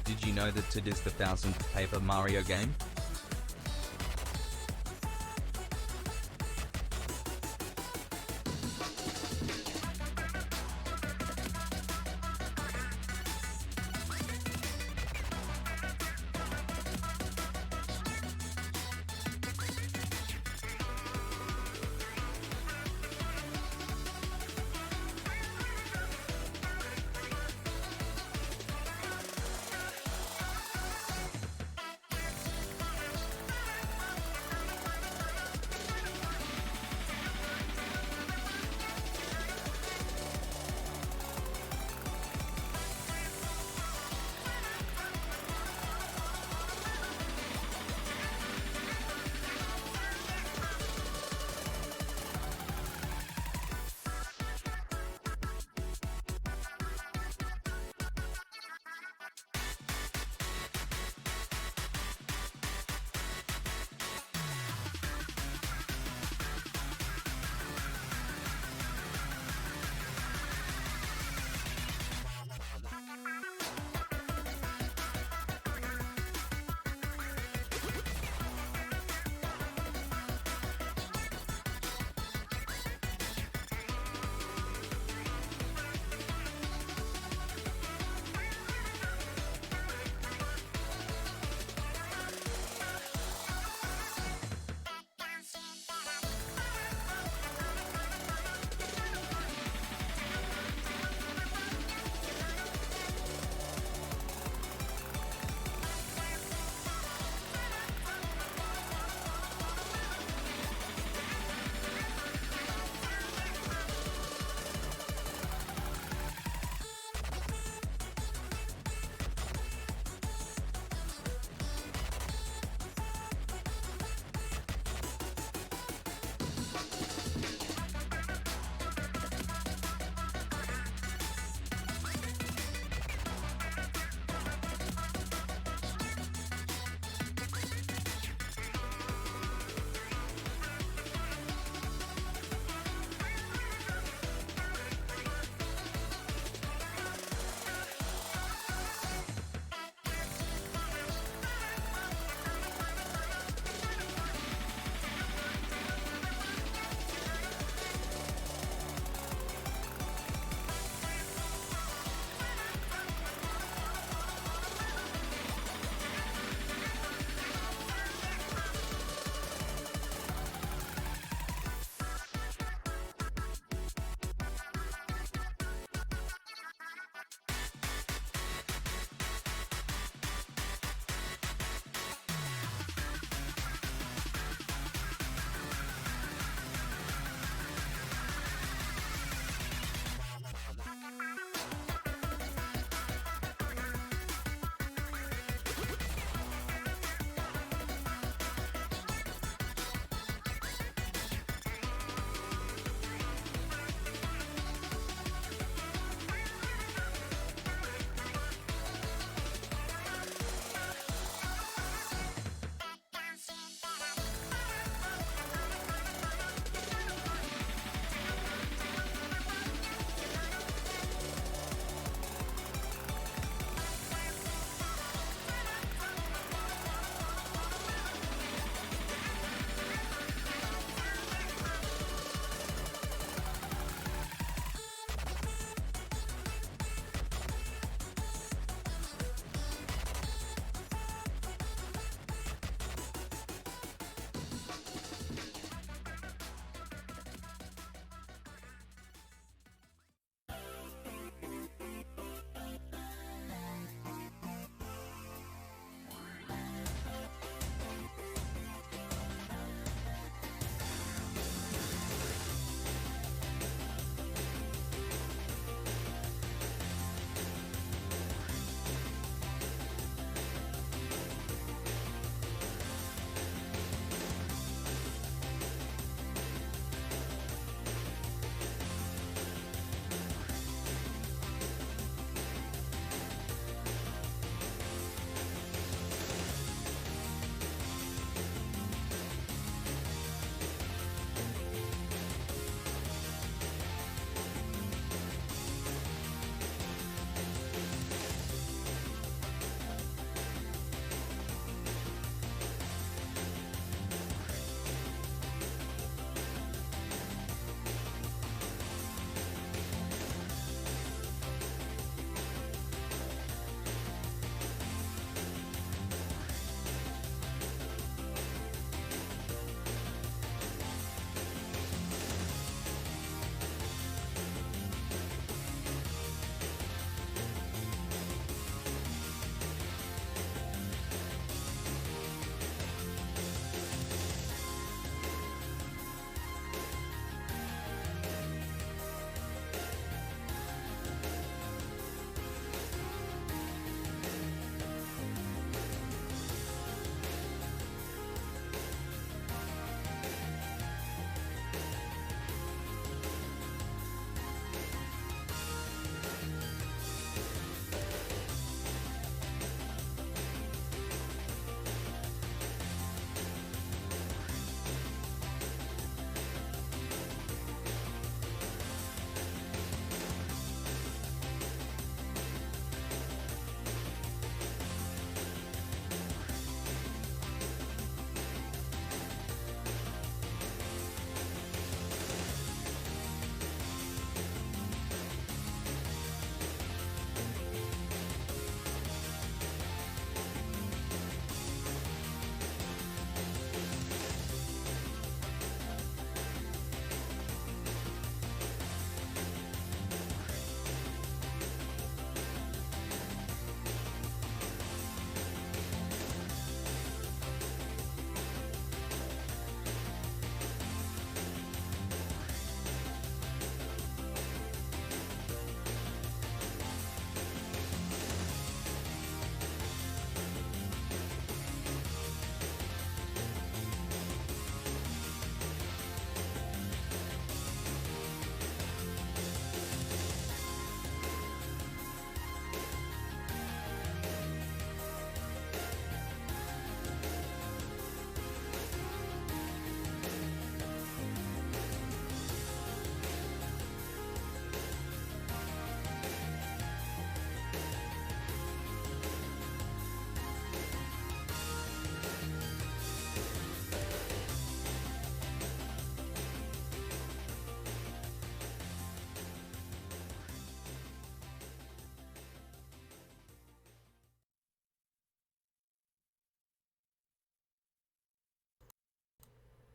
Did you know that it is the 1000th Paper Mario game?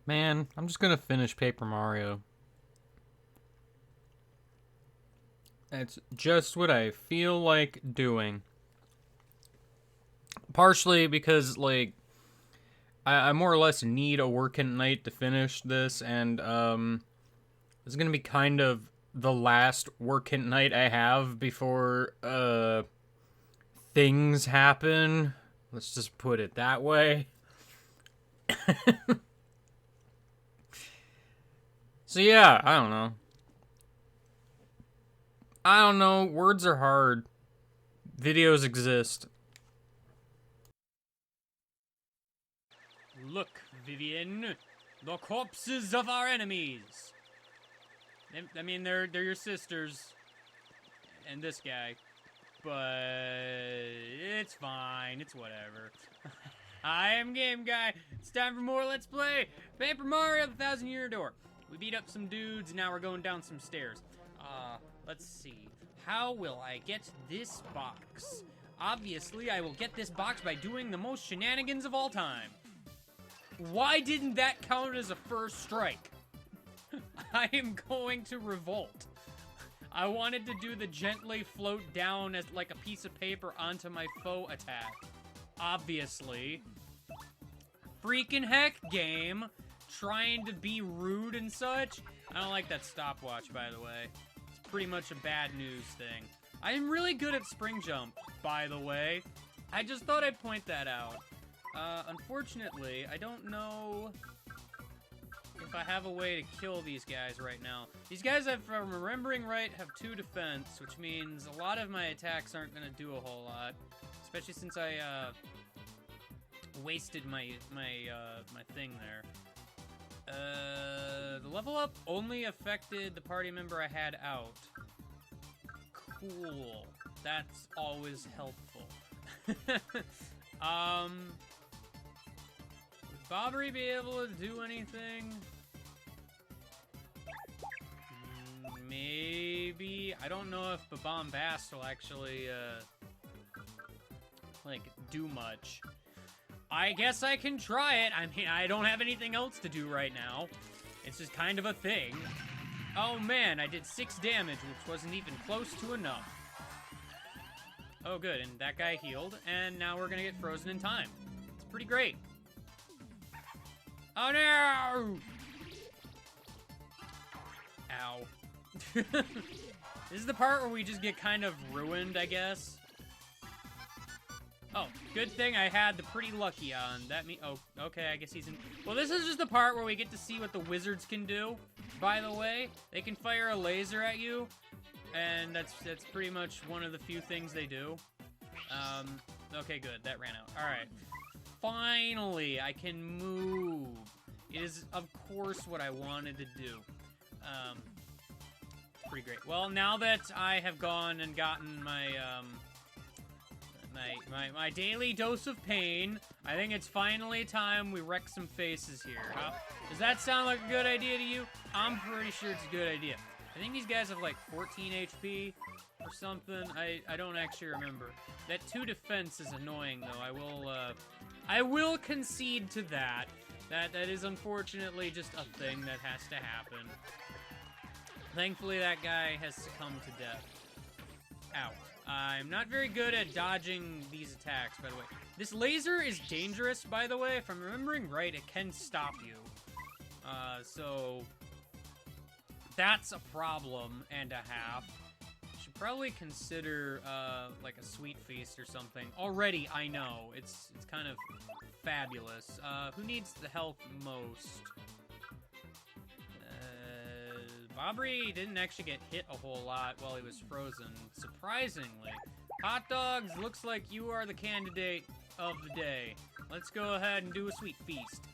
Man, I'm just gonna finish Paper Mario. It's just what I feel like doing. Partially because, like, I more or less need a working night to finish this, and, it's gonna be kind of the last working night I have before, things happen. Let's just put it that way. So yeah, I don't know. Words are hard. Videos exist. Look, Vivian. The corpses of our enemies. I mean, they're your sisters. And this guy. But it's fine. It's whatever. I am Game Guy. It's time for more Let's Play Paper Mario the 1,000-Year Door. We beat up some dudes, now we're going down some stairs. Let's see. How will I get this box? Obviously, I will get this box by doing the most shenanigans of all time. Why didn't that count as a first strike? I am going to revolt. I wanted to do the gently float down as like a piece of paper onto my foe attack. Obviously. Freaking heck, game. Trying to be rude and such. I don't like that stopwatch, by the way. It's pretty much a bad news thing. I am really good at spring jump, by the way. I just thought I'd point that out. Unfortunately, I don't know if I have a way to kill these guys right now. These guys, if I'm remembering right, have 2 defense, which means a lot of my attacks aren't going to do a whole lot. Especially since I, wasted my thing there. The level up only affected the party member I had out. Cool. That's always helpful. Would Bobbery be able to do anything? Maybe. I don't know if Bombast will actually, like, do much. I guess I can try it. I mean, I don't have anything else to do right now. It's just kind of a thing. Oh man, I did 6 damage, which wasn't even close to enough. Oh good, and that guy healed, and now we're gonna get frozen in time. It's pretty great. Oh no! Ow. This is the part where we just get kind of ruined, I guess. Oh, good thing I had the pretty lucky on. Oh, okay, I guess he's in. Well, this is just the part where we get to see what the wizards can do. By the way, they can fire a laser at you, and that's pretty much one of the few things they do. Okay, good, that ran out. All right, finally, I can move. It is, of course, what I wanted to do. Pretty great. Well, now that I have gone and gotten my my daily dose of pain, I think it's finally time we wreck some faces here. Does that sound like a good idea to you? I'm pretty sure it's a good idea. I think these guys have like 14 HP or something. I don't actually remember. That 2 defense is annoying though. I will concede to that. That is unfortunately just a thing that has to happen. Thankfully that guy has succumbed to death. Ow. I'm not very good at dodging these attacks, by the way. This laser is dangerous, by the way. If I'm remembering right, it can stop you. So that's a problem and a half. Should probably consider, like a sweet feast or something. Already, I know. It's kind of fabulous. Who needs the health most? Bobbery didn't actually get hit a whole lot while he was frozen, surprisingly. Hot Dogs, looks like you are the candidate of the day. Let's go ahead and do a sweet feast.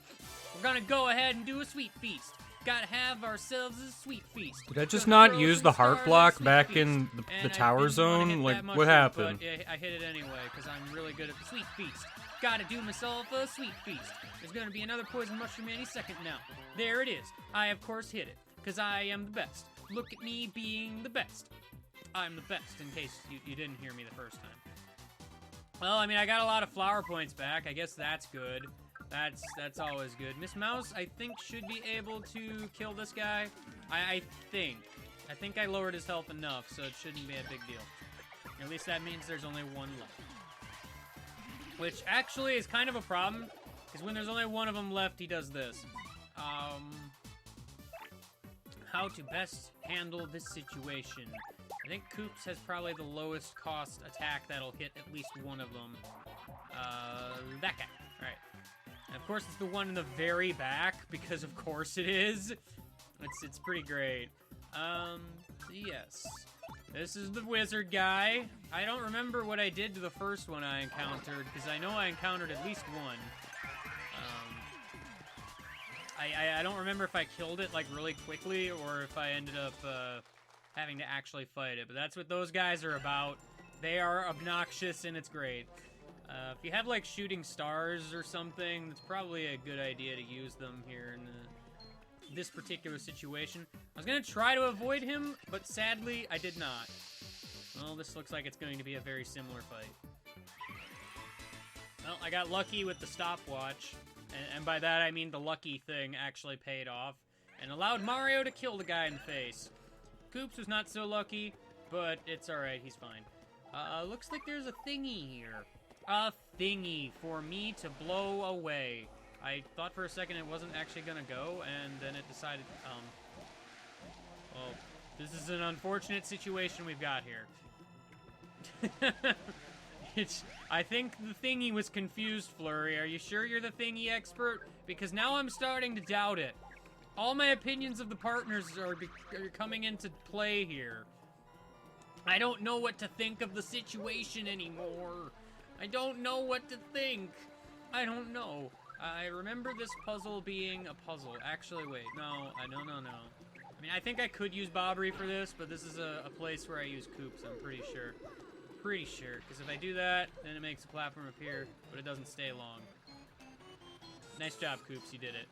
We're gonna go ahead and do a sweet feast. Gotta have ourselves a sweet feast. Did I just not use the heart block back in the tower zone? Like, what happened? But I hit it anyway, because I'm really good at the sweet feast. Gotta do myself a sweet feast. There's gonna be another poison mushroom any second now. There it is. I, of course, hit it. Because I am the best. Look at me being the best. I'm the best, in case you didn't hear me the first time. Well, I mean, I got a lot of flower points back. I guess that's good. That's always good. Miss Mouse, I think, should be able to kill this guy. I think. I think I lowered his health enough, so it shouldn't be a big deal. At least that means there's only one left. Which actually is kind of a problem, because when there's only one of them left, he does this. How to best handle this situation. I think Koops has probably the lowest cost attack that'll hit at least one of them. That guy. Alright. And of course, it's the one in the very back, because of course it is. It's pretty great. Yes. This is the wizard guy. I don't remember what I did to the first one I encountered, because I know I encountered at least one. I don't remember if I killed it, like, really quickly, or if I ended up, having to actually fight it. But that's what those guys are about. They are obnoxious, and it's great. If you have, like, shooting stars or something, it's probably a good idea to use them here in this particular situation. I was gonna try to avoid him, but sadly, I did not. Well, this looks like it's going to be a very similar fight. Well, I got lucky with the stopwatch. And by that, I mean the lucky thing actually paid off and allowed Mario to kill the guy in the face. Koops was not so lucky, but it's alright, he's fine. Looks like there's a thingy here. A thingy for me to blow away. I thought for a second it wasn't actually gonna go, and then it decided to come. Well, this is an unfortunate situation we've got here. I think the thingy was confused, Flurry. Are you sure you're the thingy expert? Because now I'm starting to doubt it. All my opinions of the partners are coming into play here. I don't know what to think of the situation anymore. I don't know what to think. I don't know. I remember this puzzle being a puzzle. Actually, wait. No. I mean, I think I could use Bobbery for this, but this is a place where I use Koops, I'm pretty sure. Pretty sure, because if I do that, then it makes a platform appear, but it doesn't stay long. Nice job, Koops, you did it.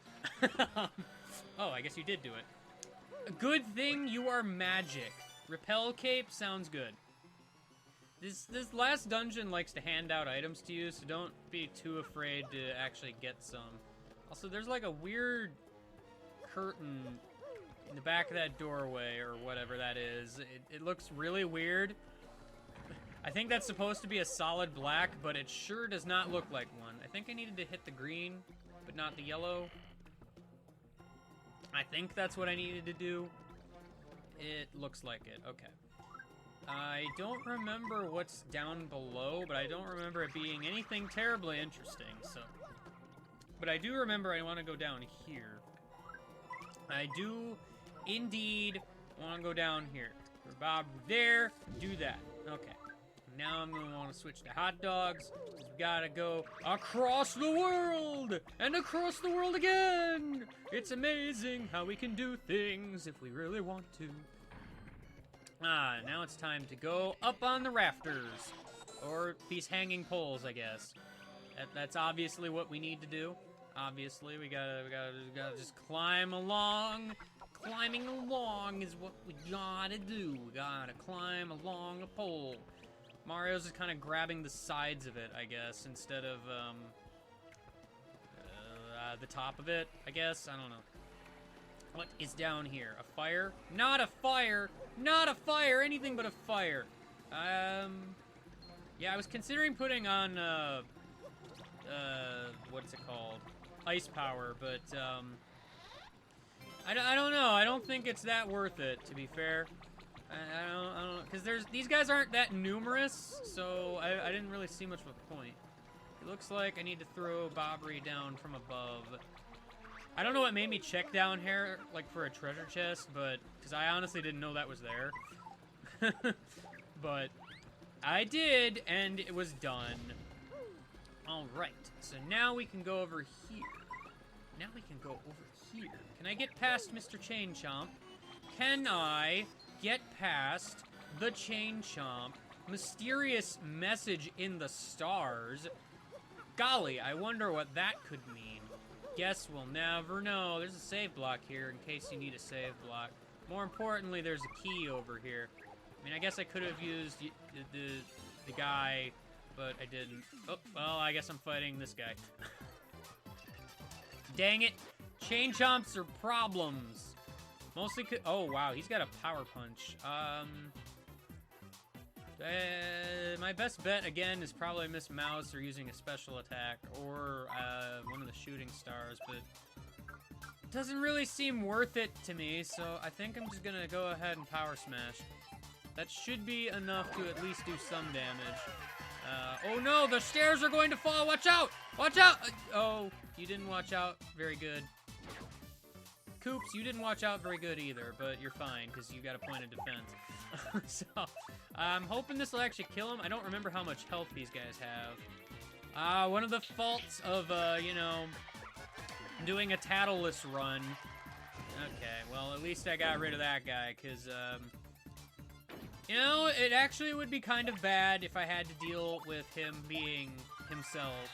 Oh, I guess you did do it. A good thing you are magic. Repel cape sounds good. This last dungeon likes to hand out items to you, so don't be too afraid to actually get some. Also, there's like a weird curtain in the back of that doorway, or whatever that is. It looks really weird. I think that's supposed to be a solid black, but it sure does not look like one. I think I needed to hit the green, but not the yellow. I think that's what I needed to do. It looks like it. Okay. I don't remember what's down below, but I don't remember it being anything terribly interesting, so. But I do remember I want to go down here. I do indeed want to go down here. For Bob there, do that. Okay. Now I'm going to want to switch to hot dogs. We've got to go across the world and across the world again. It's amazing how we can do things if we really want to. Now it's time to go up on the rafters. Or these hanging poles, I guess. That's obviously what we need to do. Obviously, we gotta just climb along. Climbing along is what we gotta do. We gotta climb along a pole. Mario's just kind of grabbing the sides of it, I guess, instead of, the top of it, I guess. I don't know. What is down here? A fire? Not a fire! Not a fire! Anything but a fire. Yeah, I was considering putting on, what's it called? Ice power, but, I don't know. I don't think it's that worth it, to be fair. I don't, because these guys aren't that numerous, so I didn't really see much of a point. It looks like I need to throw Bobbery down from above. I don't know what made me check down here, like, for a treasure chest, but, because I honestly didn't know that was there. But, I did, and it was done. Alright, so now we can go over here. Now we can go over here. Can I get past Mr. Chain Chomp? Can I get past the Chain Chomp? Mysterious message in the stars. Golly, I wonder what that could mean. Guess we'll never know. There's a save block here in case you need a save block. More importantly, there's a key over here. I mean, I guess I could have used the guy, but I didn't. Oh, well, I guess I'm fighting this guy. Dang it. Chain chomps are problems. Mostly oh, wow. He's got a power punch. My best bet, again, is probably Miss Mouse or using a special attack or one of the shooting stars, but it doesn't really seem worth it to me, so I think I'm just gonna go ahead and power smash. That should be enough to at least do some damage. Oh no, the stairs are going to fall! Watch out! Watch out! Oh, you didn't watch out very good. Koops, you didn't watch out very good either, but you're fine, because you got a point of defense. So, I'm hoping this will actually kill him. I don't remember how much health these guys have. One of the faults of, you know, doing a tattleless run. Okay, well, at least I got rid of that guy, because, you know, it actually would be kind of bad if I had to deal with him being himself,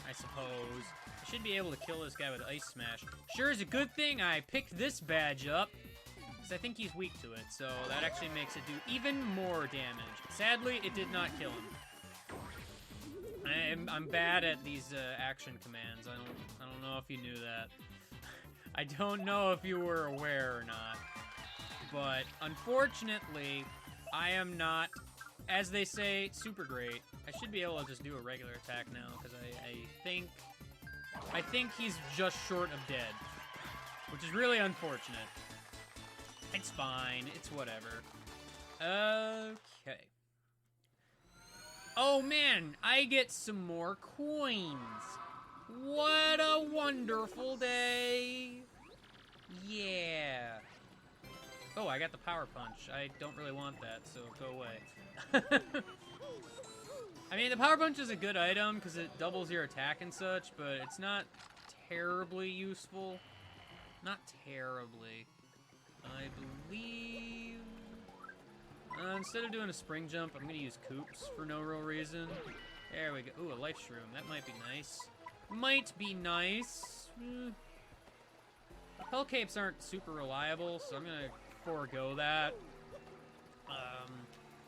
I suppose. I should be able to kill this guy with Ice Smash. Sure is a good thing I picked this badge up, because I think he's weak to it, so that actually makes it do even more damage. Sadly, it did not kill him. I'm bad at these action commands. I don't know if you knew that. I don't know if you were aware or not. But unfortunately, I am not, as they say, super great. I should be able to just do a regular attack now, because I think he's just short of dead, which is really unfortunate. It's fine. It's whatever. Okay. Oh, man. I get some more coins. What a wonderful day. Yeah. Oh, I got the power punch. I don't really want that, so go away. I mean, the power punch is a good item because it doubles your attack and such, but it's not terribly useful. Not terribly. I believe... instead of doing a spring jump, I'm going to use Koops for no real reason. There we go. Ooh, a life shroom. That might be nice. Might be nice. Hellcapes aren't super reliable, so I'm going to forego that.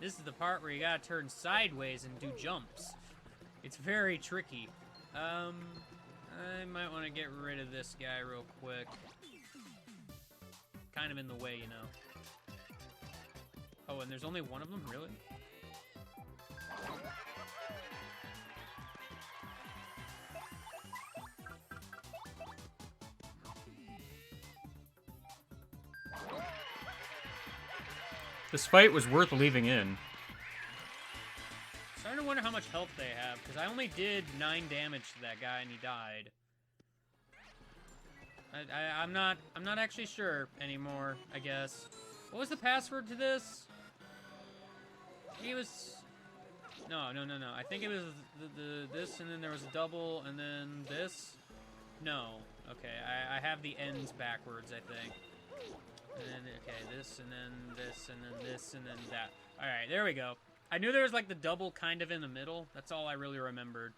This is the part where you gotta turn sideways and do jumps. It's very tricky. I might want to get rid of this guy real quick. Kind of in the way, you know. Oh, and there's only one of them? Really? This fight was worth leaving in. Starting to wonder how much health they have, because I only did 9 damage to that guy and he died. I'm not actually sure anymore, I guess. What was the password to this? It was... No. I think it was this, and then there was a double, and then this? No. Okay, I have the ends backwards, I think. And then, okay, this, and then this, and then this, and then that. Alright, there we go. I knew there was, like, the double kind of in the middle. That's all I really remembered.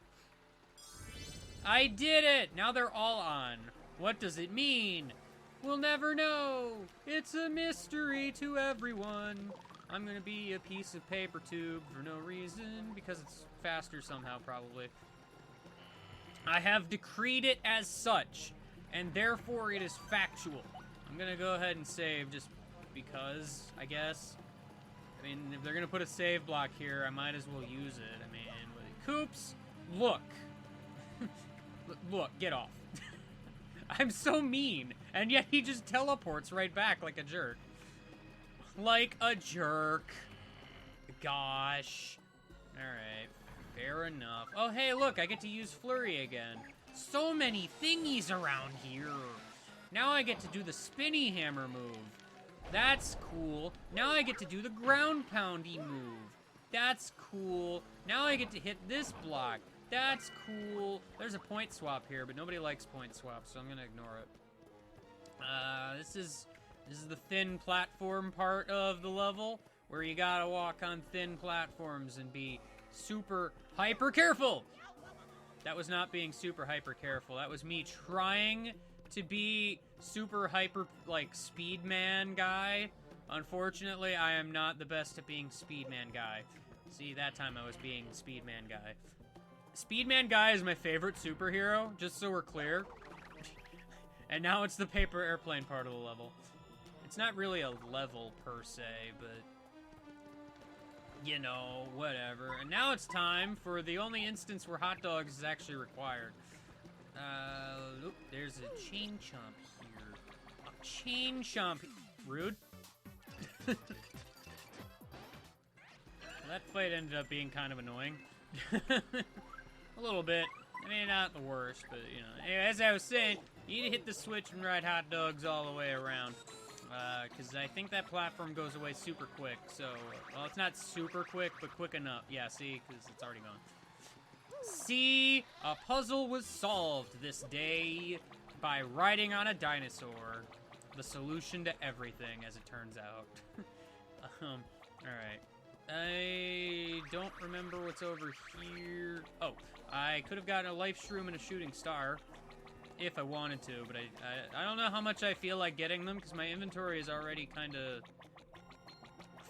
I did it! Now they're all on. What does it mean? We'll never know. It's a mystery to everyone. I'm gonna be a piece of paper tube for no reason, because it's faster somehow, probably. I have decreed it as such, and therefore it is factual. I'm gonna go ahead and save just because, I guess. I mean, if they're gonna put a save block here, I might as well use it. I mean, Koops, look. Look, get off. I'm so mean, and yet he just teleports right back like a jerk. Like a jerk. Gosh. Alright, fair enough. Oh, hey, look, I get to use Flurry again. So many thingies around here. Now I get to do the spinny hammer move. That's cool. Now I get to do the ground poundy move. That's cool. Now I get to hit this block. That's cool. There's a point swap here, but nobody likes point swaps, so I'm gonna ignore it. This is the thin platform part of the level, where you gotta walk on thin platforms and be super hyper careful. That was not being super hyper careful. That was me trying to be super hyper, like, Speedman guy. Unfortunately, I am not the best at being Speedman guy. See, that time I was being Speedman guy. Speedman guy is my favorite superhero, just so we're clear. And now it's the paper airplane part of the level. It's not really a level per se, but you know, whatever. And now it's time for the only instance where hot dogs is actually required. Oop, there's a chain chomp here. A chain chomp. Rude. That fight ended up being kind of annoying. A little bit. I mean, not the worst, but, you know. Anyway, as I was saying, you need to hit the switch and ride hot dogs all the way around. Because I think that platform goes away super quick, so... Well, it's not super quick, but quick enough. Yeah, see? Because it's already gone. See? A puzzle was solved this day by riding on a dinosaur. The solution to everything, as it turns out. Alright. I don't remember what's over here. Oh, I could have gotten a life shroom and a shooting star if I wanted to, but I don't know how much I feel like getting them because my inventory is already kind of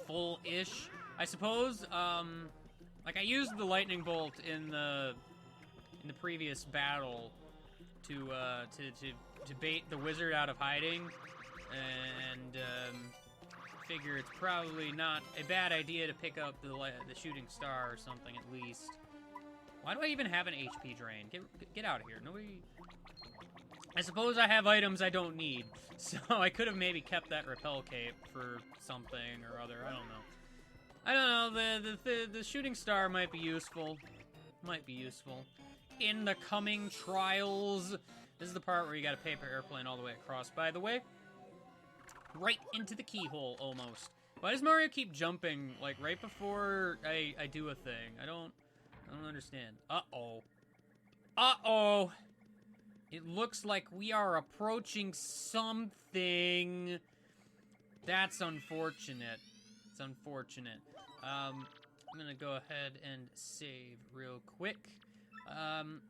full-ish. I suppose, like I used the lightning bolt in the previous battle to bait the wizard out of hiding, and figure it's probably not a bad idea to pick up the shooting star or something at least. Why do I even have an HP drain? Get out of here. Nobody... I suppose I have items I don't need, so I could have maybe kept that repel cape for something or other. I don't know. The shooting star might be useful. Might be useful. In the coming trials. This is the part where you got a paper airplane all the way across, by the way. Right into the keyhole, almost. Why does Mario keep jumping, like, right before I do a thing? I don't understand. Uh-oh. Uh-oh! It looks like we are approaching something. That's unfortunate. It's unfortunate. I'm gonna go ahead and save real quick. I'm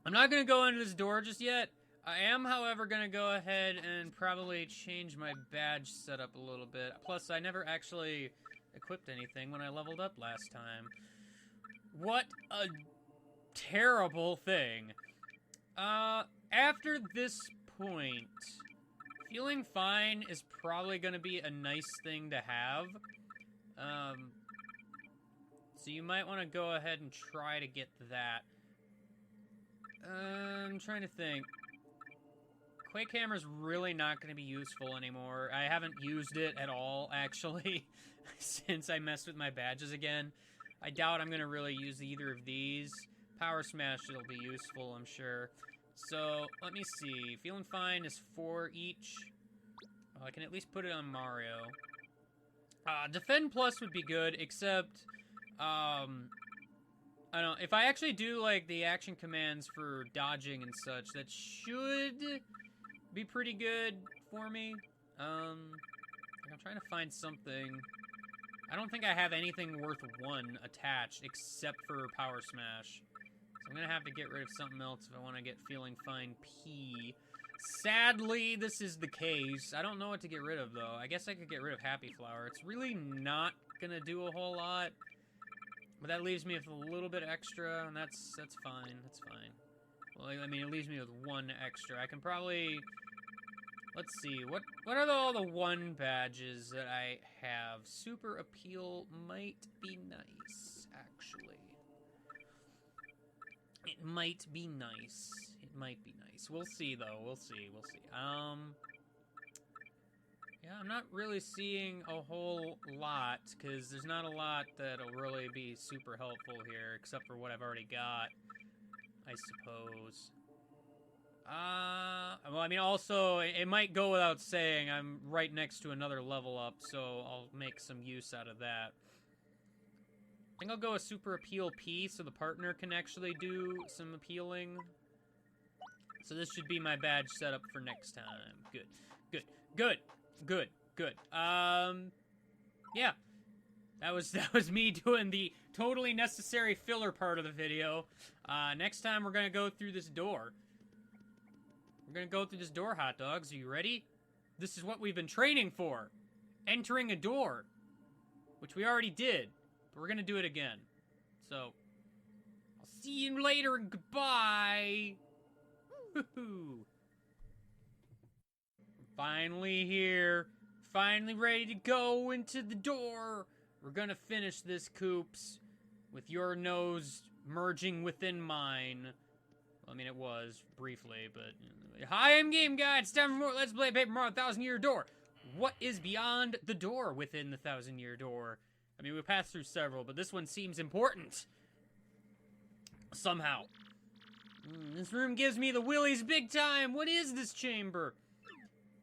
not gonna go into this door just yet. I am, however, gonna go ahead and probably change my badge setup a little bit. Plus, I never actually equipped anything when I leveled up last time. What a terrible thing. After this point, feeling fine is probably gonna be a nice thing to have. So you might want to go ahead and try to get that. I'm trying to think. Quake Hammer's really not going to be useful anymore. I haven't used it at all, actually, since I messed with my badges again. I doubt I'm going to really use either of these. Power Smash, it'll be useful, I'm sure. So, let me see. Feeling Fine is 4 each. Oh, I can at least put it on Mario. Defend Plus would be good, except, I don't know. If I actually do, like, the action commands for dodging and such, that should be pretty good for me. I'm trying to find something. I don't think I have anything worth 1 attached except for Power Smash. So I'm gonna have to get rid of something else if I want to get Feeling Fine P. Sadly, this is the case. I don't know what to get rid of, though. I guess I could get rid of Happy Flower. It's really not gonna do a whole lot. But that leaves me with a little bit extra, and that's fine. That's fine. Well, I mean, it leaves me with 1 extra. I can probably... Let's see. What are all the 1 badges that I have? Super Appeal might be nice, actually. It might be nice. It might be nice. We'll see, though. We'll see. We'll see. Yeah, I'm not really seeing a whole lot, because there's not a lot that'll really be super helpful here, except for what I've already got, I suppose. Well, I mean, also, it might go without saying, I'm right next to another level up, so I'll make some use out of that. I think I'll go with Super Appeal P, so the partner can actually do some appealing. So this should be my badge setup for next time. Good, good, good. Good, good. Yeah. That was me doing the totally necessary filler part of the video. Next time we're gonna go through this door. We're gonna go through this door, hot dogs. Are you ready? This is what we've been training for. Entering a door. Which we already did. But we're gonna do it again. So, I'll see you later and goodbye. Woohoo. Finally here. Finally ready to go into the door. We're gonna finish this, Coops. With your nose merging within mine. Well, I mean, it was, briefly, but... Hi, I'm Game Guy. It's time for more Let's Play Paper Mario 1000-Year Door. What is beyond the door within the 1000-Year Door? I mean, we passed through several, but this one seems important. Somehow. This room gives me the willies big time. What is this chamber?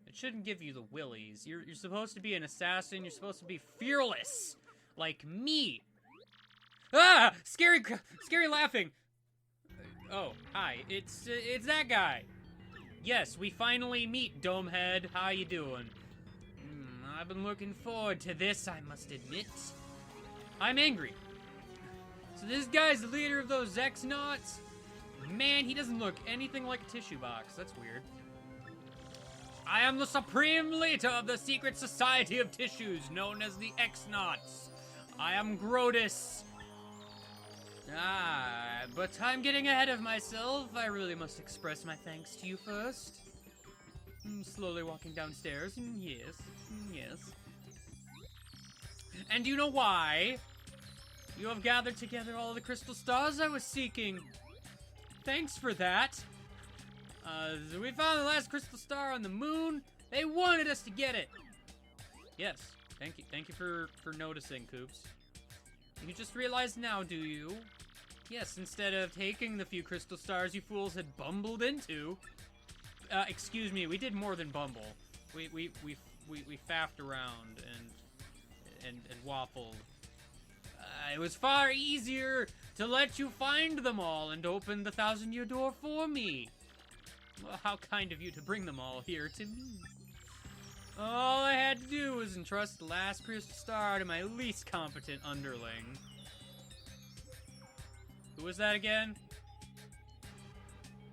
It shouldn't give you the willies. You're supposed to be an assassin. You're supposed to be fearless. Like me. Ah! Scary laughing. Oh, hi. It's that guy. Yes, we finally meet, Domehead. How you doing? I've been looking forward to this, I must admit. I'm angry. So this guy's the leader of those X-Nauts? Man, he doesn't look anything like a tissue box. That's weird. I am the supreme leader of the secret society of tissues, known as the X-Nauts. I am Grotus. But I'm getting ahead of myself. I really must express my thanks to you first. Slowly walking downstairs. Yes. Yes. And you know why? You have gathered together all the crystal stars I was seeking. Thanks for that. We found the last crystal star on the moon. They wanted us to get it. Yes. Thank you. Thank you for noticing, Coops. You just realized now, do you? Yes, instead of taking the few crystal stars you fools had bumbled into. Excuse me, we did more than bumble. We faffed around and waffled. It was far easier to let you find them all and open the 1000-Year Door for me. Well, how kind of you to bring them all here to me. All I had to do was entrust the last crystal star to my least competent underling. Who was that again?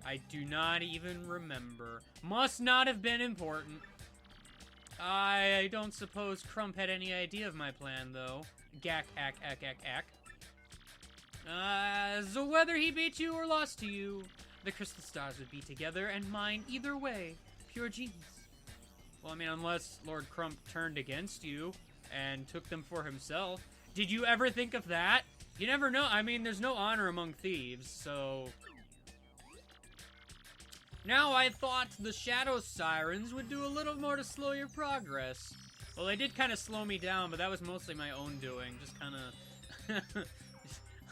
I do not even remember. Must not have been important. I don't suppose Crump had any idea of my plan, though. Gack, ack. So whether he beat you or lost to you, the crystal stars would be together and mine either way. Pure genius. Well, I mean, unless Lord Crump turned against you and took them for himself. Did you ever think of that? You never know. I mean, there's no honor among thieves, so... Now I thought the Shadow Sirens would do a little more to slow your progress. Well, they did kind of slow me down, but that was mostly my own doing. Just kind of...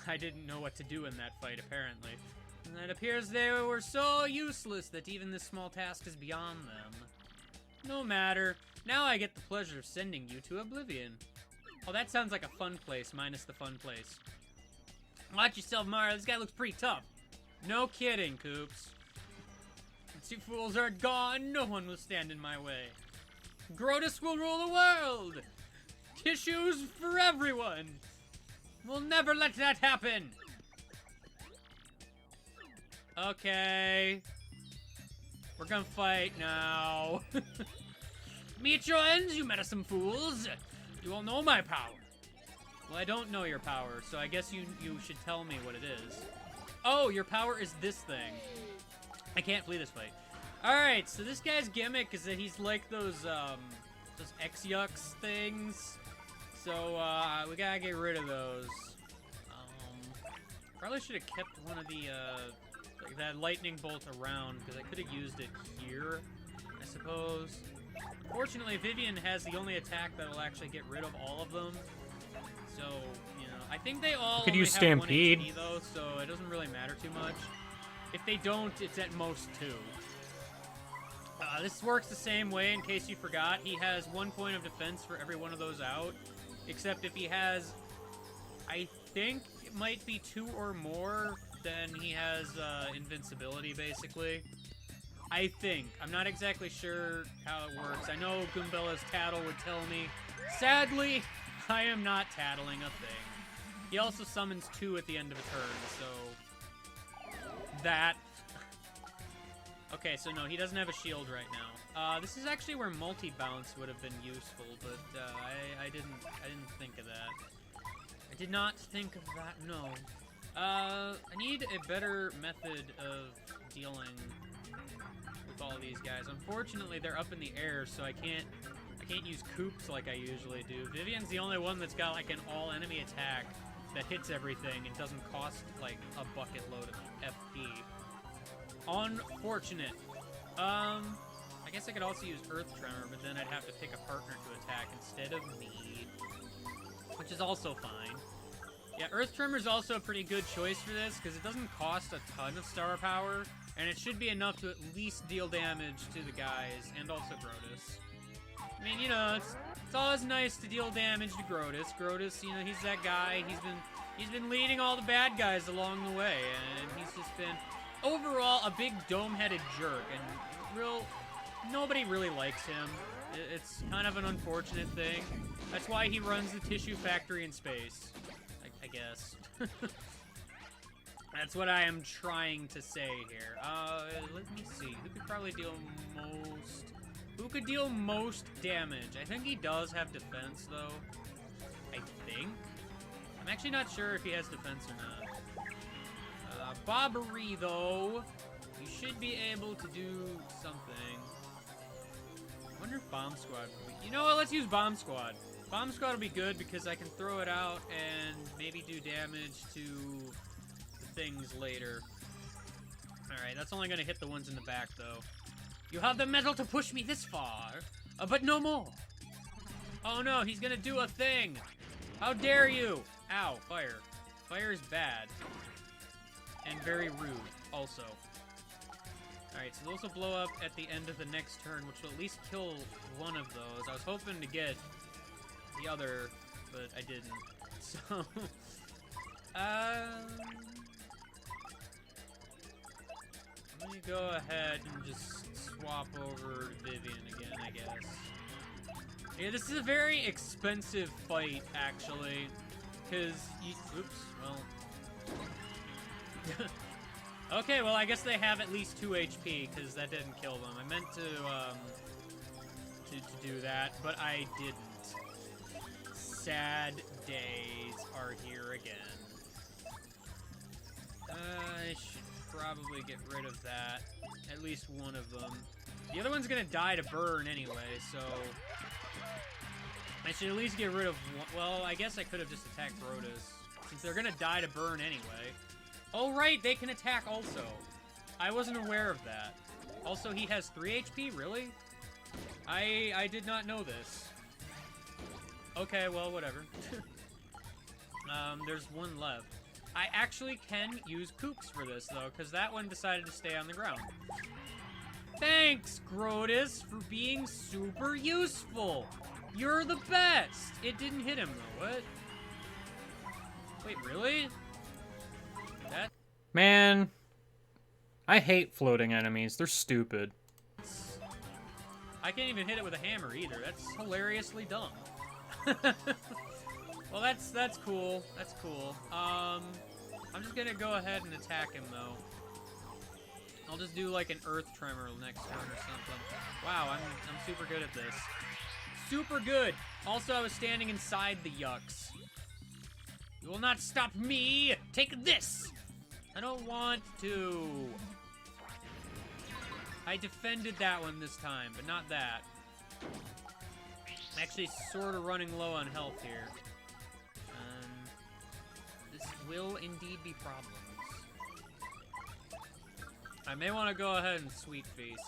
I didn't know what to do in that fight, apparently. And it appears they were so useless that even this small task is beyond them. No matter. Now I get the pleasure of sending you to Oblivion. Oh, that sounds like a fun place, minus the fun place. Watch yourself, Mario. This guy looks pretty tough. No kidding, Coops. Once you fools are gone, no one will stand in my way. Grotus will rule the world! Tissues for everyone! We'll never let that happen! Okay. We're gonna fight now. Meet your ends, you meddlesome fools! You all know my power. Well, I don't know your power, so I guess you should tell me what it is. Oh, your power is this thing. I can't flee this fight. Alright, so this guy's gimmick is that he's like those X-Yucks things. So, we gotta get rid of those. Probably should have kept one of the, like that lightning bolt around, because I could have used it here, I suppose. Fortunately, Vivian has the only attack that will actually get rid of all of them. So, you know, I think they all could use only have 1 Stampede. HP, though, so it doesn't really matter too much. If they don't, it's at most 2. This works the same way, in case you forgot. He has 1 point of defense for every one of those out. Except if he has, I think it might be 2 or more, then he has invincibility, basically. I think. I'm not exactly sure how it works. I know Goombella's tattle would tell me. Sadly, I am not tattling a thing. He also summons 2 at the end of a turn, so... That. Okay, so no, he doesn't have a shield right now. This is actually where multi-bounce would have been useful, but I didn't think of that. I did not think of that, no. I need a better method of dealing with all of these guys. Unfortunately, they're up in the air, so I can't use Coops like I usually do. Vivian's the only one that's got like an all-enemy attack that hits everything and doesn't cost like a bucket load of FP. Unfortunate. I guess I could also use Earth Tremor, but then I'd have to pick a partner to attack instead of me, which is also fine. Yeah, Earth Tremor is also a pretty good choice for this, because it doesn't cost a ton of star power, and it should be enough to at least deal damage to the guys, and also Grotus. I mean, you know, it's always nice to deal damage to Grotus. Grotus, you know, he's that guy. He's been leading all the bad guys along the way, and he's just been, overall, a big dome-headed jerk, and nobody really likes him. It's kind of an unfortunate thing. That's why he runs the tissue factory in space. I guess. That's what I am trying to say here. Let me see. Who could probably deal most... Who could deal most damage? I think he does have defense, though. I think. I'm actually not sure if he has defense or not. Bobbery, though. You should be able to do something. I wonder if Bomb Squad would be... You know what? Let's use Bomb Squad. Bomb Squad will be good because I can throw it out and maybe do damage to the things later. Alright, that's only going to hit the ones in the back, though. You have the metal to push me this far, but no more. Oh no, he's going to do a thing. How dare you? Ow, fire. Fire is bad. And very rude, also. Alright, so those will blow up at the end of the next turn, which will at least kill one of those. I was hoping to get the other, but I didn't. So, let me go ahead and just swap over to Vivian again, I guess. Yeah, this is a very expensive fight, actually, because oops, well... Okay, well, I guess they have at least 2 HP, because that didn't kill them. I meant to do that, but I didn't. Sad days are here again. I should probably get rid of that. At least one of them. The other one's gonna die to burn anyway, so... I should at least get rid of one. Well, I guess I could have just attacked Grotus, since they're gonna die to burn anyway. Oh, right, they can attack also. I wasn't aware of that. Also, he has 3 HP, really? I did not know this. Okay, well, whatever. There's one left. I actually can use Koops for this, though, because that one decided to stay on the ground. Thanks, Grotus, for being super useful. You're the best. It didn't hit him, though. What? Wait, really? That? Man, I hate floating enemies. They're stupid. I can't even hit it with a hammer, either. That's hilariously dumb. Well, that's cool. That's cool. I'm just gonna go ahead and attack him, though. I'll just do like an Earth Tremor next turn or something. Wow, I'm super good at this. Super good. Also, I was standing inside the yucks. You will not stop me. Take this. I don't want to. I defended that one this time, but not that. I'm actually sort of running low on health here. This will indeed be problems. I may want to go ahead and Sweet Feast.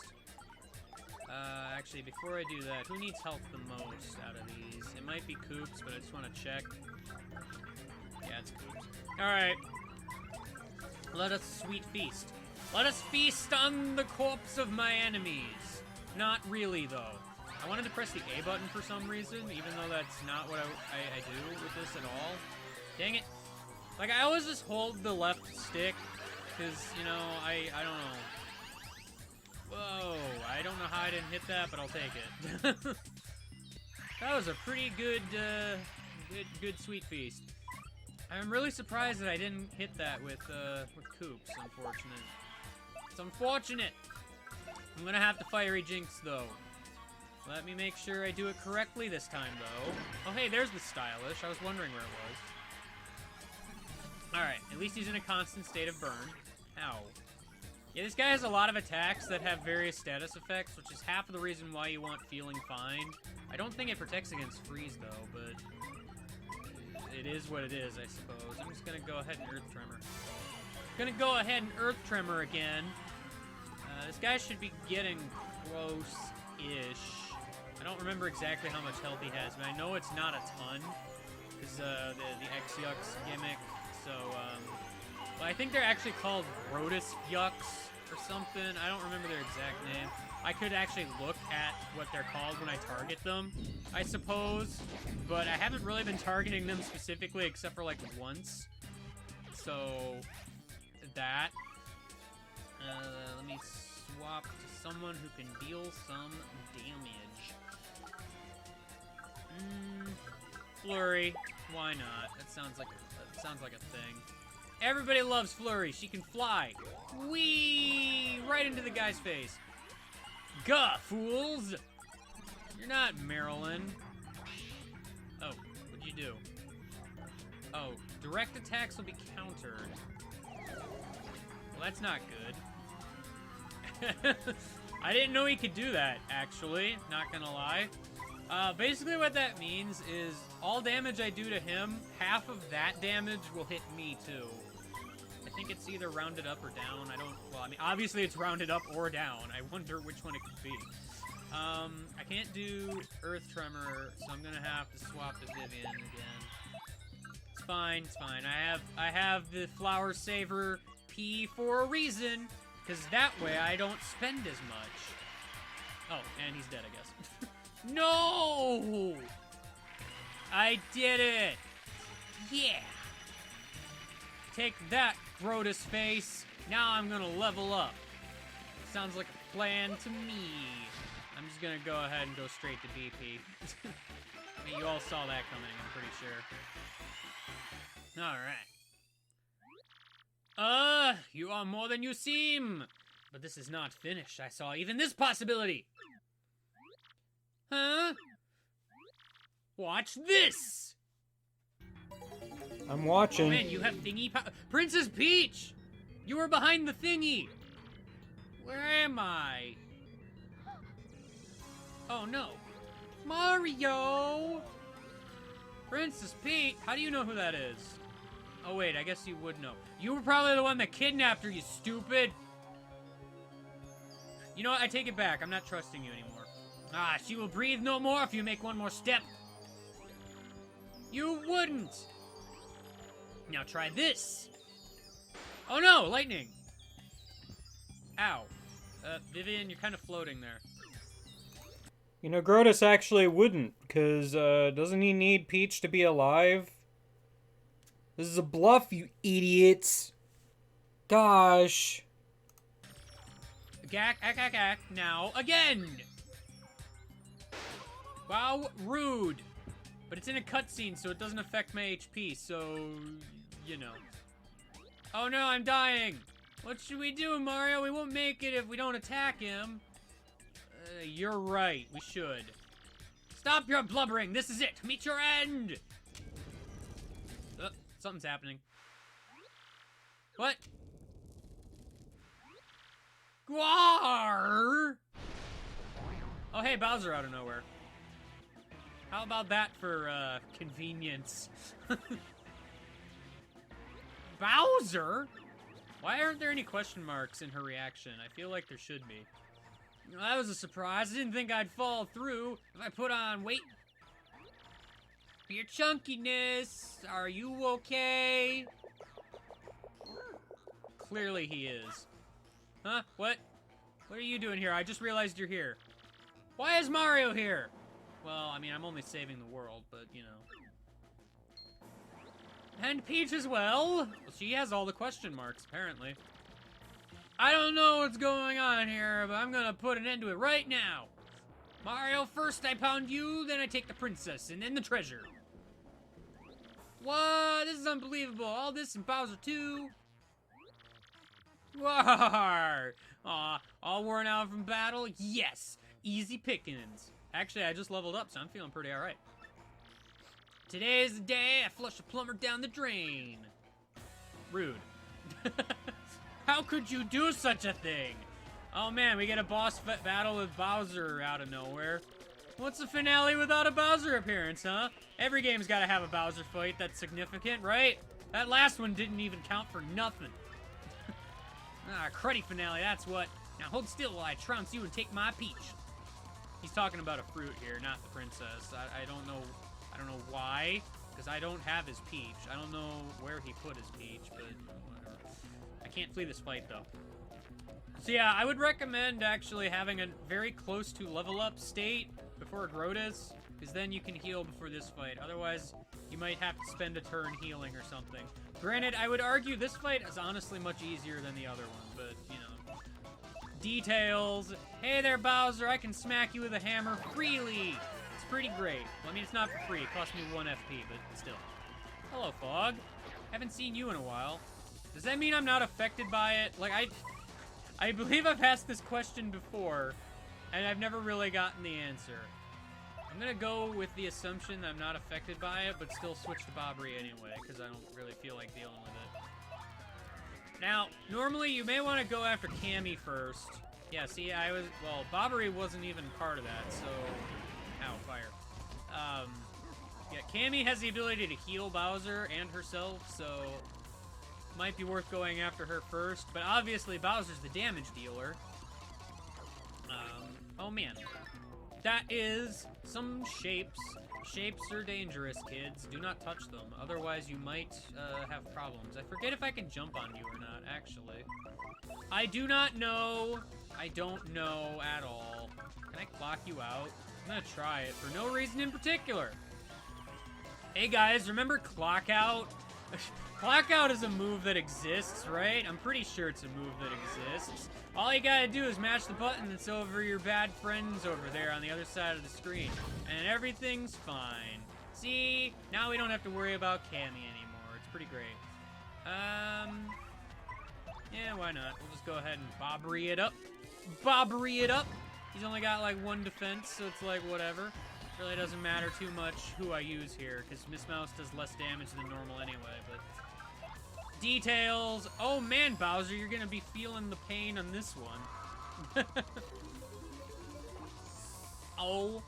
Actually, before I do that, who needs help the most out of these? It might be Koops, but I just want to check. Yeah, it's Koops. Alright. Let us Sweet Feast. Let us feast on the corpse of my enemies. Not really, though. I wanted to press the A button for some reason, even though that's not what I do with this at all. Dang it. Like, I always just hold the left stick, because, you know, I don't know. Whoa, I don't know how I didn't hit that, but I'll take it. That was a pretty good, good Sweet Feast. I'm really surprised that I didn't hit that with Koops, unfortunate. It's unfortunate! I'm gonna have to Fiery Jinx, though. Let me make sure I do it correctly this time, though. Oh, hey, there's the Stylish. I was wondering where it was. Alright, at least he's in a constant state of burn. Ow. Yeah, this guy has a lot of attacks that have various status effects, which is half of the reason why you want Feeling Fine. I don't think it protects against freeze, though, but it is what it is, I suppose. I'm just gonna go ahead and Earth Tremor. Gonna go ahead and Earth Tremor again. This guy should be getting close-ish. I don't remember exactly how much health he has, but I know it's not a ton, because the X-Yucks gimmick, so, well, I think they're actually called Brodus Yucks or something. I don't remember their exact name. I could actually look at what they're called when I target them, I suppose, but I haven't really been targeting them specifically except for, like, once. So, that. Let me swap to someone who can deal some damage. Flurry. Why not? That sounds like a thing. Everybody loves Flurry. She can fly. Whee! Right into the guy's face. Gah, fools! You're not Marilyn. Oh, what'd you do? Oh, direct attacks will be countered. Well, that's not good. I didn't know he could do that, actually. Not gonna lie. Basically what that means is all damage I do to him, half of that damage will hit me, too. I think it's either rounded up or down. Well, I mean, obviously it's rounded up or down. I wonder which one it could be. I can't do Earth Tremor, so I'm gonna have to swap to Vivian again. It's fine, it's fine. I have the Flower Saver P for a reason, because that way I don't spend as much. Oh, and he's dead, I guess. No! I did it! Yeah! Take that, Brodus face. Now I'm gonna level up. Sounds like a plan to me. I'm just gonna go ahead and go straight to BP. I mean, you all saw that coming, I'm pretty sure. Alright. You are more than you seem. But this is not finished. I saw even this possibility. Huh? Watch this! I'm watching. Oh man, you have thingy Princess Peach! You were behind the thingy! Where am I? Oh no. Mario! Princess Peach? How do you know who that is? Oh wait, I guess you would know. You were probably the one that kidnapped her, you stupid! You know what? I take it back. I'm not trusting you anymore. Ah, she will breathe no more if you make one more step. You wouldn't! Now try this! Oh no! Lightning! Ow. Vivian, you're kind of floating there. You know, Grotus actually wouldn't, because, doesn't he need Peach to be alive? This is a bluff, you idiots! Gosh. Gack, now again! Wow, rude! But it's in a cutscene, so it doesn't affect my HP, so, you know. Oh no, I'm dying! What should we do, Mario? We won't make it if we don't attack him. You're right, we should. Stop your blubbering! This is it! Meet your end! Something's happening. What? Gwar! Oh, hey, Bowser out of nowhere. How about that for, convenience? Bowser? Why aren't there any question marks in her reaction? I feel like there should be. Well, that was a surprise. I didn't think I'd fall through if I put on weight. Your chunkiness. Are you okay? Clearly he is. Huh? What? What are you doing here? I just realized you're here. Why is Mario here? Well, I mean, I'm only saving the world, but, you know. And Peach as well. Well, she has all the question marks, apparently. I don't know what's going on here, but I'm gonna put an end to it right now. Mario, first I pound you, then I take the princess, and then the treasure. What? This is unbelievable. All this and Bowser too. War! Aw, all worn out from battle? Yes! Easy pickings. Actually, I just leveled up, so I'm feeling pretty alright. Today's the day I flush a plumber down the drain. Rude. How How could you do such a thing? Oh man, we get a boss battle with Bowser out of nowhere. What's the finale without a Bowser appearance, huh? Every game's gotta have a Bowser fight that's significant, right? That last one didn't even count for nothing. Cruddy finale, that's what. Now hold still while I trounce you and take my peach. He's talking about a fruit here, not the princess. I don't know why, because I don't have his peach. I don't know where he put his peach, but whatever. I can't flee this fight, though. So yeah, I would recommend actually having a very close to level up state before Grotus, because then you can heal before this fight. Otherwise, you might have to spend a turn healing or something. Granted, I would argue this fight is honestly much easier than the other one, but, you know. Details. Hey there, Bowser, I can smack you with a hammer freely. It's pretty great. Well, I mean, it's not for free. It cost me 1 FP, but still. Hello, Fog. Haven't seen you in a while. Does that mean I'm not affected by it? Like, I believe I've asked this question before, and I've never really gotten the answer. I'm gonna go with the assumption that I'm not affected by it, but still switch to Bobbery anyway, because I don't really feel like dealing with it. Now, normally you may want to go after Cammy first. Yeah, see, well, Bobbery wasn't even part of that, so... Ow, fire. Yeah, Cammy has the ability to heal Bowser and herself, so... Might be worth going after her first, but obviously Bowser's the damage dealer. Oh man. That is some shapes. Shapes are dangerous, kids. Do not touch them, otherwise you might have problems. I forget if I can jump on you or not, actually. I do not know. I don't know at all. Can I clock you out? I'm gonna try it for no reason in particular. Hey guys, remember clock out? Clock out is a move that exists, right? I'm pretty sure it's a move that exists. All you gotta do is mash the button that's over your bad friends over there on the other side of the screen. And everything's fine. See? Now we don't have to worry about Cammy anymore. It's pretty great. Yeah, why not? We'll just go ahead and Bobbery it up. Bobbery it up! He's only got like 1 defense, so it's like whatever. Really doesn't matter too much who I use here, because Miss Mouse does less damage than normal anyway, but... Details! Oh man, Bowser, you're gonna be feeling the pain on this one. Oh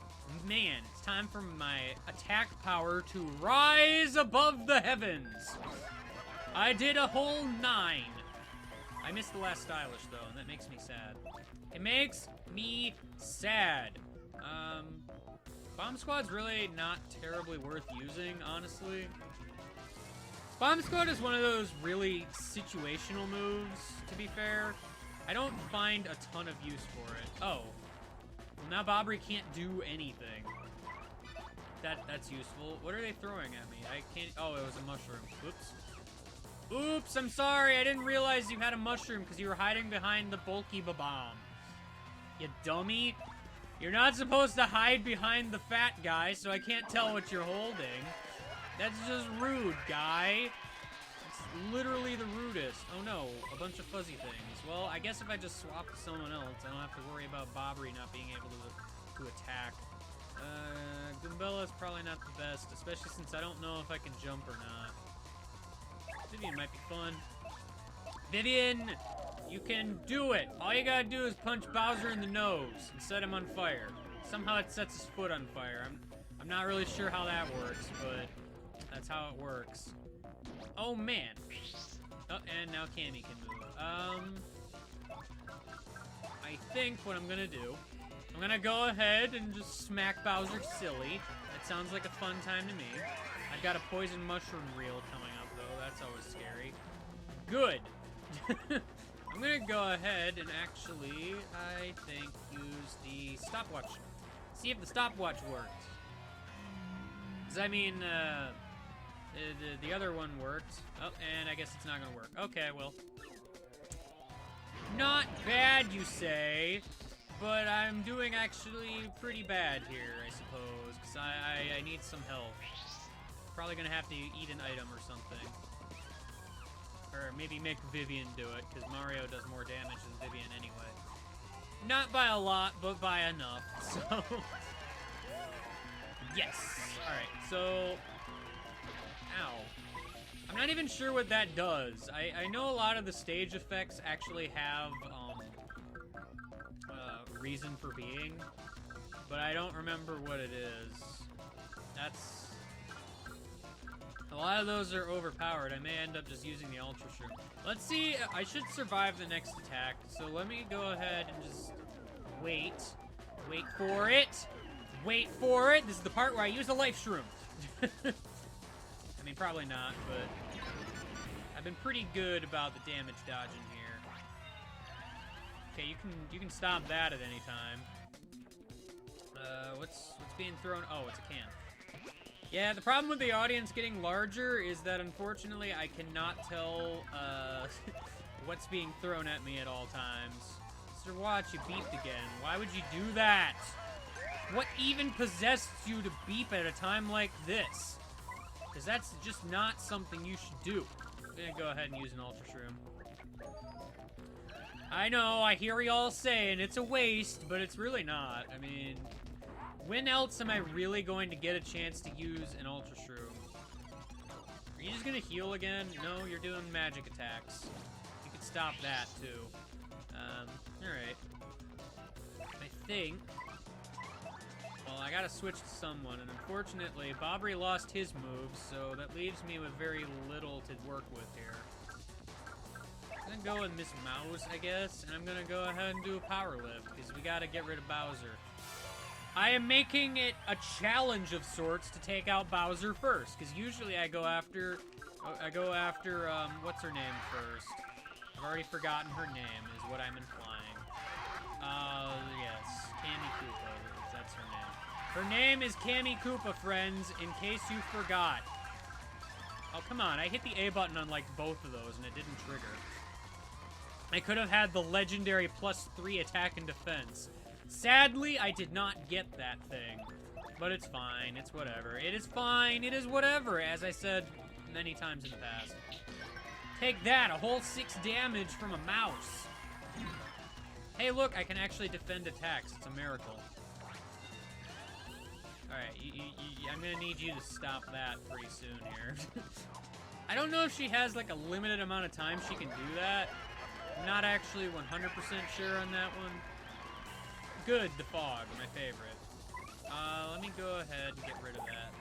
man, it's time for my attack power to rise above the heavens! I did a whole 9. I missed the last stylish, though, and that makes me sad. It makes me sad. Bomb Squad's really not terribly worth using, honestly. Bomb Squad is one of those really situational moves, to be fair. I don't find a ton of use for it. Oh. Well, now Bobbery can't do anything. That's useful. What are they throwing at me? I can't... Oh, it was a mushroom. Oops. Oops, I'm sorry. I didn't realize you had a mushroom because you were hiding behind the bulky bomb. You dummy. You're not supposed to hide behind the fat guy, so I can't tell what you're holding. That's just rude, guy. It's literally the rudest. Oh no, a bunch of fuzzy things. Well, I guess if I just swap to someone else, I don't have to worry about Bobbery not being able to attack. Goombella's probably not the best, especially since I don't know if I can jump or not. Vivian might be fun. Vivian, you can do it. All you gotta do is punch Bowser in the nose and set him on fire. Somehow it sets his foot on fire. I'm not really sure how that works, but that's how it works. Oh man. Oh, and now Cammy can move. I think what I'm gonna do, I'm gonna go ahead and just smack Bowser silly. That sounds like a fun time to me. I've got a poison mushroom reel coming up though. That's always scary. Good. I'm gonna go ahead and actually, I think, use the stopwatch. See if the stopwatch worked. Cause I mean, the other one worked. Oh, and I guess it's not gonna work. Okay, well. Not bad, you say, but I'm doing actually pretty bad here, I suppose, because I need some help. Probably gonna have to eat an item or something. Or maybe make Vivian do it, because Mario does more damage than Vivian anyway. Not by a lot, but by enough, so... Yes! Alright, so... Ow. I'm not even sure what that does. I know a lot of the stage effects actually have reason for being, but I don't remember what it is. That's... A lot of those are overpowered. I may end up just using the Ultra Shroom. Let's see. I should survive the next attack, so let me go ahead and just wait. Wait for it. Wait for it. This is the part where I use the Life Shroom. I mean, probably not, but I've been pretty good about the damage dodging here. Okay, you can stop that at any time. What's being thrown? Oh, it's a can. Yeah, the problem with the audience getting larger is that unfortunately I cannot tell what's being thrown at me at all times. Mr. Watch, you beeped again. Why would you do that? What even possessed you to beep at a time like this? Because that's just not something you should do. I'm gonna go ahead and use an Ultra Shroom. I know, I hear y'all saying it's a waste, but it's really not. I mean, when else am I really going to get a chance to use an Ultra Shroom? Are you just gonna heal again? No, you're doing magic attacks. You could stop that, too. Alright. I think... Well, I gotta switch to someone, and unfortunately, Bobry lost his moves, so that leaves me with very little to work with here. I'm gonna go with Miss Mouse, I guess, and I'm gonna go ahead and do a power lift, because we gotta get rid of Bowser. I am making it a challenge of sorts to take out Bowser first, because usually I go after, what's her name first? I've already forgotten her name, is what I'm implying. Yes, Cammy Koopa, that's her name. Her name is Cammy Koopa, friends, in case you forgot. Oh, come on, I hit the A button on, like, both of those, and it didn't trigger. I could have had the legendary +3 attack and defense. Sadly, I did not get that thing. But it's fine. It's whatever. It is fine. It is whatever, as I said many times in the past. Take that! A whole 6 damage from a mouse. Hey, look! I can actually defend attacks. It's a miracle. Alright, I'm gonna need you to stop that pretty soon here. I don't know if she has, like, a limited amount of time she can do that. I'm not actually 100% sure on that one. Good, the fog, my favorite. Let me go ahead and get rid of that.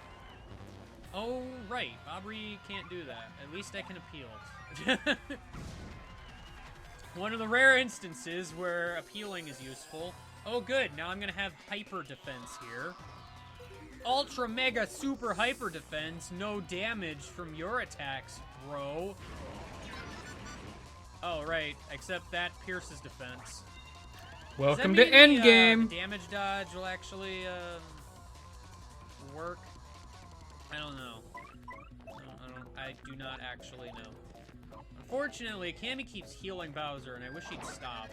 Oh, right, Bobry can't do that. At least I can appeal. One of the rare instances where appealing is useful. Oh, good, now I'm gonna have hyper defense here. Ultra mega super hyper defense, no damage from your attacks, bro. Oh, right, except that pierces defense. Welcome to Endgame! The damage dodge will actually, work? I don't know. I do not actually know. Unfortunately, Cammy keeps healing Bowser, and I wish he'd stop.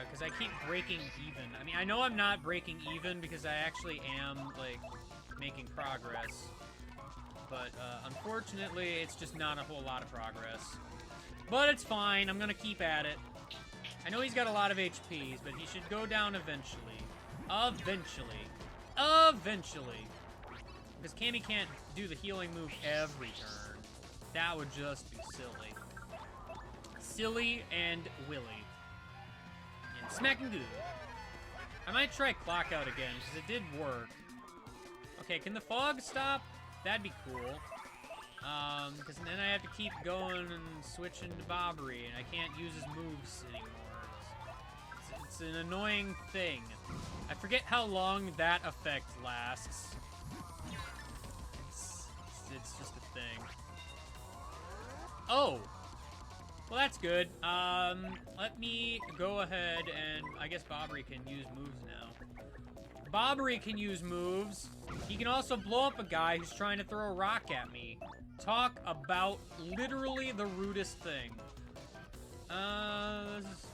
Because I keep breaking even. I mean, I know I'm not breaking even because I actually am, like, making progress. But, unfortunately, it's just not a whole lot of progress. But it's fine. I'm gonna keep at it. I know he's got a lot of HPs, but he should go down eventually. Eventually. Eventually. Because Cammy can't do the healing move every turn. That would just be silly. Silly and willy. And smacking good. I might try Clock Out again, because it did work. Okay, can the fog stop? That'd be cool. Because then I have to keep going and switching to Bobry, and I can't use his moves anymore. It's an annoying thing. I forget how long that effect lasts. It's just a thing. Oh! Well, that's good. Let me go ahead and... I guess Bobry can use moves now. Bobry can use moves. He can also blow up a guy who's trying to throw a rock at me. Talk about literally the rudest thing.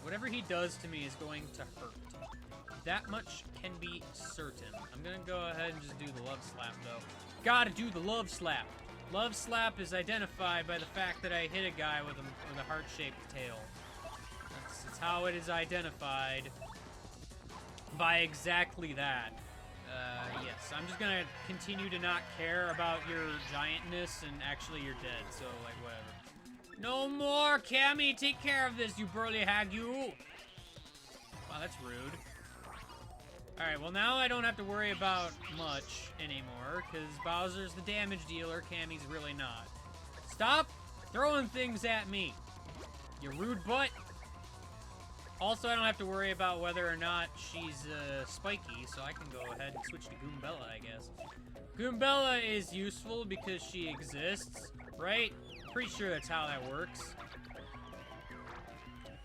Whatever he does to me is going to hurt. That much can be certain. I'm gonna go ahead and just do the love slap, though. Gotta do the love slap. Love slap is identified by the fact that I hit a guy with a heart-shaped tail. That's how it is identified. By exactly that. Yes, I'm just gonna continue to not care about your giantness, and actually you're dead, so, like, whatever. No more, Cammy! Take care of this, you burly hag, you! Wow, that's rude. Alright, well now I don't have to worry about much anymore, because Bowser's the damage dealer, Cammy's really not. Stop throwing things at me, you rude butt! Also, I don't have to worry about whether or not she's spiky, so I can go ahead and switch to Goombella, I guess. Goombella is useful because she exists, right? Pretty sure that's how that works.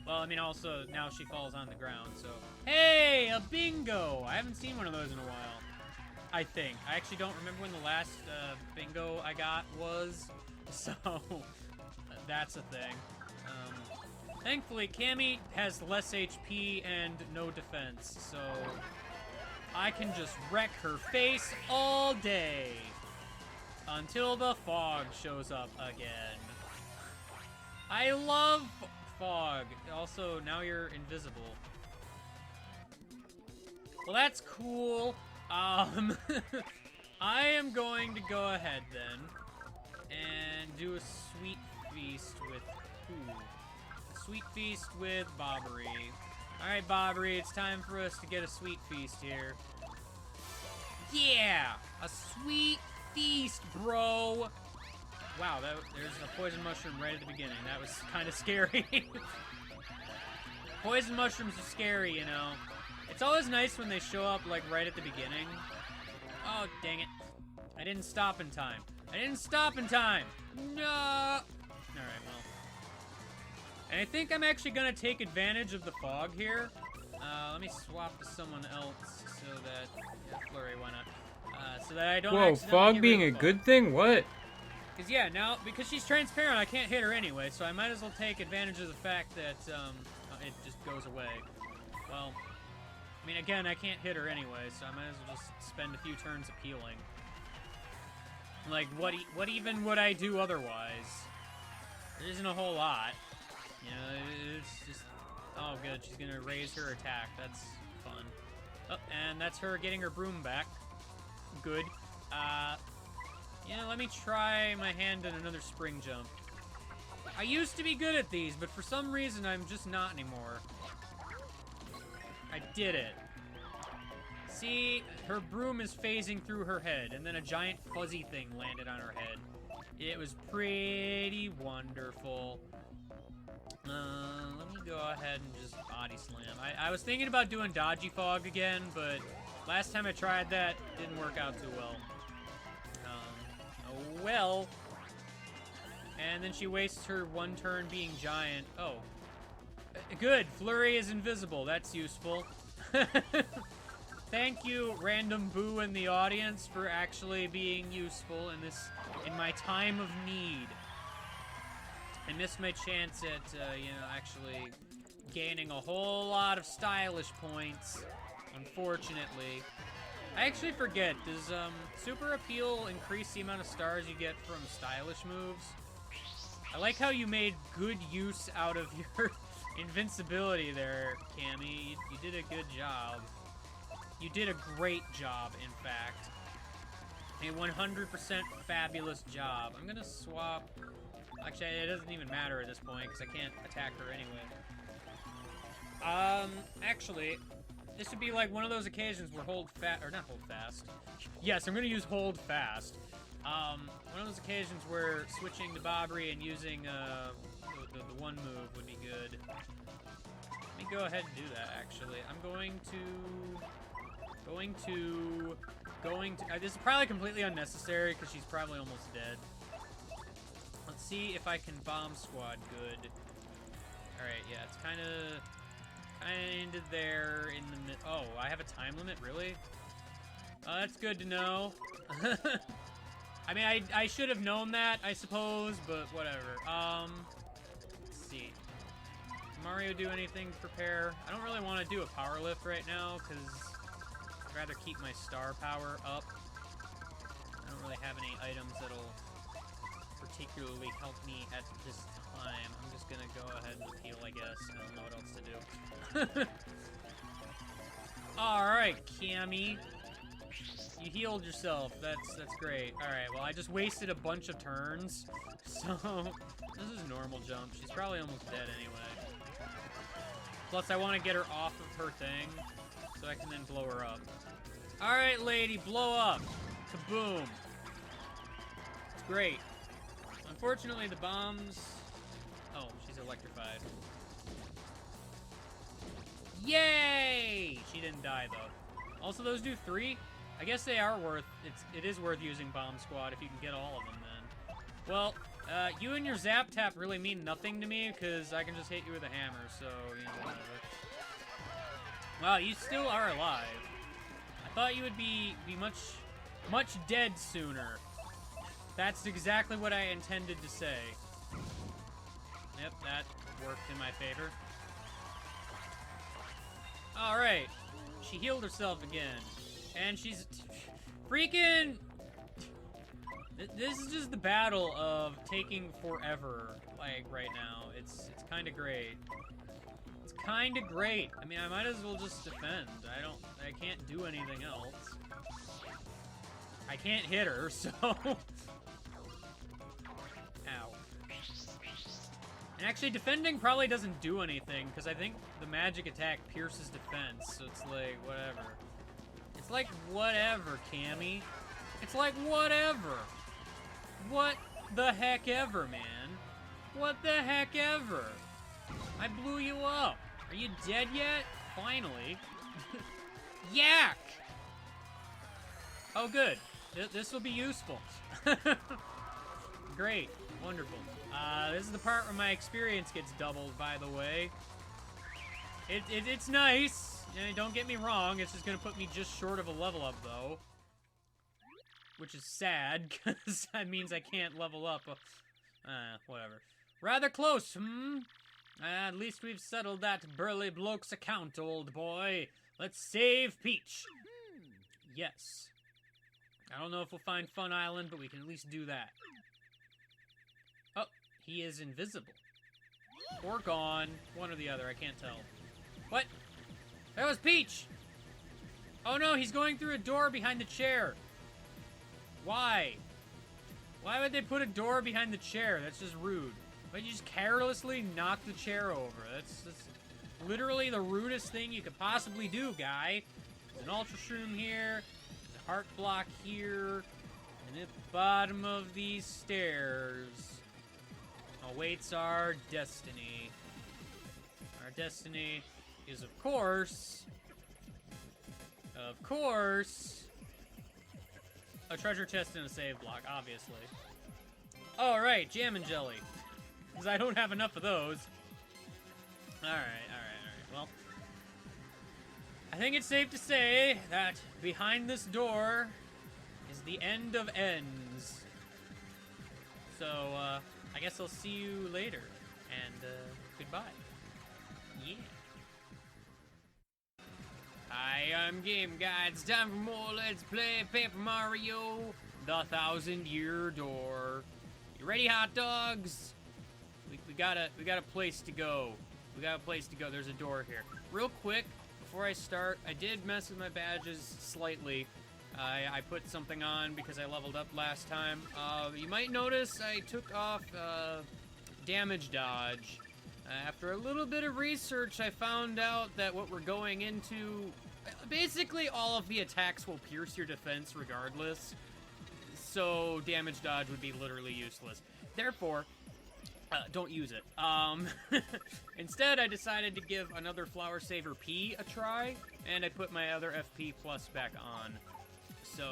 Well, I mean, also, now she falls on the ground, so... Hey, a bingo! I haven't seen one of those in a while. I think. I actually don't remember when the last bingo I got was, so that's a thing. Thankfully, Cammy has less HP and no defense, so I can just wreck her face all day until the fog shows up again. I love fog. Also, now you're invisible. Well, that's cool. I am going to go ahead then and do a sweet feast with who? Sweet feast with Bobbery. Alright, Bobbery, it's time for us to get a sweet feast here. Yeah! A sweet feast, bro! Wow, there's a poison mushroom right at the beginning. That was kind of scary. Poison mushrooms are scary, you know. It's always nice when they show up, like, right at the beginning. Oh, dang it. I didn't stop in time. I didn't stop in time! No! Alright, well. And I think I'm actually gonna take advantage of the fog here. Let me swap to someone else so that... Yeah, Flurry, why not? So that I don't Whoa, fog being a good thing? What? Because, yeah, now, because she's transparent, I can't hit her anyway, so I might as well take advantage of the fact that, it just goes away. Well, I mean, again, I can't hit her anyway, so I might as well just spend a few turns appealing. Like, what even would I do otherwise? There isn't a whole lot. You know, it's just... Oh, good. She's gonna raise her attack. That's fun. Oh, and that's her getting her broom back. Good. Yeah, let me try my hand at another spring jump. I used to be good at these, but for some reason I'm just not anymore. I did it. See, her broom is phasing through her head, and then a giant fuzzy thing landed on her head. It was pretty wonderful. Let me go ahead and just body slam. I was thinking about doing dodgy fog again, but last time I tried that, didn't work out too well. Oh well. And then she wastes her one turn being giant. Oh. Good, Flurry is invisible. That's useful. Thank you, random boo in the audience, for actually being useful in my time of need. I missed my chance at, you know, actually gaining a whole lot of stylish points, unfortunately. I actually forget, does, Super Appeal increase the amount of stars you get from stylish moves? I like how you made good use out of your invincibility there, Cammy. You did a good job. You did a great job, in fact. A 100% fabulous job. I'm gonna swap... Actually, it doesn't even matter at this point, because I can't attack her anyway. Actually, this would be like one of those occasions where not hold fast. Yes, I'm gonna use hold fast. One of those occasions where switching to Bobbery and using, the one move would be good. Let me go ahead and do that, actually. I'm going to... this is probably completely unnecessary, because she's probably almost dead. Let's see if I can bomb squad good. Alright, yeah, it's kind of there in the mid... Oh, I have a time limit? Really? Oh, that's good to know. I mean, I should have known that, I suppose, but whatever. Let's see. Does Mario do anything to prepare? I don't really want to do a power lift right now, because I'd rather keep my star power up. I don't really have any items that'll particularly help me at this time. I'm just gonna go ahead and heal, I guess. I don't know what else to do. Alright, Cammy. You healed yourself. That's great. Alright, well, I just wasted a bunch of turns. So, this is normal jump. She's probably almost dead anyway. Plus, I want to get her off of her thing, so I can then blow her up. Alright, lady, blow up. Kaboom. It's great. Unfortunately, the bombs... Oh, she's electrified. Yay! She didn't die, though. Also, those do 3. I guess they are worth... It is worth using Bomb Squad if you can get all of them, then. Well, you and your Zap Tap really mean nothing to me, because I can just hit you with a hammer, so, you know, whatever. Wow, you still are alive. I thought you would be much dead sooner. That's exactly what I intended to say. Yep, that worked in my favor. Alright. She healed herself again. And she's freaking... This is just the battle of taking forever, like, right now. It's kind of great. It's kind of great. I mean, I might as well just defend. I can't do anything else. I can't hit her, so... Ow. And actually, defending probably doesn't do anything, because I think the magic attack pierces defense, so it's like, whatever. It's like, whatever, Cammy. It's like, whatever. What the heck ever, man. What the heck ever. I blew you up. Are you dead yet? Finally. Yak! Oh, good. This will be useful. Great. Wonderful. This is the part where my experience gets doubled, by the way. It's nice. Don't get me wrong. It's just gonna put me just short of a level up, though. Which is sad, because that means I can't level up. Whatever. Rather close, hmm? At least we've settled that burly bloke's account, old boy. Let's save Peach. Yes. I don't know if we'll find Fun Island, but we can at least do that. Oh, he is invisible. Or gone. One or the other, I can't tell. What? That was Peach! Oh no, he's going through a door behind the chair. Why? Why would they put a door behind the chair? That's just rude. Why don't you just carelessly knock the chair over? That's literally the rudest thing you could possibly do, guy. There's an Ultra Shroom here. There's a heart block here. And at the bottom of these stairs awaits our destiny. Our destiny is, of course, a treasure chest and a save block, obviously. Oh, right, jam and jelly. Because I don't have enough of those. Alright. Well, I think it's safe to say that behind this door is the end of ends. So, I guess I'll see you later. And, goodbye. Yeah. Hi, I'm Game Guy. It's time for more Let's Play Paper Mario, the 1,000-Year Door. You ready, hot dogs? We got a place to go. We got a place to go. There's a door here. Real quick, before I start, I did mess with my badges slightly. I put something on because I leveled up last time. You might notice I took off damage dodge. After a little bit of research, I found out that what we're going into... Basically, all of the attacks will pierce your defense regardless. So, damage dodge would be literally useless. Therefore, don't use it. Instead, I decided to give another Flower Saver P a try, and I put my other FP Plus back on. So,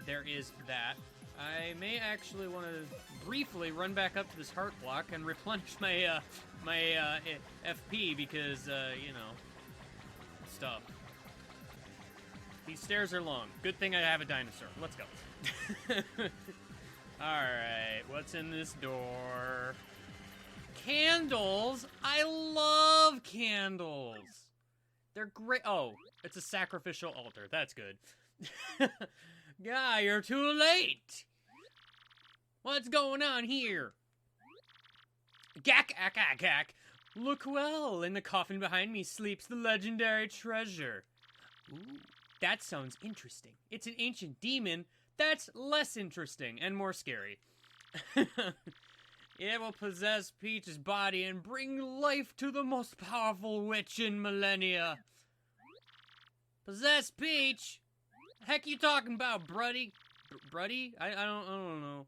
there is that. I may actually want to briefly run back up to this heart block and replenish my, FP because, you know, stuff. These stairs are long. Good thing I have a dinosaur. Let's go. Alright, what's in this door? Candles? I love candles! They're great. Oh, it's a sacrificial altar. That's good. Guy, you're too late! What's going on here? Gak, ack, ack, ack. Look well, in the coffin behind me sleeps the legendary treasure. Ooh, That sounds interesting. It's an ancient demon. That's less interesting and more scary. It will possess Peach's body and bring life to the most powerful witch in millennia. Possess Peach? Heck you talking about, Bruddy? Bruddy? I don't know.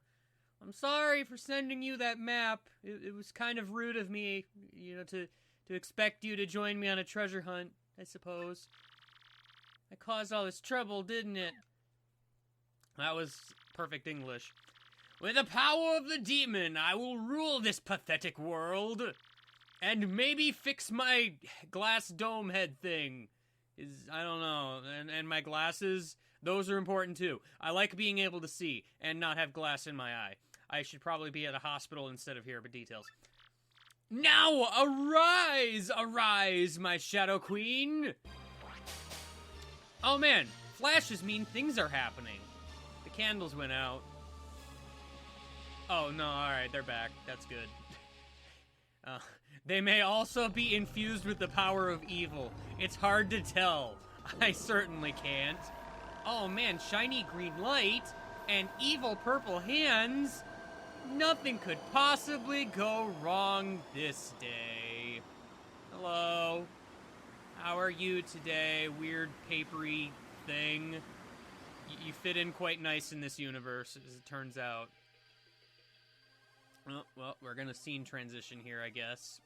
I'm sorry for sending you that map. It was kind of rude of me, you know, to expect you to join me on a treasure hunt, I suppose. I caused all this trouble, didn't it? That was perfect English. With the power of the demon, I will rule this pathetic world. And maybe fix my glass dome head thing. I don't know. And my glasses, those are important too. I like being able to see and not have glass in my eye. I should probably be at a hospital instead of here, but details. Now arise, arise, my Shadow Queen. Oh man, flashes mean things are happening. The candles went out. Oh no, alright, they're back. That's good. They may also be infused with the power of evil. It's hard to tell. I certainly can't. Oh man, shiny green light and evil purple hands. Nothing could possibly go wrong this day. Hello. How are you today, weird papery thing? You fit in quite nice in this universe, as it turns out. Oh, well, we're gonna scene transition here, I guess.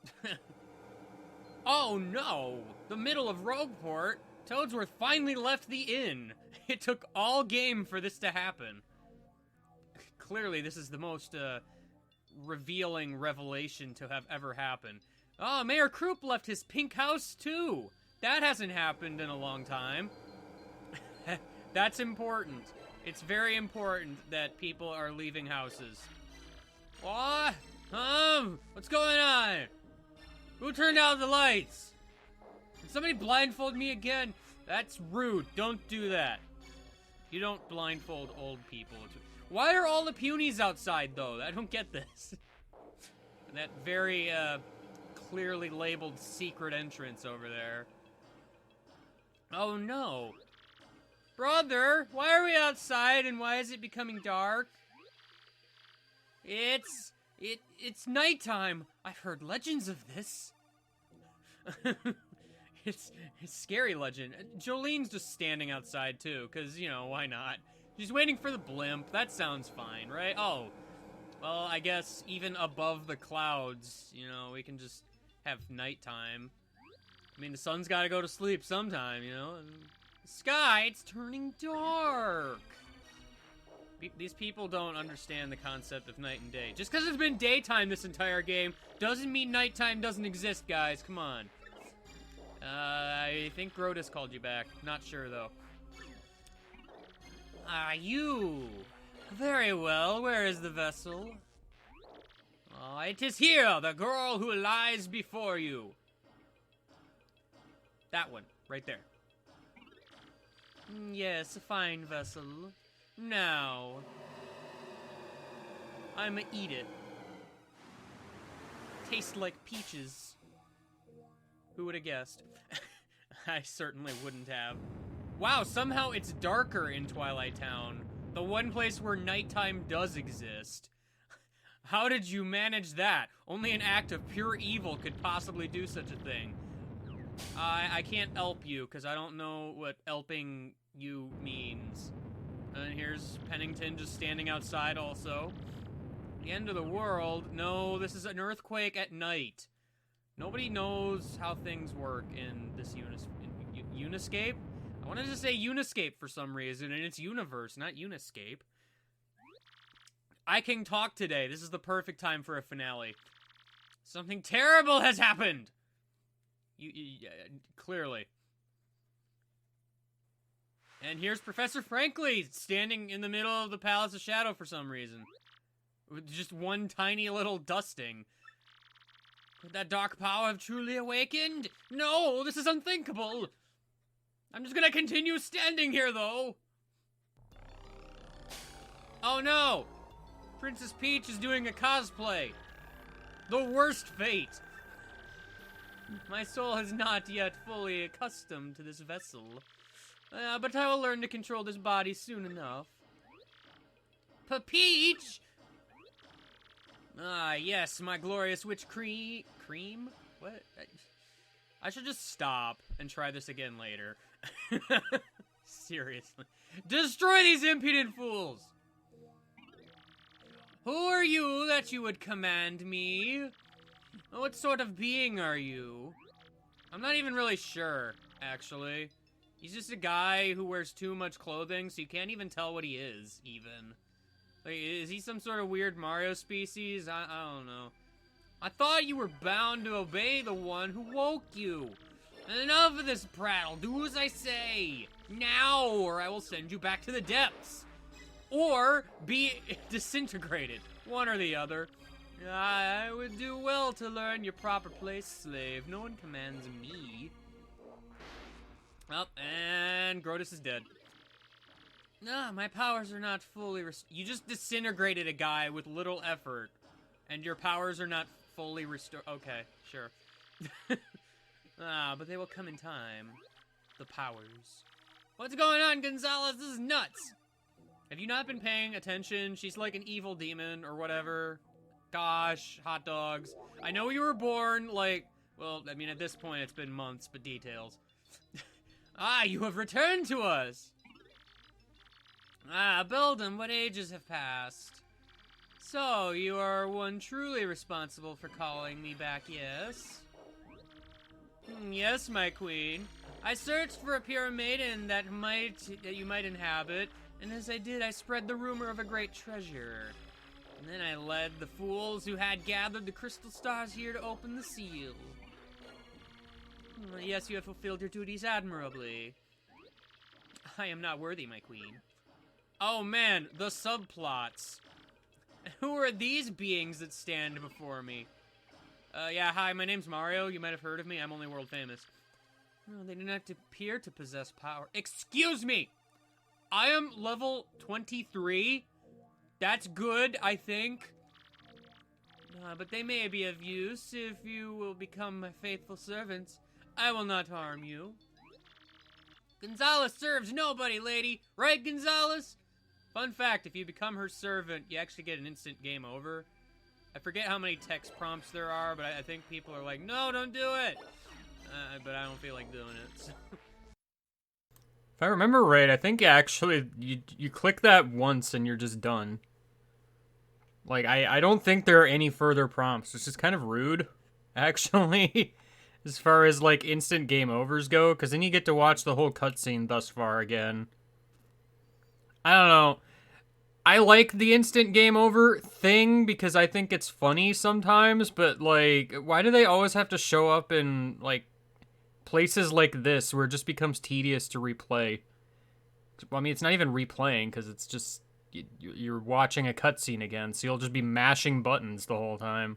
Oh no! The middle of Rogueport, Toadsworth finally left the inn. It took all game for this to happen. Clearly, this is the most revealing revelation to have ever happened. Oh, Mayor Croup left his pink house too. That hasn't happened in a long time. That's important. It's very important that people are leaving houses. What? What's going on? Who turned out the lights? Did somebody blindfold me again? That's rude. Don't do that. You don't blindfold old people. Why are all the punies outside, though? I don't get this. That very, clearly labeled secret entrance over there. Oh, no. Brother, why are we outside and why is it becoming dark? It's nighttime. I've heard legends of this. It's scary legend. Jolene's just standing outside, too, because, you know, why not? She's waiting for the blimp. That sounds fine, right? Oh, well, I guess even above the clouds, you know, we can just have nighttime. I mean, the sun's got to go to sleep sometime, you know? The sky, it's turning dark. These people don't understand the concept of night and day. Just because it's been daytime this entire game doesn't mean nighttime doesn't exist, guys. Come on. I think Grotus called you back. Not sure, though. Ah, you. Very well. Where is the vessel? Oh, it is here, the girl who lies before you. That one, right there. Yes, a fine vessel. Now, I'ma eat it. Tastes like peaches. Who would have guessed? I certainly wouldn't have. Wow, somehow it's darker in Twilight Town. The one place where nighttime does exist. How did you manage that? Only an act of pure evil could possibly do such a thing. I can't help you, because I don't know what helping you means. And here's Pennington just standing outside also. The end of the world? No, this is an earthquake at night. Nobody knows how things work in this Uniscape? I wanted to say Uniscape for some reason, and it's Universe, not Uniscape. I can talk today. This is the perfect time for a finale. Something terrible has happened! Clearly. And here's Professor Frankly standing in the middle of the Palace of Shadow for some reason. With just one tiny little dusting. Could that dark power have truly awakened? No, this is unthinkable. I'm just gonna continue standing here, though. Oh no! Princess Peach is doing a cosplay. The worst fate. My soul is not yet fully accustomed to this vessel. But I will learn to control this body soon enough. Peach! Ah, yes, my glorious witch cream? What? I should just stop and try this again later. Seriously. Destroy these impudent fools! Who are you that you would command me? What sort of being are you? I'm not even really sure, actually. He's just a guy who wears too much clothing, so you can't even tell what he is, even. Like, is he some sort of weird Mario species? I don't know. I thought you were bound to obey the one who woke you. Enough of this prattle. Do as I say. Now, or I will send you back to the depths. Or be disintegrated. One or the other. I would do well to learn your proper place, slave. No one commands me. Oh, and Grotus is dead. No, my powers are not fully You just disintegrated a guy with little effort. And your powers are not fully restored. Okay, sure. But they will come in time. The powers. What's going on, Gonzalez? This is nuts! Have you not been paying attention? She's like an evil demon or whatever. Gosh, hot dogs. I know you were born, like... Well, I mean, at this point, it's been months, but details. Ah, you have returned to us! Ah, Beldam, what ages have passed? So, you are one truly responsible for calling me back, yes? Yes, my queen. I searched for a pure maiden that you might inhabit, and as I did, I spread the rumor of a great treasure. And then I led the fools who had gathered the crystal stars here to open the seal. Yes, you have fulfilled your duties admirably. I am not worthy, my queen. Oh man, the subplots. Who are these beings that stand before me? Yeah, hi, my name's Mario. You might have heard of me. I'm only world famous. No, they do not appear to possess power. Excuse me! I am level 23. That's good, I think. But they may be of use if you will become my faithful servants. I will not harm you. Gonzalez serves nobody, lady. Right, Gonzalez? Fun fact, if you become her servant, you actually get an instant game over. I forget how many text prompts there are, but I think people are like, no, don't do it! But I don't feel like doing it, so. If I remember right, I think actually you click that once and you're just done. Like, I don't think there are any further prompts. It's just kind of rude, actually, as far as, like, instant game overs go, because then you get to watch the whole cutscene thus far again. I don't know. I like the instant game over thing because I think it's funny sometimes, but, like, why do they always have to show up in, like, places like this where it just becomes tedious to replay? Well, I mean, it's not even replaying because it's just, you're watching a cutscene again, so you'll just be mashing buttons the whole time.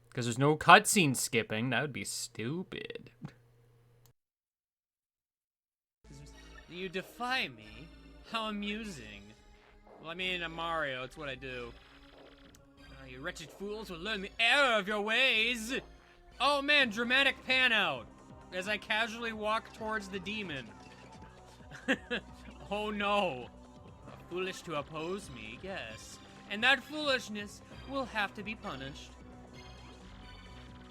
Because there's no cutscene skipping. That would be stupid. You defy me? How amusing. Well, I mean, I'm Mario. It's what I do. You wretched fools will learn the error of your ways. Oh, man, dramatic pan out as I casually walk towards the demon. Oh, no. Foolish to oppose me, yes. And that foolishness will have to be punished.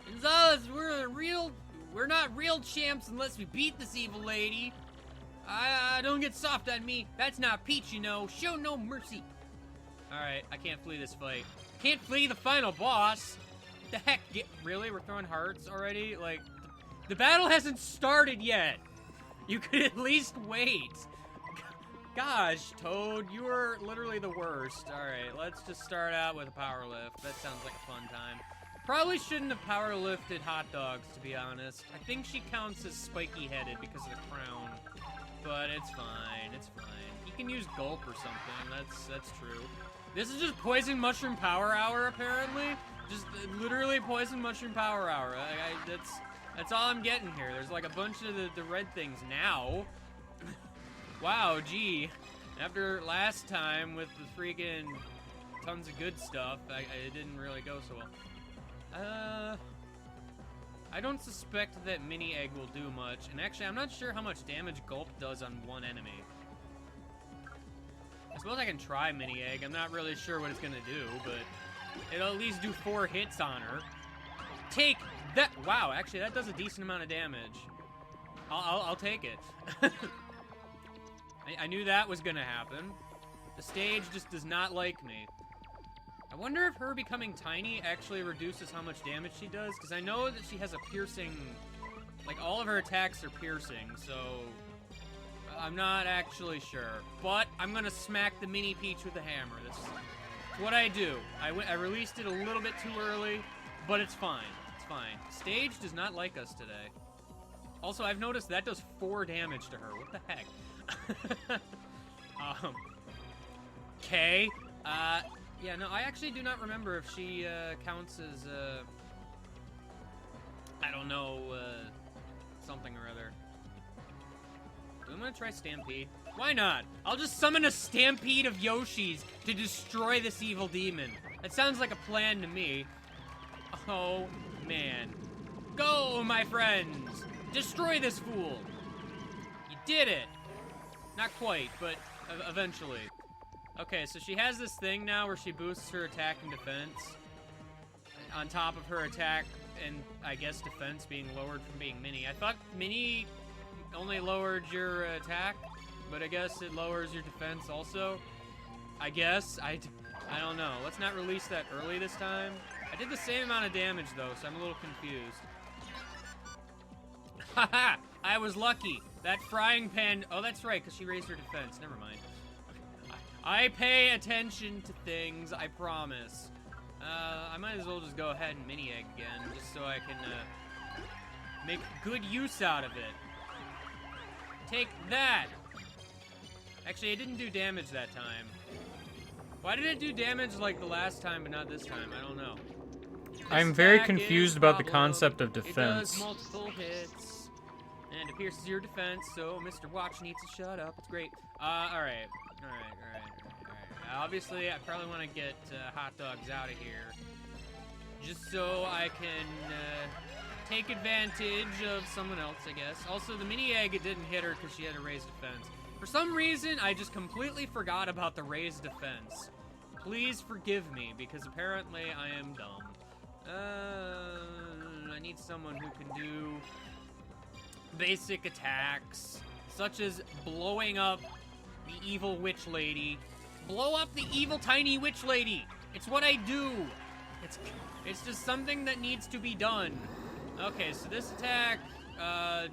Gonzalez, we're not real champs unless we beat this evil lady. Don't get soft on me. That's not Peach, you know. Show no mercy. Alright, I can't flee this fight. Can't flee the final boss. The heck? Really? We're throwing hearts already? Like, the battle hasn't started yet. You could at least wait. Gosh, Toad, you are literally the worst. Alright, let's just start out with a power lift. That sounds like a fun time. Probably shouldn't have power lifted hot dogs, to be honest. I think she counts as spiky-headed because of the crown. But it's fine, it's fine. You can use gulp or something, that's true. This is just poison mushroom power hour, apparently. Just literally poison mushroom power hour. That's all I'm getting here. There's like a bunch of the red things now. Wow, gee. After last time with the freaking tons of good stuff, it didn't really go so well. I don't suspect that Mini Egg will do much, and actually I'm not sure how much damage Gulp does on one enemy. I suppose I can try Mini Egg. I'm not really sure what it's gonna do, but it'll at least do 4 hits on her. Take that! Wow, actually that does a decent amount of damage. I'll take it. I knew that was gonna happen. The stage just does not like me. I wonder if her becoming tiny actually reduces how much damage she does, because I know that she has a piercing, like all of her attacks are piercing, so I'm not actually sure. But I'm gonna smack the Mini Peach with a hammer. That's what I do. I released it a little bit too early, but it's fine. It's fine. Stage does not like us today. Also, I've noticed that does 4 damage to her. What the heck? Okay. Yeah, no, I actually do not remember if she counts as, I don't know, something or other. I'm gonna try Stampede. Why not? I'll just summon a stampede of Yoshis to destroy this evil demon. That sounds like a plan to me. Oh, man. Go, my friends! Destroy this fool! You did it! Not quite, but eventually. Okay, so she has this thing now where she boosts her attack and defense on top of her attack and, I guess, defense being lowered from being Mini. I thought Mini only lowered your attack, but I guess it lowers your defense also. I guess. I don't know. Let's not release that early this time. I did the same amount of damage, though, so I'm a little confused. Haha! I was lucky. That frying pan... Oh, that's right, because she raised her defense. Never mind. I pay attention to things, I promise. I might as well just go ahead and Mini Egg again, just so I can make good use out of it. Take that! Actually, it didn't do damage that time. Why did it do damage like the last time, but not this time? I don't know. I'm very confused about the concept of defense. It does multiple hits, and it pierces your defense, so Mr. Watch needs to shut up. It's great. Alright. Obviously, I probably want to get hot dogs out of here, just so I can take advantage of someone else, I guess. Also, the Mini Egg, it didn't hit her because she had a raised defense. For some reason, I just completely forgot about the raised defense. Please forgive me, because apparently I am dumb. I need someone who can do basic attacks, such as blowing up the evil witch lady. Blow up the evil tiny witch lady! It's what I do! It's just something that needs to be done. Okay, so this attack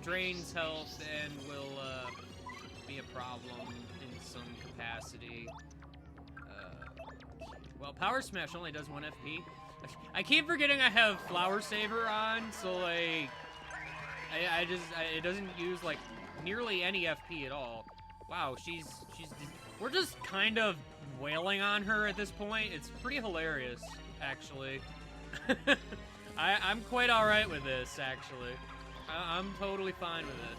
drains health and will be a problem in some capacity. Well, Power Smash only does 1 FP. I keep forgetting I have Flower Saver on, so like, it doesn't use like nearly any FP at all. Wow, we're just kind of wailing on her at this point. It's pretty hilarious, actually. I'm quite alright with this, actually. I'm totally fine with it.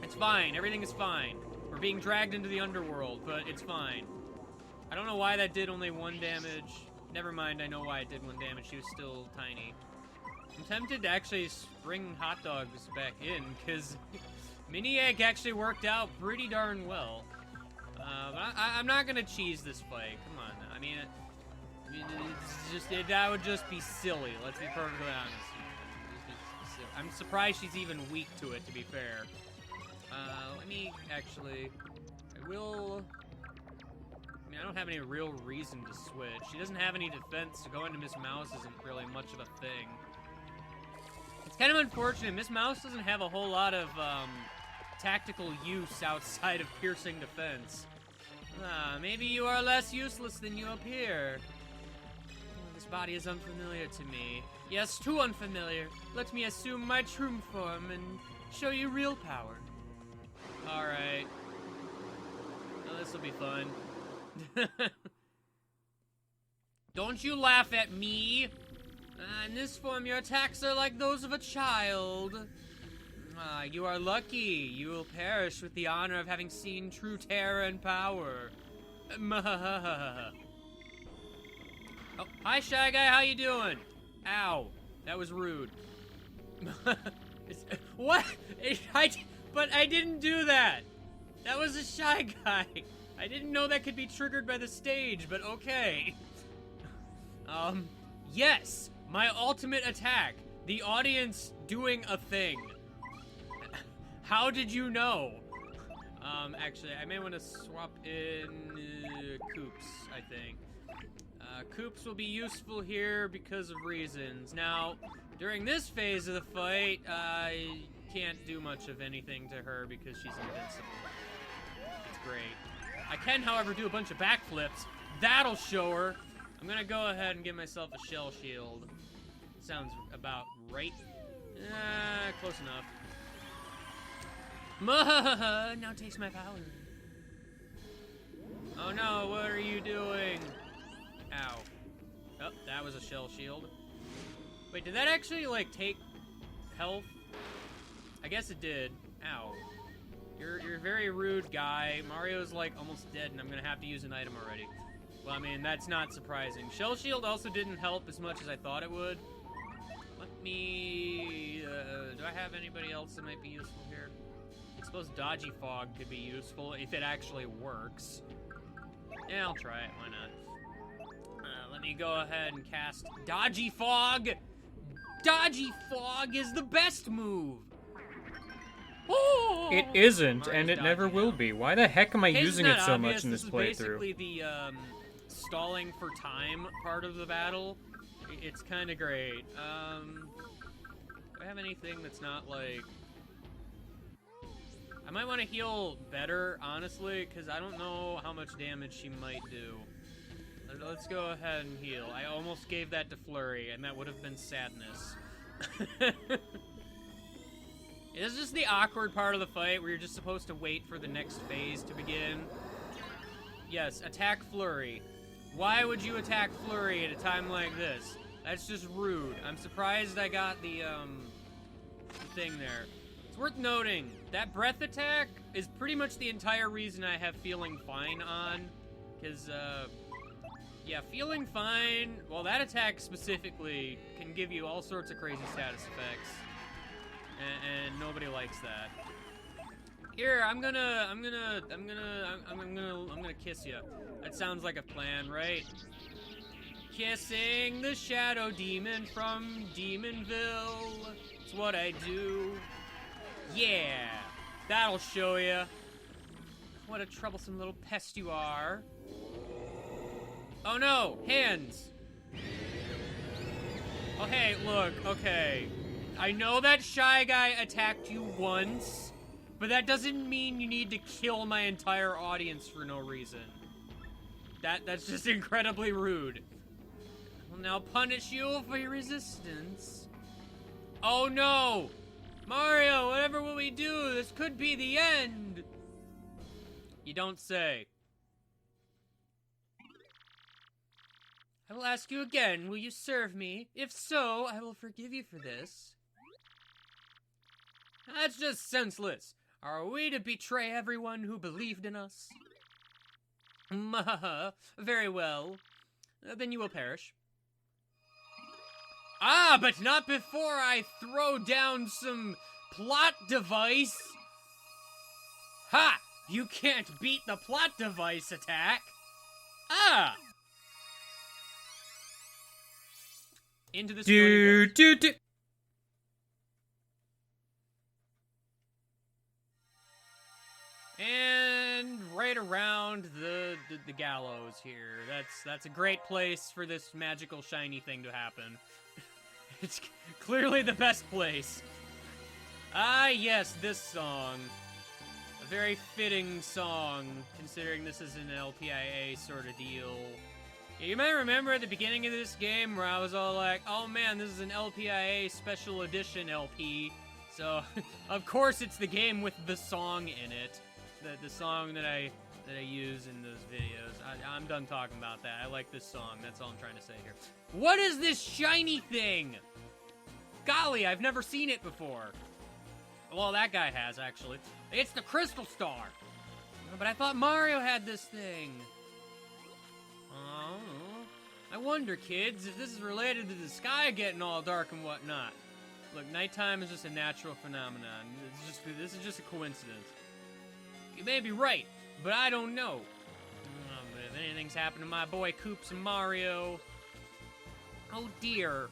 It's fine. Everything is fine. We're being dragged into the underworld, but it's fine. I don't know why that did only 1 damage. Never mind, I know why it did 1 damage. She was still tiny. I'm tempted to actually bring hot dogs back in, because Mini Egg actually worked out pretty darn well. But I'm not gonna cheese this fight. Come on, now. I mean, it's just that would just be silly. Let's be perfectly honest. I'm surprised she's even weak to it. To be fair, let me actually. I will. I mean, I don't have any real reason to switch. She doesn't have any defense, so going to Miss Mouse isn't really much of a thing. It's kind of unfortunate. Miss Mouse doesn't have a whole lot of tactical use outside of piercing defense. Maybe you are less useless than you appear. This body is unfamiliar to me. Yes, too unfamiliar. Let me assume my true form and show you real power. Alright. Well, this'll be fun. Don't you laugh at me! In this form, your attacks are like those of a child. You are lucky. You will perish with the honor of having seen true terror and power. Oh, hi, Shy Guy. How you doing? Ow. That was rude. What? But I didn't do that. That was a Shy Guy. I didn't know that could be triggered by the stage, but okay. Yes, my ultimate attack. The audience doing a thing. How did you know? Actually, I may want to swap in Coops, I think. Coops will be useful here because of reasons. Now, during this phase of the fight, I can't do much of anything to her because she's invincible. It's great. I can, however, do a bunch of backflips. That'll show her. I'm gonna go ahead and give myself a shell shield. Sounds about right. Close enough. Now taste my power. Oh no, what are you doing? Ow. Oh, that was a shell shield. Wait, did that actually, like, take health? I guess it did. Ow. You're a very rude guy. Mario's, like, almost dead, and I'm gonna have to use an item already. Well, I mean, that's not surprising. Shell shield also didn't help as much as I thought it would. Let me... do I have anybody else that might be useful here? I suppose Dodgy Fog could be useful if it actually works. Yeah, I'll try it. Why not? Let me go ahead and cast Dodgy Fog! Dodgy Fog is the best move! Oh! It isn't, Mario's and it never dodgy will now. be. Why the heck am I It's using not it so obvious. much in this is playthrough? basically the stalling for time part of the battle. It's kind of great. Do I have anything that's not like... I might want to heal better, honestly, because I don't know how much damage she might do. Let's go ahead and heal. I almost gave that to Flurry, and that would have been sadness. It's just the awkward part of the fight where you're just supposed to wait for the next phase to begin. Yes, attack Flurry. Why would you attack Flurry at a time like this? That's just rude. I'm surprised I got the thing there. It's worth noting, that breath attack is pretty much the entire reason I have Feeling Fine on. Because, yeah, Feeling Fine, well, that attack specifically can give you all sorts of crazy status effects. And nobody likes that. Here, I'm gonna kiss you. That sounds like a plan, right? Kissing the Shadow Demon from Demonville. It's what I do. Yeah, that'll show you. What a troublesome little pest you are. Oh no, hands. Oh hey, look, okay. I know that Shy Guy attacked you once, but that doesn't mean you need to kill my entire audience for no reason. That's just incredibly rude. I'll now punish you for your resistance. Oh no! Mario, whatever will we do? This could be the end! You don't say. I will ask you again, will you serve me? If so, I will forgive you for this. That's just senseless. Are we to betray everyone who believed in us? Very well. Then you will perish. Ah, but not before I throw down some plot device. Ha! You can't beat the plot device attack. Ah! Into the Do. And right around the gallows here. That's a great place for this magical shiny thing to happen. It's clearly the best place. Ah, yes, this song. A very fitting song, considering this is an LPIA sort of deal. Yeah, you might remember at the beginning of this game where I was all like, oh man, this is an LPIA special edition LP. So, of course it's the game with the song in it. The song that I use in those videos. I'm done talking about that. I like this song. That's all I'm trying to say here. What is this shiny thing? Golly, I've never seen it before. Well, that guy has, actually. It's the Crystal Star. But I thought Mario had this thing. Oh. I wonder, kids, if this is related to the sky getting all dark and whatnot. Look, nighttime is just a natural phenomenon. This is just a coincidence. You may be right, but I don't know. But if anything's happened to my boy Koops and Mario... Oh dear.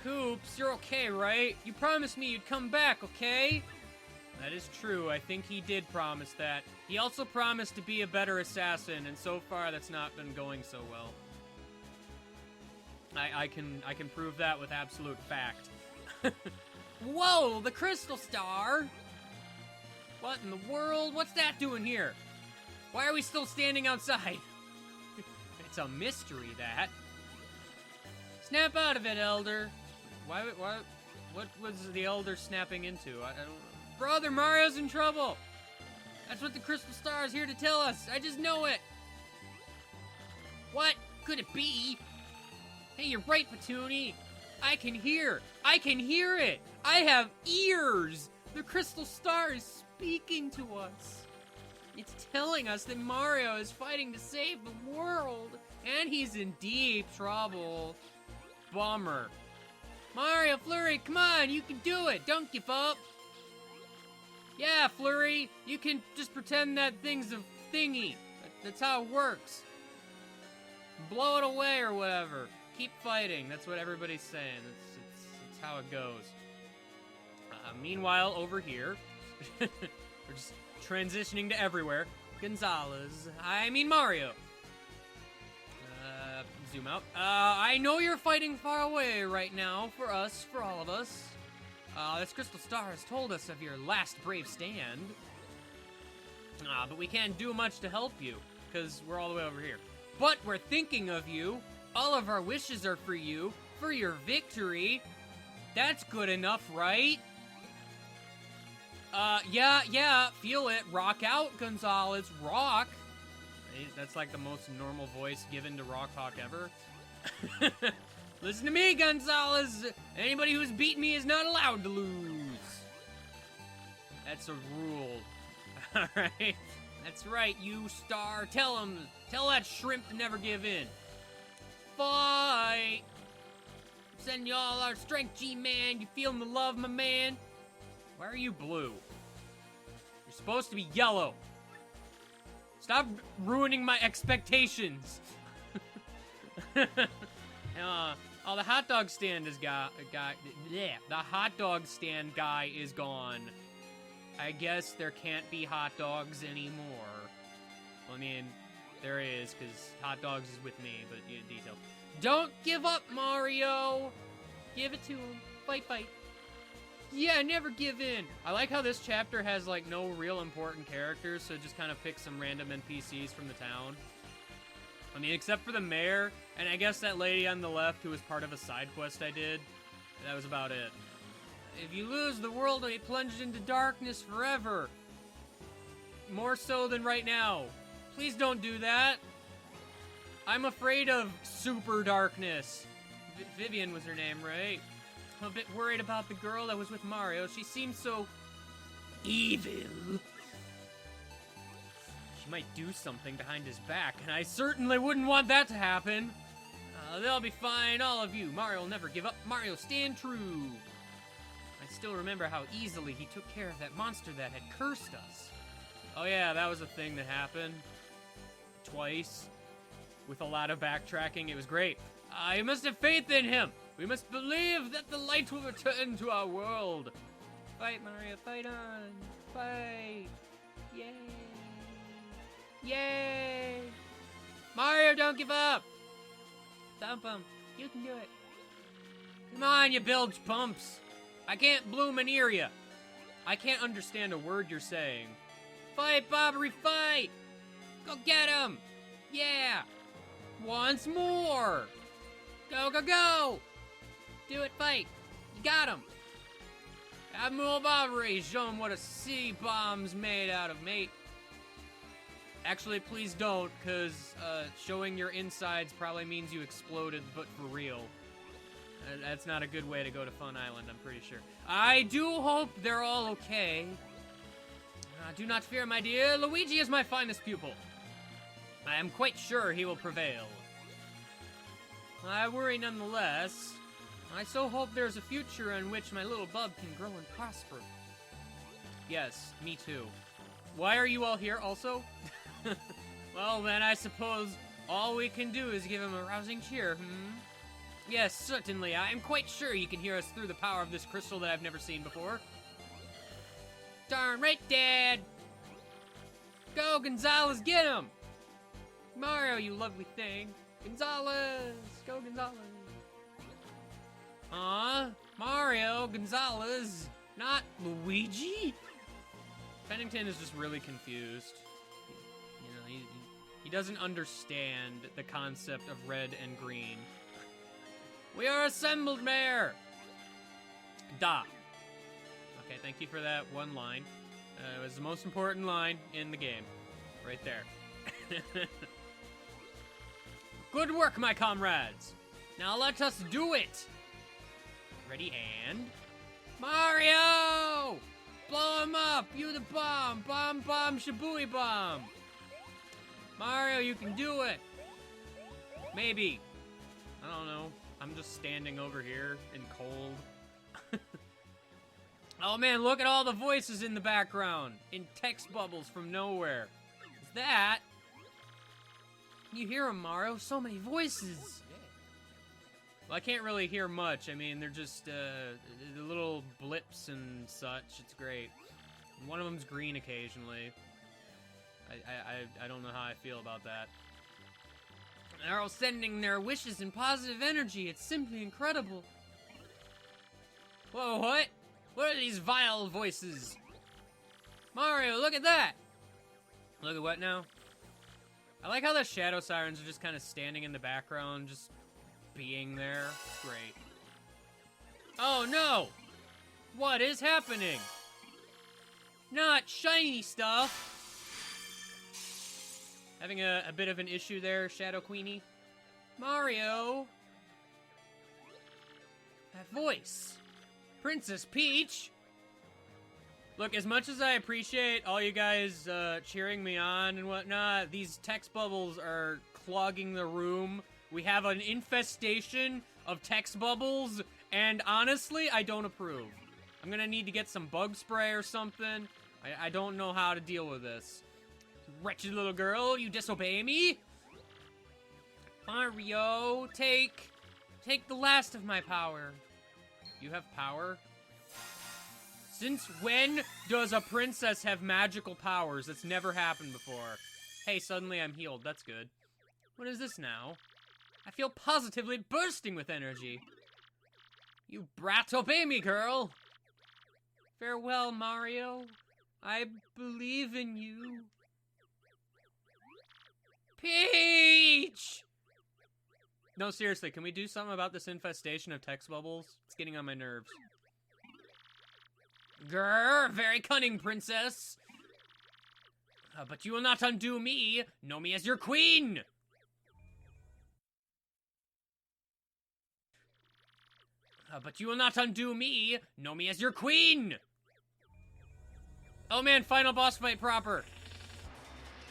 Koops, you're okay, right? You promised me you'd come back, okay? That is true. I think he did promise that. He also promised to be a better assassin, and so far that's not been going so well. I can prove that with absolute fact. Whoa, the crystal star! What in the world? What's that doing here? Why are we still standing outside? It's a mystery, that. Snap out of it, Elder. What was the Elder snapping into? I don't... Brother, Mario's in trouble! That's what the crystal star is here to tell us. I just know it. What could it be? Hey, you're right, Petuni. I can hear it. I have ears. The crystal star is speaking to us. It's telling us that Mario is fighting to save the world. And he's in deep trouble. Bummer. Mario, Flurry, come on, you can do it. Don't give up. Yeah, Flurry, you can just pretend that thing's a thingy. That's how it works. Blow it away or whatever. Keep fighting. That's what everybody's saying. That's how it goes. Meanwhile, over here, we're just transitioning to everywhere. Mario. Zoom out. I know you're fighting far away right now for all of us. This crystal star has told us of your last brave stand. But we can't do much to help you, because we're all the way over here. But we're thinking of you. All of our wishes are for you, for your victory. That's good enough, right? Yeah, feel it. Rock out, Gonzalez, rock. That's like the most normal voice given to Rock Hawk ever. Listen to me, Gonzalez. Anybody who's beaten me is not allowed to lose. That's a rule. Alright? That's right, you star. Tell that shrimp to never give in. Fight! Send y'all our strength, G-Man. You feeling the love, my man? Why are you blue? You're supposed to be yellow. Stop ruining my expectations. Oh, the hot dog stand is the hot dog stand guy is gone. I guess there can't be hot dogs anymore. Well, I mean, there is, because hot dogs is with me, but detail. Don't give up, Mario! Give it to him. Fight, fight. Yeah, never give in. I like how this chapter has, like, no real important characters, so it just kind of picks some random NPCs from the town. I mean, except for the mayor, and I guess that lady on the left who was part of a side quest I did. That was about it. If you lose, the world will be plunged into darkness forever. More so than right now. Please don't do that. I'm afraid of super darkness. Vivian was her name, right? I'm a bit worried about the girl that was with Mario. She seems so evil. She might do something behind his back, and I certainly wouldn't want that to happen. They'll be fine, all of you. Mario will never give up. Mario, stand true. I still remember how easily he took care of that monster that had cursed us. Oh yeah, that was a thing that happened. Twice. With a lot of backtracking. It was great. I must have faith in him. We must believe that the light will return to our world. Fight, Mario, fight on. Fight. Yay. Yay. Mario, don't give up. Thump him. You can do it. Come on, you bilge pumps. I can't bloom and ear ya. I can't understand a word you're saying. Fight, Bobbery, fight. Go get him. Yeah. Once more. Go, go, go. Do it, fight. You got him. Admiral Bobbery, show him what a sea bomb's made out of, mate. Actually, please don't, because showing your insides probably means you exploded, but for real. That's not a good way to go to Fun Island, I'm pretty sure. I do hope they're all okay. Do not fear, my dear. Luigi is my finest pupil. I am quite sure he will prevail. I worry nonetheless. I so hope there's a future in which my little bub can grow and prosper. Yes, me too. Why are you all here also? Well, then I suppose all we can do is give him a rousing cheer, Yes, certainly. I am quite sure you can hear us through the power of this crystal that I've never seen before. Darn right, Dad! Go, Gonzalez, get him! Mario, you lovely thing. Gonzalez! Go, Gonzalez! Mario, Gonzalez, not Luigi? Pennington is just really confused. You know, he doesn't understand the concept of red and green. We are assembled, Mayor! Da. Okay, thank you for that one line. It was the most important line in the game. Right there. Good work, my comrades! Now let us do it! Ready, and... Mario! Blow him up! You the bomb! Bomb, bomb, shabooey bomb! Mario, you can do it! Maybe. I don't know. I'm just standing over here in cold. Oh man, look at all the voices in the background. In text bubbles from nowhere. Is that... You hear them, Mario? So many voices! Well, I can't really hear much. I mean, they're just, the little blips and such. It's great. One of them's green occasionally. I don't know how I feel about that. They're all sending their wishes and positive energy. It's simply incredible. Whoa, what? What are these vile voices? Mario, look at that! Look at what now? I like how the shadow sirens are just kind of standing in the background, just being there. It's great. Oh no! What is happening? Not shiny stuff! Having a bit of an issue there, Shadow Queenie. Mario! That voice! Princess Peach! Look, as much as I appreciate all you guys cheering me on and whatnot, these text bubbles are clogging the room. We have an infestation of text bubbles, and honestly, I don't approve. I'm gonna need to get some bug spray or something. I don't know how to deal with this. Wretched little girl, you disobey me? Mario, take the last of my power. You have power? Since when does a princess have magical powers? That's never happened before. Hey, suddenly I'm healed. That's good. What is this now? I feel positively bursting with energy. You brat, obey me, girl. Farewell, Mario. I believe in you. Peach! No, seriously, can we do something about this infestation of text bubbles? It's getting on my nerves. Grr, very cunning, princess. But you will not undo me. Know me as your queen. But you will not undo me. Know me as your queen. Oh man, final boss fight proper.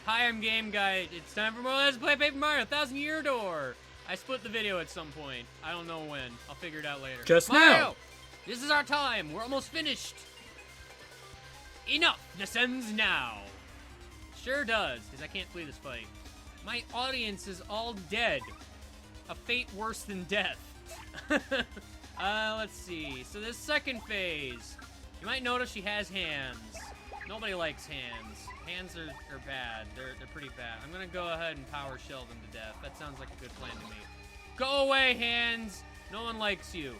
Hi, I'm Game Guy. It's time for more Let's Play Paper Mario 1000 Year Door. I split the video at some point. I don't know when. I'll figure it out later. Just Mario, now. This is our time. We're almost finished. Enough. This ends now. Sure does, because I can't flee this fight. My audience is all dead. A fate worse than death. Let's see. So this second phase, you might notice she has hands. Nobody likes hands. Hands are bad. They're pretty bad. I'm gonna go ahead and power shell them to death. That sounds like a good plan to me. Go away, hands! No one likes you.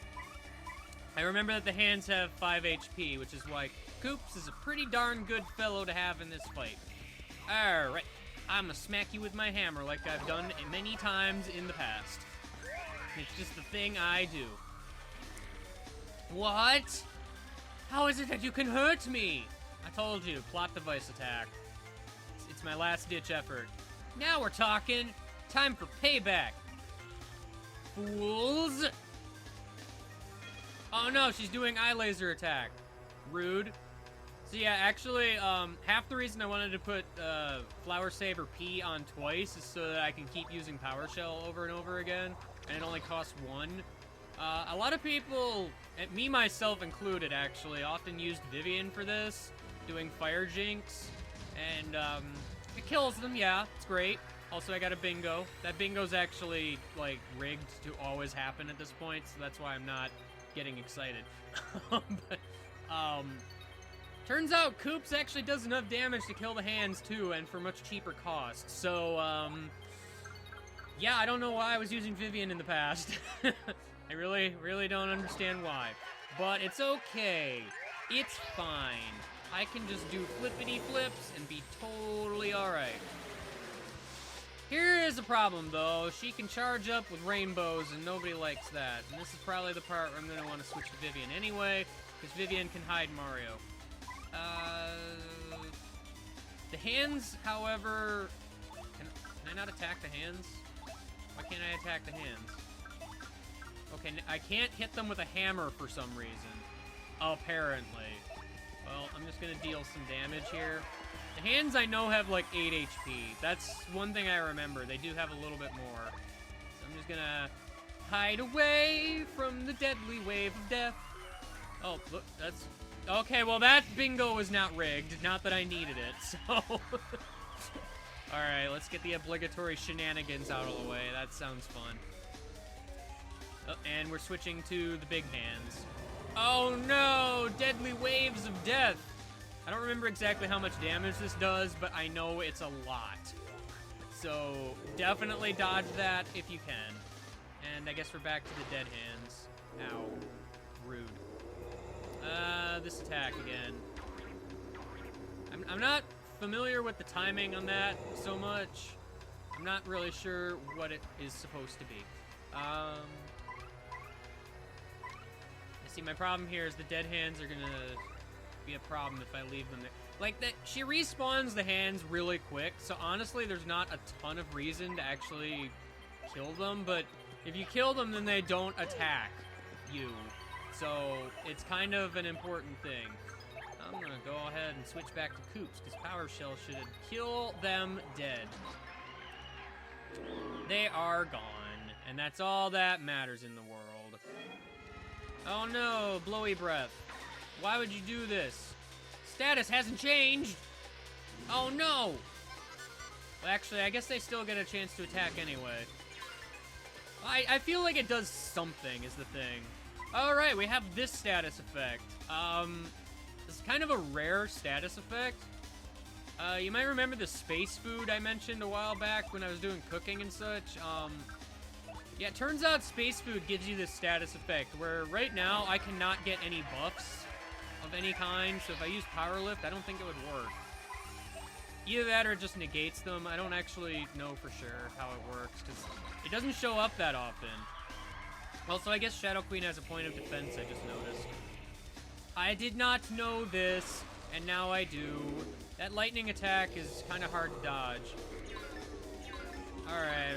I remember that the hands have 5 HP, which is why Koops is a pretty darn good fellow to have in this fight. Alright, I'm gonna smack you with my hammer like I've done many times in the past. It's just the thing I do. What? How is it that you can hurt me? I told you, plot device attack. It's my last-ditch effort. Now we're talking. Time for payback. Fools! Oh no, she's doing eye laser attack. Rude. So yeah, actually, half the reason I wanted to put Flower Saver P on twice is so that I can keep using Power Shell over and over again, and it only costs 1. A lot of people, and me myself included actually, often used Vivian for this, doing Fire Jinx, and it kills them, yeah, it's great. Also, I got a bingo. That bingo's actually, like, rigged to always happen at this point, so that's why I'm not getting excited. But, turns out Koops actually does enough damage to kill the hands, too, and for much cheaper cost. So, yeah, I don't know why I was using Vivian in the past. I really don't understand why. But it's okay. It's fine. I can just do flippity flips and be totally alright. Here is a problem, though. She can charge up with rainbows, and nobody likes that. And this is probably the part where I'm going to want to switch to Vivian anyway, because Vivian can hide Mario. The hands, however... Can I not attack the hands? Why can't I attack the hands? Okay, I can't hit them with a hammer for some reason. Apparently. Well, I'm just going to deal some damage here. The hands I know have like 8 HP. That's one thing I remember. They do have a little bit more. So I'm just gonna hide away from the deadly wave of death. Oh, look, that's... Okay, well that bingo was not rigged. Not that I needed it, so... Alright, let's get the obligatory shenanigans out of the way. That sounds fun. Oh, and we're switching to the big hands. Oh no! Deadly waves of death! I don't remember exactly how much damage this does, but I know it's a lot. So, definitely dodge that if you can. And I guess we're back to the dead hands. Ow. Rude. This attack again. I'm not familiar with the timing on that so much. I'm not really sure what it is supposed to be. See, my problem here is the dead hands are gonna be a problem if I leave them there. Like, that, she respawns the hands really quick, so honestly, there's not a ton of reason to actually kill them, but if you kill them, then they don't attack you. So, it's kind of an important thing. I'm gonna go ahead and switch back to Koops, because Power Shell should kill them dead. They are gone, and that's all that matters in the world. Oh no, blowy breath. Why would you do this? Status hasn't changed! Oh no! Well, actually, I guess they still get a chance to attack anyway. I feel like it does something, is the thing. Alright, we have this status effect. This is kind of a rare status effect. You might remember the space food I mentioned a while back when I was doing cooking and such. Yeah, it turns out space food gives you this status effect, where right now I cannot get any buffs of any kind, so if I use Power Lift, I don't think it would work. Either that or it just negates them. I don't actually know for sure how it works, because it doesn't show up that often. Also, I guess Shadow Queen has a point of defense, I just noticed. I did not know this, and now I do. That lightning attack is kind of hard to dodge. Alright.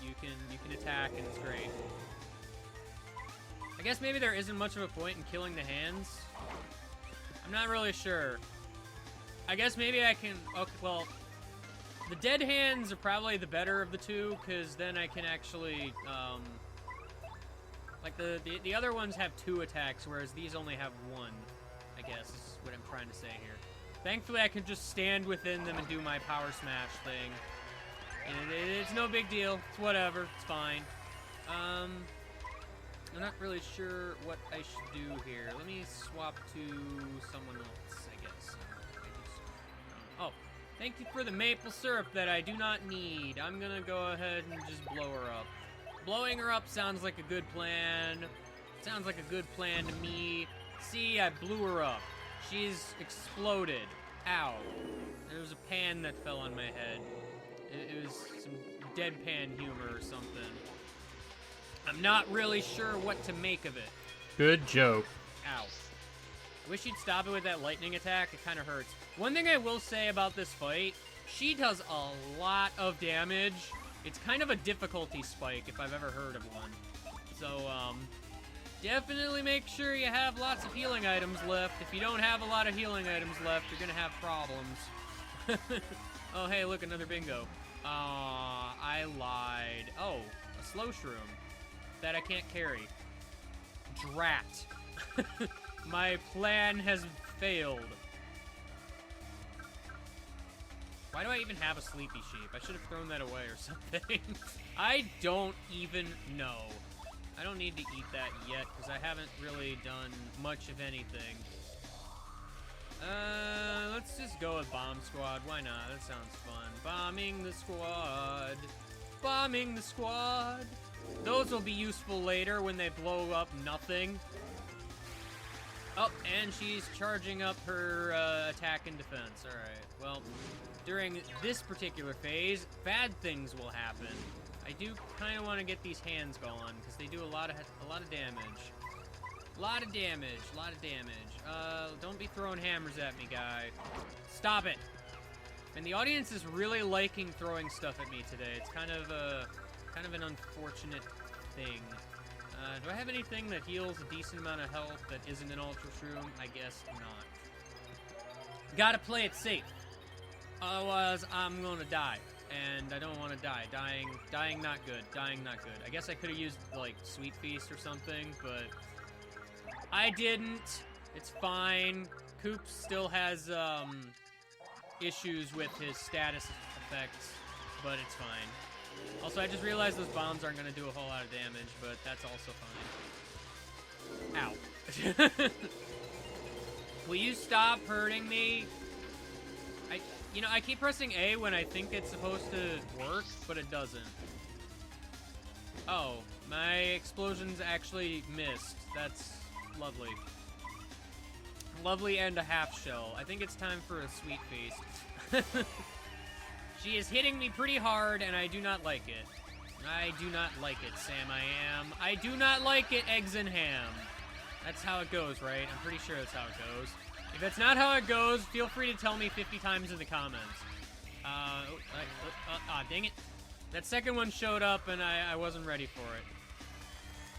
You can attack, and it's great. I guess maybe there isn't much of a point in killing the hands. I'm not really sure. I guess maybe I can... Okay, well, the dead hands are probably the better of the two, because then I can actually, like, the other ones have 2 attacks, whereas these only have 1, I guess, is what I'm trying to say here. Thankfully, I can just stand within them and do my power smash thing. And it's no big deal. It's whatever. It's fine. I'm not really sure what I should do here. Let me swap to someone else, I guess. Oh, thank you for the maple syrup that I do not need. I'm gonna go ahead and just blow her up. Blowing her up sounds like a good plan. Sounds like a good plan to me. See, I blew her up. She's exploded. Ow. There was a pan that fell on my head. It was some deadpan humor or something. I'm not really sure what to make of it. Good joke. Ow. I wish you'd stop it with that lightning attack. It kind of hurts. One thing I will say about this fight, she does a lot of damage. It's kind of a difficulty spike if I've ever heard of one. So, definitely make sure you have lots of healing items left. If you don't have a lot of healing items left, you're gonna have problems. Oh, hey, look, another bingo. I lied. Oh, a slow shroom. that I can't carry. Drat. My plan has failed. Why do I even have a sleepy sheep? I should have thrown that away or something. I don't even know. I don't need to eat that yet, because I haven't really done much of anything. Let's just go with Bomb Squad. Why not? That sounds fun. Bombing the squad. Bombing the squad. Those will be useful later when they blow up nothing. Oh, and she's charging up her attack and defense. Alright, well, during this particular phase, bad things will happen. I do kind of want to get these hands going, because they do a lot of damage. A lot of damage. Don't be throwing hammers at me, guy. Stop it. And the audience is really liking throwing stuff at me today. It's kind of an unfortunate thing. Do I have anything that heals a decent amount of health that isn't an Ultra Shroom? I guess not. Gotta play it safe. Otherwise, I'm gonna die. And I don't want to die. Dying not good. Dying not good. I guess I could have used, like, Sweet Feast or something, but I didn't. It's fine. Coop still has, issues with his status effects, but it's fine. Also, I just realized those bombs aren't going to do a whole lot of damage, but that's also fine. Ow. Will you stop hurting me? I keep pressing A when I think it's supposed to work, but it doesn't. Oh, my explosions actually missed. That's lovely. Lovely and a half shell. I think it's time for a Sweet Feast. She is hitting me pretty hard, and I do not like it. I do not like it, Sam I am. I do not like it, Eggs and Ham. That's how it goes, right? I'm pretty sure that's how it goes. If that's not how it goes, feel free to tell me 50 times in the comments. Dang it. That second one showed up, and I wasn't ready for it.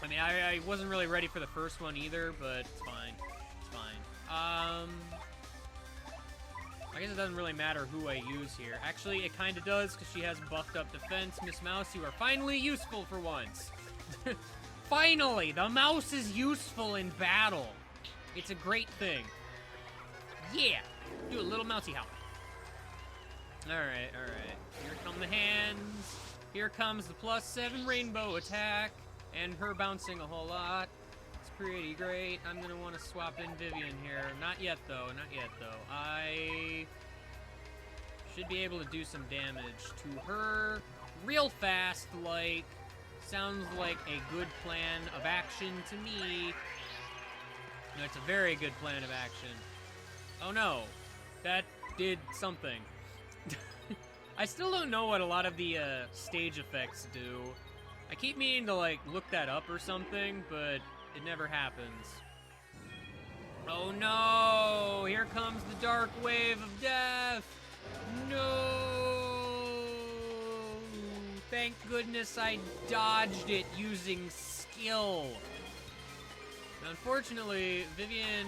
I mean, I wasn't really ready for the first one either, but it's fine. It's fine. I guess it doesn't really matter who I use here. Actually, it kind of does, because she has buffed up defense. Miss Mouse, you are finally useful for once. Finally! The mouse is useful in battle. It's a great thing. Yeah! Do a little mousey hop. Alright, alright. Here come the hands. Here comes the +7 rainbow attack. And her bouncing a whole lot. It's pretty great. I'm gonna want to swap in Vivian here. Not yet, though. Not yet, though. I should be able to do some damage to her real fast, like. Sounds like a good plan of action to me. No, it's a very good plan of action. Oh no, that did something. I still don't know what a lot of the stage effects do. I keep meaning to like look that up or something, but it never happens. Oh no, here comes the dark wave of death. No. Thank goodness I dodged it using skill. Now, unfortunately, Vivian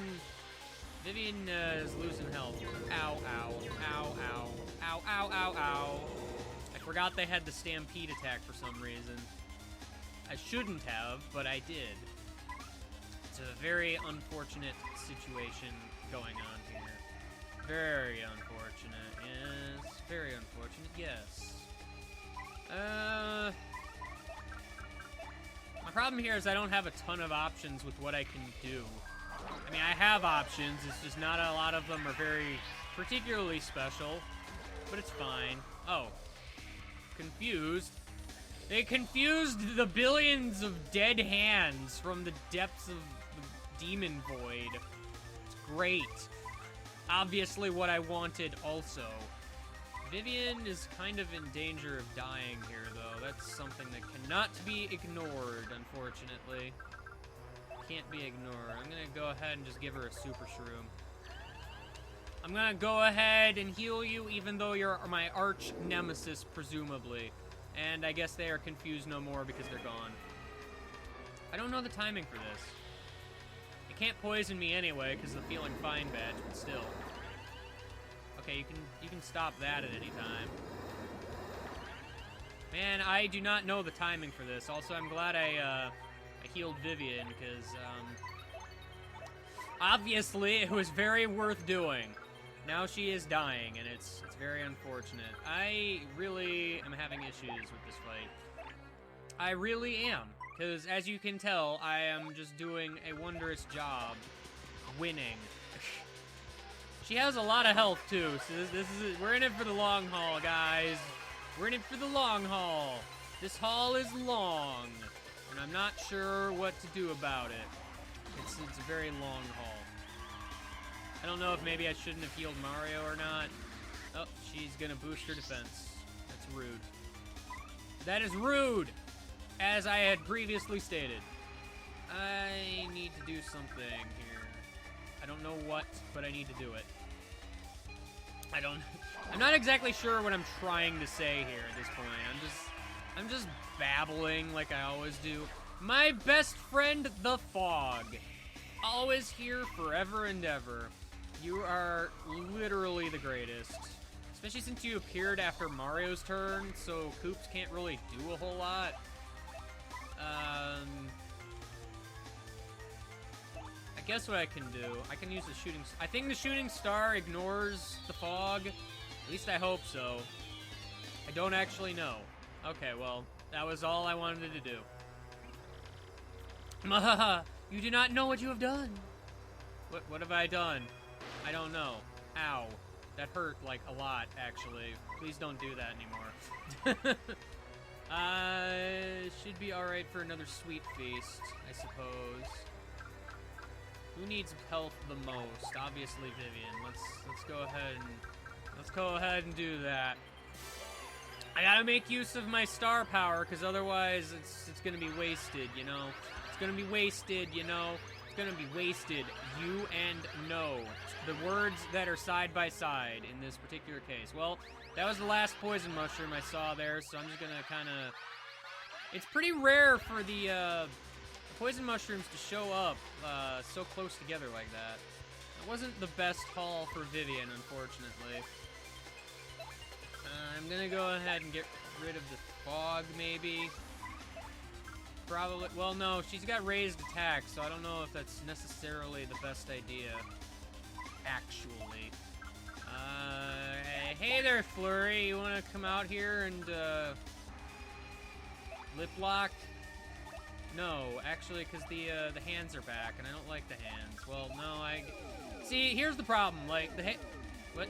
is losing health. Ow, ow, ow, ow, ow, ow, ow, ow. I forgot they had the stampede attack for some reason. I shouldn't have, but I did. It's a very unfortunate situation going on here. Very unfortunate, yes. Very unfortunate, yes. My problem here is I don't have a ton of options with what I can do. I mean, I have options, it's just not a lot of them are very particularly special, but it's fine. Oh. Confused. They confused the billions of dead hands from the depths of the demon void. It's great. Obviously what I wanted also. Vivian is kind of in danger of dying here, though. That's something that cannot be ignored, unfortunately. Can't be ignored. I'm gonna go ahead and just give her a super shroom. I'm gonna go ahead and heal you, even though you're my arch nemesis, presumably. And I guess they are confused no more because they're gone. I don't know the timing for this. It can't poison me anyway, because of the Feeling Fine badge, but still. Okay, you can stop that at any time. Man, I do not know the timing for this. Also, I'm glad I healed Vivian, because, obviously it was very worth doing. Now she is dying, and it's very unfortunate. I really am having issues with this fight. I really am, because as you can tell, I am just doing a wondrous job winning. She has a lot of health, too, so we're in it for the long haul, guys. We're in it for the long haul. This haul is long, and I'm not sure what to do about it. It's a very long haul. I don't know if maybe I shouldn't have healed Mario or not. Oh, she's gonna boost her defense. That's rude. That is rude, as I had previously stated. I need to do something here. I don't know what, but I need to do it. I'm not exactly sure what I'm trying to say here at this point. I'm just babbling like I always do. My best friend, the Fog. Always here forever and ever. You are literally the greatest. Especially since you appeared after Mario's turn, so Koops can't really do a whole lot. I guess what I can do, I can use the shooting... I think the shooting star ignores the fog. At least I hope so. I don't actually know. Okay, well, that was all I wanted to do. Mahaha, you do not know what you have done. What have I done? I don't know. Ow. That hurt, like, a lot, actually. Please don't do that anymore. Should be alright for another sweet feast, I suppose. Who needs health the most? Obviously Vivian. Let's go ahead and do that. I gotta make use of my star power, because otherwise it's gonna be wasted, you know? It's gonna be wasted, you know? It's gonna be wasted. You and no. The words that are side by side in this particular case. Well, that was the last poison mushroom I saw there, so I'm just gonna kinda... It's pretty rare for the poison mushrooms to show up so close together like that. It wasn't the best haul for Vivian, unfortunately. I'm gonna go ahead and get rid of the fog, maybe. Probably, well, no, she's got raised attack, so I don't know if that's necessarily the best idea, actually. Hey there, Flurry, you wanna come out here and, lip lock? No, actually, because the hands are back, and I don't like the hands. Well, no, see, here's the problem, like, what?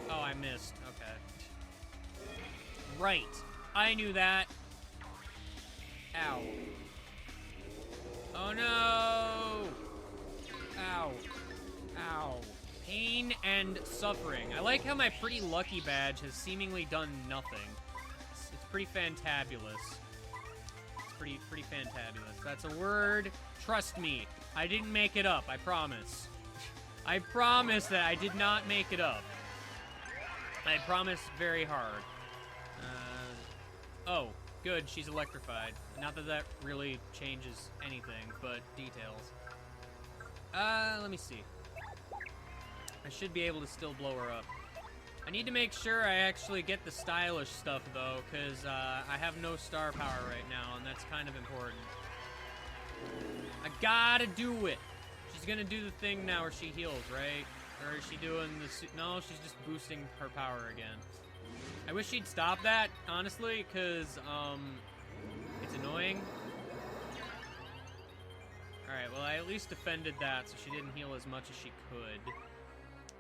Oh, I missed, okay. Right, I knew that. Ow. Oh no! Ow. Ow. Pain and suffering. I like how my pretty lucky badge has seemingly done nothing. It's pretty fantabulous. It's pretty fantabulous. That's a word. Trust me. I didn't make it up, I promise. I promise that I did not make it up. I promise very hard. Oh. Good, she's electrified. Not that that really changes anything, but details. Let me see. I should be able to still blow her up. I need to make sure I actually get the stylish stuff, though, because I have no star power right now, and that's kind of important. I gotta do it! She's gonna do the thing now where she heals, right? Or is she doing the... No, she's just boosting her power again. I wish she'd stop that, honestly, because, it's annoying. Alright, well, I at least defended that, so she didn't heal as much as she could.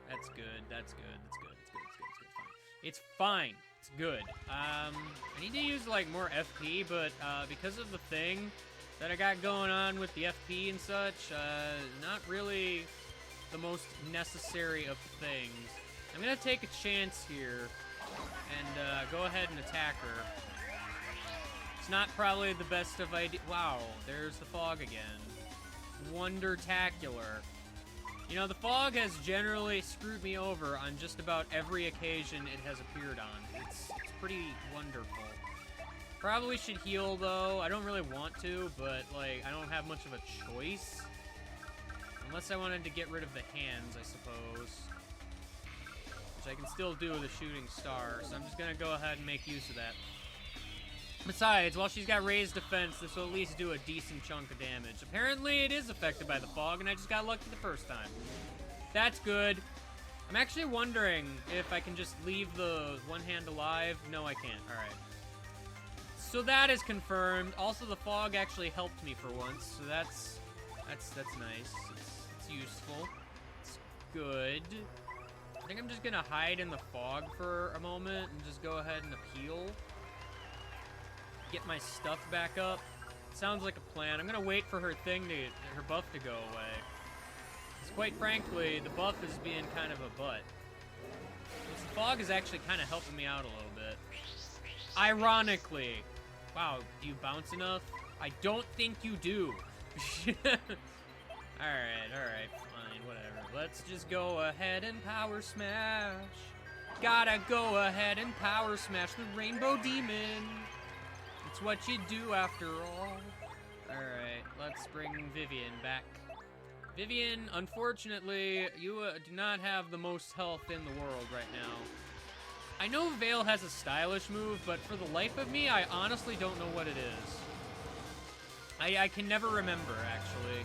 That's good, that's good, that's good, it's good, it's fine. It's good. I need to use, like, more FP, but, because of the thing that I got going on with the FP and such, not really the most necessary of things. I'm gonna take a chance here and go ahead and attack her. It's not probably the best of ideas. Wow, there's the fog again. Wondertacular. You know, the fog has generally screwed me over on just about every occasion it has appeared on. It's pretty wonderful. Probably should heal, though. I don't really want to, but, like, I don't have much of a choice. Unless I wanted to get rid of the hands, I suppose. Which I can still do with a shooting star, so I'm just gonna go ahead and make use of that. Besides, while she's got raised defense, this will at least do a decent chunk of damage. Apparently, it is affected by the fog, and I just got lucky the first time. That's good. I'm actually wondering if I can just leave the one hand alive. No, I can't. Alright. So that is confirmed. Also, the fog actually helped me for once, so that's nice. It's useful. It's good. I think I'm just gonna hide in the fog for a moment and just go ahead and appeal. Get my stuff back up. Sounds like a plan. I'm gonna wait for her buff to go away. Because quite frankly, the buff is being kind of a butt. The fog is actually kind of helping me out a little bit. Ironically. Wow, do you bounce enough? I don't think you do. Alright, fine, whatever. Let's just go ahead and power smash. Gotta go ahead and power smash the Rainbow Demon. It's what you do after all. Alright, let's bring Vivian back. Vivian, unfortunately, you do not have the most health in the world right now. I know Vale has a stylish move, but for the life of me, I honestly don't know what it is. I can never remember, actually.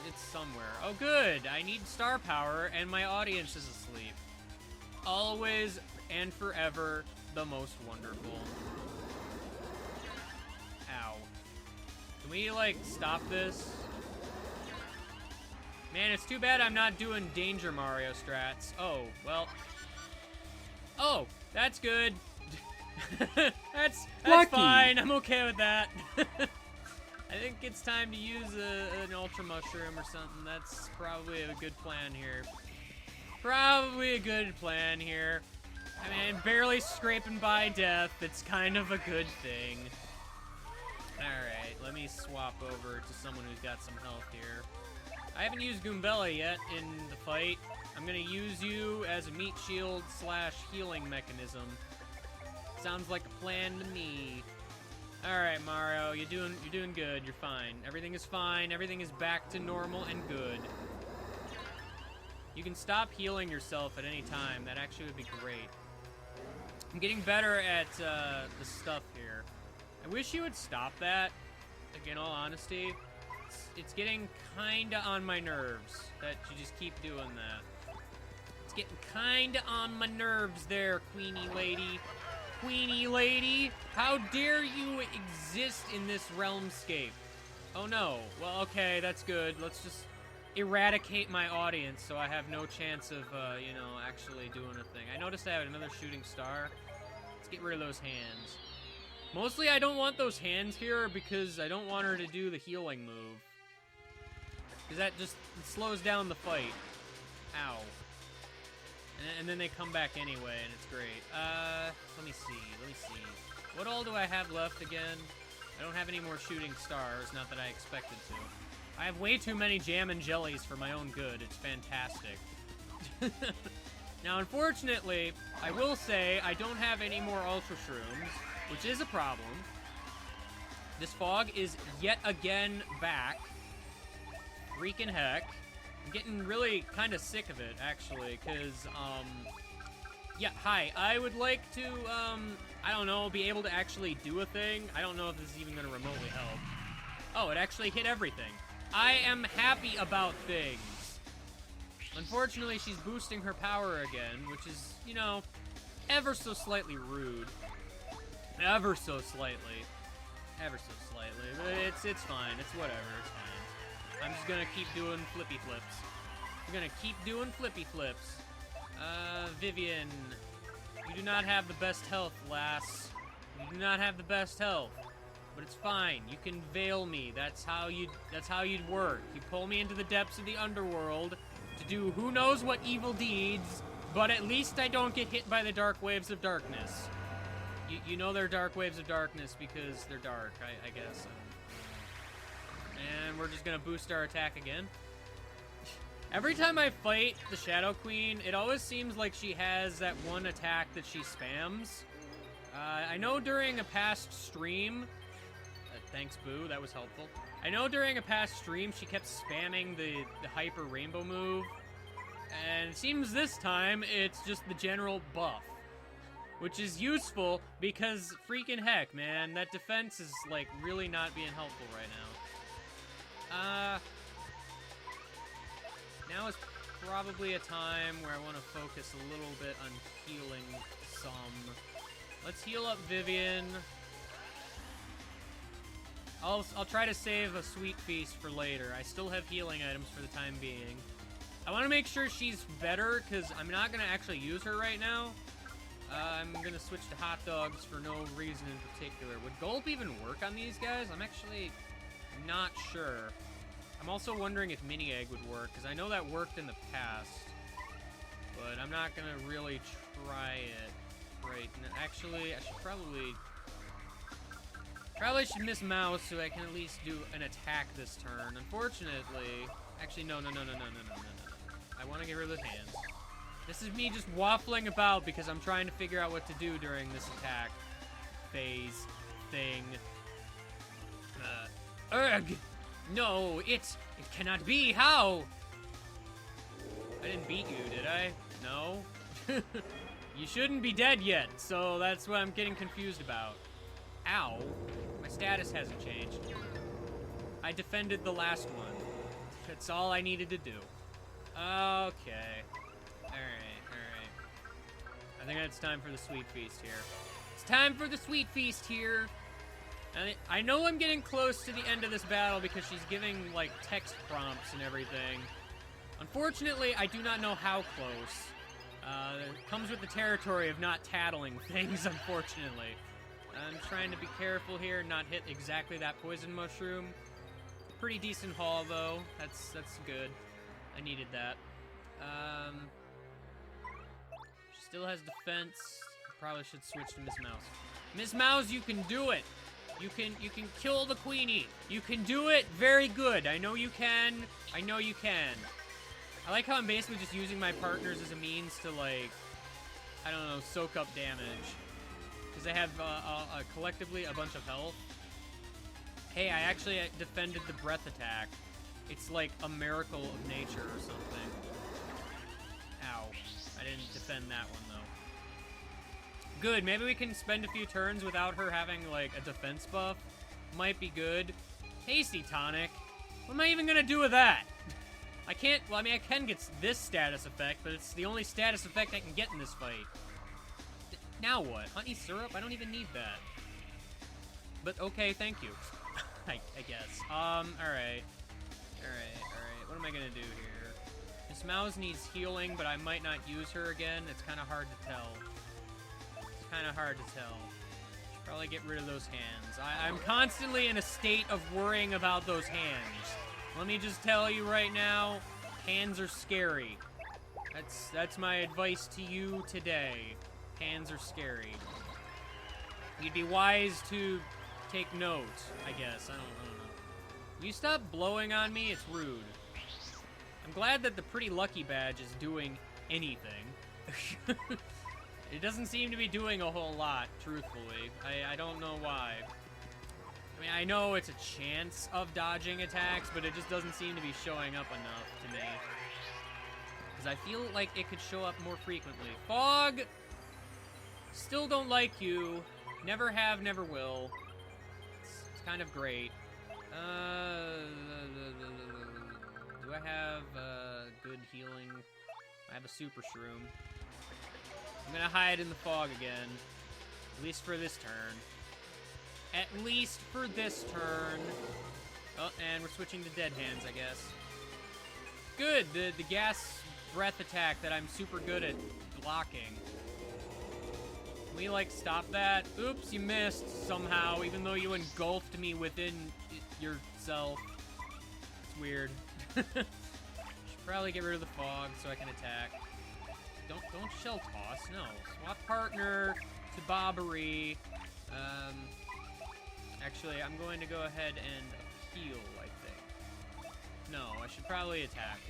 It's somewhere. Oh, good! I need star power, and my audience is asleep. Always and forever the most wonderful. Ow. Can we, like, stop this? Man, it's too bad I'm not doing Danger Mario strats. Oh, well. Oh, that's good. that's fine. I'm okay with that. I think it's time to use an Ultra Mushroom or something. That's probably a good plan here. Probably a good plan here. I mean, barely scraping by death. It's kind of a good thing. Alright, let me swap over to someone who's got some health here. I haven't used Goombella yet in the fight. I'm gonna use you as a meat shield / healing mechanism. Sounds like a plan to me. Alright, Mario, you're doing good. You're fine. Everything is fine. Everything is back to normal and good. You can stop healing yourself at any time. That actually would be great. I'm getting better at the stuff here. I wish you would stop that. Like, in all honesty, it's getting kinda on my nerves that you just keep doing that. It's getting kinda on my nerves there, Queenie Lady. Queenie Lady, how dare you exist in this realmscape? Oh no. Well, okay, that's good. Let's just eradicate my audience so I have no chance of, you know, actually doing a thing. I noticed I have another shooting star. Let's get rid of those hands. Mostly I don't want those hands here because I don't want her to do the healing move. Because that just slows down the fight. Ow. And then they come back anyway, and it's great. Let me see. What all do I have left again? I don't have any more shooting stars, not that I expected to. I have way too many jam and jellies for my own good. It's fantastic. Now, unfortunately, I will say I don't have any more Ultra Shrooms, which is a problem. This fog is yet again back. Freaking heck. I'm getting really kind of sick of it, actually, because, yeah, hi. I would like to, I don't know, be able to actually do a thing. I don't know if this is even going to remotely help. Oh, it actually hit everything. I am happy about things. Unfortunately, she's boosting her power again, which is, you know, ever so slightly rude. Ever so slightly. Ever so slightly. But it's fine. It's whatever. It's fine. I'm just gonna keep doing flippy flips. I'm gonna keep doing flippy flips. Vivian, you do not have the best health, lass. You do not have the best health. But it's fine. You can veil me. That's how you'd work. You pull me into the depths of the underworld to do who knows what evil deeds, but at least I don't get hit by the dark waves of darkness. You know they're dark waves of darkness because they're dark, I guess. And we're just gonna boost our attack again. Every time I fight the Shadow Queen, it always seems like she has that one attack that she spams. I know during a past stream... thanks, Boo, that was helpful. I know during a past stream she kept spamming the Hyper Rainbow move. And it seems this time it's just the general buff. which is useful because freaking heck, man, that defense is, like, really not being helpful right now. Now is probably a time where I want to focus a little bit on healing some. Let's heal up Vivian. I'll try to save a sweet feast for later. I still have healing items for the time being. I want to make sure she's better, because I'm not going to actually use her right now. I'm going to switch to hot dogs for no reason in particular. Would Gulp even work on these guys? I'm actually not sure. I'm also wondering if Mini Egg would work, because I know that worked in the past. But I'm not going to really try it right now. Actually, I should probably should miss Mouse so I can at least do an attack this turn. Unfortunately, actually, no. I want to get rid of the hands. This is me just waffling about because I'm trying to figure out what to do during this attack phase thing. Ugh! No, it cannot be. How? I didn't beat you, did I? No? You shouldn't be dead yet, so that's what I'm getting confused about. Ow. My status hasn't changed. I defended the last one. That's all I needed to do. Okay. Alright. I think it's time for the sweet feast here. It's time for the sweet feast here! And I know I'm getting close to the end of this battle because she's giving, like, text prompts and everything. Unfortunately, I do not know how close. It comes with the territory of not tattling things, unfortunately. I'm trying to be careful here, not hit exactly that poison mushroom. Pretty decent haul, though. That's good. I needed that. She still has defense. Probably should switch to Miss Mouse. Miss Mouse, you can do it! You can kill the Queenie. You can do it very good. I know you can. I know you can. I like how I'm basically just using my partners as a means to, like, I don't know, soak up damage. Because they have collectively a bunch of health. Hey, I actually defended the breath attack. It's like a miracle of nature or something. Ow. I didn't defend that one, though. Good, maybe we can spend a few turns without her having, like, a defense buff. Might be good. Tasty tonic. What am I even gonna do with that? I can't, well, I mean, I can get this status effect, but it's the only status effect I can get in this fight. Now what? Honey syrup? I don't even need that. But okay, thank you. I guess. Alright. What am I gonna do here? Miss Mouse needs healing, but I might not use her again. It's kind of hard to tell. Should probably get rid of those hands. I'm constantly in a state of worrying about those hands. Let me just tell you right now, hands are scary. That's my advice to you today. Hands are scary. You'd be wise to take note, I guess. I don't know. Will you stop blowing on me? It's rude. I'm glad that the Pretty Lucky badge is doing anything. It doesn't seem to be doing a whole lot, truthfully. I don't know why. I mean, I know it's a chance of dodging attacks, but it just doesn't seem to be showing up enough to me. Because I feel like it could show up more frequently. Fog! Still don't like you. Never have, never will. It's kind of great. Do I have good healing? I have a super shroom. I'm gonna hide in the fog again. At least for this turn. At least for this turn. Oh, and we're switching to dead hands, I guess. Good, the gas breath attack that I'm super good at blocking. Can we, like, stop that? Oops, you missed somehow, even though you engulfed me within yourself. It's weird. Should probably get rid of the fog so I can attack. Don't shell toss, no. Swap partner to Bobbery. Actually, I'm going to go ahead and heal, I think. No, I should probably attack.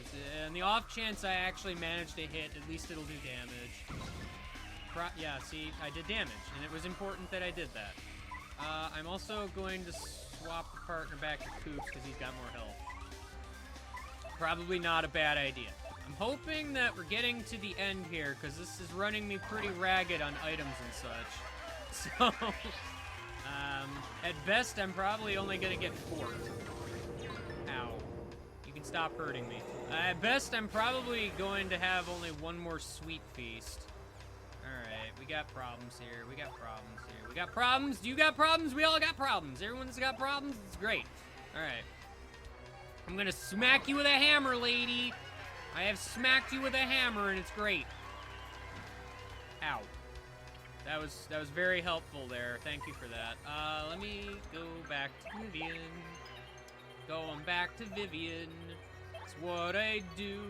In the off chance I actually manage to hit, at least it'll do damage. Yeah, see, I did damage, and it was important that I did that. I'm also going to swap the partner back to Coops because he's got more health. Probably not a bad idea. I'm hoping that we're getting to the end here, because this is running me pretty ragged on items and such. So, at best, I'm probably only gonna get 4. Ow. You can stop hurting me. At best, I'm probably going to have only 1 more sweet feast. Alright, we got problems here. We got problems here. We got problems. You got problems. We all got problems. Everyone's got problems. It's great. Alright. I'm gonna smack you with a hammer, lady. I have smacked you with a hammer, and it's great. Ow. That was very helpful there. Thank you for that. Let me go back to Vivian. Going back to Vivian. It's what I do.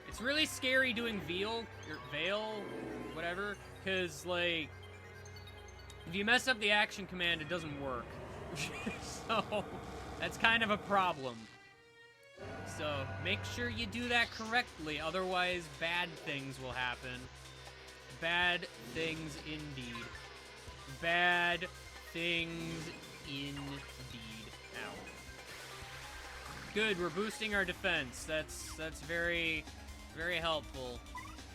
It's really scary doing veal, or veil, whatever, because, like, if you mess up the action command, it doesn't work. So, that's kind of a problem. So, make sure you do that correctly, otherwise bad things will happen. Bad things indeed. Bad things indeed. Ow. Good, we're boosting our defense. That's very, very helpful.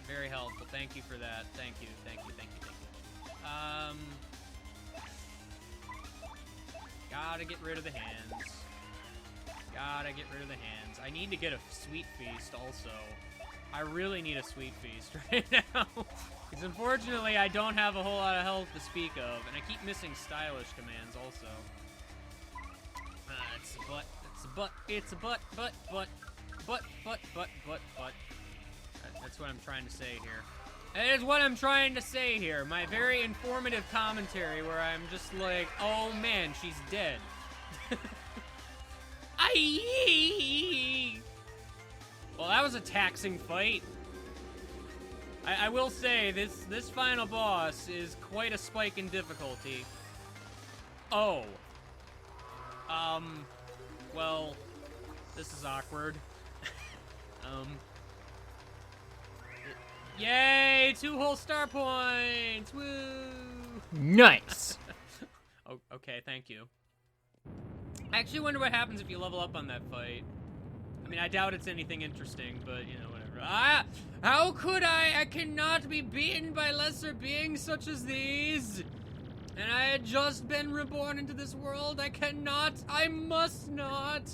Very helpful. Thank you for that. Thank you, thank you, thank you, thank you. Gotta get rid of the hands. Gotta get rid of the hands. I need to get a sweet feast also. I really need a sweet feast right now. Because unfortunately, I don't have a whole lot of health to speak of. And I keep missing stylish commands also. It's a butt. It's a butt. It's a butt. Butt. Butt. Butt. Butt. Butt. Butt. Butt. That's what I'm trying to say here. That is what I'm trying to say here. My very informative commentary where I'm just like, oh man, she's dead. Aye! Well, that was a taxing fight. I will say, this final boss is quite a spike in difficulty. Oh. Well, this is awkward. Yay! 2 whole star points! Woo! Nice. Oh, okay, thank you. I actually wonder what happens if you level up on that fight. I mean, I doubt it's anything interesting, but, you know, whatever. Ah! How could I? I cannot be beaten by lesser beings such as these! And I had just been reborn into this world. I cannot. I must not.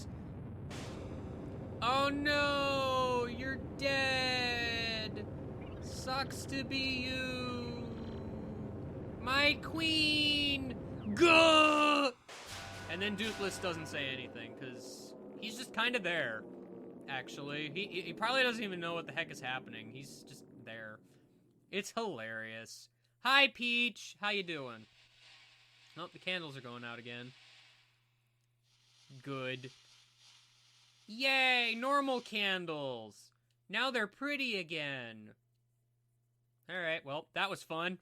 Oh no! You're dead! Sucks to be you! My queen! Gah! And then Dupless doesn't say anything, because he's just kind of there, actually. He probably doesn't even know what the heck is happening. He's just there. It's hilarious. Hi, Peach. How you doing? Oh, the candles are going out again. Good. Yay, normal candles. Now they're pretty again. Alright, well, that was fun.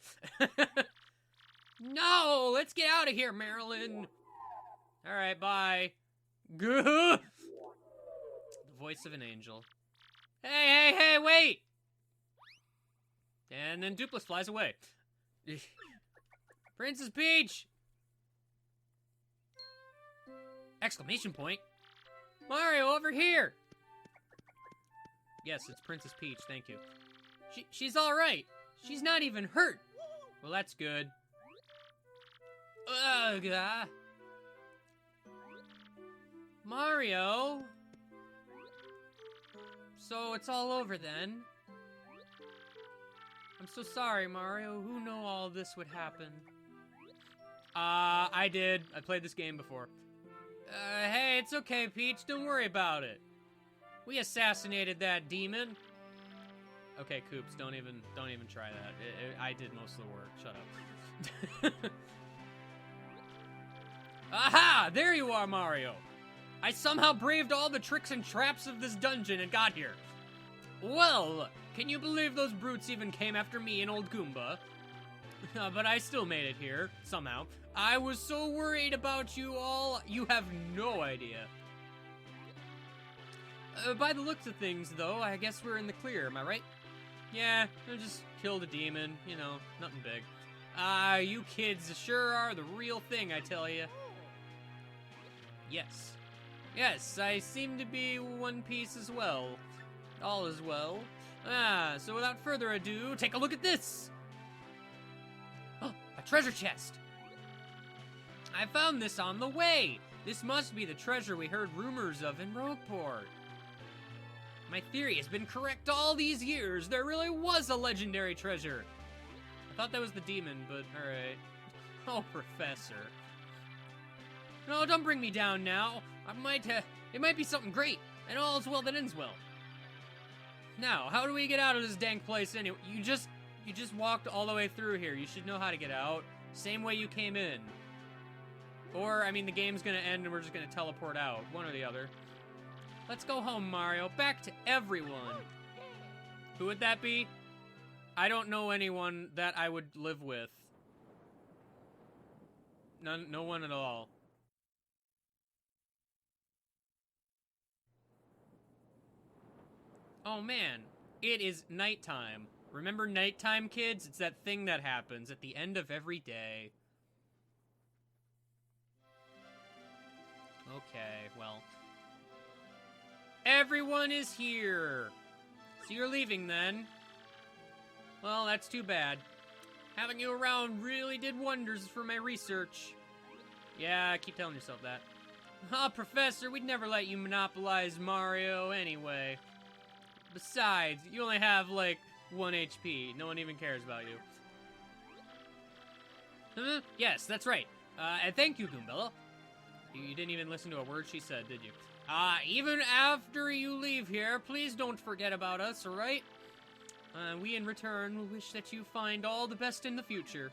No, let's get out of here, Marilyn. Alright, bye. Gah! The voice of an angel. Hey, hey, hey, wait! And then Dupless flies away. Princess Peach! Exclamation point. Mario, over here! Yes, it's Princess Peach, thank you. She's alright. She's not even hurt. Well, that's good. Ugh. Mario? So it's all over then? I'm so sorry, Mario. Who knew all this would happen? I did. I played this game before. Hey, it's okay, Peach. Don't worry about it. We assassinated that demon. Okay, Koops, don't even try that. I did most of the work. Shut up. Aha! There you are, Mario. I somehow braved all the tricks and traps of this dungeon and got here. Well, can you believe those brutes even came after me and old Goomba? But I still made it here, somehow. I was so worried about you all, you have no idea. By the looks of things, though, I guess we're in the clear, am I right? Yeah, I just killed a demon, you know, nothing big. You kids sure are the real thing, I tell ya. Yes. Yes, I seem to be one piece as well. All is well. So without further ado, take a look at this! Oh, a treasure chest! I found this on the way! This must be the treasure we heard rumors of in Rogueport. My theory has been correct all these years. There really was a legendary treasure. I thought that was the demon, but alright. Oh, Professor. No, don't bring me down now. It might be something great, and all's well that ends well. Now, how do we get out of this dang place anyway? You just walked all the way through here. You should know how to get out. Same way you came in. Or, I mean, the game's gonna end and we're just gonna teleport out. One or the other. Let's go home, Mario. Back to everyone. Who would that be? I don't know anyone that I would live with. No one at all. Oh man, it is nighttime. Remember nighttime, kids? It's that thing that happens at the end of every day. Okay, well. Everyone is here! So you're leaving then? Well, that's too bad. Having you around really did wonders for my research. Yeah, keep telling yourself that. Professor, we'd never let you monopolize Mario anyway. Besides, you only have, like, 1 HP. No one even cares about you. Yes, that's right. And thank you, Goombella. You didn't even listen to a word she said, did you? Even after you leave here, please don't forget about us, alright? We in return will wish that you find all the best in the future.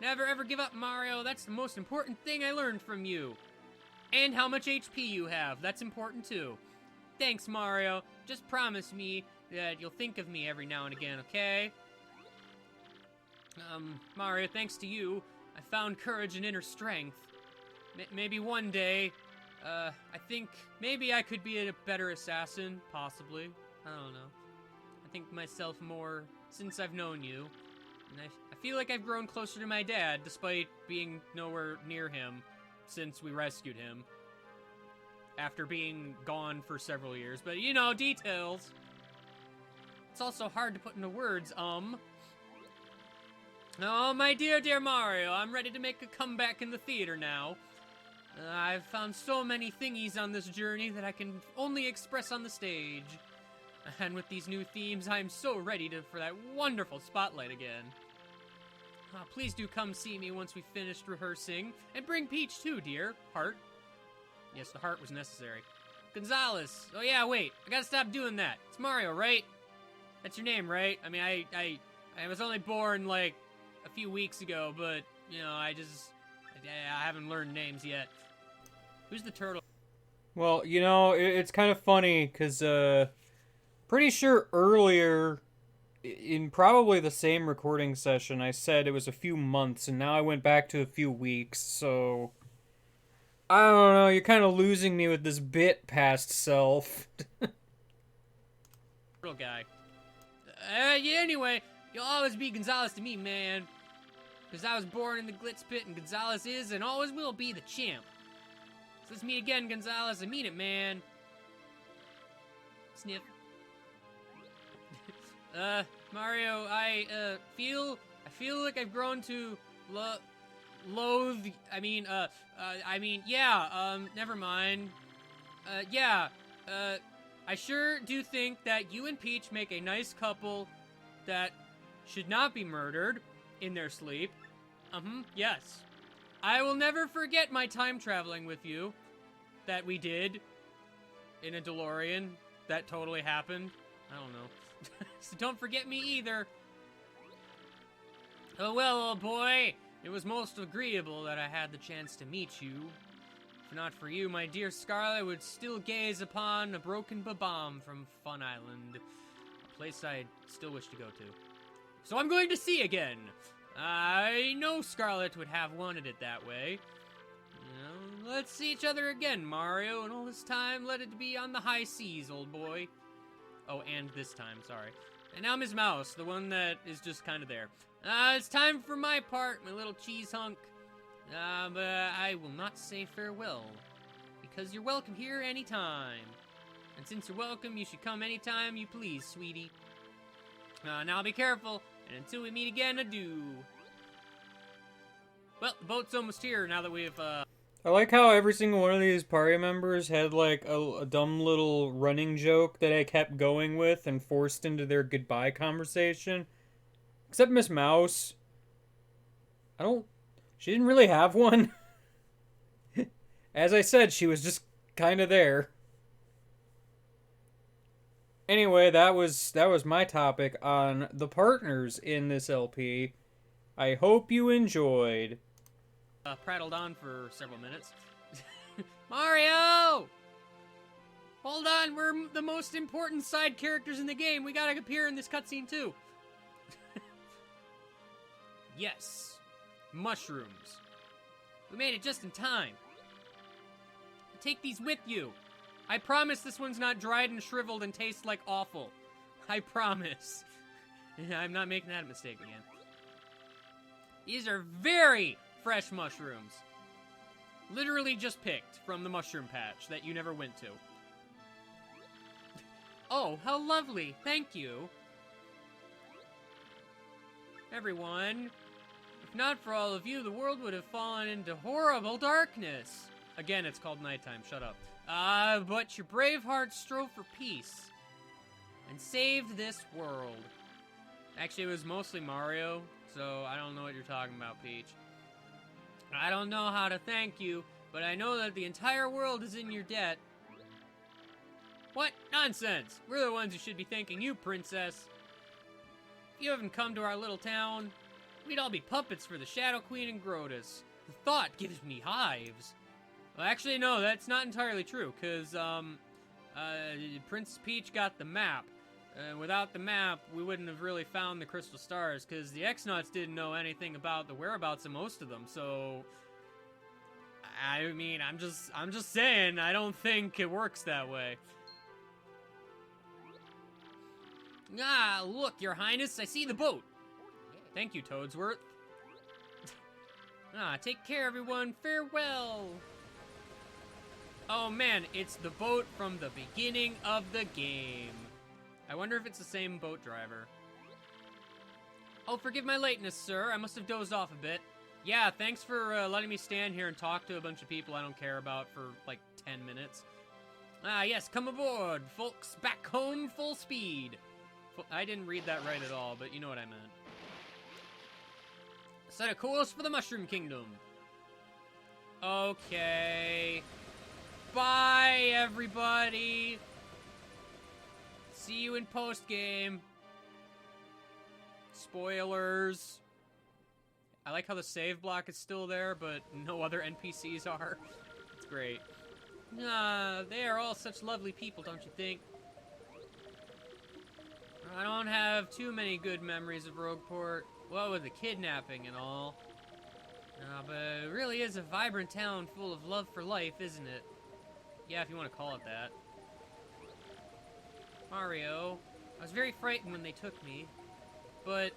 Never ever give up, Mario. That's the most important thing I learned from you. And how much HP you have. That's important too. Thanks, Mario. Just promise me that you'll think of me every now and again, okay? Mario, thanks to you, I found courage and inner strength. Maybe one day, I think maybe I could be a better assassin, possibly. I don't know. I think myself more since I've known you. And I feel like I've grown closer to my dad, despite being nowhere near him since we rescued him. After being gone for several years, but you know, details. It's also hard to put into words, Oh, my dear Mario, I'm ready to make a comeback in the theater now. I've found so many thingies on this journey that I can only express on the stage. And with these new themes, I'm so ready for that wonderful spotlight again. Please do come see me once we've finished rehearsing. And bring Peach too, dear. Heart. Yes, the heart was necessary. Gonzalez. Oh yeah, wait. I gotta stop doing that. It's Mario, right? That's your name, right? I mean, I was only born, like, a few weeks ago, but, you know, I haven't learned names yet. Who's the turtle? Well, you know, it's kind of funny, because, pretty sure earlier, in probably the same recording session, I said it was a few months, and now I went back to a few weeks, so... I don't know, you're kind of losing me with this bit past self. Real guy. Yeah, anyway, you'll always be Gonzalez to me, man. Because I was born in the Glitz Pit, and Gonzalez is and always will be the champ. So let's meet again, Gonzalez. I mean it, man. Sniff. Mario, I feel like I've grown to loathe, never mind. I sure do think that you and Peach make a nice couple that should not be murdered in their sleep. Yes. I will never forget my time traveling with you that we did in a DeLorean. That totally happened. I don't know. So don't forget me either. Oh well, old boy. It was most agreeable that I had the chance to meet you. If not for you, my dear Scarlet would still gaze upon a broken Babam from Fun Island. A place I still wish to go to. So I'm going to sea again. I know Scarlet would have wanted it that way. You know, let's see each other again, Mario, and all this time let it be on the high seas, old boy. Oh, and this time, sorry. And now Ms. Mouse, the one that is just kind of there. It's time for my part, my little cheese hunk. But I will not say farewell, because you're welcome here anytime. And since you're welcome, you should come anytime you please, sweetie. Now be careful, and until we meet again, adieu. Well, the boat's almost here now that we've, I like how every single one of these party members had, like, a dumb little running joke that I kept going with and forced into their goodbye conversation. Except Miss Mouse. She didn't really have one. As I said, she was just kind of there. Anyway, that was my topic on the partners in this LP. I hope you enjoyed. Prattled on for several minutes. Mario! Hold on, we're the most important side characters in the game. We gotta appear in this cutscene too. Yes. Mushrooms. We made it just in time. Take these with you. I promise this one's not dried and shriveled and tastes like awful. I promise. I'm not making that mistake again. These are very fresh mushrooms. Literally just picked from the mushroom patch that you never went to. Oh, how lovely. Thank you. Everyone, if not for all of you, the world would have fallen into horrible darkness. Again, it's called nighttime. Shut up. But your brave hearts strove for peace and saved this world. Actually, it was mostly Mario, so I don't know what you're talking about, Peach. I don't know how to thank you, but I know that the entire world is in your debt. What? Nonsense! We're the ones who should be thanking you, Princess. If you haven't come to our little town, we'd all be puppets for the Shadow Queen and Grotus. The thought gives me hives. Well, actually, no, that's not entirely true, because, Princess Peach got the map. Without the map, we wouldn't have really found the crystal stars, because the X-Nauts didn't know anything about the whereabouts of most of them, so... I mean, I'm just saying, I don't think it works that way. Ah, look, Your Highness, I see the boat. Thank you, Toadsworth. Take care, everyone. Farewell. Oh, man, it's the boat from the beginning of the game. I wonder if it's the same boat driver. Oh, forgive my lateness, sir. I must have dozed off a bit. Yeah, thanks for letting me stand here and talk to a bunch of people I don't care about for, like, 10 minutes. Yes, come aboard, folks. Back home full speed. I didn't read that right at all, but you know what I meant. Set a course for the Mushroom Kingdom. Okay. Bye, everybody. See you in post-game. Spoilers. I like how the save block is still there, but no other NPCs are. It's great. They are all such lovely people, don't you think? I don't have too many good memories of Rogueport. Well, with the kidnapping and all. But it really is a vibrant town full of love for life, isn't it? Yeah, if you want to call it that. Mario, I was very frightened when they took me. But,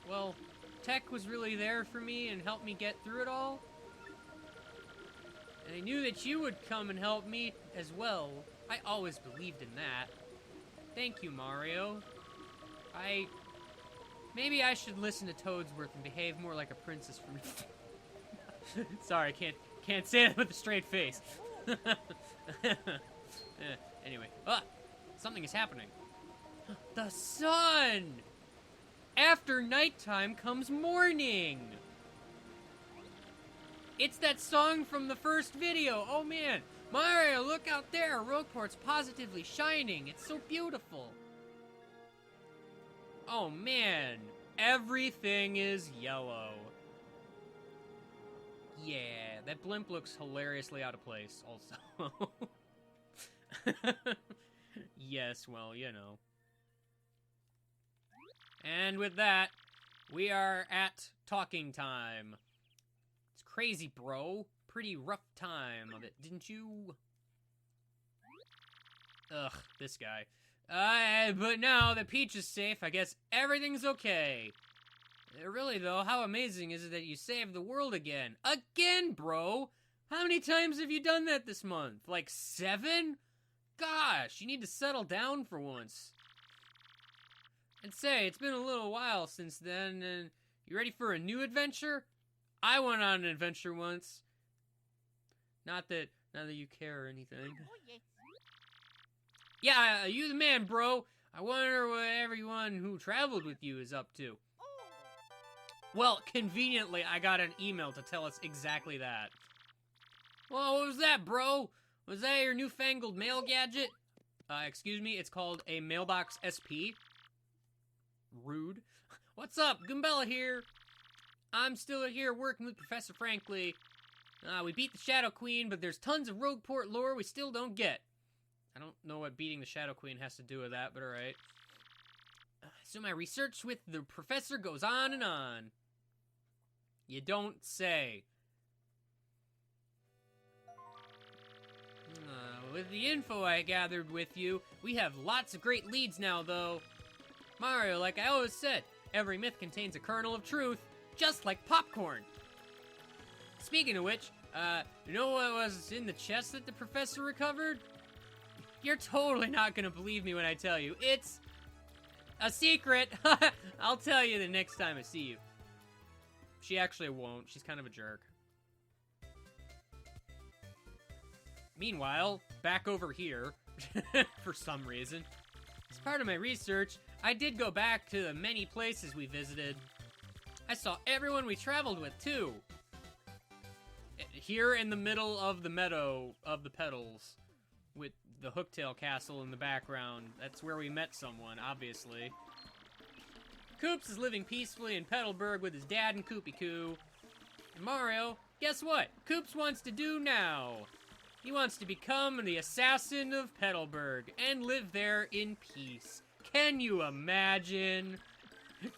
well, Tech was really there for me and helped me get through it all. And I knew that you would come and help me as well. I always believed in that. Thank you, Mario. Maybe I should listen to Toadsworth and behave more like a princess for me. Sorry, can't say that with a straight face. Anyway. Something is happening. The sun! After nighttime comes morning! It's that song from the first video! Oh man! Mario, look out there! Rogueport's positively shining! It's so beautiful! Oh man! Everything is yellow. Yeah, that blimp looks hilariously out of place, also. Yes, well, you know. And with that, we are at talking time. It's crazy, bro. Pretty rough time of it, didn't you? Ugh, this guy. But now that Peach is safe, I guess everything's okay. Really, though, how amazing is it that you saved the world again? Again, bro! How many times have you done that this month? Like 7? Gosh, you need to settle down for once. And say, it's been a little while since then, and you ready for a new adventure? I went on an adventure once. Not that you care or anything. Yeah, you the man, bro. I wonder what everyone who traveled with you is up to. Well, conveniently, I got an email to tell us exactly that. Well, what was that, bro? Was that your newfangled mail gadget? Excuse me, it's called a Mailbox SP. Rude. What's up? Goombella here. I'm still here working with Professor Frankly. We beat the Shadow Queen, but there's tons of Rogueport lore we still don't get. I don't know what beating the Shadow Queen has to do with that, but alright. So my research with the professor goes on and on. You don't say. With the info I gathered with you, we have lots of great leads now, though. Mario, like I always said, every myth contains a kernel of truth, just like popcorn. Speaking of which, you know what was in the chest that the professor recovered? You're totally not gonna believe me when I tell you. It's a secret. I'll tell you the next time I see you. She actually won't. She's kind of a jerk. Meanwhile, back over here, for some reason, as part of my research, I did go back to the many places we visited. I saw everyone we traveled with, too. Here in the middle of the meadow of the petals, with the Hooktail Castle in the background. That's where we met someone, obviously. Koops is living peacefully in Petalburg with his dad and Koopy-Koo. And Mario, guess what? Koops wants to do now. He wants to become the assassin of Petalburg and live there in peace. Can you imagine?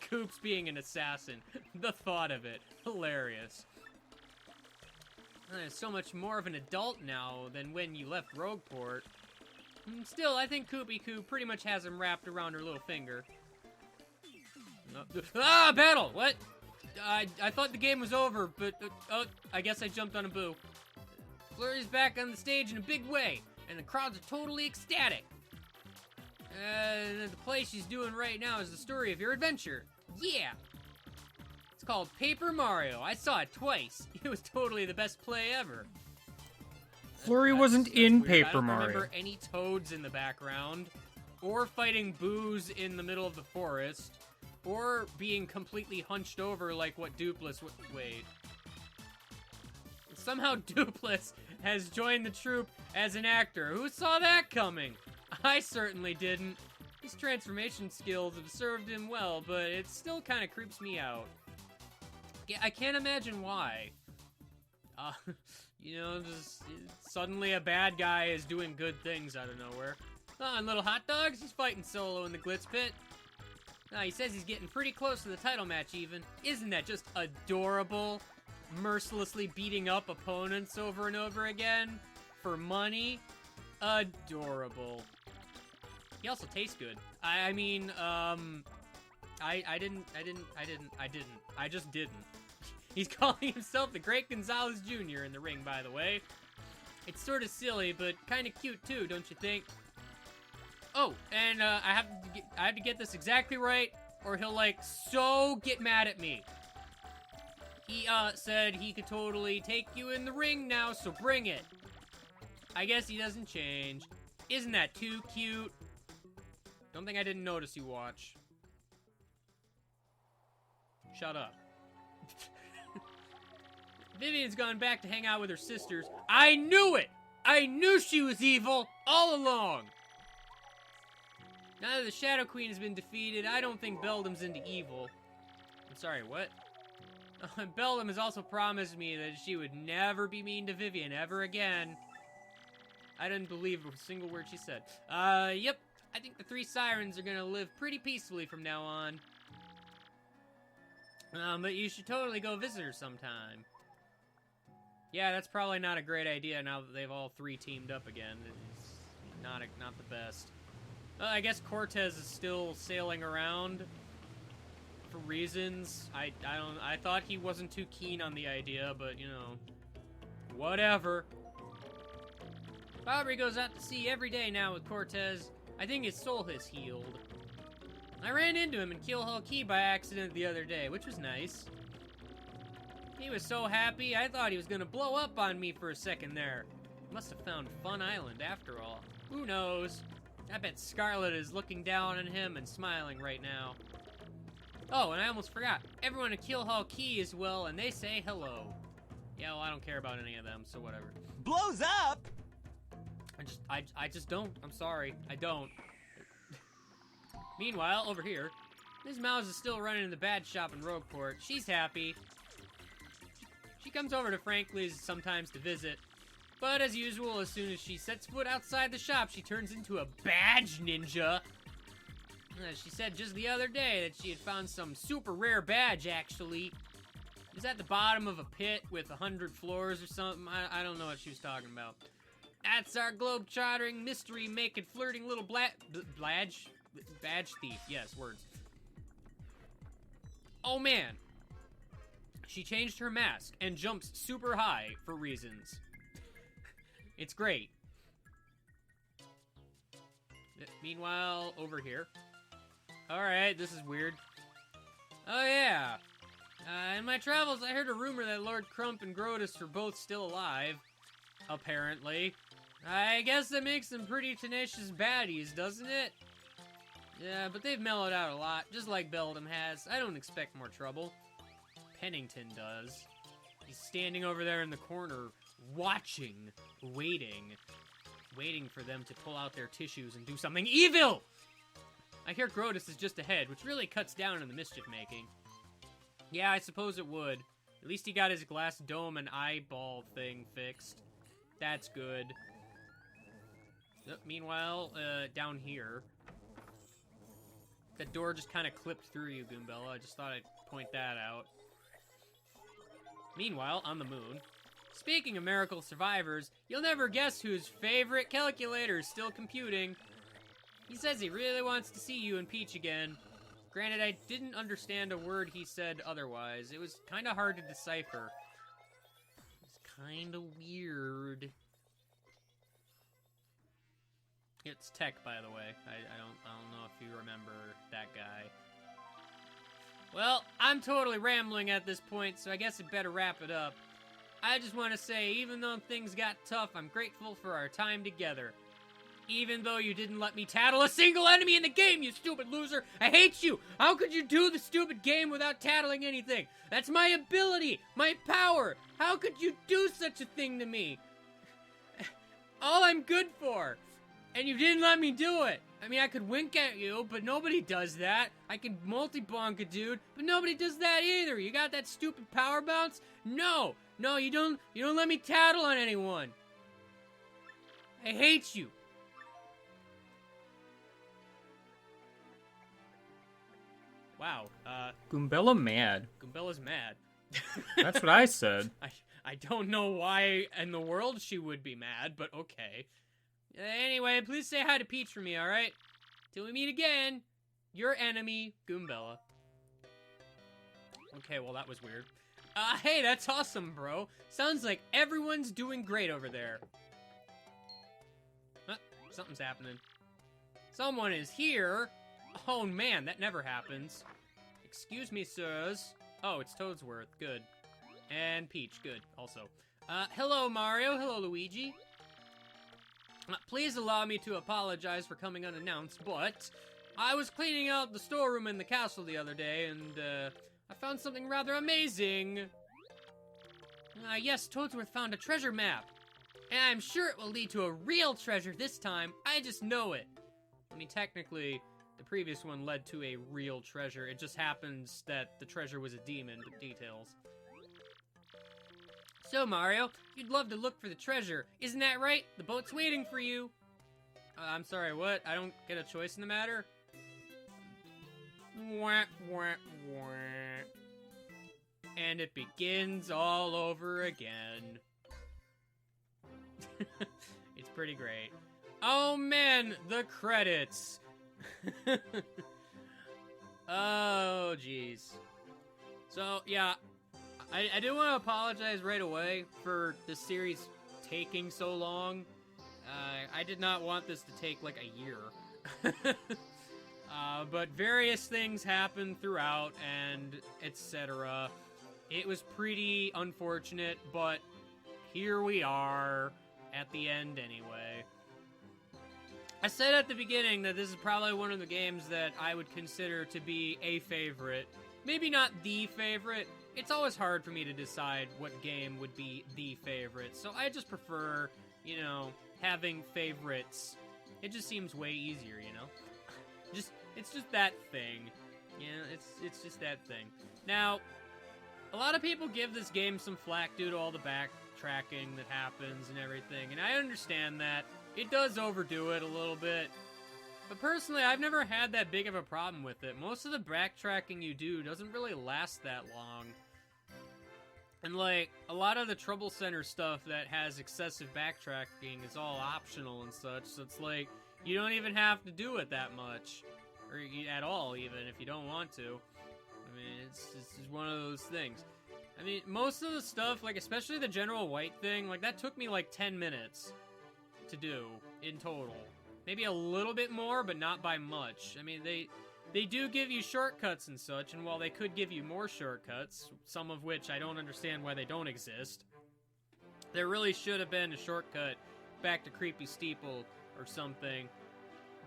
Koops being an assassin. The thought of it. Hilarious. So much more of an adult now than when you left Rogueport. Still, I think Koopy-Koo pretty much has him wrapped around her little finger. Battle! What? I thought the game was over, but, oh, I guess I jumped on a boo. Flurry's back on the stage in a big way, and the crowds are totally ecstatic. The play she's doing right now is the story of your adventure. Yeah! It's called Paper Mario. I saw it twice. It was totally the best play ever. Flurry wasn't in weird. Paper I Mario. don't remember any toads in the background, or fighting boos in the middle of the forest, or being completely hunched over like what Dupless would. Wait. Somehow Dupless has joined the troupe as an actor. Who saw that coming? I certainly didn't. His transformation skills have served him well, but it still kind of creeps me out. I can't imagine why. You know, just suddenly a bad guy is doing good things out of nowhere. And little hot dogs, he's fighting solo in the Glitz Pit. He says he's getting pretty close to the title match even. Isn't that just adorable? Mercilessly beating up opponents over and over again for money. Adorable. He also tastes good. I just didn't. He's calling himself the Great Gonzalez Jr. in the ring, by the way. It's sort of silly, but kind of cute too, don't you think? Oh, and I have to get this exactly right, or he'll like so get mad at me. He said he could totally take you in the ring now, so bring it. I guess he doesn't change. Isn't that too cute? Don't think I didn't notice you watch. Shut up. Vivian's gone back to hang out with her sisters. I knew it! I knew she was evil all along! Now that the Shadow Queen has been defeated, I don't think Beldam's into evil. I'm sorry, what? Beldam has also promised me that she would never be mean to Vivian ever again. I didn't believe a single word she said. Yep. I think the three sirens are gonna live pretty peacefully from now on. But you should totally go visit her sometime. Yeah, that's probably not a great idea now that they've all three teamed up again. It's not the best. I guess Cortez is still sailing around for reasons. I thought he wasn't too keen on the idea, but you know, whatever. Aubrey goes out to sea every day now with Cortez. I think his soul has healed. I ran into him in Keelhaul Key by accident the other day, which was nice. He was so happy, I thought he was gonna blow up on me for a second there. Must have found Fun Island after all. Who knows? I bet Scarlet is looking down on him and smiling right now. Oh, and I almost forgot. Everyone at Keelhaul Key is well, and they say hello. Yeah, well, I don't care about any of them, so whatever. Blows up! I just don't. I'm sorry. I don't. Meanwhile, over here, Ms. Mouse is still running in the bad shop in Rogueport. She's happy. She comes over to Franklin's sometimes to visit. But as usual, as soon as she sets foot outside the shop, she turns into a badge ninja. She said just the other day that she had found some super rare badge, actually. It was at the bottom of a pit with 100 floors or something. I don't know what she was talking about. That's our globe-trottering, mystery-making, flirting little badge thief. Yes, words. Oh, man. She changed her mask and jumps super high for reasons. It's great. Meanwhile, over here. Alright, this is weird. Oh, yeah. In my travels, I heard a rumor that Lord Crump and Grotus are both still alive. Apparently. I guess that makes them pretty tenacious baddies, doesn't it? Yeah, but they've mellowed out a lot, just like Beldam has. I don't expect more trouble. Pennington does. He's standing over there in the corner, watching, waiting for them to pull out their tissues and do something evil! I hear Grotus is just ahead, which really cuts down on the mischief-making. Yeah, I suppose it would. At least he got his glass dome and eyeball thing fixed. That's good. Meanwhile, down here... That door just kind of clipped through you, Goombella. I just thought I'd point that out. Meanwhile, on the moon... Speaking of miracle survivors, you'll never guess whose favorite calculator is still computing. He says he really wants to see you and Peach again. Granted, I didn't understand a word he said otherwise. It was kind of hard to decipher. It's kind of weird. It's Tech, by the way. I don't know if you remember that guy. Well, I'm totally rambling at this point, so I guess I'd better wrap it up. I just want to say, even though things got tough, I'm grateful for our time together. Even though you didn't let me tattle a single enemy in the game, you stupid loser! I hate you! How could you do the stupid game without tattling anything? That's my ability! My power! How could you do such a thing to me? All I'm good for! And you didn't let me do it! I mean, I could wink at you, but nobody does that. I can multi-bonk a dude, but nobody does that either. You got that stupid power bounce? No! No, you don't let me tattle on anyone. I hate you. Wow, Goombella mad. Goombella's mad. That's what I said. I don't know why in the world she would be mad, but okay. Anyway, please say hi to Peach for me, alright? Till we meet again, your enemy, Goombella. Okay, well that was weird. Hey, that's awesome, bro. Sounds like everyone's doing great over there. Something's happening. Someone is here. Oh, man, that never happens. Excuse me, sirs. Oh, it's Toadsworth. Good. And Peach. Good, also. Hello, Mario. Hello, Luigi. Please allow me to apologize for coming unannounced, but I was cleaning out the storeroom in the castle the other day, and, I found something rather amazing. Yes, Toadsworth found a treasure map. And I'm sure it will lead to a real treasure this time. I just know it. I mean, technically, the previous one led to a real treasure. It just happens that the treasure was a demon, but details. So, Mario, you'd love to look for the treasure. Isn't that right? The boat's waiting for you. I'm sorry, what? I don't get a choice in the matter? Wah, wah, wah. And it begins all over again. It's pretty great. Oh man, the credits. Oh jeez. So yeah, I do want to apologize right away for the series taking so long. I did not want this to take like a year. But various things happened throughout and etc. It was pretty unfortunate, but here we are at the end anyway. I said at the beginning that this is probably one of the games that I would consider to be a favorite. Maybe not the favorite. It's always hard for me to decide what game would be the favorite, so I just prefer, you know, having favorites. It just seems way easier, you know? It's just that thing. You know, it's just that thing. Now, a lot of people give this game some flack due to all the backtracking that happens and everything, and I understand that. It does overdo it a little bit. But personally, I've never had that big of a problem with it. Most of the backtracking you do doesn't really last that long. And like, a lot of the Trouble Center stuff that has excessive backtracking is all optional and such, so it's like, you don't even have to do it that much. Or at all, even, if you don't want to. I mean, it's just one of those things. I mean, most of the stuff, like, especially the General White thing, like, that took me like 10 minutes to do in total. Maybe a little bit more, but not by much. I mean, they do give you shortcuts and such, and while they could give you more shortcuts, some of which I don't understand why they don't exist, there really should have been a shortcut back to Creepy Steeple or something.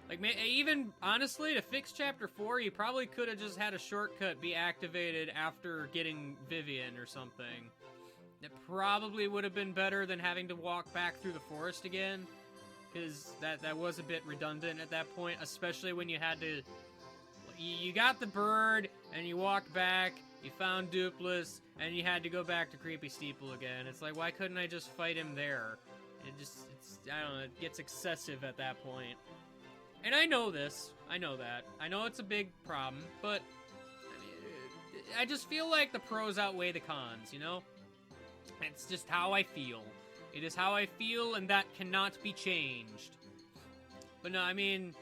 Like, even, honestly, to fix Chapter 4, you probably could have just had a shortcut be activated after getting Vivian or something. It probably would have been better than having to walk back through the forest again, because that was a bit redundant at that point, especially when you had to... You got the bird, and you walked back, you found Dupless, and you had to go back to Creepy Steeple again. It's like, why couldn't I just fight him there? I don't know, it gets excessive at that point. And I know this. I know that. I know it's a big problem, but I just feel like the pros outweigh the cons, you know? It's just how I feel. It is how I feel, and that cannot be changed. But no, I mean,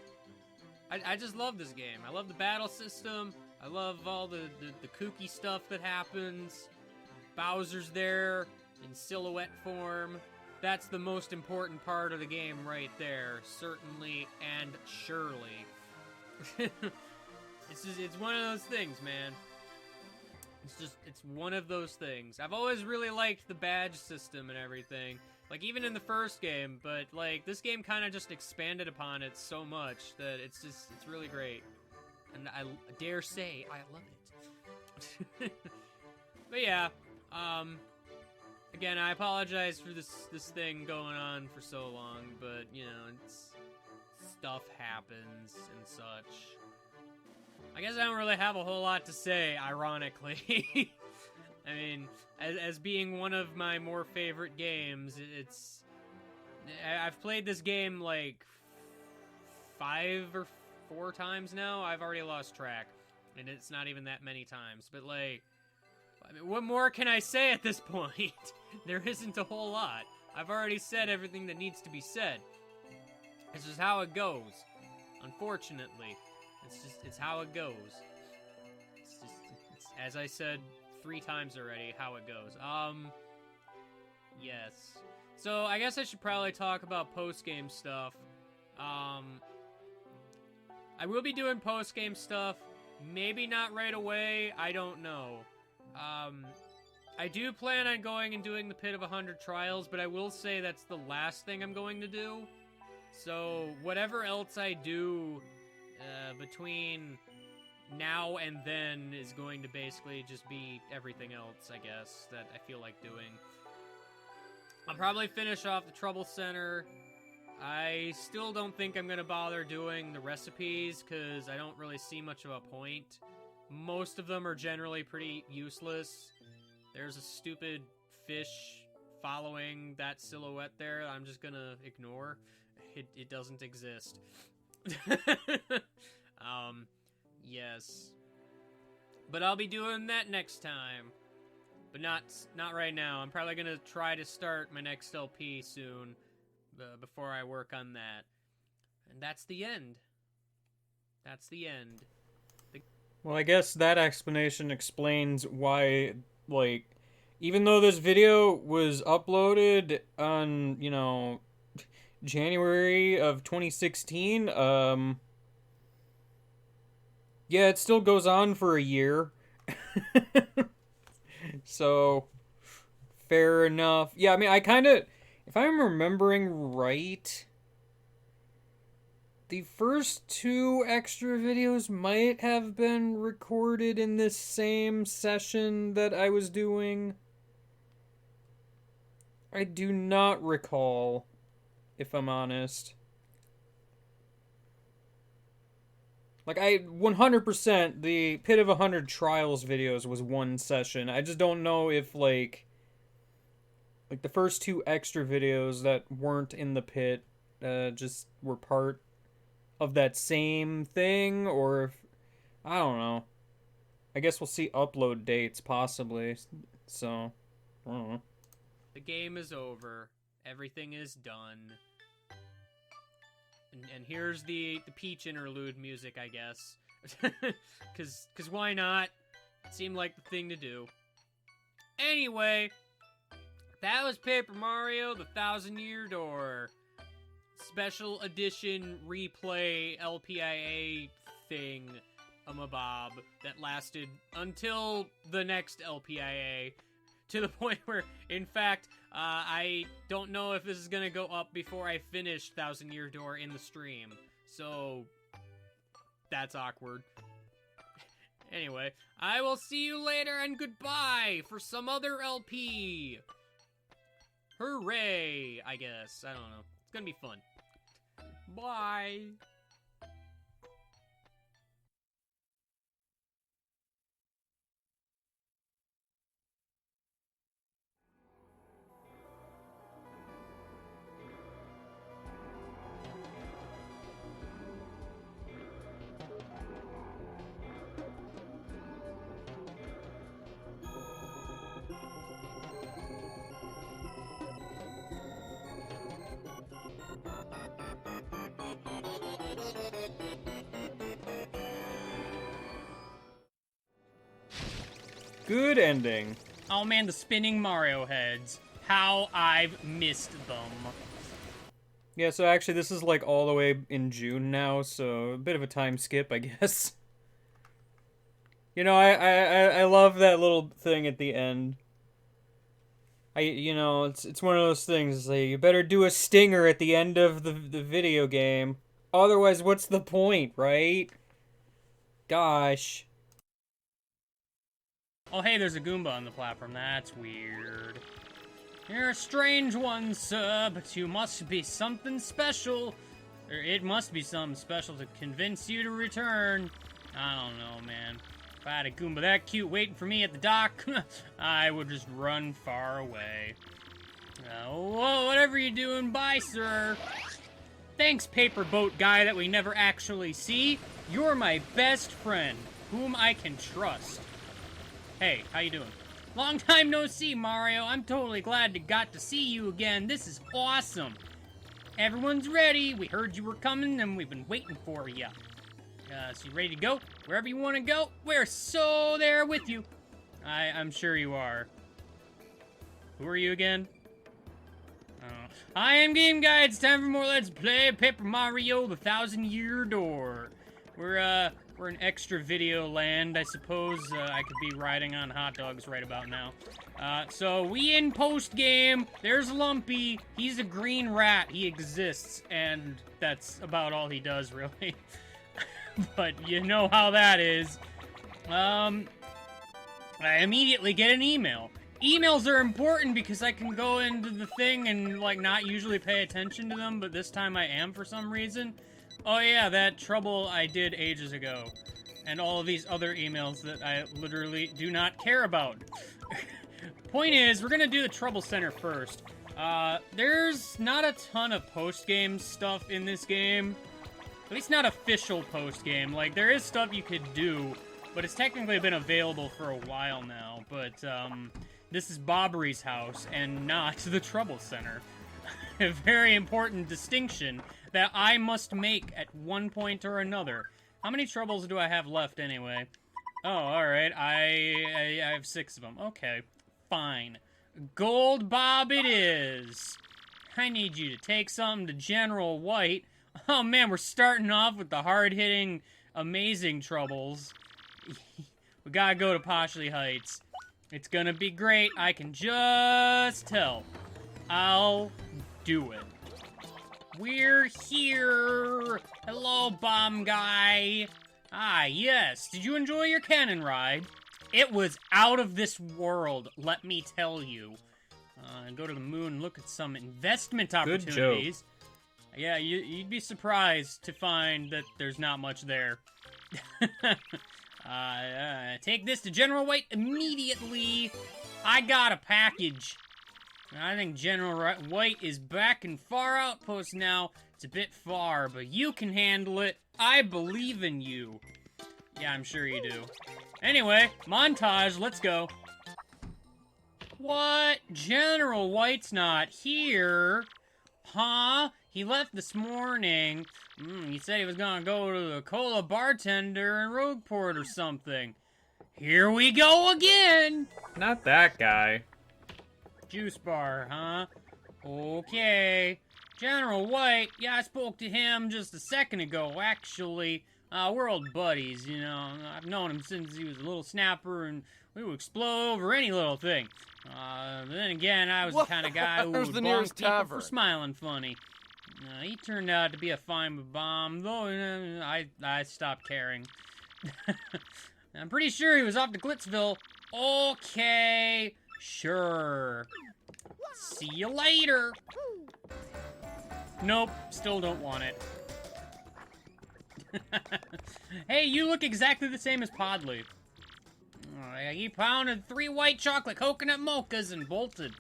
I just love this game. I love the battle system. I love all the kooky stuff that happens. Bowser's there in silhouette form. That's the most important part of the game right there, certainly and surely. It's one of those things, man. It's one of those things. I've always really liked the badge system and everything. Like, even in the first game, but, like, this game kind of just expanded upon it so much that it's really great. And I dare say I love it. But yeah, again, I apologize for this thing going on for so long, but, you know, stuff happens and such. I guess I don't really have a whole lot to say, ironically. I mean, as being one of my more favorite games, I've played this game, like, 5 or 4 times now. I've already lost track, and it's not even that many times, but, like, I mean, what more can I say at this point? There isn't a whole lot. I've already said everything that needs to be said. It's just how it goes. Unfortunately. It's how it goes. It's as I said 3 times already, how it goes. Yes. So, I guess I should probably talk about post-game stuff. I will be doing post-game stuff. Maybe not right away. I don't know. I do plan on going and doing the Pit of 100 Trials, but I will say that's the last thing I'm going to do. So, whatever else I do between now and then is going to basically just be everything else, I guess, that I feel like doing. I'll probably finish off the Trouble Center. I still don't think I'm going to bother doing the recipes, because I don't really see much of a point. Most of them are generally pretty useless. There's a stupid fish following that silhouette there I'm just going to ignore. It doesn't exist. Yes. But I'll be doing that next time. But not right now. I'm probably gonna try to start my next LP soon, before I work on that. And that's the end. That's the end. Well, I guess that explanation explains why, like, even though this video was uploaded on, you know, January of 2016. Yeah, it still goes on for a year. So, fair enough. Yeah, I mean, I kind of, if I'm remembering right, the first 2 extra videos might have been recorded in this same session that I was doing. I do not recall, if I'm honest. Like, 100%, the Pit of 100 Trials videos was one session. I just don't know if, like the first 2 extra videos that weren't in the pit, just were part of that same thing, or if, I don't know. I guess we'll see upload dates, possibly. So, I don't know. The game is over. Everything is done. And here's the Peach interlude music, I guess. Cause why not? It seemed like the thing to do. Anyway, that was Paper Mario: The Thousand-Year Door. Special edition replay LPIA thing, bob, that lasted until the next LPIA. To the point where, in fact, I don't know if this is gonna go up before I finish Thousand Year Door in the stream. So, that's awkward. Anyway, I will see you later and goodbye for some other LP. Hooray, I guess. I don't know. It's gonna be fun. Bye. Good ending. Oh man, the spinning Mario heads. How I've missed them. Yeah, so actually this is like all the way in June now, so a bit of a time skip, I guess. You know, I love that little thing at the end. It's one of those things, like, you better do a stinger at the end of the video game. Otherwise, what's the point, right? Gosh. Oh hey, there's a Goomba on the platform. That's weird. You're a strange one, sir, but you must be something special. Or it must be something special to convince you to return. I don't know, man. If I had a Goomba that cute waiting for me at the dock, I would just run far away. Whoa, whatever you doing, bye, sir. Thanks, paper boat guy that we never actually see. You're my best friend, whom I can trust. Hey, how you doing? Long time no see, Mario. I'm totally glad to got to see you again. This is awesome. Everyone's ready. We heard you were coming, and we've been waiting for you. So you ready to go? Wherever you want to go, we're so there with you. I'm sure you are. Who are you again? I am Game Guy. It's time for more Let's Play Paper Mario: The Thousand-Year Door. We're in extra video land, I suppose. I could be riding on hot dogs right about now. So we in post-game. There's Lumpy. He's a green rat. He exists, and that's about all he does, really. But you know how that is. I immediately get an email. Emails are important because I can go into the thing and, like, not usually pay attention to them, but this time I am for some reason. Oh yeah, that trouble I did ages ago. And all of these other emails that I literally do not care about. Point is, we're gonna do the Trouble Center first. There's not a ton of post-game stuff in this game. At least not official post-game. Like, there is stuff you could do, but it's technically been available for a while now. But, this is Bobbery's house and not the Trouble Center. A very important distinction that I must make at one point or another. How many troubles do I have left anyway? Oh, alright. I have 6 of them. Okay, fine. Gold Bob it is. I need you to take something to General White. Oh man, we're starting off with the hard-hitting, amazing troubles. We gotta go to Poshley Heights. It's gonna be great, I can just tell. I'll do it. We're here! Hello, bomb guy! Ah, yes. Did you enjoy your cannon ride? It was out of this world, let me tell you. Go to the moon and look at some investment opportunities. Yeah, you'd be surprised to find that there's not much there. Take this to General White immediately. I got a package. I think General White is back in Far Outpost now. It's a bit far, but you can handle it. I believe in you. Yeah, I'm sure you do. Anyway, montage, let's go. What? General White's not here? Huh? He left this morning. He said he was gonna go to the cola bartender in Rogueport or something. Here we go again! Not that guy. Juice bar, huh? Okay. General White, yeah, I spoke to him just a second ago, actually. We're old buddies, you know. I've known him since he was a little snapper, and we would explode over any little thing. But then again, I was the kind of guy who would bonk people for smiling funny. He turned out to be a fine bomb, though I stopped caring. I'm pretty sure he was off to Glitzville. Okay, sure. See you later. Nope, still don't want it. Hey, you look exactly the same as Podley. He pounded 3 white chocolate coconut mochas and bolted.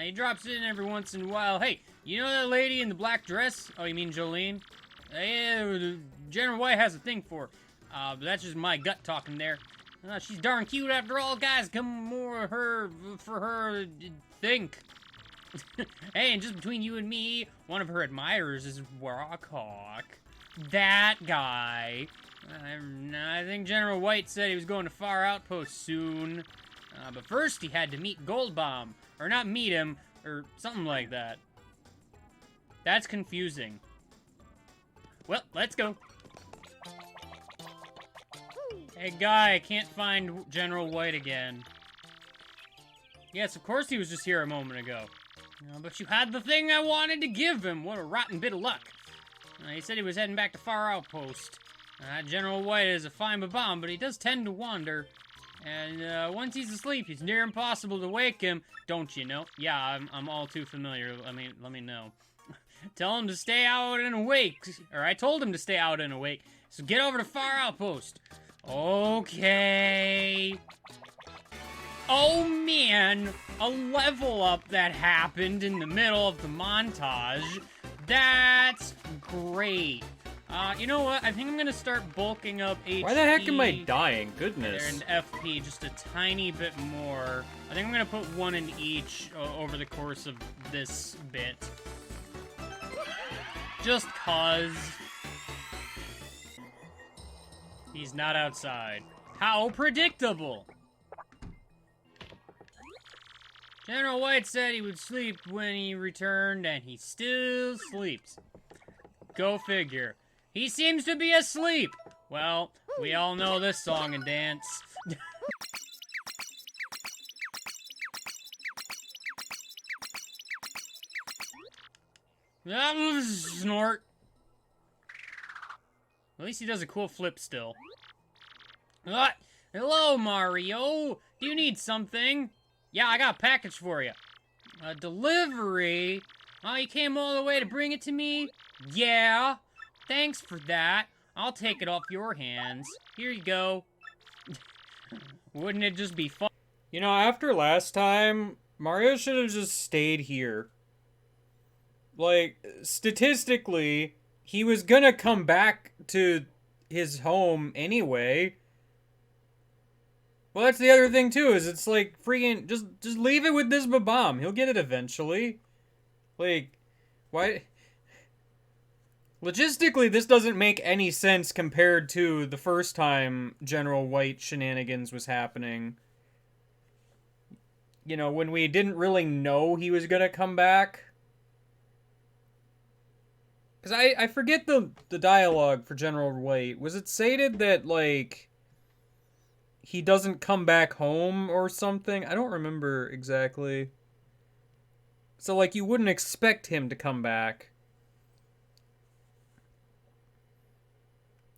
He drops in every once in a while. Hey, you know that lady in the black dress? Oh, you mean Jolene? General White has a thing for her. But that's just my gut talking there. She's darn cute after all. Guys, come more her for her think. Hey, and just between you and me, one of her admirers is Warhawk. That guy. I think General White said he was going to Far Outpost soon. But first he had to meet Goldbomb. Or not meet him, or something like that. That's confusing. Well, let's go. Hey, guy, I can't find General White again. Yes, of course he was just here a moment ago. But you had the thing I wanted to give him. What a rotten bit of luck. He said he was heading back to Far Outpost. General White is a fine bomb, but he does tend to wander. And once he's asleep, it's near impossible to wake him. Don't you know? Yeah, I'm all too familiar. Let me know. Tell him to stay out and awake. Or I told him to stay out and awake. So get over to Far Outpost. Okay. Oh man, a level up that happened in the middle of the montage. That's great. You know what? I think I'm gonna start bulking up HP. Why the heck am I dying? Goodness. And FP just a tiny bit more. I think I'm gonna put one in each over the course of this bit. Just cause. He's not outside. How predictable! General White said he would sleep when he returned, and he still sleeps. Go figure. He seems to be asleep. Well, we all know this song and dance. That was a snort. At least he does a cool flip still. Hello, Mario. Do you need something? Yeah, I got a package for you. A delivery? Oh, you came all the way to bring it to me? Yeah. Thanks for that. I'll take it off your hands. Here you go. Wouldn't it just be fun? You know, after last time, Mario should have just stayed here. Like, statistically, he was gonna come back to his home anyway. Well, that's the other thing, too, is it's like, freaking, just leave it with this Babam. He'll get it eventually. Like, why? Logistically, this doesn't make any sense compared to the first time General White shenanigans was happening. You know, when we didn't really know he was gonna come back. Because I forget the dialogue for General White. Was it stated that, like, he doesn't come back home or something? I don't remember exactly. So, like, you wouldn't expect him to come back.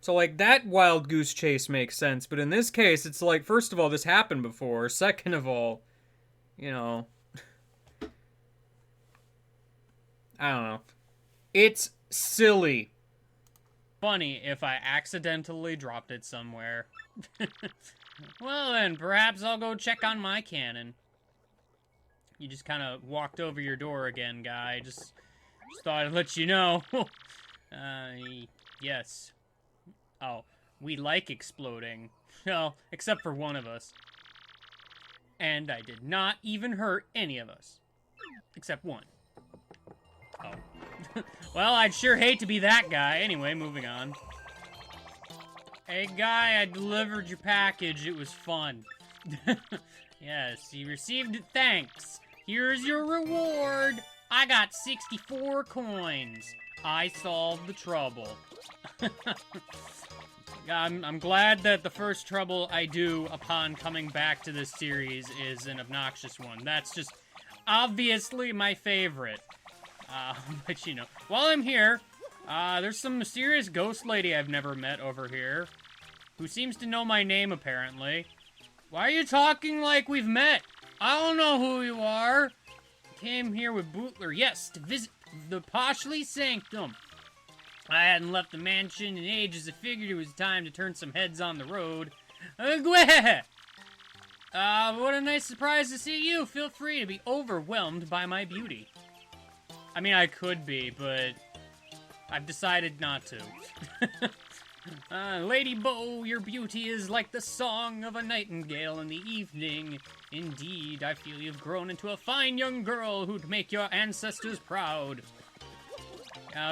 So, like, that wild goose chase makes sense. But in this case, it's like, first of all, this happened before. Second of all, you know, I don't know. It's silly. Funny if I accidentally dropped it somewhere. Well then, perhaps I'll go check on my cannon. You just kind of walked over your door again, guy. Just thought I'd let you know. Yes. Oh, we like exploding. Well, except for one of us. And I did not even hurt any of us. Except one. Oh. Well, I'd sure hate to be that guy. Anyway, moving on. Hey, guy, I delivered your package. It was fun. Yes, you received it. Thanks. Here's your reward. I got 64 coins. I solved the trouble. I'm glad that the first trouble I do upon coming back to this series is an obnoxious one. That's just obviously my favorite. But you know, while I'm here, there's some mysterious ghost lady I've never met over here, who seems to know my name apparently. Why are you talking like we've met? I don't know who you are. Came here with Bootler, yes, to visit the Poshly Sanctum. I hadn't left the mansion in ages. I figured it was time to turn some heads on the road. What a nice surprise to see you. Feel free to be overwhelmed by my beauty. I mean, I could be, but I've decided not to. Lady Bo, your beauty is like the song of a nightingale in the evening. Indeed, I feel you've grown into a fine young girl who'd make your ancestors proud.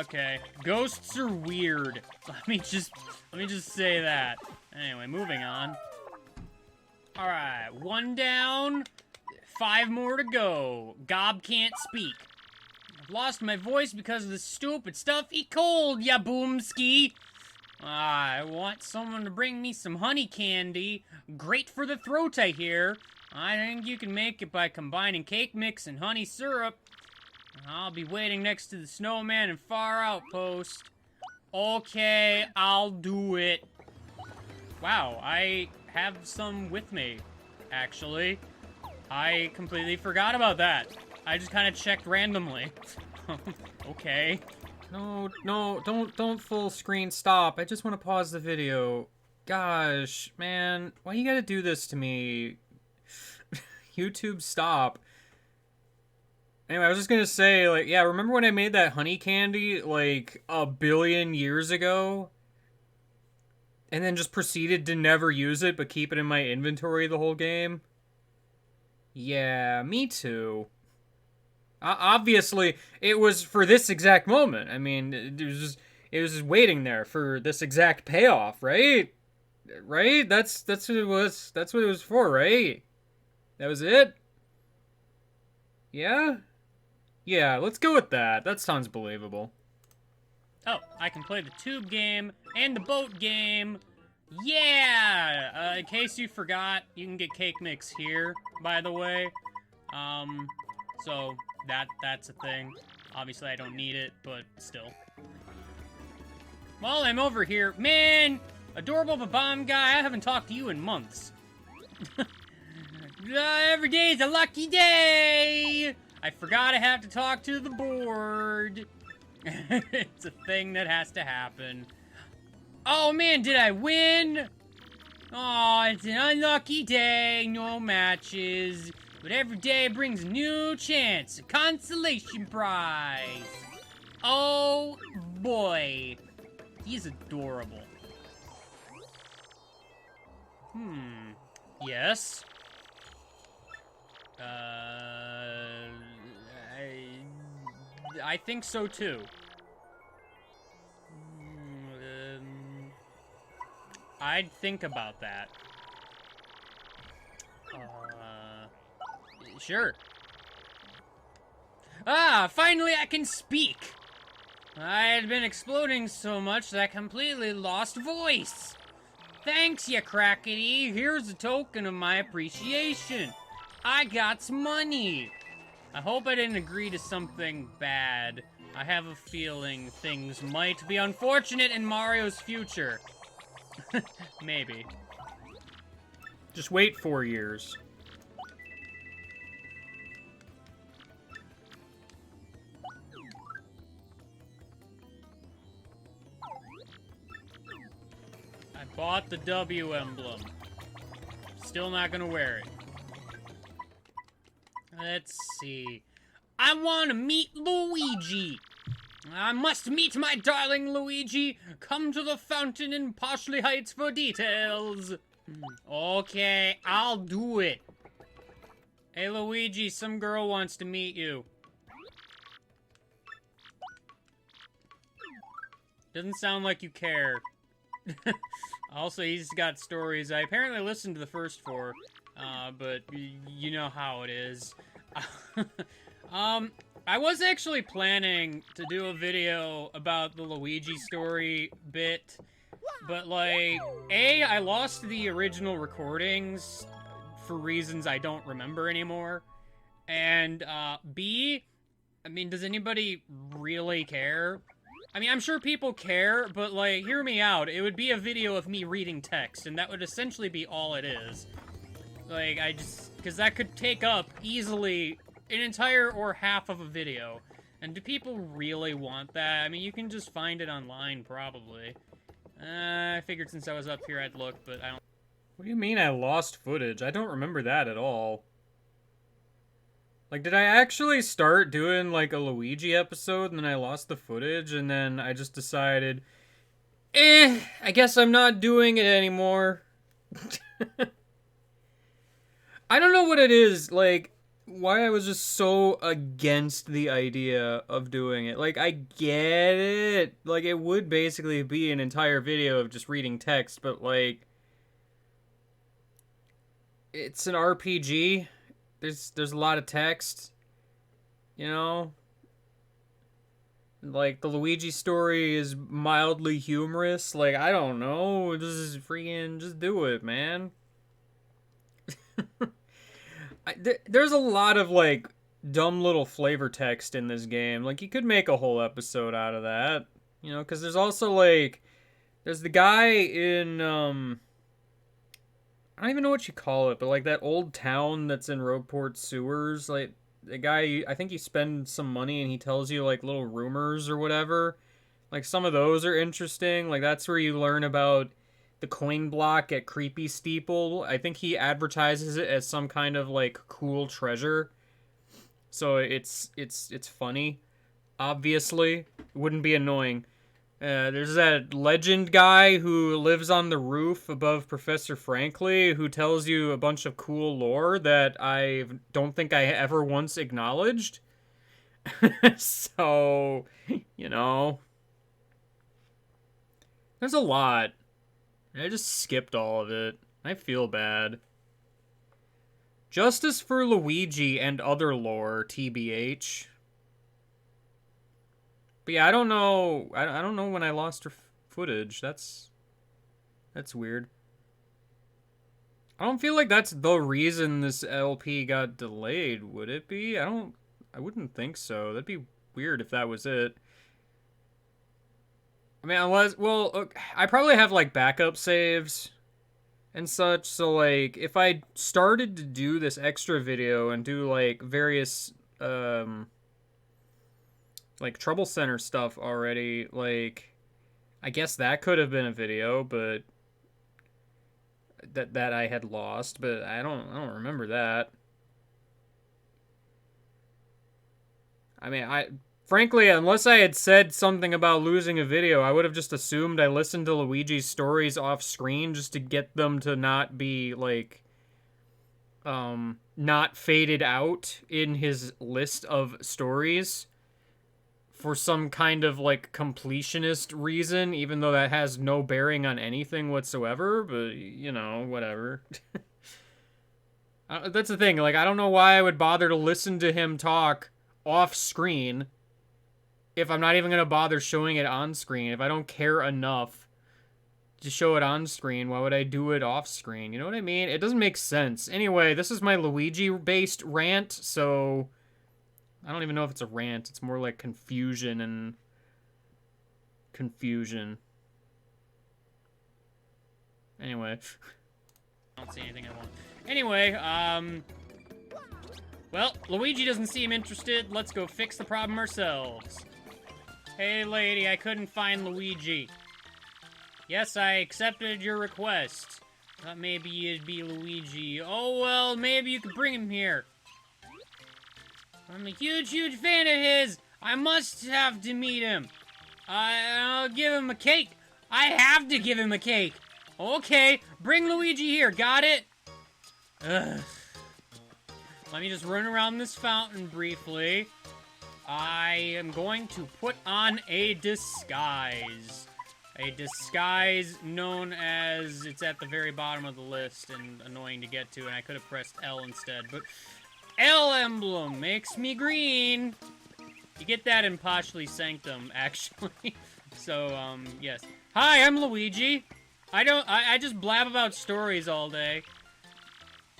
Okay, ghosts are weird. Let me just say that. Anyway, moving on. All right, 1 down, 5 more to go. Gob can't speak. I've lost my voice because of the stupid stuff he cold, ya boomski. I want someone to bring me some honey candy. Great for the throat, I hear. I think you can make it by combining cake mix and honey syrup. I'll be waiting next to the snowman in Far Outpost. Okay, I'll do it. Wow, I have some with me, actually. I completely forgot about that. I just kind of checked randomly. Okay. No, don't full screen stop. I just want to pause the video. Gosh, man, why you gotta do this to me? YouTube, stop. Anyway, I was just gonna say, like, yeah, remember when I made that honey candy, like, 1,000,000,000 years ago? And then just proceeded to never use it, but keep it in my inventory the whole game? Yeah, me too. Obviously, it was for this exact moment. I mean, it was just waiting there for this exact payoff, right? Right? That's what it was. That's what it was for, right? That was it? Yeah? Yeah, let's go with that. That sounds believable. Oh, I can play the tube game and the boat game. Yeah! In case you forgot, you can get cake mix here, by the way. So that's a thing. Obviously, I don't need it, but still. While I'm over here, man, adorable bomb guy, I haven't talked to you in months. Every day is a lucky day! I forgot I have to talk to the board. It's a thing that has to happen. Oh man, did I win? Oh, it's an unlucky day, no matches. But every day brings a new chance, a consolation prize. Oh boy, he's adorable. Yes? I think so too. I'd think about that. Sure. Ah, finally I can speak! I had been exploding so much that I completely lost voice. Thanks, ya crackety. Here's a token of my appreciation. I got money. I hope I didn't agree to something bad. I have a feeling things might be unfortunate in Mario's future. Maybe. Just wait 4 years. I bought the W emblem. Still not gonna wear it. Let's see. I want to meet Luigi. I must meet my darling Luigi. Come to the fountain in Poshley Heights for details. Okay, I'll do it. Hey Luigi, some girl wants to meet you. Doesn't sound like you care. Also, he's got stories. I apparently listened to the first 4, but you know how it is. I was actually planning to do a video about the Luigi story bit, but like, A, I lost the original recordings for reasons I don't remember anymore, and B, I mean, does anybody really care? I mean, I'm sure people care, but, like, hear me out. It would be a video of me reading text, and that would essentially be all it is. Like, because that could take up, easily, an entire or half of a video. And do people really want that? I mean, you can just find it online, probably. I figured since I was up here I'd look, but I don't... What do you mean I lost footage? I don't remember that at all. Like, did I actually start doing, like, a Luigi episode, and then I lost the footage, and then I just decided, I guess I'm not doing it anymore. I don't know what it is, like, why I was just so against the idea of doing it. Like, I get it. Like, it would basically be an entire video of just reading text, but, like, it's an RPG. There's a lot of text, you know? Like, the Luigi story is mildly humorous. Like, I don't know. Just freaking, just do it, man. There's a lot of, like, dumb little flavor text in this game. Like, you could make a whole episode out of that. You know, because there's also, like, there's the guy in, I don't even know what you call it, but like that old town that's in Roadport sewers, like the guy, I think you spend some money and he tells you like little rumors or whatever. Like some of those are interesting. Like that's where you learn about the coin block at Creepy Steeple. I think he advertises it as some kind of like cool treasure. So it's funny. Obviously, it wouldn't be annoying. There's that legend guy who lives on the roof above Professor Frankly who tells you a bunch of cool lore that I don't think I ever once acknowledged. So, you know. There's a lot. I just skipped all of it. I feel bad. Justice for Luigi and other lore, TBH. But yeah, I don't know. I don't know when I lost her footage. That's weird. I don't feel like that's the reason this LP got delayed, would it be? I wouldn't think so. That'd be weird if that was it. I mean, well, look, I probably have like backup saves and such. So like, if I started to do this extra video and do like various like Trouble Center stuff already, like I guess that could have been a video, but that I had lost, but I don't remember that. I mean, frankly, unless I had said something about losing a video, I would have just assumed I listened to Luigi's stories off screen just to get them to not be like not faded out in his list of stories. For some kind of, like, completionist reason, even though that has no bearing on anything whatsoever, but, you know, whatever. That's the thing, like, I don't know why I would bother to listen to him talk off-screen if I'm not even gonna bother showing it on screen, if I don't care enough to show it on screen, why would I do it off screen? You know what I mean? It doesn't make sense. Anyway, this is my Luigi-based rant, so I don't even know if it's a rant. It's more like confusion and confusion. Anyway. I don't see anything I want. Anyway, well, Luigi doesn't seem interested. Let's go fix the problem ourselves. Hey, lady, I couldn't find Luigi. Yes, I accepted your request. Thought maybe you'd be Luigi. Oh, well, maybe you could bring him here. I'm a huge, huge fan of his. I must have to meet him. I'll give him a cake. I have to give him a cake. Okay, bring Luigi here. Got it? Ugh. Let me just run around this fountain briefly. I am going to put on a disguise. A disguise known as... It's at the very bottom of the list and annoying to get to, and I could have pressed L instead, but... L emblem makes me green. You get that in Poshly Sanctum, actually. So, yes. Hi, I'm Luigi. I just blab about stories all day.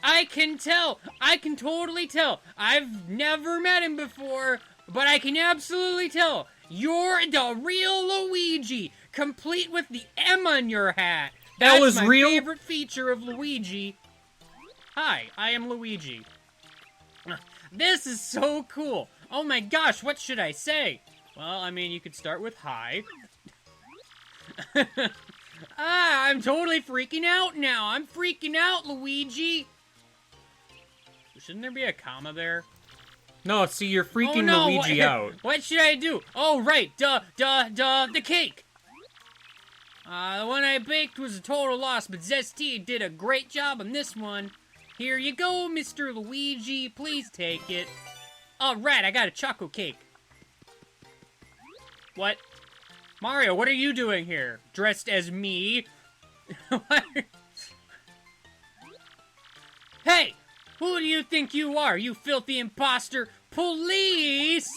I can tell. I can totally tell. I've never met him before, but I can absolutely tell. You're the real Luigi, complete with the M on your hat. That's was my real? favorite feature of Luigi. Hi, I am Luigi. This is so cool. Oh my gosh, what should I say? Well, I mean, you could start with hi. I'm totally freaking out now. I'm freaking out, Luigi. Shouldn't there be a comma there? No, see, you're freaking Oh, no, Luigi out. What should I do? Oh, right. The cake. The one I baked was a total loss, but Zesty did a great job on this one. Here you go, Mr. Luigi. Please take it. All right, I got a choco cake. What? Mario, what are you doing here? Dressed as me? What? Hey! Who do you think you are, you filthy imposter? Police!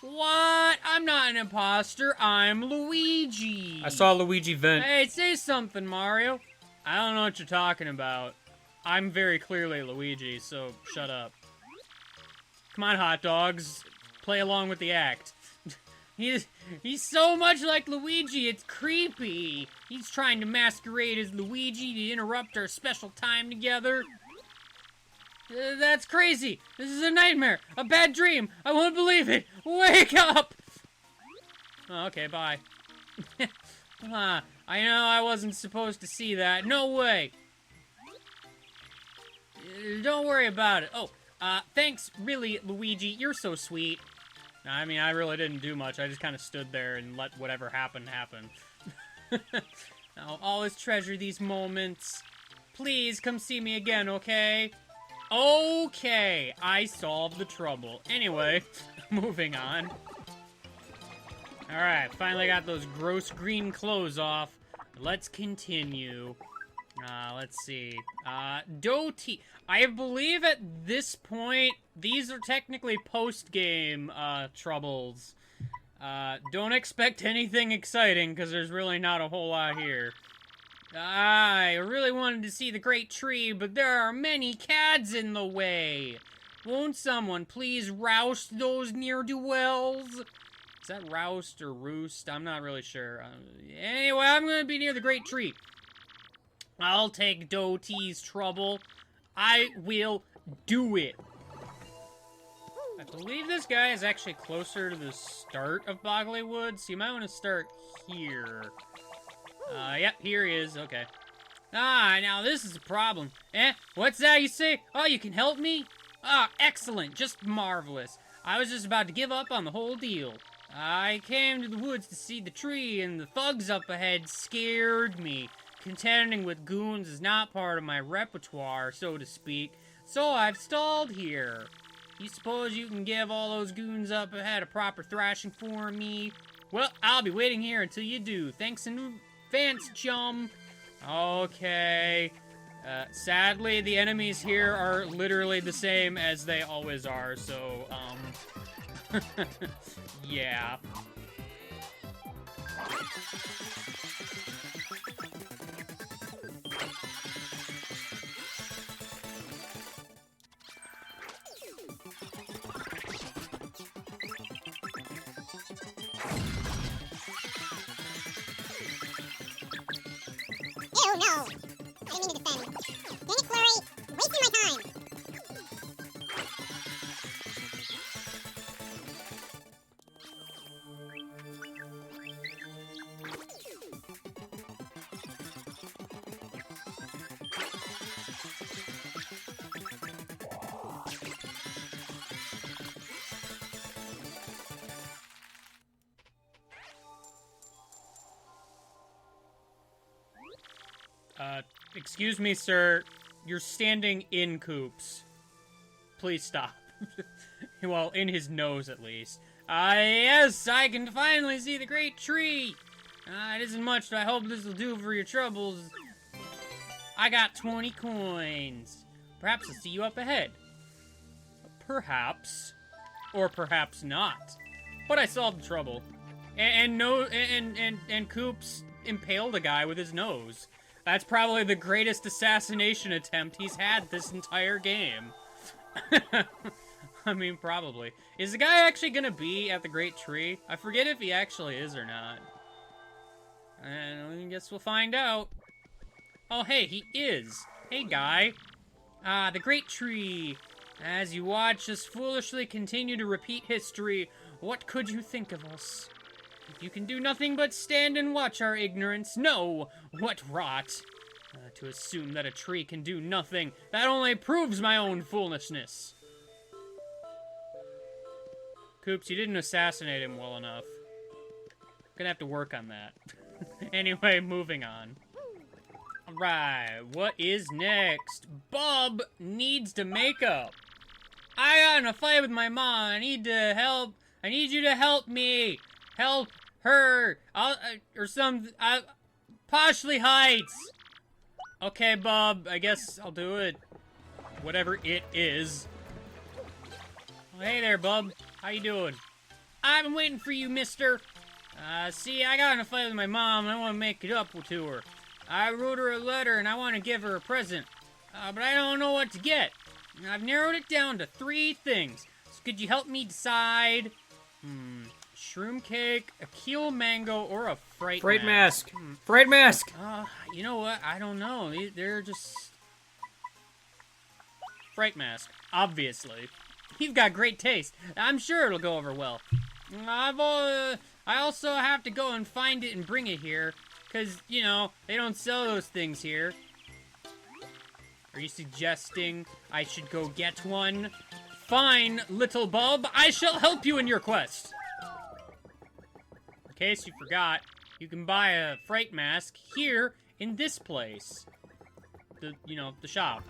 What? I'm not an imposter. I'm Luigi. I saw Luigi vent. Hey, say something, Mario. I don't know what you're talking about. I'm very clearly Luigi, so shut up. Come on, hot dogs. Play along with the act. He's so much like Luigi, it's creepy. He's trying to masquerade as Luigi to interrupt our special time together. That's crazy. This is a nightmare. A bad dream. I won't believe it. Wake up! Oh, okay, bye. I know I wasn't supposed to see that. No way. Don't worry about it. Oh, thanks, really, Luigi. You're so sweet. I mean, I really didn't do much. I just kind of stood there and let whatever happened happen. I'll always treasure these moments. Please, come see me again, okay? Okay, I solved the trouble. Anyway, moving on. Alright, finally got those gross green clothes off. Let's continue. Let's see. Doty. I believe at this point, these are technically post-game, troubles. Don't expect anything exciting, because there's really not a whole lot here. I really wanted to see the great tree, but there are many cads in the way. Won't someone please roust those ne'er-do-wells? Is that roust or roost? I'm not really sure. Anyway, I'm gonna be near the great tree. I'll take Doty's trouble. I will do it. I believe this guy is actually closer to the start of Boggly Woods, so you might want to start here. Yep, here he is. Okay. Now this is a problem. What's that you say? Oh, you can help me? Excellent. Just marvelous. I was just about to give up on the whole deal. I came to the woods to see the tree, and the thugs up ahead scared me. Contending with goons is not part of my repertoire, so to speak, so I've stalled here. You suppose you can give all those goons up ahead a proper thrashing for me? Well, I'll be waiting here until you do. Thanks in advance, chum. Okay. Sadly, the enemies here are literally the same as they always are, so, Yeah. Ew, no! I didn't mean to defend. Dang it, Flurry! Wasting my time! Excuse me, sir. You're standing in Coops. Please stop. Well, in his nose, at least. Yes, I can finally see the great tree. It isn't much, but I hope this will do for your troubles. I got 20 coins. Perhaps I'll see you up ahead. Perhaps. Or perhaps not. But I solved the trouble. And Coops impaled a guy with his nose. That's probably the greatest assassination attempt he's had this entire game. I mean, probably. Is the guy actually gonna be at the Great Tree? I forget if he actually is or not. And I guess we'll find out. Oh, hey, he is. Hey, guy. The Great Tree. As you watch us foolishly continue to repeat history, what could you think of us? You can do nothing but stand and watch our ignorance. No, what rot. To assume that a tree can do nothing, that only proves my own foolishness. Coops, you didn't assassinate him well enough. Gonna have to work on that. Anyway, moving on. Alright, what is next? Bub needs to make up. I got in a fight with my mom. I need to help. I need you to help me. Help her. Or some. Poshley Heights. Okay, Bub. I guess I'll do it. Whatever it is. Oh, hey there, Bub. How you doing? I've been waiting for you, mister. See, I got in a fight with my mom, and I want to make it up to her. I wrote her a letter, and I want to give her a present. But I don't know what to get. I've narrowed it down to 3 things. So could you help me decide? Shroom cake, a keel mango, or a fright mask. Fright mask! You know what? I don't know. They're just... Fright mask, obviously. You've got great taste. I'm sure it'll go over well. I also have to go and find it and bring it here. Because, you know, they don't sell those things here. Are you suggesting I should go get one? Fine, little Bub. I shall help you in your quest. In case you forgot, you can buy a fright mask here in this place. The shop.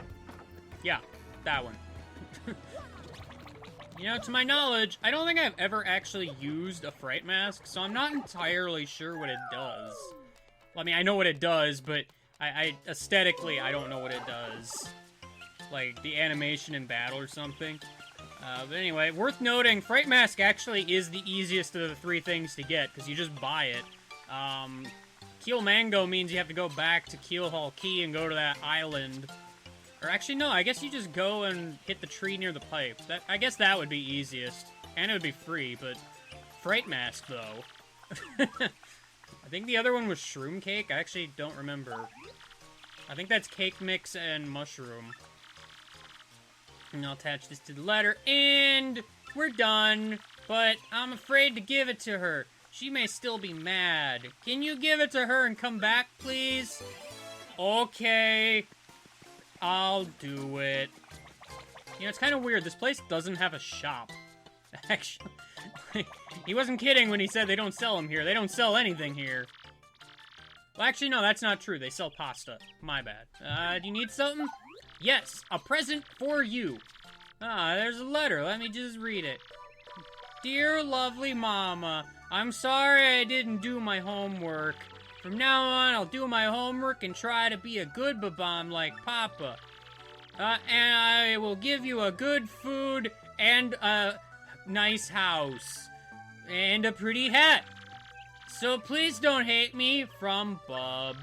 Yeah, that one. You know, to my knowledge, I don't think I've ever actually used a fright mask, so I'm not entirely sure what it does. Well, I mean, I know what it does, but I aesthetically, I don't know what it does. Like, the animation in battle or something. But anyway, worth noting, Fright Mask actually is the easiest of the 3 things to get, because you just buy it. Keel Mango means you have to go back to Keel Hall Key and go to that island. Or actually, no, I guess you just go and hit the tree near the pipe. I guess that would be easiest. And it would be free, but... Fright Mask, though. I think the other one was Shroom Cake. I actually don't remember. I think that's Cake Mix and Mushroom. And I'll attach this to the letter, and we're done. But I'm afraid to give it to her. She may still be mad. Can you give it to her and come back, please? Okay. I'll do it. You know, it's kind of weird. This place doesn't have a shop. Actually, he wasn't kidding when he said they don't sell them here. They don't sell anything here. Well, actually, no, that's not true. They sell pasta. My bad. Do you need something? Yes, a present for you. There's a letter. Let me just read it. Dear lovely mama, I'm sorry I didn't do my homework. From now on, I'll do my homework and try to be a good babam like Papa. And I will give you a good food and nice house and a pretty hat. So please don't hate me, from Bub.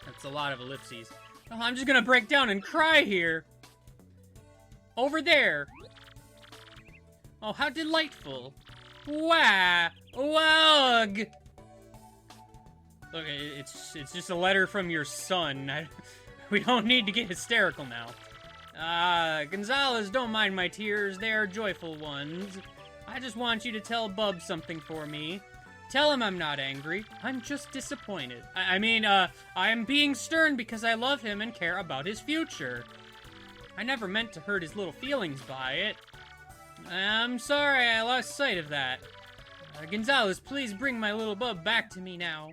That's a lot of ellipses. Oh, I'm just gonna break down and cry here. Over there. Oh, how delightful. Wah! Wug! Look, it's just a letter from your son. We don't need to get hysterical now. Gonzalez, don't mind my tears. They are joyful ones. I just want you to tell Bub something for me. Tell him I'm not angry. I'm just disappointed. I am being stern because I love him and care about his future. I never meant to hurt his little feelings by it. I'm sorry I lost sight of that. Gonzalez, please bring my little Bub back to me now.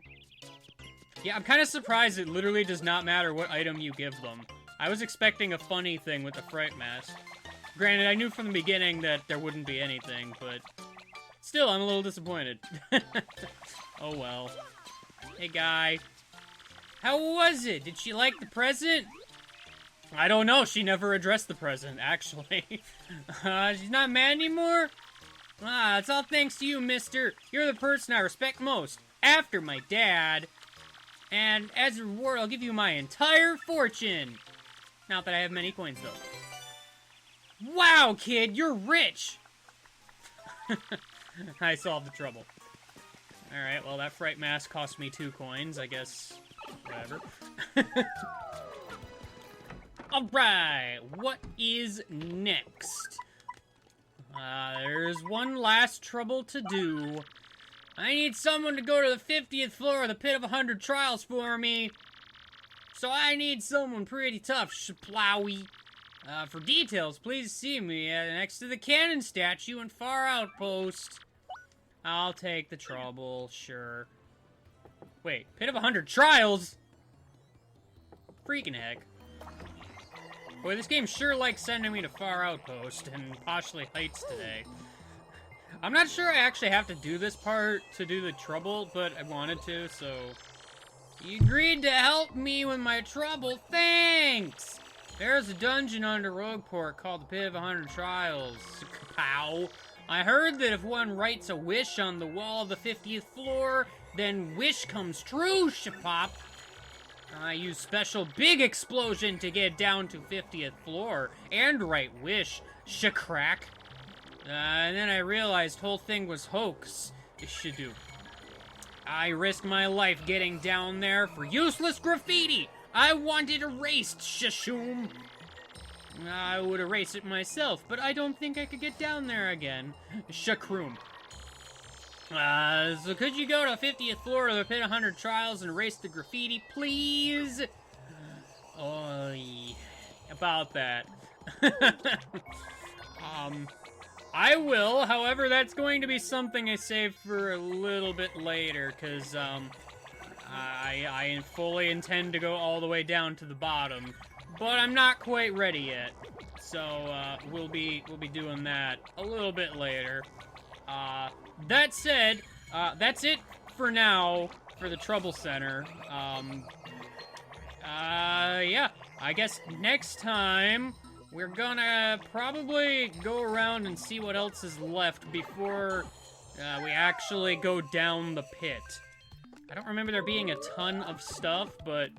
Yeah, I'm kind of surprised it literally does not matter what item you give them. I was expecting a funny thing with the fright mask. Granted, I knew from the beginning that there wouldn't be anything, but still, I'm a little disappointed. Oh well. Hey, guy. How was it? Did she like the present? I don't know. She never addressed the present, actually. She's not mad anymore? It's all thanks to you, mister. You're the person I respect most, after my dad. And as a reward, I'll give you my entire fortune. Not that I have many coins, though. Wow, kid, you're rich! I solved the trouble. Alright, well, that fright mask cost me 2 coins, I guess. Whatever. Alright, what is next? There's one last trouble to do. I need someone to go to the 50th floor of the Pit of 100 Trials for me. So I need someone pretty tough, Shplowy. For details, please see me next to the cannon statue and Far Outpost. I'll take the trouble, sure. Wait, Pit of 100 Trials? Freaking heck. Boy, this game sure likes sending me to Far Outpost and Poshley Heights today. I'm not sure I actually have to do this part to do the trouble, but I wanted to, so... You agreed to help me with my trouble, thanks! There's a dungeon under Rogueport called the Pit of 100 Trials. Kapow. I heard that if one writes a wish on the wall of the 50th floor, then wish comes true, Shapop. I use special big explosion to get down to 50th floor and write wish, Shacrack. And then I realized whole thing was hoax. Shadoo. I risked my life getting down there for useless graffiti. I want it erased, Shashoom. I would erase it myself, but I don't think I could get down there again. Shakroom. So could you go to 50th floor of the Pit 100 Trials and erase the graffiti, please? Oh, yeah. About that. I will, however, that's going to be something I save for a little bit later, because, I fully intend to go all the way down to the bottom, but I'm not quite ready yet. So, we'll be doing that a little bit later. That said, that's it for now for the Trouble Center. Yeah, I guess next time we're gonna probably go around and see what else is left before we actually go down the pit. I don't remember there being a ton of stuff, but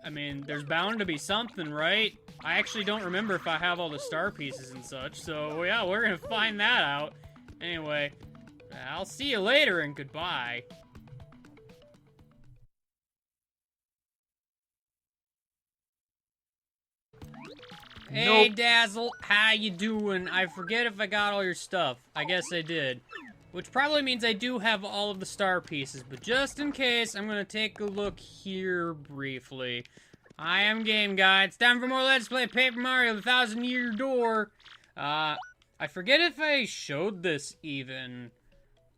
I mean, there's bound to be something, right? I actually don't remember if I have all the star pieces and such, so yeah, we're gonna find that out. Anyway, I'll see you later and goodbye. Hey, Dazzle, how you doing? I forget if I got all your stuff. I guess I did. Which probably means I do have all of the star pieces, but just in case, I'm gonna take a look here briefly. I am Game Guy. It's time for more Let's Play Paper Mario: The 1000-Year Door. I forget if I showed this even.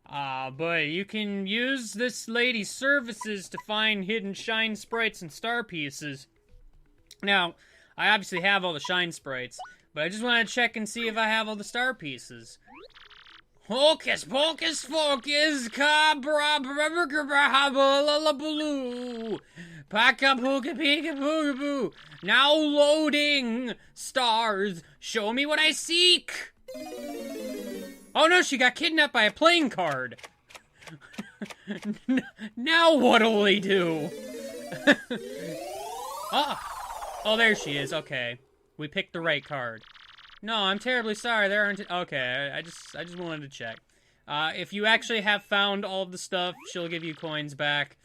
But you can use this lady's services to find hidden shine sprites and star pieces. Now, I obviously have all the shine sprites, but I just want to check and see if I have all the star pieces. Hocus pocus focus, cabra, Paka-pooka-pika-pooka-poo. Now loading. Stars, show me what I seek. Oh no, she got kidnapped by a playing card. Now what'll we do? Oh, there she is. Okay, we picked the right card. No, I'm terribly sorry. There aren't. Okay, I just wanted to check. If you actually have found all of the stuff, she'll give you coins back.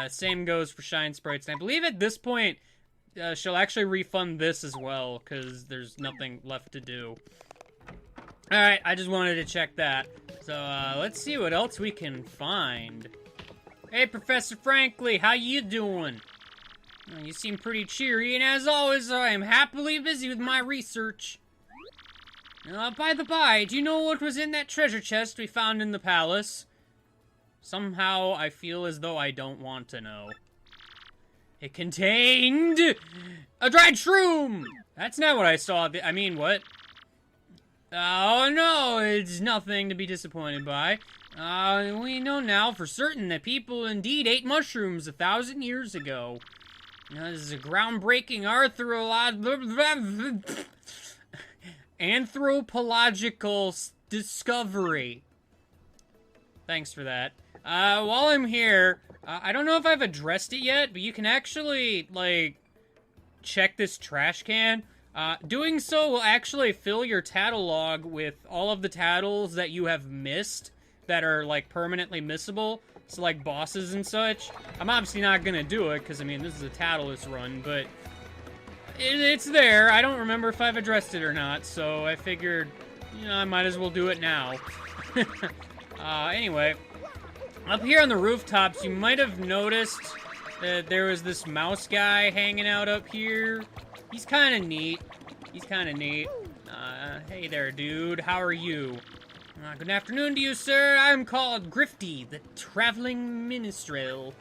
Same goes for Shine Sprites. And I believe at this point, she'll actually refund this as well, because there's nothing left to do. Alright, I just wanted to check that. So, let's see what else we can find. Hey, Professor Frankly, how you doing? You seem pretty cheery, and as always, I am happily busy with my research. By the by, do you know what was in that treasure chest we found in the palace? Somehow, I feel as though I don't want to know. It contained a dried shroom! That's not what I saw. I mean, what? Oh no, it's nothing to be disappointed by. We know now for certain that people indeed ate mushrooms 1,000 years ago. This is a groundbreaking anthropological discovery. Thanks for that. While I'm here, I don't know if I've addressed it yet, but you can actually, like, check this trash can. Doing so will actually fill your tattle log with all of the tattles that you have missed that are, like, permanently missable. So, like, bosses and such. I'm obviously not gonna do it, because, I mean, this is a tattleless run, but it's there. I don't remember if I've addressed it or not, so I figured, you know, I might as well do it now. Anyway, up here on the rooftops, you might have noticed that there was this mouse guy hanging out up here. He's kind of neat. Hey there, dude. How are you? Good afternoon to you, sir. I'm called Grifty, the traveling minstrel.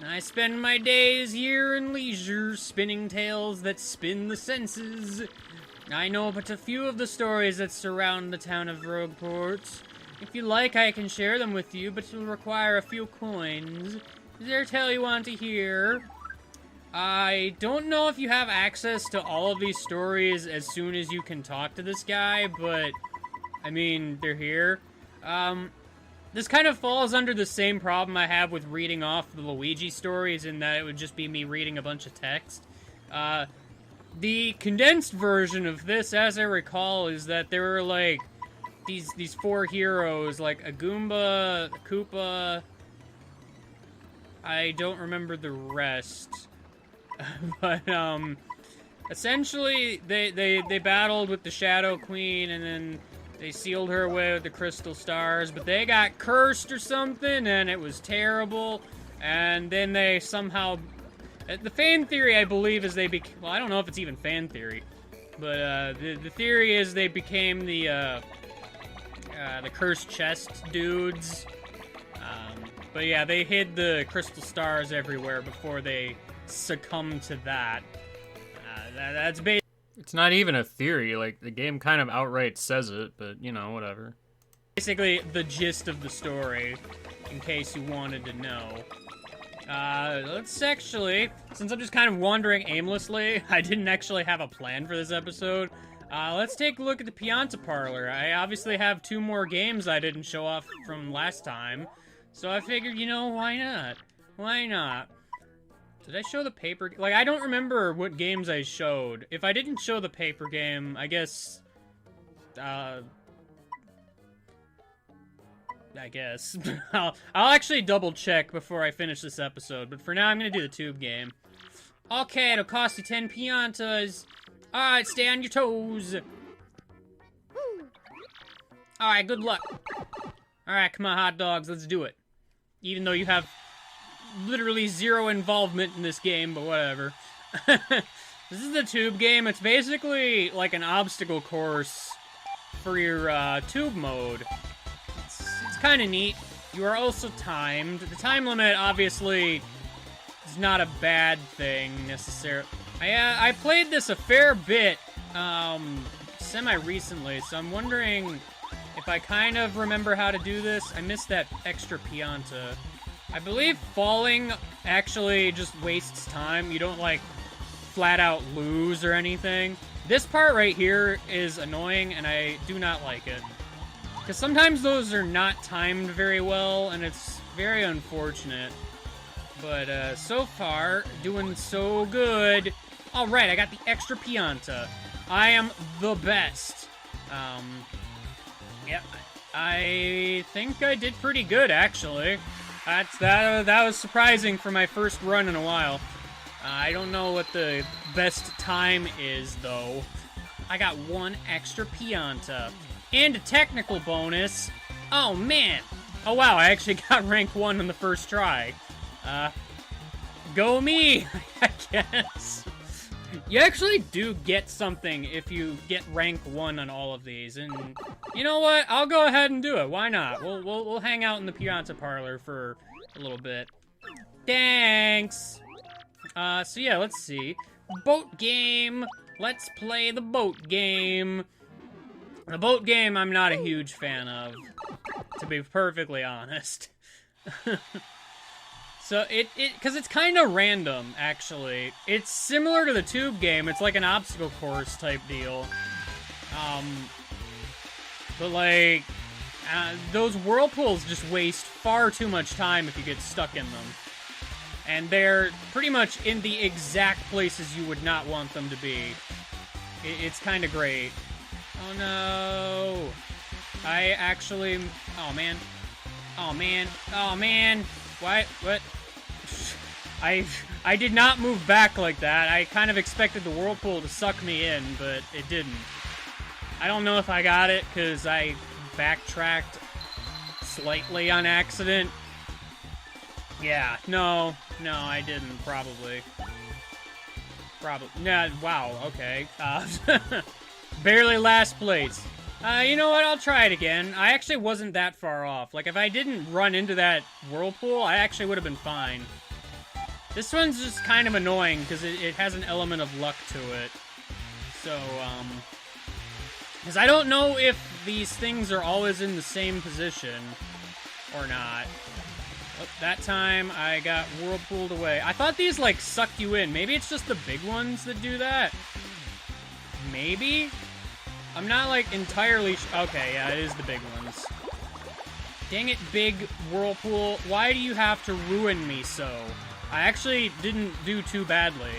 I spend my days here in leisure, spinning tales that spin the senses. I know but a few of the stories that surround the town of Rogueport. If you like, I can share them with you, but it'll require a few coins. Is there a tale you want to hear? I don't know if you have access to all of these stories as soon as you can talk to this guy, but, I mean, they're here. This kind of falls under the same problem I have with reading off the Luigi stories, in that it would just be me reading a bunch of text. The condensed version of this, as I recall, is that there were, like, these four heroes, like a Goomba, a Koopa, I don't remember the rest. But, essentially, they battled with the Shadow Queen, and then they sealed her away with the crystal stars, but they got cursed or something, and it was terrible, and then they somehow... The fan theory, I believe, is they became... Well, I don't know if it's even fan theory, but, the theory is they became the cursed chest dudes. But yeah, they hid the crystal stars everywhere before they succumbed to that. That's basically... It's not even a theory, like, the game kind of outright says it, but, you know, whatever. Basically the gist of the story, in case you wanted to know. Let's actually, since I'm just kind of wandering aimlessly, I didn't actually have a plan for this episode. Let's take a look at the Pianta Parlor. I obviously have 2 more games I didn't show off from last time, so I figured, you know, why not? Why not? Did I show the paper? Like, I don't remember what games I showed. If I didn't show the paper game, I guess... I guess. I'll actually double check before I finish this episode, but for now I'm gonna do the tube game. Okay, it'll cost you 10 Piantas. Alright, stay on your toes. Alright, good luck. Alright, come on, hot dogs, let's do it. Even though you have literally 0 involvement in this game, but whatever. This is the tube game. It's basically like an obstacle course for your tube mode. It's kind of neat. You are also timed. The time limit, obviously, is not a bad thing, necessarily. I played this a fair bit, semi-recently, so I'm wondering if I kind of remember how to do this. I missed that extra Pianta. I believe falling actually just wastes time. You don't, like, flat out lose or anything. This part right here is annoying, and I do not like it. Because sometimes those are not timed very well, and it's very unfortunate. But, so far, doing so good. Alright, I got the extra Pianta. I am the best. Yep. I think I did pretty good, actually. That was surprising for my first run in a while. I don't know what the best time is, though. I got one extra Pianta. And a technical bonus. Oh, man. Oh, wow, I actually got rank 1 on the first try. Go me, I guess. You actually do get something if you get rank 1 on all of these, and you know what? I'll go ahead and do it. Why not? We'll hang out in the Pianta parlor for a little bit. Thanks! So yeah, let's see. Boat game! Let's play the boat game! The boat game I'm not a huge fan of, to be perfectly honest. So, because it's kind of random, actually. It's similar to the tube game. It's like an obstacle course type deal. But, like, those whirlpools just waste far too much time if you get stuck in them. And they're pretty much in the exact places you would not want them to be. It's kind of great. Oh, no. I actually... Oh, man. Oh, man. Oh, man. What? I did not move back like that. I kind of expected the whirlpool to suck me in, but it didn't. I don't know if I got it, because I backtracked slightly on accident. Yeah, no, I didn't, probably. Nah, wow, okay. Barely last place. You know what, I'll try it again. I actually wasn't that far off. Like, if I didn't run into that whirlpool, I actually would have been fine. This one's just kind of annoying, because it has an element of luck to it. So, because I don't know if these things are always in the same position, or not. Oh, that time, I got whirlpooled away. I thought these, like, sucked you in. Maybe it's just the big ones that do that? Maybe? I'm not, like, entirely okay, yeah, it is the big ones. Dang it, big whirlpool. Why do you have to ruin me so? I actually didn't do too badly,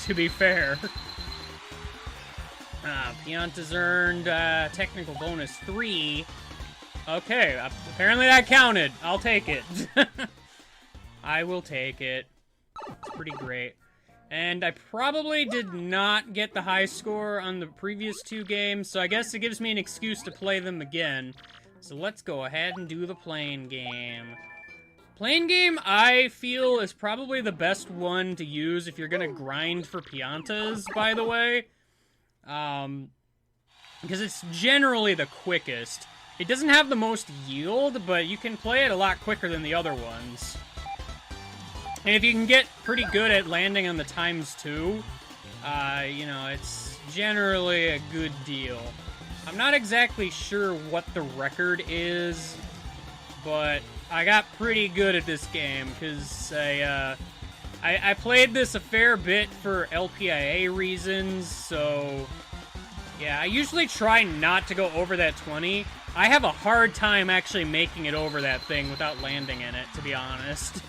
to be fair. Pianta's earned, technical bonus 3. Okay, apparently that counted. I'll take it. I will take it. It's pretty great. And I probably did not get the high score on the previous 2 games, so I guess it gives me an excuse to play them again. So let's go ahead and do the plane game. Plane game, I feel, is probably the best one to use if you're gonna grind for Piantas, by the way. Because it's generally the quickest. It doesn't have the most yield, but you can play it a lot quicker than the other ones. And if you can get pretty good at landing on the ×2, you know, it's generally a good deal. I'm not exactly sure what the record is, but I got pretty good at this game, because I played this a fair bit for LPIA reasons, so yeah, I usually try not to go over that 20. I have a hard time actually making it over that thing without landing in it, to be honest.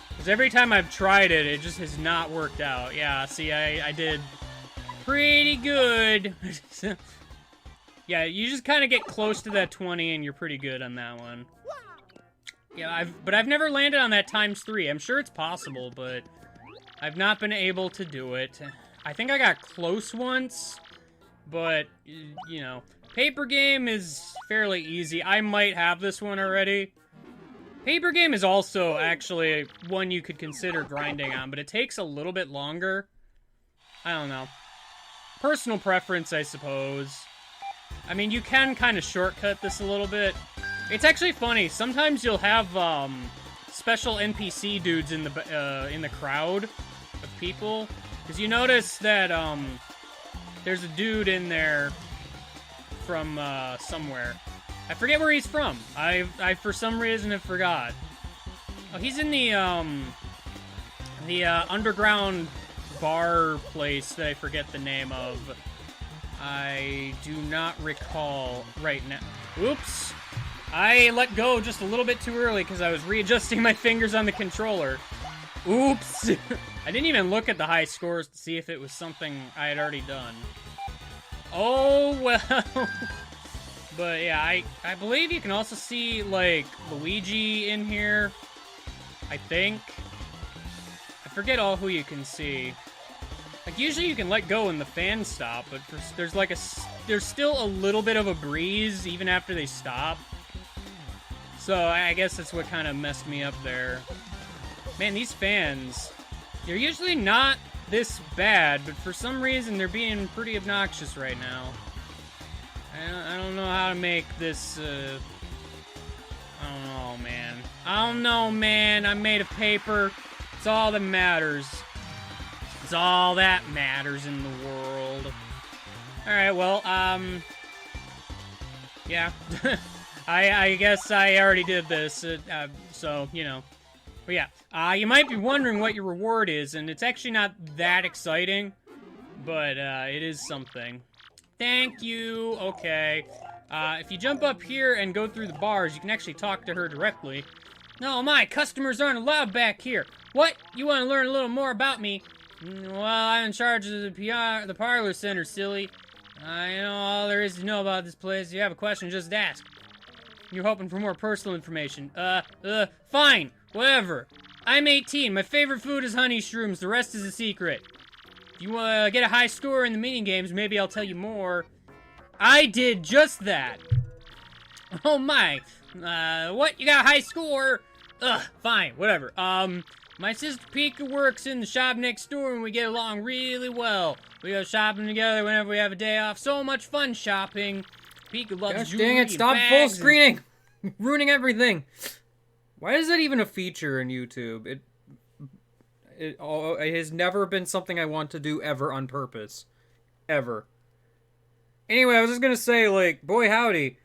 Because every time I've tried it, it just has not worked out. Yeah, see, I did pretty good. Yeah, you just kind of get close to that 20 and you're pretty good on that one. Yeah, but I've never landed on that ×3. I'm sure it's possible, but I've not been able to do it. I think I got close once, but, you know, paper game is fairly easy. I might have this one already. Paper game is also actually one you could consider grinding on, but it takes a little bit longer. I don't know. Personal preference, I suppose. I mean, you can kind of shortcut this a little bit. It's actually funny. Sometimes you'll have special NPC dudes in the crowd of people, because you notice that there's a dude in there from somewhere. I forget where he's from. I for some reason have forgot. Oh, he's in the underground bar place that I forget the name of. I do not recall right now. Oops. I let go just a little bit too early because I was readjusting my fingers on the controller. Oops. I didn't even look at the high scores to see if it was something I had already done. Oh, well. But yeah, I believe you can also see, like, Luigi in here. I think. I forget all who you can see. Like, usually you can let go and the fans stop, but there's still a little bit of a breeze even after they stop. So I guess that's what kind of messed me up there. Man, these fans, they're usually not this bad, but for some reason they're being pretty obnoxious right now. I don't know how to make this, I don't know, man. I don't know, man. I'm made of paper. It's all that matters. It's all that matters in the world. Alright, well, yeah. I guess I already did this, so, you know. But yeah, you might be wondering what your reward is, and it's actually not that exciting, but, it is something. Thank you, okay. If you jump up here and go through the bars, you can actually talk to her directly. No, my customers aren't allowed back here. What? You want to learn a little more about me? Well, I'm in charge of the parlor center, silly. I know all there is to know about this place. If you have a question, just ask. You're hoping for more personal information. Fine. Whatever. I'm 18. My favorite food is honey shrooms. The rest is a secret. If you want to get a high score in the mini games, maybe I'll tell you more. I did just that. Oh my. What? You got a high score? Fine. Whatever. My sister Pika works in the shop next door and we get along really well. We go shopping together whenever we have a day off. So much fun shopping. Pika loves Gosh jewelry dang it, stop and full bags screening! Ruining everything! Why is that even a feature in YouTube? It has never been something I want to do ever on purpose. Ever. Anyway, I was just gonna say, like, boy howdy.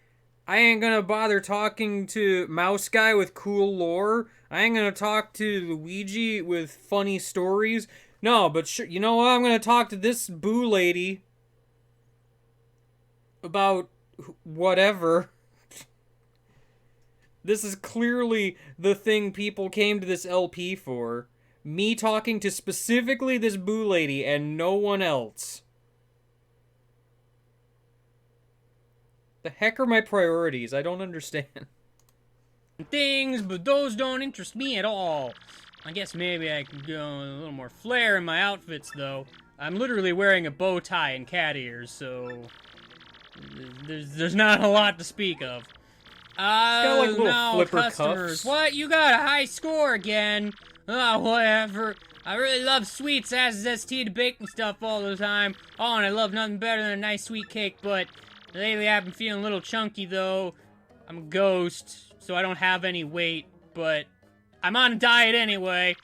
I ain't gonna bother talking to Mouse Guy with cool lore. I ain't gonna talk to Luigi with funny stories. No, but sure, you know what? I'm gonna talk to this boo lady about whatever. This is clearly the thing people came to this LP for. Me talking to specifically this boo lady and no one else. The heck are my priorities? I don't understand. things, but those don't interest me at all. I guess maybe I could go a little more flair in my outfits, though. I'm literally wearing a bow tie and cat ears, so there's not a lot to speak of. got, like, little no, flipper customers. cuffs. What? You got a high score again? Oh, whatever. I really love sweets, as is tea to bake and stuff all the time. Oh, and I love nothing better than a nice sweet cake, but lately I've been feeling a little chunky, though. I'm a ghost, so I don't have any weight, but I'm on a diet anyway.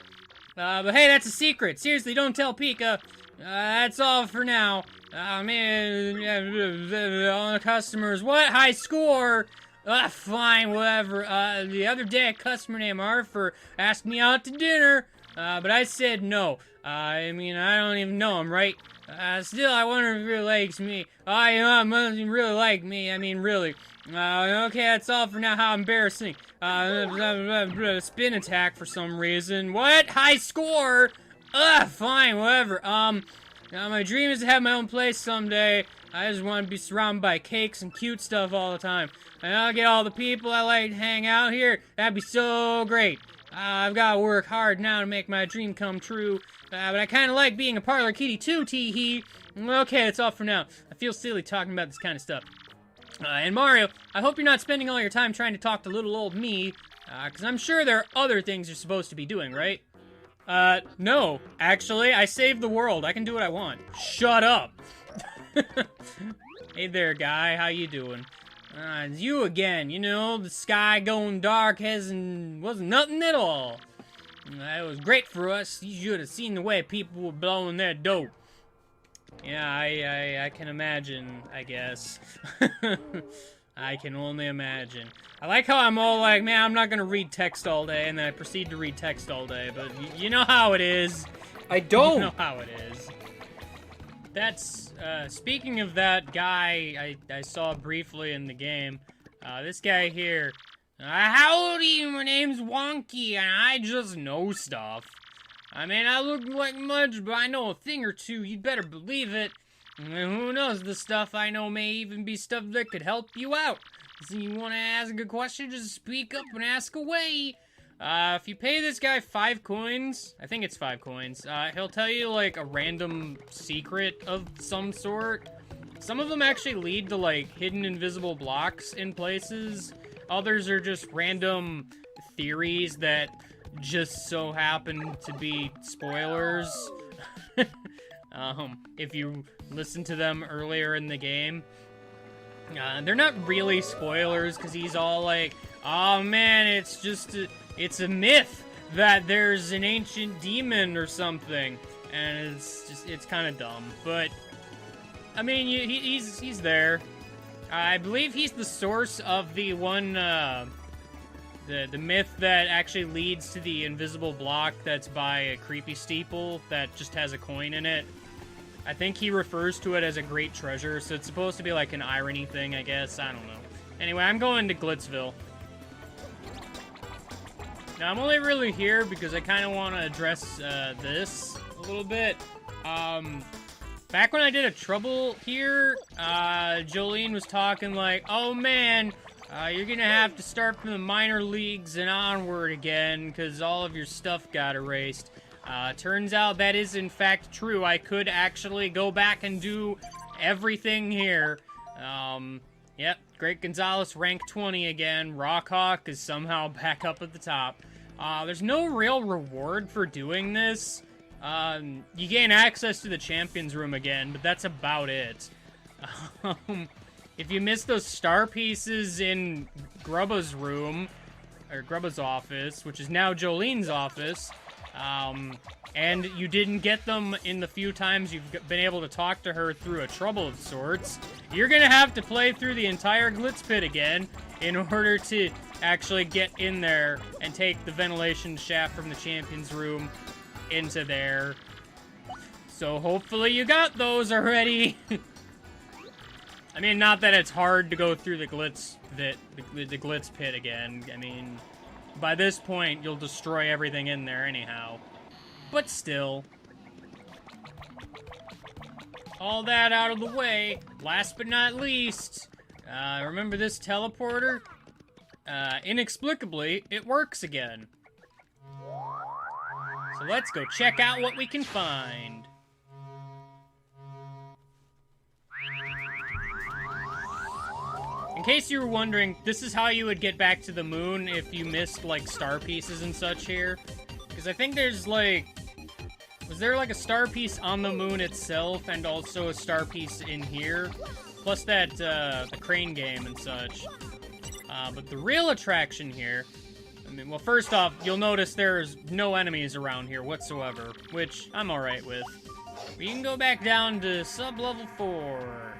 But hey, that's a secret. Seriously, don't tell Pika. That's all for now. Man, all the customers. What? High score? Fine, whatever. The other day, a customer named Arthur asked me out to dinner, but I said no. I mean, I don't even know him, right? Still, I wonder if he really likes me. Oh, you know, must really like me. I mean, really. Okay, that's all for now. How embarrassing. Spin attack for some reason. What? High score? Fine, whatever. My dream is to have my own place someday. I just want to be surrounded by cakes and cute stuff all the time. And I'll get all the people I like to hang out here. That'd be so great. I've got to work hard now to make my dream come true. But I kind of like being a parlor kitty too, tee-hee. Okay, that's all for now. I feel silly talking about this kind of stuff. And Mario, I hope you're not spending all your time trying to talk to little old me, because I'm sure there are other things you're supposed to be doing, right? No. Actually, I saved the world. I can do what I want. Shut up! Hey there, guy. How you doing? It's you again. You know, the sky going dark wasn't nothing at all. It was great for us. You should have seen the way people were blowing their dope. Yeah, I can imagine, I guess. I can only imagine. I like how I'm all like, man, I'm not gonna read text all day, and then I proceed to read text all day, but you know how it is. I don't. You know how it is. That's, speaking of that guy I saw briefly in the game, this guy here, howdy, my name's Wonky, and I just know stuff. I mean, I look like much, but I know a thing or two, you'd better believe it. And who knows, the stuff I know may even be stuff that could help you out. So you want to ask a question, just speak up and ask away. If you pay this guy 5 coins, I think it's 5 coins, he'll tell you, like, a random secret of some sort. Some of them actually lead to, like, hidden invisible blocks in places. Others are just random theories that just so happen to be spoilers. If you listen to them earlier in the game. They're not really spoilers, because he's all like, oh man, it's just it's a myth that there's an ancient demon or something. And it's kind of dumb. But, I mean, he's there. I believe he's the source of the one, the myth that actually leads to the invisible block that's by a creepy steeple that just has a coin in it. I think he refers to it as a great treasure, so it's supposed to be like an irony thing, I guess. I don't know. Anyway, I'm going to Glitzville. Now, I'm only really here because I kind of want to address this a little bit. Back when I did a trouble here, Jolene was talking like, oh man, you're gonna have to start from the minor leagues and onward again because all of your stuff got erased. Turns out that is in fact true. I could actually go back and do everything here. Yep, Great Gonzalez rank 20 again. Rockhawk is somehow back up at the top. There's no real reward for doing this. You gain access to the champions room again, but that's about it. If you miss those star pieces in Grubba's room, or Grubba's office, which is now Jolene's office, and you didn't get them in the few times you've been able to talk to her through a trouble of sorts, you're gonna have to play through the entire Glitz Pit again in order to actually get in there and take the ventilation shaft from the champions room into there. So hopefully you got those already. I mean, not that it's hard to go through the Glitz Pit again. I mean, by this point, you'll destroy everything in there anyhow. But still. All that out of the way, last but not least, remember this teleporter? Inexplicably, it works again. So let's go check out what we can find. In case you were wondering, this is how you would get back to the moon if you missed, like, star pieces and such here. Because I think there's, like... Was there, like, a star piece on the moon itself and also a star piece in here? Plus that, the crane game and such. But the real attraction here... I mean, well, first off, you'll notice there's no enemies around here whatsoever, which I'm alright with. We can go back down to sub-level 4.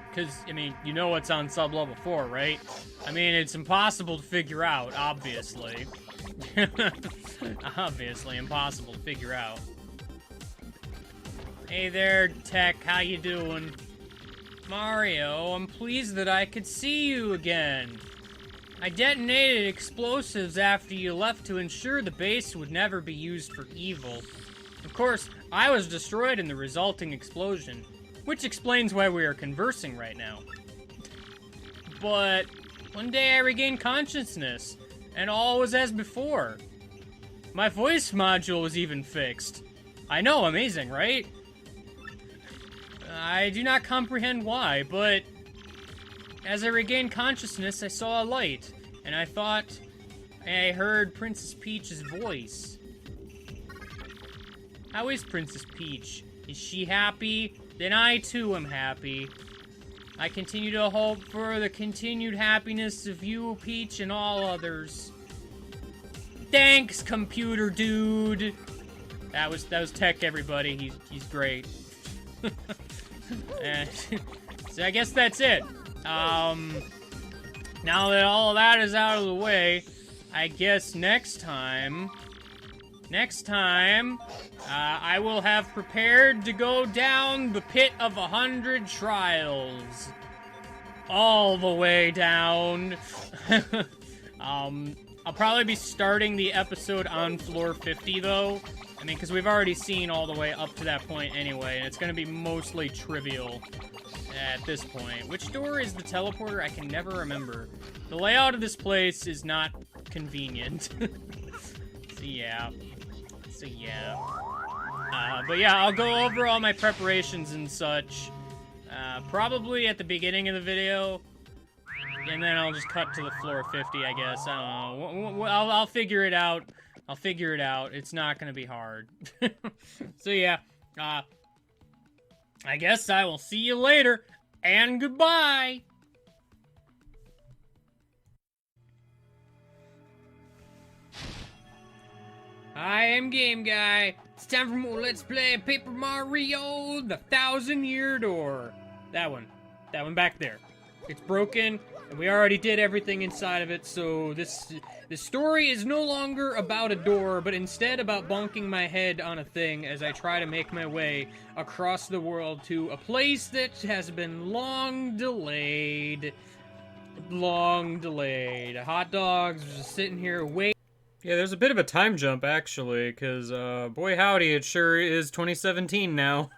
Because, I mean, you know what's on sub-level 4, right? I mean, it's impossible to figure out, obviously. Obviously impossible to figure out. Hey there, Tech, how you doing? Mario, I'm pleased that I could see you again. I detonated explosives after you left to ensure the base would never be used for evil. Of course, I was destroyed in the resulting explosion, which explains why we are conversing right now. But one day I regained consciousness, and all was as before. My voice module was even fixed. I know, amazing, right? I do not comprehend why, but as I regained consciousness, I saw a light, and I thought I heard Princess Peach's voice. How is Princess Peach? Is she happy? Then I too am happy. I continue to hope for the continued happiness of you, Peach, and all others. Thanks, computer dude. That was Tech, everybody. He's great. And So I guess that's it. Now that all of that is out of the way, I guess next time, I will have prepared to go down the pit of 100 trials. All the way down. I'll probably be starting the episode on floor 50, though. I mean, because we've already seen all the way up to that point anyway, and it's going to be mostly trivial at this point. Which door is the teleporter? I can never remember. The layout of this place is not convenient. So yeah. But yeah, I'll go over all my preparations and such, probably at the beginning of the video, and then I'll just cut to the floor 50, I guess. I don't know. I'll figure it out. It's not gonna be hard. So yeah, I guess I will see you later, and goodbye! I am Game Guy. It's time for more Let's Play Paper Mario, the 1,000-Year Door. That one back there. It's broken, and we already did everything inside of it, so the story is no longer about a door, but instead about bonking my head on a thing as I try to make my way across the world to a place that has been long delayed. Hot dogs are just sitting here waiting. Yeah, there's a bit of a time jump, actually, because, boy howdy, it sure is 2017 now.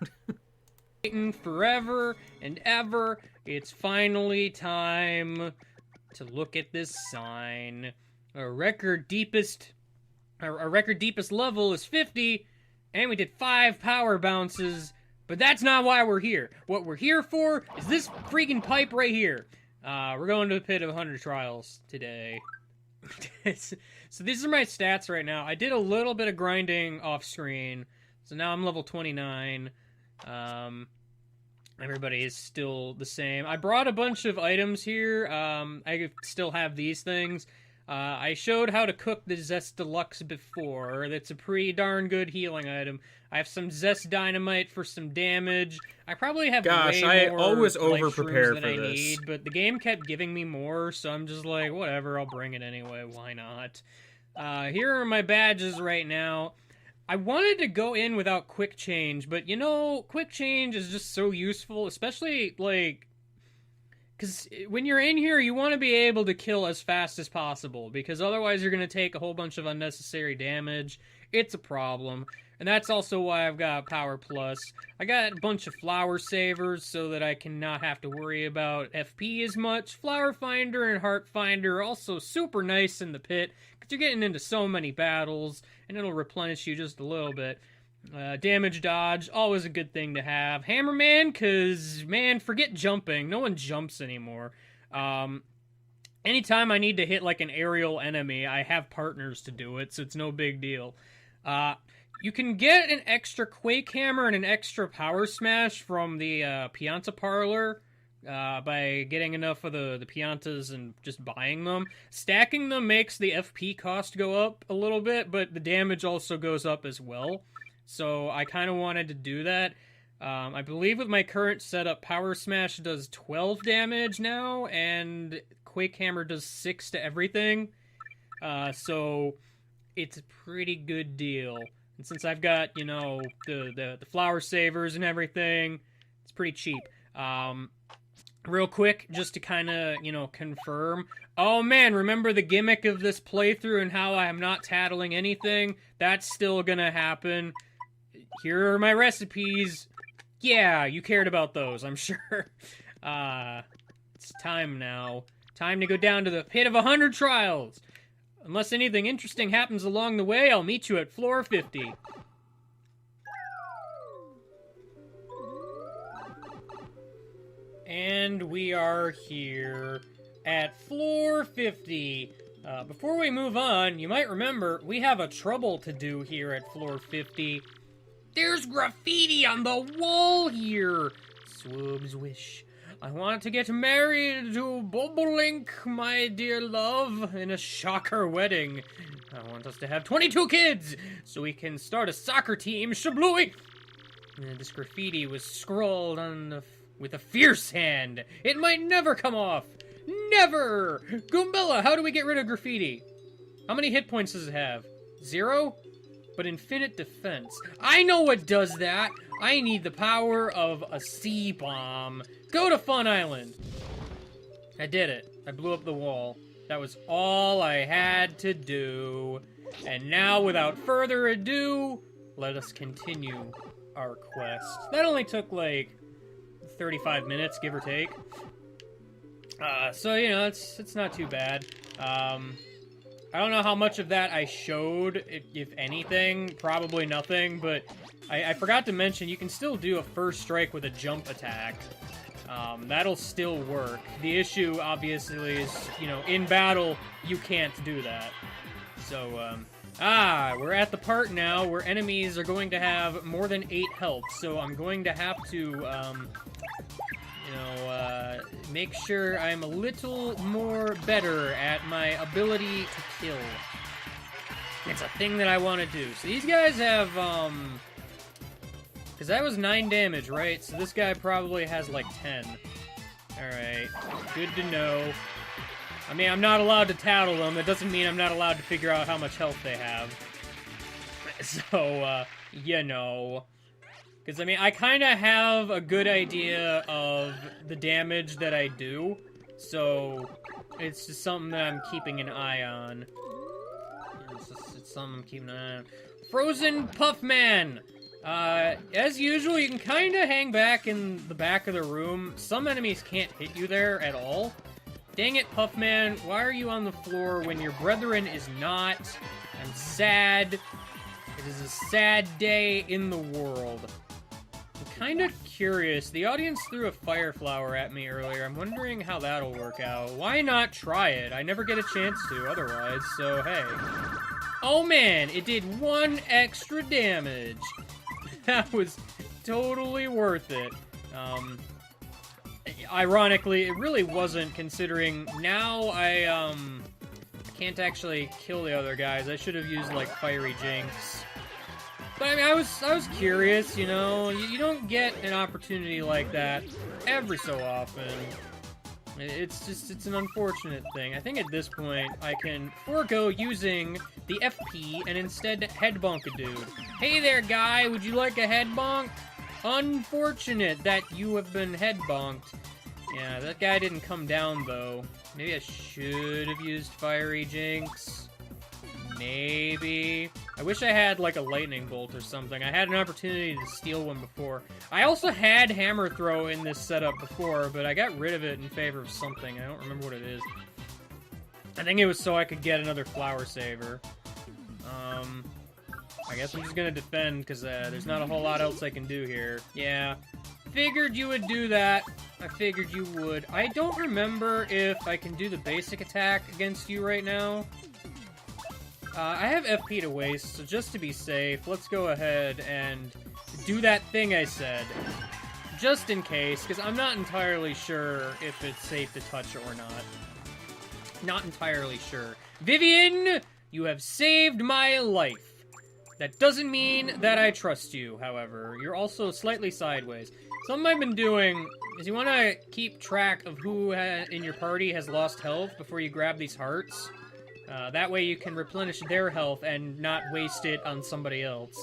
Waiting forever and ever. It's finally time to look at this sign. Our record deepest level is 50, and we did 5 power bounces, but that's not why we're here. What we're here for is this freaking pipe right here. We're going to the pit of 100 trials today. So these are my stats right now. I did a little bit of grinding off screen, so now I'm level 29. Everybody is still the same. I brought a bunch of items here. I still have these things. I showed how to cook the Zest Deluxe before. That's a pretty darn good healing item. I have some Zest Dynamite for some damage. I probably have way more always life over-prepare shrooms than for I this. need, but the game kept giving me more, so I'm just like, whatever, I'll bring it anyway, why not? Here are my badges right now. I wanted to go in without quick change, but you know, quick change is just so useful, especially, like, because when you're in here, you want to be able to kill as fast as possible, because otherwise you're going to take a whole bunch of unnecessary damage. It's a problem. And that's also why I've got Power Plus. I got a bunch of Flower Savers so that I can not have to worry about FP as much. Flower Finder and Heart Finder are also super nice in the pit, because you're getting into so many battles, and it'll replenish you just a little bit. Damage dodge, always a good thing to have. Hammerman, because, man, forget jumping. No one jumps anymore. Anytime I need to hit, like, an aerial enemy, I have partners to do it, so it's no big deal. You can get an extra Quake Hammer and an extra Power Smash from the Pianta Parlor by getting enough of the Piantas and just buying them. Stacking them makes the FP cost go up a little bit, but the damage also goes up as well. So I kind of wanted to do that. I believe with my current setup, Power Smash does 12 damage now, and Quake Hammer does 6 to everything. So it's a pretty good deal. And since I've got, you know, the Flower Savers and everything, it's pretty cheap. Real quick, just to kind of, you know, confirm. Oh man, remember the gimmick of this playthrough and how I'm not tattling anything? That's still gonna happen. Here are my recipes. Yeah, you cared about those, I'm sure. It's time now. Time to go down to the pit of 100 trials. Unless anything interesting happens along the way, I'll meet you at floor 50. And we are here at floor 50. Before we move on, you might remember we have a trouble to do here at floor 50. There's graffiti on the wall here. Swoob's wish. I want to get married to Bobolink, my dear love, in a shocker wedding. I want us to have 22 kids, so we can start a soccer team, shablooey! This graffiti was scrawled on the with a fierce hand. It might never come off. Never! Goombella, how do we get rid of graffiti? How many hit points does it have? 0? But infinite defense. I know what does that. I need the power of a sea bomb. Go to Fun Island. I did it. I blew up the wall. That was all I had to do. And now, without further ado, let us continue our quest. That only took like 35 minutes, give or take. So, you know, it's not too bad. I don't know how much of that I showed, if anything. Probably nothing, but I forgot to mention you can still do a first strike with a jump attack. That'll still work. The issue, obviously, is, you know, in battle, you can't do that. So, we're at the part now where enemies are going to have more than 8 health, so I'm going to have to, make sure I'm a little more better at my ability to kill. It's a thing that I want to do. So these guys have, because that was 9 damage, right? So this guy probably has like 10. Alright, good to know. I mean, I'm not allowed to tattle them. That doesn't mean I'm not allowed to figure out how much health they have. So, you know. Because, I mean, I kind of have a good idea of the damage that I do. So, it's just something that I'm keeping an eye on. It's something I'm keeping an eye on. Frozen Puffman! As usual, you can kind of hang back in the back of the room. Some enemies can't hit you there at all. Dang it, Puffman, why are you on the floor when your brethren is not? I'm sad. It is a sad day in the world. I'm kind of curious. The audience threw a fire flower at me earlier. I'm wondering how that'll work out. Why not try it? I never get a chance to otherwise, so hey. Oh man, it did 1 extra damage. That was totally worth it. Ironically, it really wasn't, considering now I can't actually kill the other guys. I should have used, like, Fiery Jinx. But, I mean, I was curious, you know? You don't get an opportunity like that every so often. It's an unfortunate thing. I think at this point, I can forego using the FP and instead head bonk a dude. Hey there, guy, would you like a head bonk? Unfortunate that you have been head bonked. Yeah, that guy didn't come down, though. Maybe I should have used Fiery Jinx. Maybe. I wish I had, like, a lightning bolt or something. I had an opportunity to steal one before. I also had Hammer Throw in this setup before, but I got rid of it in favor of something. I don't remember what it is. I think it was so I could get another Flower Saver. I guess I'm just gonna defend, because there's not a whole lot else I can do here. Yeah. Figured you would do that. I figured you would. I don't remember if I can do the basic attack against you right now. I have FP to waste, so just to be safe, let's go ahead and do that thing I said. Just in case, because I'm not entirely sure if it's safe to touch or not. Not entirely sure. Vivian, you have saved my life. That doesn't mean that I trust you, however. You're also slightly sideways. Something I've been doing is you want to keep track of who in your party has lost health before you grab these hearts. That way you can replenish their health and not waste it on somebody else.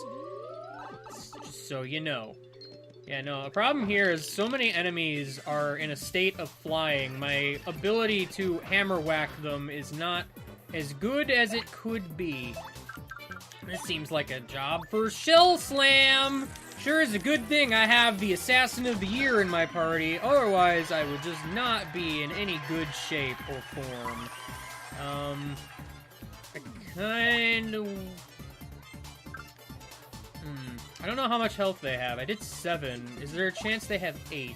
Just so you know. Yeah, no, the problem here is so many enemies are in a state of flying. My ability to hammer whack them is not as good as it could be. This seems like a job for Shell Slam! Sure is a good thing I have the Assassin of the Year in my party, otherwise I would just not be in any good shape or form. I kind of... I don't know how much health they have. I did 7. Is there a chance they have 8?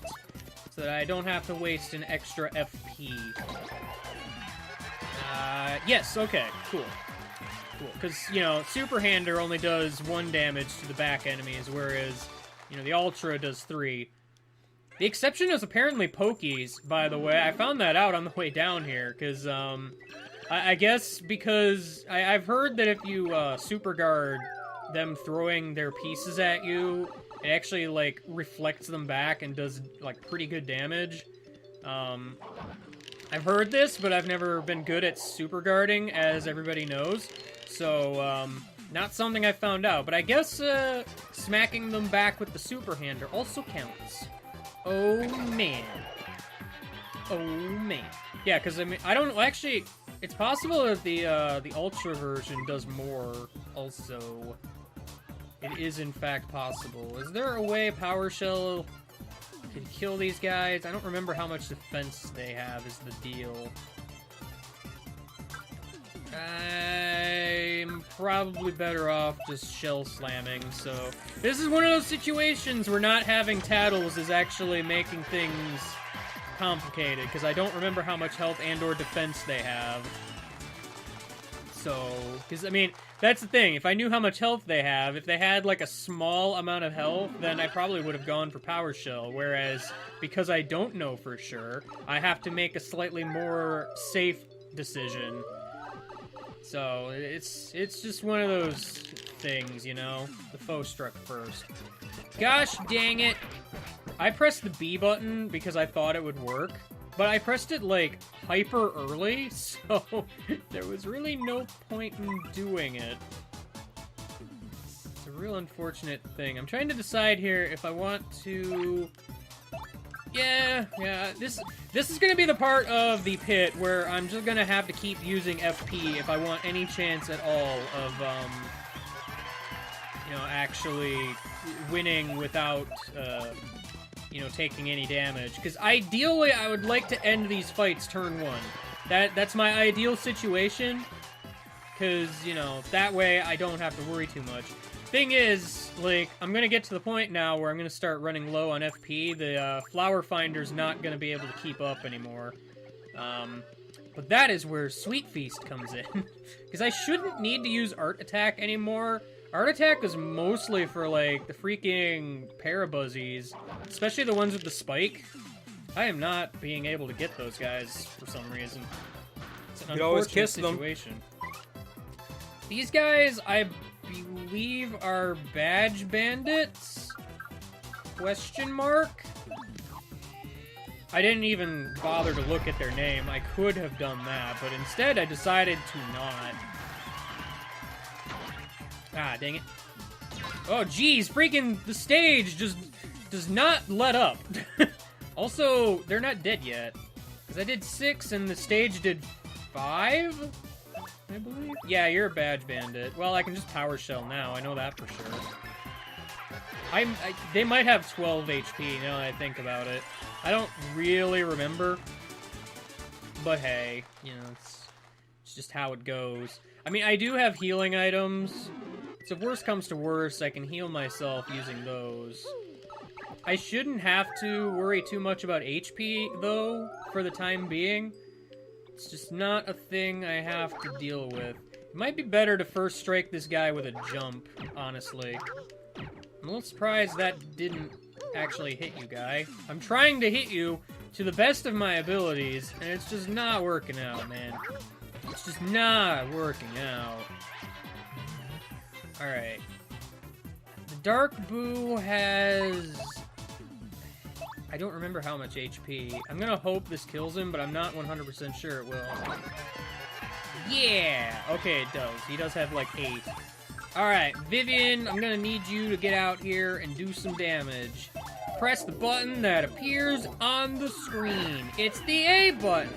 So that I don't have to waste an extra FP. Yes, okay, cool. Cool, because, you know, Super Hander only does 1 damage to the back enemies, whereas, you know, the Ultra does 3. The exception is apparently Pokies, by the way. I found that out on the way down here, because, I guess because I've heard that if you, Super Guard them throwing their pieces at you, it actually, like, reflects them back and does, like, pretty good damage. I've heard this, but I've never been good at super guarding, as everybody knows. So, not something I found out. But I guess, smacking them back with the super hander also counts. Oh, man. Oh, man. Yeah, because, I mean, I don't... Actually, it's possible that the Ultra version does more, also. It is, in fact, possible. Is there a way PowerShell can kill these guys? I don't remember how much defense they have is the deal. I'm probably better off just shell slamming, so... This is one of those situations where not having Tattles is actually making things complicated, because I don't remember how much health and or defense they have. So, because, I mean, that's the thing. If I knew how much health they have, if they had, like, a small amount of health, then I probably would have gone for PowerShell, whereas, because I don't know for sure, I have to make a slightly more safe decision. So, it's just one of those things, you know? The foe struck first. Gosh dang it! I pressed the B button because I thought it would work, but I pressed it, like, hyper early, so there was really no point in doing it. It's a real unfortunate thing. I'm trying to decide here if I want to... Yeah, this is gonna be the part of the pit where I'm just gonna have to keep using FP if I want any chance at all of, you know, actually winning without, you know, taking any damage. Because ideally, I would like to end these fights turn 1. That's my ideal situation. Because, you know, that way I don't have to worry too much. Thing is, like, I'm gonna get to the point now where I'm gonna start running low on FP. The Flower Finder's not gonna be able to keep up anymore. But that is where Sweet Feast comes in. Because I shouldn't need to use Art Attack anymore. Art Attack is mostly for, like, the freaking Parabuzzies. Especially the ones with the spike. I am not being able to get those guys for some reason. It's an unfortunate situation. These guys, I believe, are Badge Bandits? Question mark? I didn't even bother to look at their name. I could have done that, but instead I decided to not. Ah, dang it. Oh, geez, freaking the stage just does not let up. Also, they're not dead yet. Because I did 6 and the stage did 5? I believe? Yeah, you're a Badge Bandit. Well, I can just PowerShell now. I know that for sure. They might have 12 HP now that I think about it. I don't really remember. But hey, you know, it's just how it goes. I mean, I do have healing items. So if worst comes to worst, I can heal myself using those. I shouldn't have to worry too much about HP, though, for the time being. It's just not a thing I have to deal with. It might be better to first strike this guy with a jump, honestly. I'm a little surprised that didn't actually hit you, guy. I'm trying to hit you to the best of my abilities, and it's just not working out, man. It's just not working out. Alright. The Dark Boo has... I don't remember how much HP. I'm gonna hope this kills him, but I'm not 100% sure it will. Yeah! Okay, it does. He does have, like, 8. Alright, Vivian, I'm gonna need you to get out here and do some damage. Press the button that appears on the screen. It's the A button!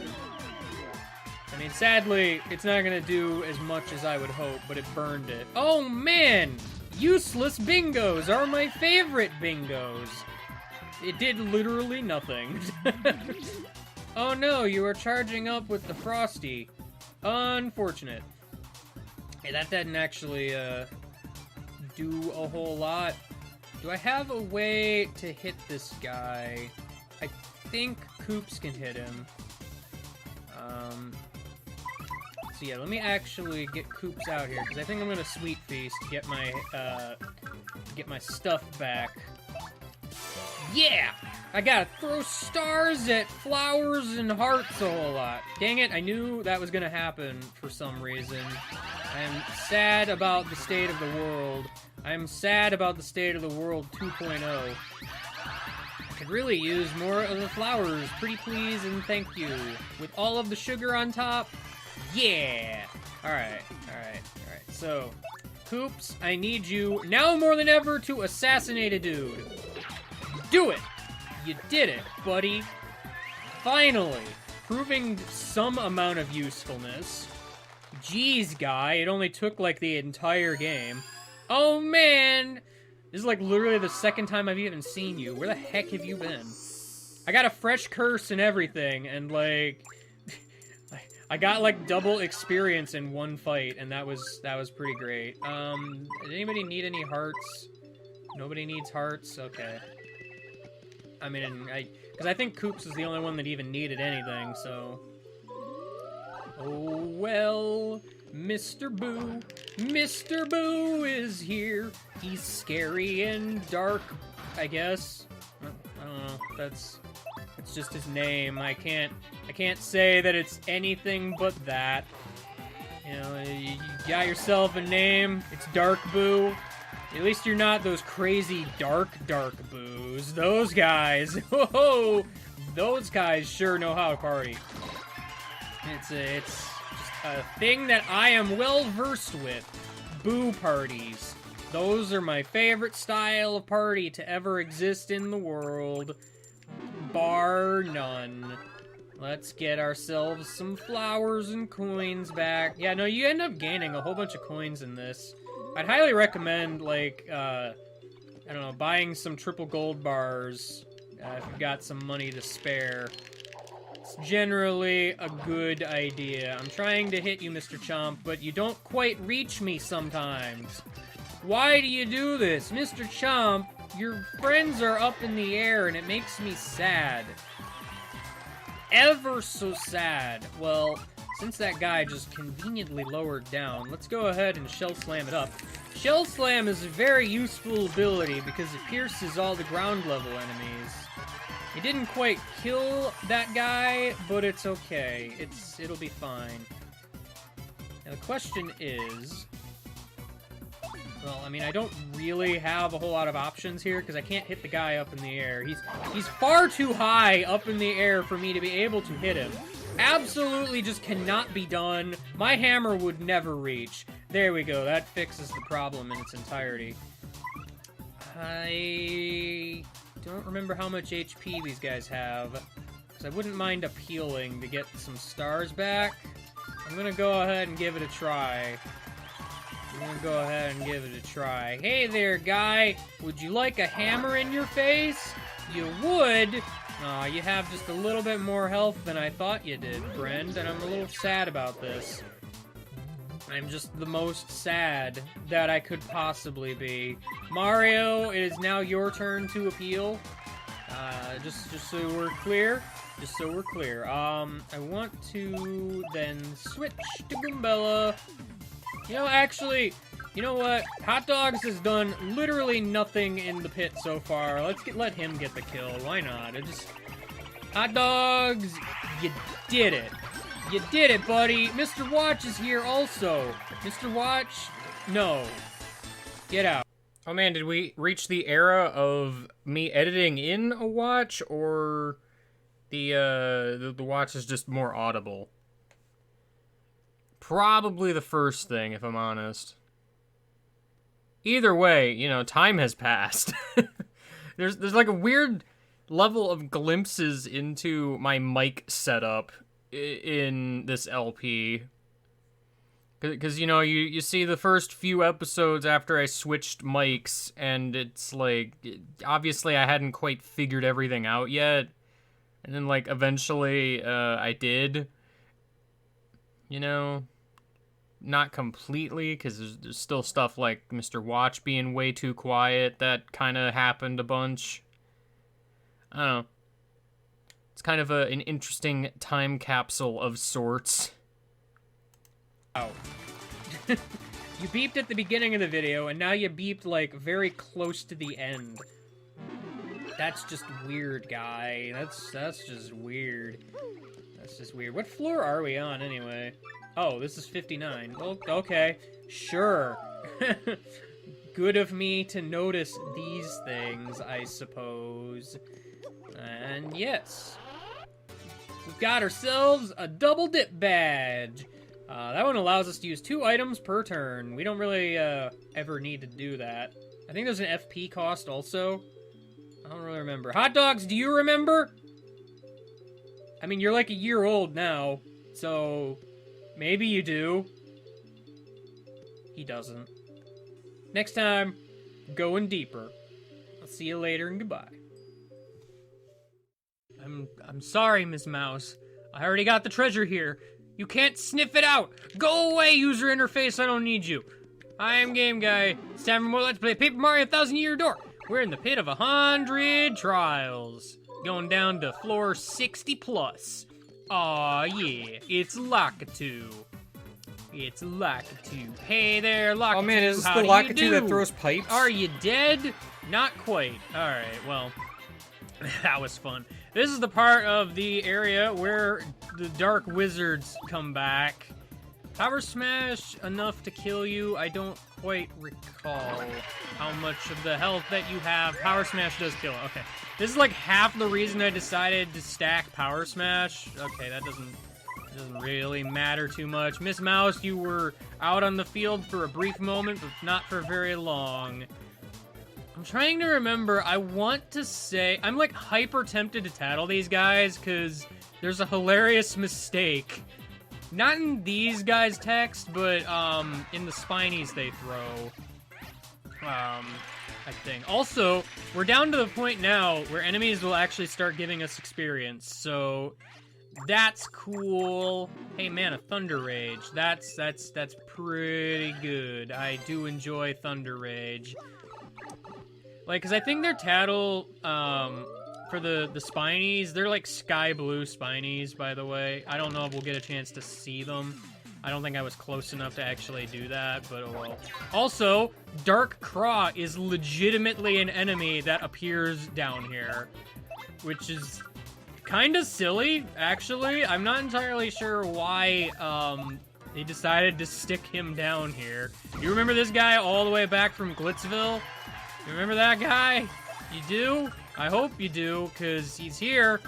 I mean, sadly, it's not gonna do as much as I would hope, but it burned it. Oh, man! Useless bingos are my favorite bingos! It did literally nothing. Oh no, you are charging up with the Frosty. Unfortunate. Hey, that didn't actually, do a whole lot. Do I have a way to hit this guy? I think Koops can hit him. So yeah, let me actually get Koops out here, because I think I'm gonna Sweet Feast to get my stuff back. Yeah! I gotta throw stars at flowers and hearts a whole lot. Dang it, I knew that was gonna happen for some reason. I'm sad about the state of the world. I'm sad about the state of the world 2.0. I could really use more of the flowers, pretty please and thank you. With all of the sugar on top, yeah! Alright. So, Koops, I need you, now more than ever, to assassinate a dude. Do it! You did it, buddy. Finally, proving some amount of usefulness. Jeez, guy, it only took like the entire game. Oh man! This is like literally the second time I've even seen you. Where the heck have you been? I got a fresh curse and everything, and like... I got like double experience in one fight, and that was pretty great. Did anybody need any hearts? Nobody needs hearts? Okay. I mean, because I think Koops is the only one that even needed anything, so... Oh, well, Mr. Boo. Mr. Boo is here. He's scary and dark, I guess. I don't know. That's just his name. I can't say that it's anything but that. You know, you got yourself a name. It's Dark Boo. At least you're not those crazy dark boos. Those guys, whoa, those guys sure know how to party. It's just a thing that I am well versed with. Boo parties. Those are my favorite style of party to ever exist in the world. Bar none. Let's get ourselves some flowers and coins back. Yeah, no, you end up gaining a whole bunch of coins in this. I'd highly recommend, like, I don't know, buying some triple gold bars if you've got some money to spare. It's generally a good idea. I'm trying to hit you, Mr. Chomp, but you don't quite reach me sometimes. Why do you do this? Mr. Chomp, your friends are up in the air and it makes me sad. Ever so sad. Well, since that guy just conveniently lowered down, let's go ahead and Shell Slam it up. Shell Slam is a very useful ability because it pierces all the ground level enemies. It didn't quite kill that guy, but it's okay. It'll be fine. Now the question is... Well, I mean, I don't really have a whole lot of options here because I can't hit the guy up in the air. He's far too high up in the air for me to be able to hit him. Absolutely just cannot be done. My hammer would never reach. There we go. That fixes the problem in its entirety. I don't remember how much HP these guys have, because I wouldn't mind appealing to get some stars back. I'm gonna go ahead and give it a try. Hey there, guy. Would you like a hammer in your face? You would? Aw, you have just a little bit more health than I thought you did, friend, and I'm a little sad about this. I'm just the most sad that I could possibly be. Mario, it is now your turn to appeal. Just so we're clear. I want to then switch to Goombella. You know, actually, you know what? Hot Dogs has done literally nothing in the pit so far. Let him get the kill. Why not? Hot Dogs, you did it. You did it, buddy. Mr. Watch is here also. Mr. Watch, no. Get out. Oh man, did we reach the era of me editing in a watch, or the watch is just more audible? Probably the first thing, if I'm honest. Either way, you know, time has passed. There's like a weird level of glimpses into my mic setup in this LP. Because, you know, you see the first few episodes after I switched mics, and it's like, obviously I hadn't quite figured everything out yet. And then, like, eventually I did. You know, not completely, because there's still stuff like Mr. Watch being way too quiet. That kind of happened a bunch. I don't know. It's kind of an interesting time capsule of sorts. Oh. You beeped at the beginning of the video, and now you beeped, like, very close to the end. That's just weird, guy. That's just weird. That's just weird. What floor are we on, anyway? Oh, this is 59. Well, okay. Sure. Good of me to notice these things, I suppose. And yes. We've got ourselves a double dip badge. That one allows us to use 2 items per turn. We don't really ever need to do that. I think there's an FP cost also. I don't really remember. Hot dogs, do you remember? I mean, you're like a year old now, so maybe you do. He doesn't. Next time, going deeper. I'll see you later and goodbye. I'm sorry, Miss Mouse. I already got the treasure here. You can't sniff it out. Go away, user interface. I don't need you. I am Game Guy. It's time for more Let's Play Paper Mario 1000-Year Door. We're in the pit of 100 trials. Going down to floor 60 plus. Aw, yeah. It's Lakitu. It's Lakitu. Hey there, Lakitu. Oh man, is this How the do you Lakitu do? that throws pipes? Are you dead? Not quite. Alright, well, that was fun. This is the part of the area where the Dark Wizards come back. Power Smash enough to kill you? I don't quite recall how much of the health that you have. Power Smash does kill. Okay. This is like half the reason I decided to stack Power Smash. Okay, that doesn't really matter too much. Miss Mouse, you were out on the field for a brief moment, but not for very long. I'm trying to remember. I want to say... I'm, like, hyper tempted to tattle these guys, because there's a hilarious mistake. Not in these guys' text, but, in the Spinies they throw. I think. Also, we're down to the point now where enemies will actually start giving us experience, so... That's cool. Hey man, a Thunder Rage. That's pretty good. I do enjoy Thunder Rage. Like, cause I think their tattle, for the Spinies, they're like sky blue Spinies, by the way. I don't know if we'll get a chance to see them. I don't think I was close enough to actually do that, but oh well. Also, Dark Craw is legitimately an enemy that appears down here, which is kind of silly, actually. I'm not entirely sure why, they decided to stick him down here. You remember this guy all the way back from Glitzville? You remember that guy? You do? I hope you do, because he's here.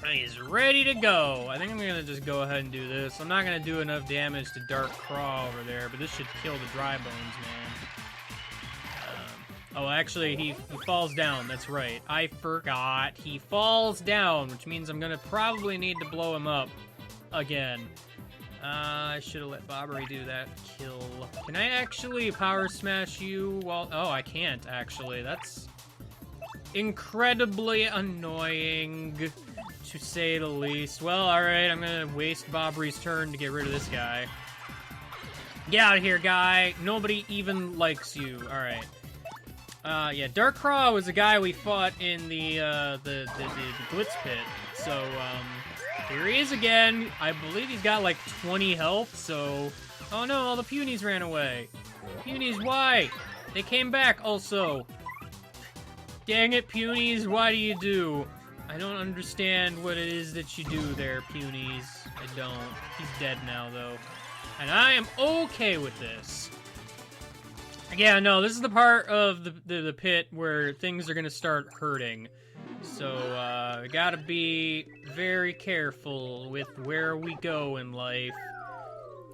And he's ready to go. I think I'm going to just go ahead and do this. I'm not going to do enough damage to Dark Craw over there, but this should kill the Dry Bones, man. Oh, actually, he falls down. That's right. I forgot. He falls down, which means I'm going to probably need to blow him up again. I should have let Bobbery do that kill. Can I actually Power Smash you while... Oh, I can't, actually. That's incredibly annoying, to say the least. Well, alright, I'm gonna waste Bobbery's turn to get rid of this guy. Get out of here, guy! Nobody even likes you. Alright. Yeah, Dark Craw was a guy we fought in the Glitz Pit. So, here he is again. I believe he's got like 20 health, so... Oh no, all the Punies ran away. Punies, why? They came back also. Dang it, Punies, why do you do? I don't understand what it is that you do there, Punies. I don't. He's dead now, though. And I am okay with this. Yeah, no, this is the part of the pit where things are gonna start hurting. So, gotta be very careful with where we go in life.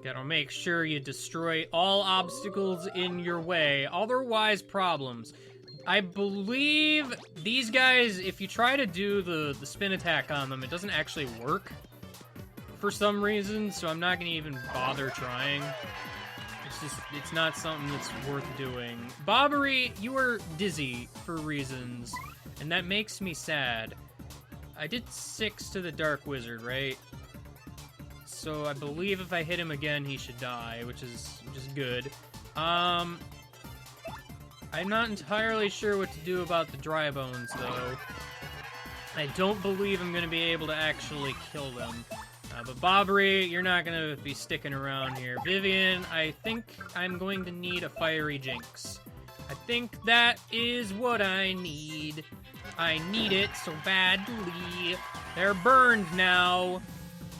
Gotta make sure you destroy all obstacles in your way, otherwise problems. I believe these guys, if you try to do the spin attack on them, it doesn't actually work for some reason, so I'm not gonna even bother trying. It's not something that's worth doing. Bobbery, you are dizzy for reasons, and that makes me sad. I did 6 to the Dark Wizard, right? So I believe if I hit him again, he should die, which is good. I'm not entirely sure what to do about the Dry Bones, though. I don't believe I'm going to be able to actually kill them. But Bobbery, you're not going to be sticking around here. Vivian, I think I'm going to need a Fiery Jinx. I think that is what I need. I need it so badly. They're burned now.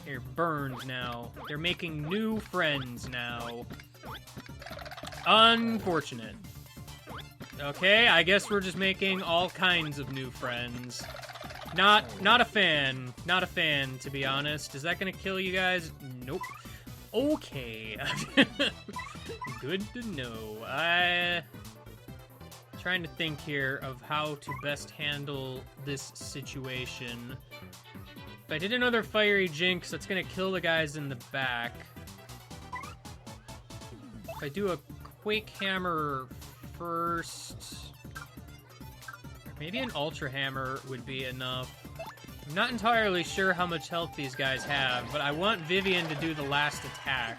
They're burned now. They're making new friends now. Unfortunate. Okay, I guess we're just making all kinds of new friends. Not a fan. Not a fan, to be honest. Is that gonna kill you guys? Nope. Okay. Good to know. Trying to think here of how to best handle this situation. If I did another fiery jinx, that's gonna kill the guys in the back. If I do a quake hammer first, maybe an ultra hammer would be enough. I'm not entirely sure how much health these guys have, but I want Vivian to do the last attack.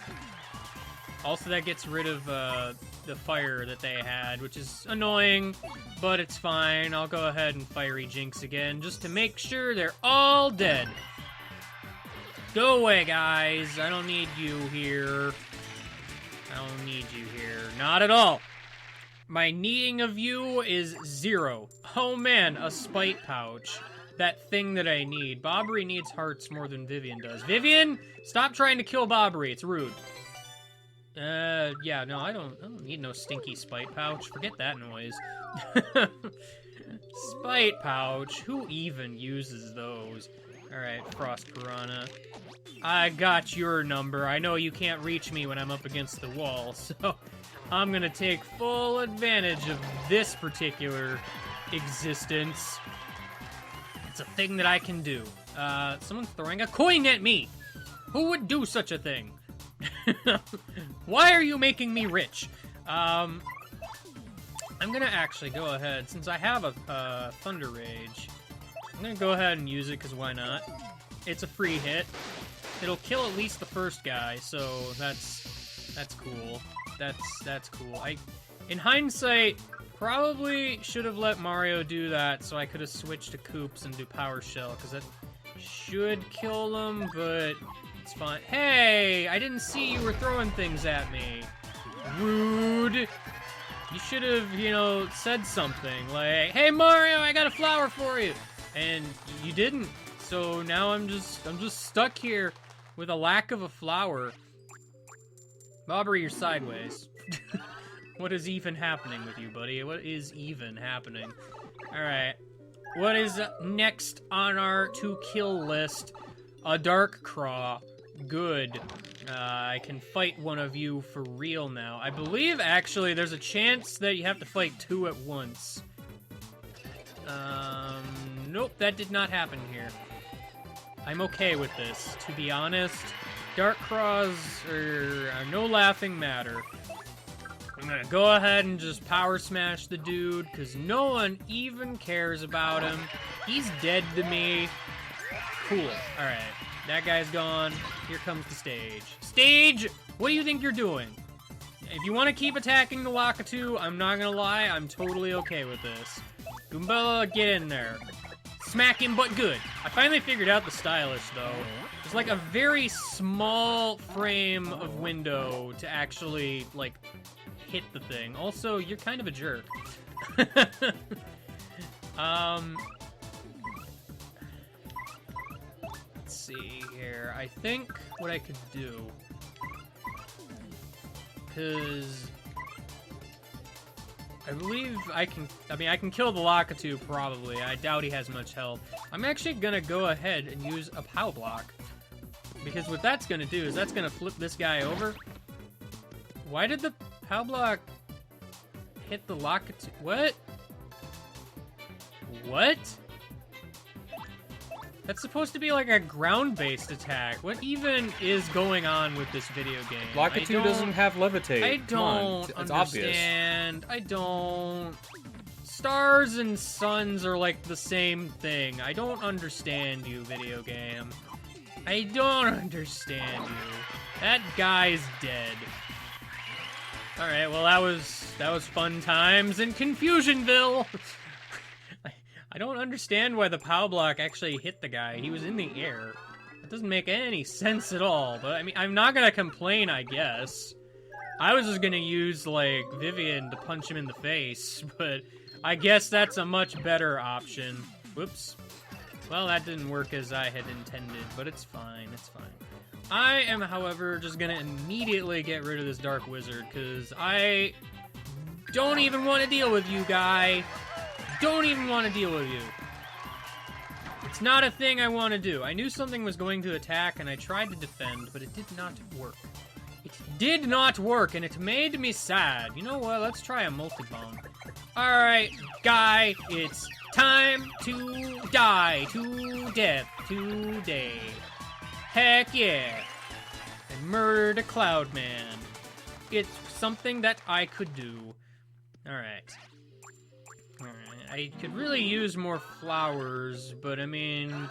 Also, that gets rid of the fire that they had, which is annoying, but it's fine. I'll go ahead and fiery jinx again, just to make sure they're all dead. Go away, guys. I don't need you here. I don't need you here. Not at all. My needing of you is 0. Oh man, a spite pouch. That thing that I need. Bobbery needs hearts more than Vivian does. Vivian, stop trying to kill Bobbery. It's rude. Yeah, no, I don't need no stinky spite pouch. Forget that noise. Spite pouch. Who even uses those? Alright, Frost Piranha. I got your number. I know you can't reach me when I'm up against the wall, so I'm gonna take full advantage of this particular existence. It's a thing that I can do. Someone's throwing a coin at me! Who would do such a thing? Why are you making me rich? I'm gonna actually go ahead, since I have a Thunder Rage, I'm gonna go ahead and use it, because why not? It's a free hit. It'll kill at least the first guy, so that's cool. That's cool. In hindsight, probably should have let Mario do that, so I could have switched to Koops and do Power Shell, because that should kill them, but it's fine. Hey, I didn't see you were throwing things at me. Rude. You should have, you know, said something like, "Hey Mario, I got a flower for you," and you didn't. So now I'm just stuck here with a lack of a flower. Bobbery, you're sideways. What is even happening with you, buddy? What is even happening? Alright. What is next on our to-kill list? A Dark Craw. Good. I can fight one of you for real now. I believe, actually, there's a chance that you have to fight 2 at once. Nope, that did not happen here. I'm okay with this, to be honest. Dark Craws are no laughing matter. I'm gonna go ahead and just power smash the dude, because no one even cares about him. He's dead to me. Cool. Alright. That guy's gone. Here comes the stage. Stage! What do you think you're doing? If you want to keep attacking the Lakitu, I'm not gonna lie, I'm totally okay with this. Goombella, get in there. Smack him, but good. I finally figured out the stylish, though. There's like a very small frame of window to actually, like, hit the thing. Also, you're kind of a jerk. Let's see here. I think what I could do, because I believe I can kill the Lakitu, probably. I doubt he has much health. I'm actually gonna go ahead and use a POW block, because what that's gonna do is that's gonna flip this guy over. Why did the POW block hit the Lakitu? What? What? That's supposed to be like a ground-based attack. What even is going on with this video game? Lakitu doesn't have levitate. I don't understand. I don't. Stars and suns are like the same thing. I don't understand you, video game. I don't understand you. That guy's dead. Alright, well that was fun times in Confusionville. I don't understand why the POW block actually hit the guy. He was in the air. It doesn't make any sense at all, but I mean, I'm not gonna complain, I guess. I was just gonna use, like, Vivian to punch him in the face, but I guess that's a much better option. Whoops. Well, that didn't work as I had intended, but it's fine, it's fine. I am, however, just gonna immediately get rid of this Dark Wizard, because I don't even want to deal with you, guy. Don't even want to deal with you. It's not a thing I want to do. I knew something was going to attack, and I tried to defend, but it did not work. It did not work, and it made me sad. You know what? Let's try a multi-bomb. Alright, guy, it's time to die to death today. Heck yeah. And murdered a Cloud Man. It's something that I could do. Alright. I could really use more flowers, but I mean...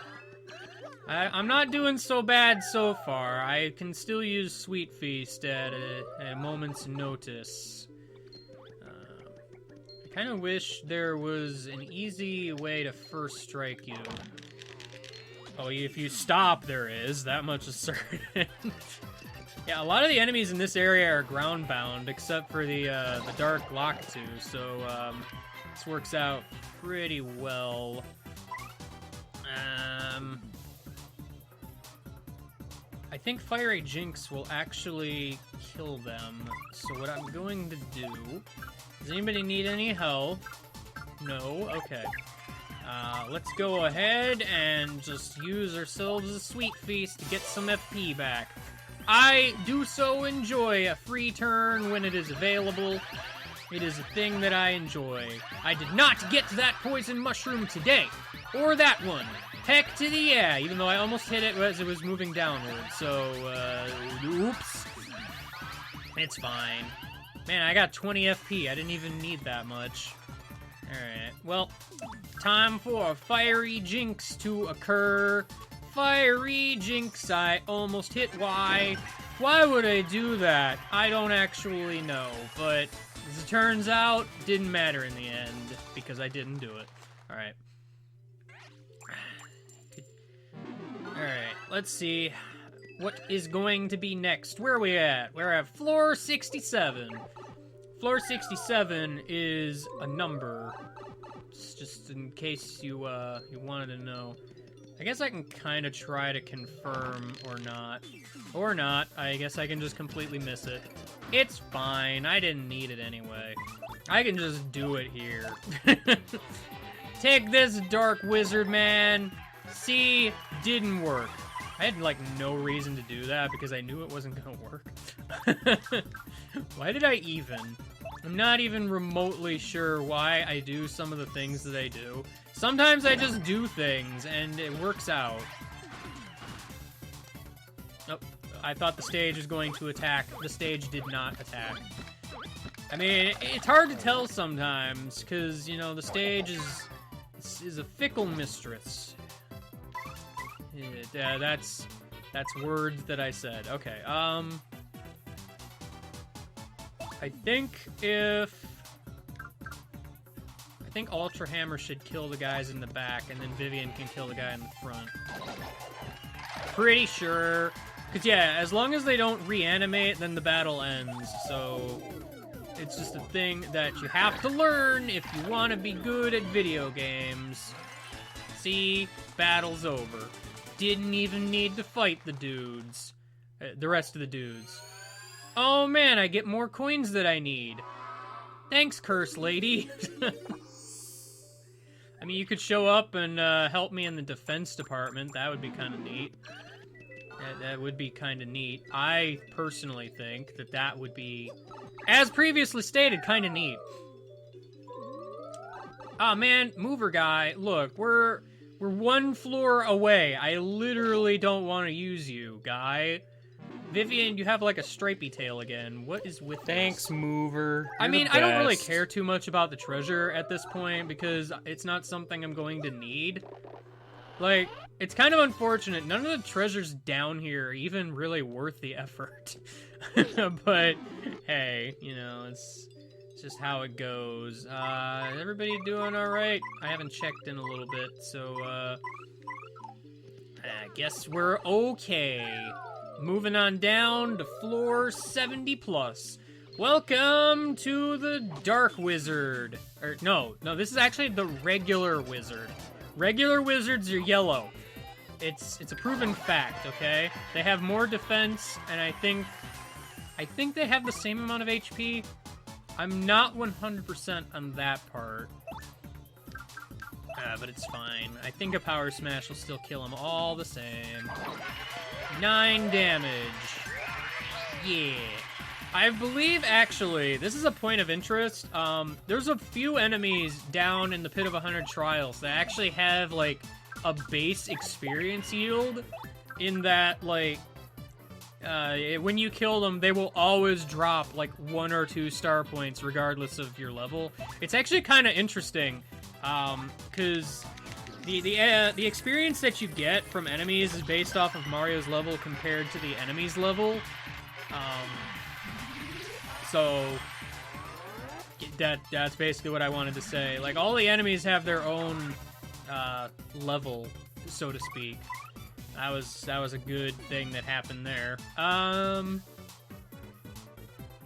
I'm not doing so bad so far. I can still use Sweet Feast at a moment's notice. I kind of wish there was an easy way to first strike you. Oh, if you stop, there is. That much is certain. Yeah, a lot of the enemies in this area are ground-bound, except for the Dark Locktu, so this works out pretty well. I think Fiery Jinx will actually kill them, so what I'm going to do... Does anybody need any help? No? Okay. Let's go ahead and just use ourselves a Sweet Feast to get some FP back. I do so enjoy a free turn when it is available. It is a thing that I enjoy. I did not get to that poison mushroom today, or that one. Heck to the yeah, even though I almost hit it as it was moving downward, so, oops. It's fine. Man, I got 20 FP, I didn't even need that much. Alright, well, time for a Fiery Jinx to occur. Fiery Jinx, I almost hit Y. Why would I do that? I don't actually know, but as it turns out, didn't matter in the end, because I didn't do it. Alright. Alright, let's see what is going to be next. Where are we at? We're at floor 67. Floor 67 is a number. Just in case you wanted to know. I guess I can kind of try to confirm or not. Or not. I guess I can just completely miss it. It's fine. I didn't need it anyway. I can just do it here. Take this, Dark Wizard Man. See, didn't work. I had, like, no reason to do that because I knew it wasn't gonna work. Why did I even? I'm not even remotely sure why I do some of the things that I do. Sometimes I just do things, and it works out. Nope. I thought the stage was going to attack. The stage did not attack. I mean, it's hard to tell sometimes, because, you know, the stage is a fickle mistress. Yeah, that's words that I said. Okay, I think Ultra Hammer should kill the guys in the back, and then Vivian can kill the guy in the front. Pretty sure. Because, yeah, as long as they don't reanimate, then the battle ends. So, it's just a thing that you have to learn if you want to be good at video games. See? Battle's over. Didn't even need to fight the dudes. The rest of the dudes. Oh man, I get more coins that I need. Thanks, Curse Lady. I mean, you could show up and help me in the defense department. That would be kind of neat. That would be kind of neat. I personally think that that would be, as previously stated, kind of neat. Oh man, mover guy, look, we're one floor away. I literally don't want to use you, guy. Vivian, you have like a stripy tail again. What is with Thanks, this? mover. I mean, You're I don't really best. care too much about the treasure at this point because it's not something I'm going to need. Like, it's kind of unfortunate. None of the treasures down here are even really worth the effort. But, hey, you know, it's just how it goes. Everybody doing alright? I haven't checked in a little bit, so, I guess we're okay. Moving on down to floor 70+. Welcome to the Dark Wizard. Or, no, this is actually the regular wizard. Regular wizards are yellow. It's a proven fact, okay? They have more defense, and I think they have the same amount of HP. I'm not 100% on that part. But it's fine. I think a Power Smash will still kill him all the same. 9 damage. Yeah. I believe, actually, this is a point of interest. There's a few enemies down in the Pit of 100 Trials that actually have, like, a base experience yield in that, like, when you kill them, they will always drop, like, 1 or 2 star points regardless of your level. It's actually kind of interesting, because the experience that you get from enemies is based off of Mario's level compared to the enemy's level. So that's basically what I wanted to say. Like, all the enemies have their own level, so to speak. That was a good thing that happened there. Let's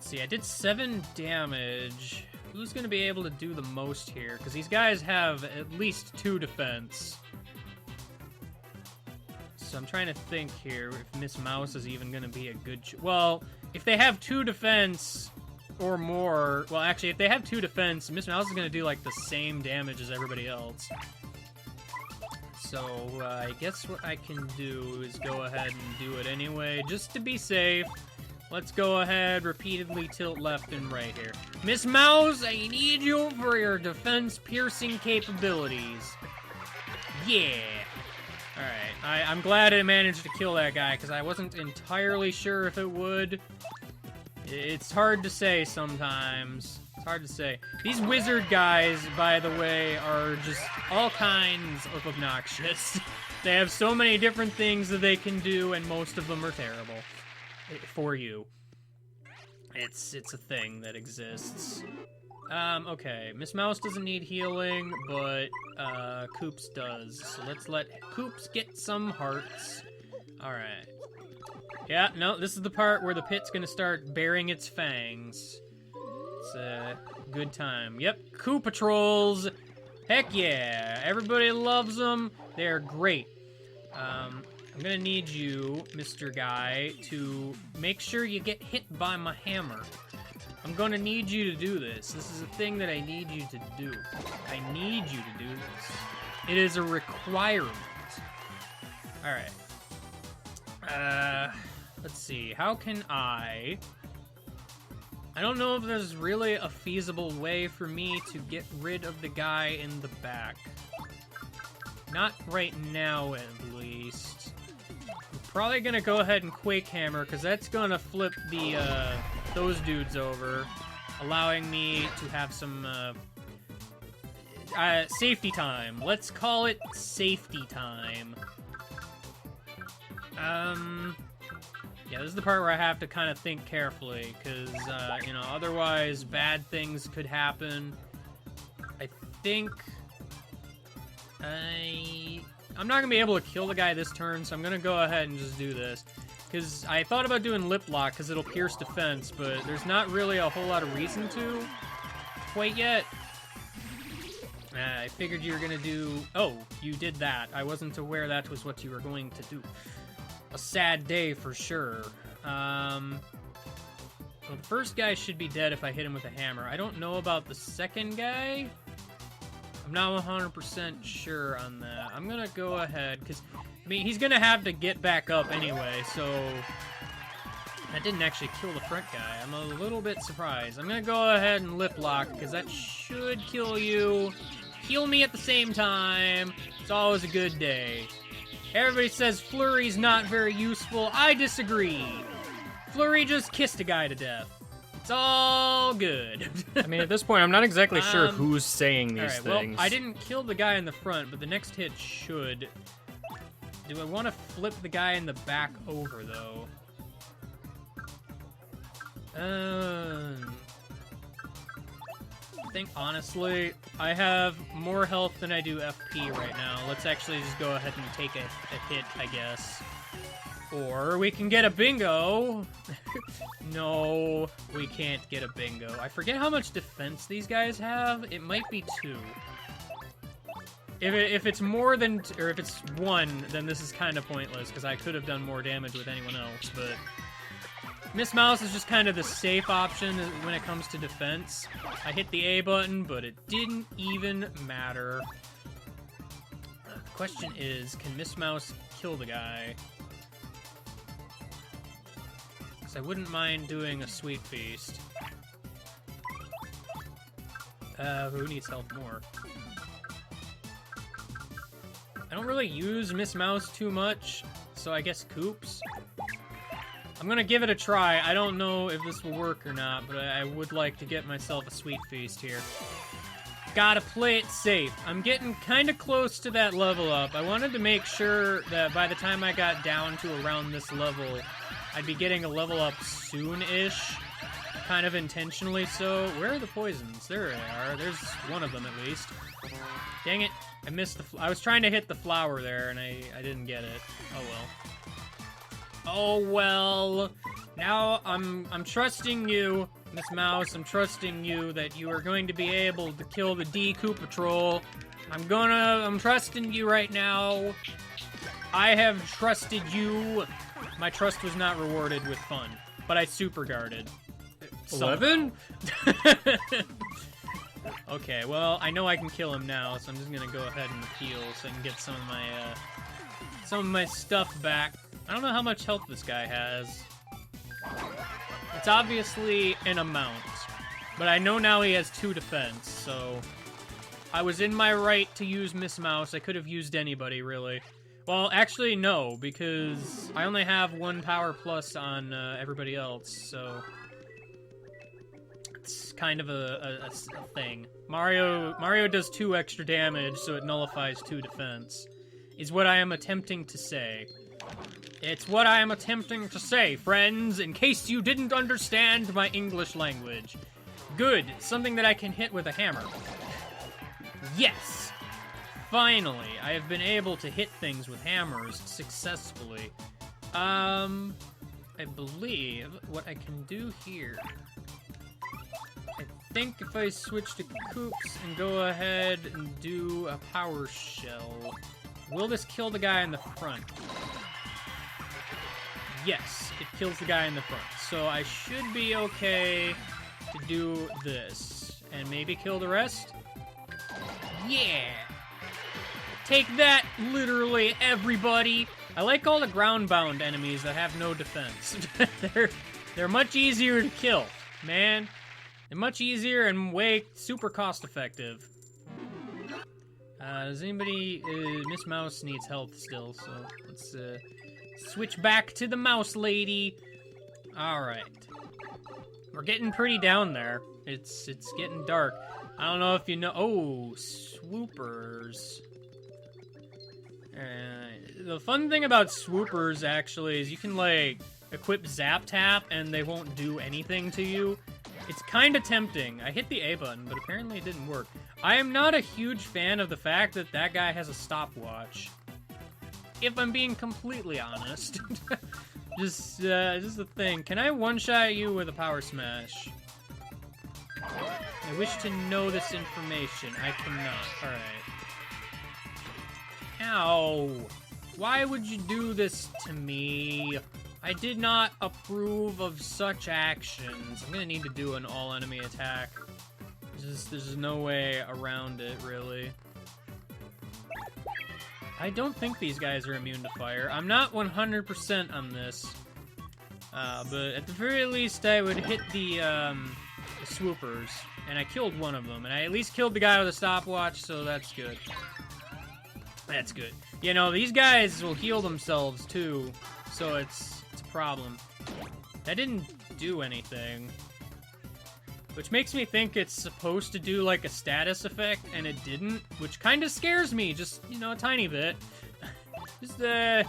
see, I did 7 damage. Who's gonna be able to do the most here? Because these guys have at least 2 defense. So I'm trying to think here if Miss Mouse is even gonna be a good well, if they have 2 defense or more, well, actually, if they have 2 defense, Miss Mouse is gonna do, like, the same damage as everybody else. So, I guess what I can do is go ahead and do it anyway, just to be safe. Let's go ahead, repeatedly tilt left and right here. Miss Mouse, I need you for your defense-piercing capabilities. Yeah! Alright, I'm glad I managed to kill that guy, because I wasn't entirely sure if it would. It's hard to say sometimes. It's hard to say. These wizard guys, by the way, are just all kinds of obnoxious. They have so many different things that they can do, and most of them are terrible. For you. It's a thing that exists. Okay. Miss Mouse doesn't need healing, but, Koops does. So let's let Koops get some hearts. Alright. Yeah, no, this is the part where the pit's gonna start baring its fangs. It's a good time. Yep, Koo Patrols! Heck yeah! Everybody loves them. They're great. I'm gonna need you, Mr. Guy, to make sure you get hit by my hammer. I'm gonna need you to do this. This is a thing that I need you to do. I need you to do this. It is a requirement. Alright. Let's see. How can I don't know if there's really a feasible way for me to get rid of the guy in the back. Not right now, at least. I'm probably gonna go ahead and Quake Hammer, because that's gonna flip the, those dudes over, allowing me to have some, safety time. Let's call it safety time. Yeah, this is the part where I have to kind of think carefully, because, you know, otherwise bad things could happen. I think I'm not going to be able to kill the guy this turn, so I'm going to go ahead and just do this. Because I thought about doing Lip Lock, because it'll pierce defense, but there's not really a whole lot of reason to quite yet. I figured you were going to do... Oh, you did that. I wasn't aware that was what you were going to do. A sad day for sure. Well, the first guy should be dead if I hit him with a hammer. I don't know about the second guy. I'm not 100% sure on that. I'm gonna go ahead, because, I mean, he's gonna have to get back up anyway, so... That didn't actually kill the front guy. I'm a little bit surprised. I'm gonna go ahead and Lip Lock, because that should kill you. Heal me at the same time. It's always a good day. Everybody says Flurry's not very useful. I disagree. Flurry just kissed a guy to death. It's all good. I mean, at this point, I'm not exactly sure who's saying these things. Well, I didn't kill the guy in the front, but the next hit should. Do I want to flip the guy in the back over, though? I think, honestly, I have more health than I do FP right now. Let's actually just go ahead and take a hit, I guess. Or we can get a bingo. No, we can't get a bingo. I forget how much defense these guys have. It might be 2. If it's more than, or if it's 1, then this is kind of pointless, because I could have done more damage with anyone else, but... Miss Mouse is just kind of the safe option when it comes to defense. I hit the A button, but it didn't even matter. The question is, can Miss Mouse kill the guy? Because I wouldn't mind doing a Sweet Feast. Who needs help more? I don't really use Miss Mouse too much, so I guess Coops. I'm gonna give it a try. I don't know if this will work or not, but I would like to get myself a Sweet Feast here. Gotta play it safe. I'm getting kind of close to that level up. I wanted to make sure that by the time I got down to around this level, I'd be getting a level up soon-ish. Kind of intentionally so. Where are the poisons? There they are. There's one of them at least. Dang it. I missed the... I was trying to hit the flower there, and I didn't get it. Oh well. Oh well. Now I'm trusting you, Miss Mouse. I'm trusting you that you are going to be able to kill the D Koopa Troll. I'm trusting you right now. I have trusted you. My trust was not rewarded with fun, but I super guarded. 11? Okay, well, I know I can kill him now, so I'm just gonna go ahead and heal so I can get some of my stuff back. I don't know how much health this guy has. It's obviously an amount, but I know now he has 2 defense, so I was in my right to use Miss Mouse. I could have used anybody, really. Well, actually, no, because I only have 1 power plus on everybody else, so it's kind of a thing. Mario does 2 extra damage, so it nullifies 2 defense, is what I am attempting to say. It's what I am attempting to say, friends, in case you didn't understand my English language. Good, something that I can hit with a hammer. Yes! Finally, I have been able to hit things with hammers successfully. I believe what I can do here... I think if I switch to Koops and go ahead and do a power shell, will this kill the guy in the front? Yes, it kills the guy in the front. So I should be okay to do this. And maybe kill the rest? Yeah! Take that, literally everybody! I like all the ground-bound enemies that have no defense. They're much easier to kill, man. They're much easier and way super cost-effective. Does anybody... Miss Mouse needs health still, so let's switch back to the mouse lady. Alright. We're getting pretty down there. It's getting dark. I don't know if you know... Oh, swoopers. The fun thing about swoopers, actually, is you can, like, equip Zap Tap and they won't do anything to you. It's kind of tempting. I hit the A button, but apparently it didn't work. I am not a huge fan of the fact that that guy has a stopwatch. If I'm being completely honest. just a thing. Can I one-shot you with a power smash? I wish to know this information. I cannot. Alright. Ow! Why would you do this to me? I did not approve of such actions. I'm gonna need to do an all-enemy attack. There's no way around it, really. I don't think these guys are immune to fire. I'm not 100% on this. But at the very least, I would hit the swoopers. And I killed one of them. And I at least killed the guy with a stopwatch, so that's good. That's good. You know, these guys will heal themselves, too. So it's a problem. That didn't do anything. Which makes me think it's supposed to do, like, a status effect, and it didn't. Which kind of scares me, just, you know, a tiny bit. Just a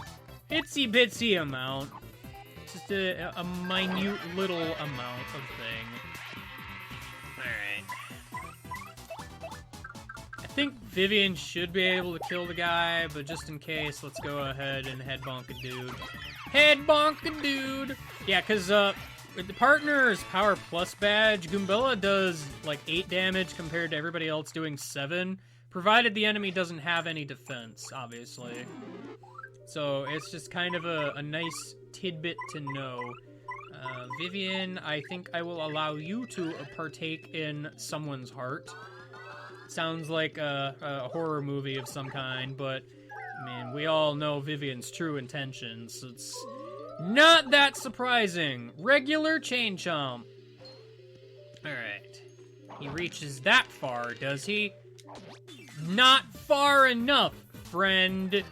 itsy-bitsy amount. Just a minute little amount of thing. Alright. I think Vivian should be able to kill the guy, but just in case, let's go ahead and head bonk a dude. Head bonk a dude! Yeah, because, with the partner's Power Plus badge, Goombella does like 8 damage compared to everybody else doing 7, provided the enemy doesn't have any defense, obviously. So it's just kind of a nice tidbit to know. Vivian, I think I will allow you to partake in someone's heart. Sounds like a horror movie of some kind, but I mean, we all know Vivian's true intentions, so it's not that surprising. Regular Chain Chomp. Alright. He reaches that far, does he? Not far enough, friend.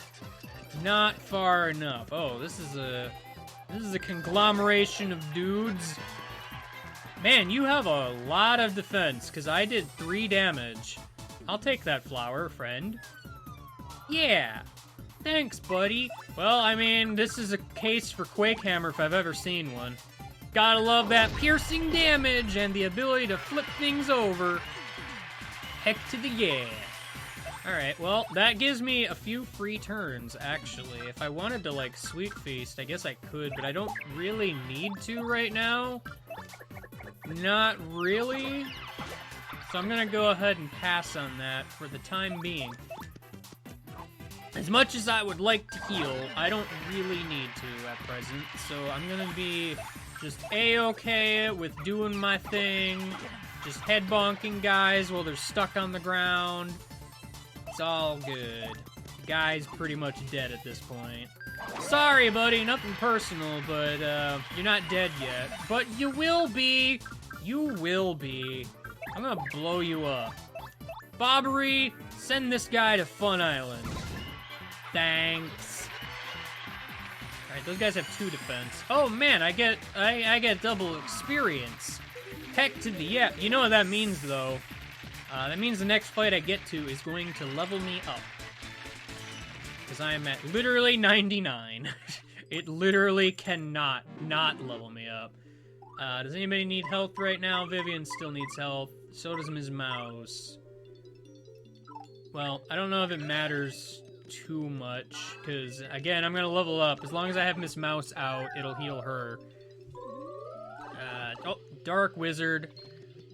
Not far enough. Oh, this is a conglomeration of dudes. Man, you have a lot of defense, because I did 3 damage. I'll take that flower, friend. Yeah. Thanks, buddy. Well, I mean, this is a case for Quake Hammer if I've ever seen one. Gotta love that piercing damage and the ability to flip things over. Heck to the yeah. Alright, well, that gives me a few free turns, actually. If I wanted to, like, Sweet Feast, I guess I could, but I don't really need to right now. Not really. So I'm gonna go ahead and pass on that for the time being. As much as I would like to heal, I don't really need to at present, so I'm gonna be just A-okay with doing my thing, just head bonking guys while they're stuck on the ground. It's all good. The guy's pretty much dead at this point. Sorry, buddy, nothing personal, but you're not dead yet. But you will be. You will be. I'm gonna blow you up. Bobbery, send this guy to Fun Island. Thanks. Alright, those guys have 2 defense. Oh man, I get double experience. Heck to the yeah. You know what that means though. That means the next fight I get to is going to level me up. Because I am at literally 99. It literally cannot not level me up. Does anybody need health right now? Vivian still needs health. So does Ms. Mouse. Well, I don't know if it matters too much, because, again, I'm going to level up. As long as I have Miss Mouse out, it'll heal her. Oh, Dark Wizard.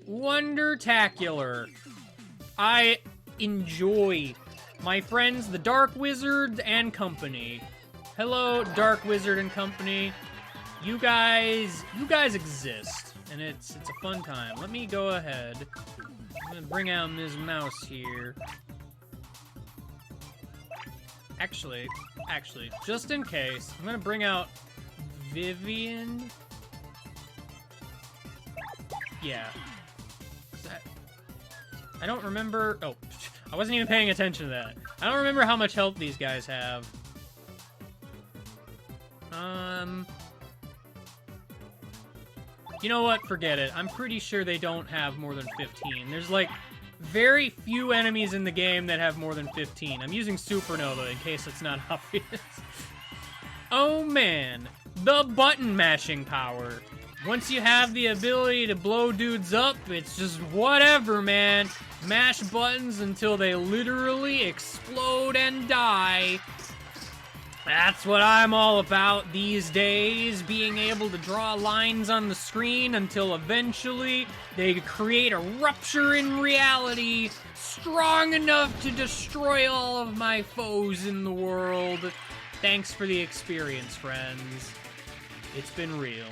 Wondertacular. I enjoy my friends, the Dark Wizard and company. Hello, Dark Wizard and company. You guys exist, and it's a fun time. Let me go ahead. I'm gonna bring out Ms. Mouse here. Actually, just in case, I'm gonna bring out Vivian. Yeah. I don't remember... Oh, I wasn't even paying attention to that. I don't remember how much health these guys have. You know what? Forget it. I'm pretty sure they don't have more than 15. There's, like, very few enemies in the game that have more than 15. I'm using Supernova in case it's not obvious. Oh, man. The button mashing power. Once you have the ability to blow dudes up, it's just whatever, man. Mash buttons until they literally explode and die. That's what I'm all about these days, being able to draw lines on the screen until eventually they create a rupture in reality strong enough to destroy all of my foes in the world. Thanks for the experience, friends. It's been real.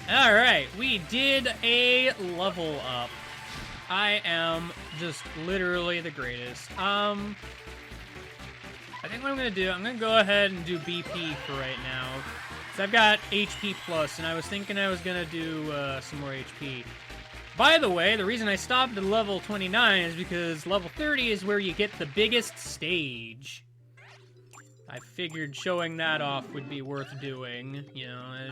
Alright, we did a level up. I am just literally the greatest. I think what I'm gonna do, I'm gonna go ahead and do BP for right now. So I've got HP plus, and I was thinking I was gonna do some more HP. By the way, the reason I stopped at level 29 is because level 30 is where you get the biggest stage. I figured showing that off would be worth doing. You know,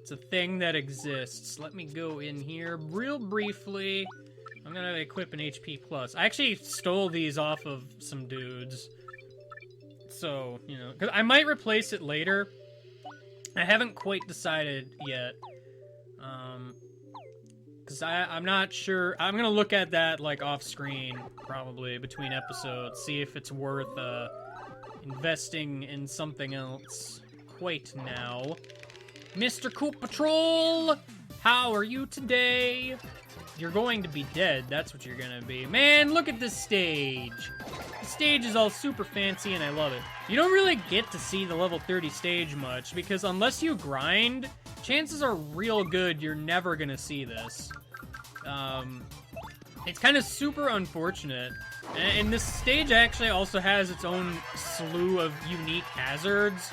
it's a thing that exists. Let me go in here real briefly. I'm gonna equip an HP plus. I actually stole these off of some dudes. So, you know, because I might replace it later. I haven't quite decided yet. Because I'm not sure. I'm going to look at that, like, off-screen, probably, between episodes. See if it's worth, investing in something else quite now. Mr. Coop Patrol, how are you today? You're going to be dead, that's what you're gonna be. Man, look at this stage. The stage is all super fancy and I love it. You don't really get to see the level 30 stage much, because unless you grind, chances are real good you're never gonna see this. It's kind of super unfortunate. And this stage actually also has its own slew of unique hazards.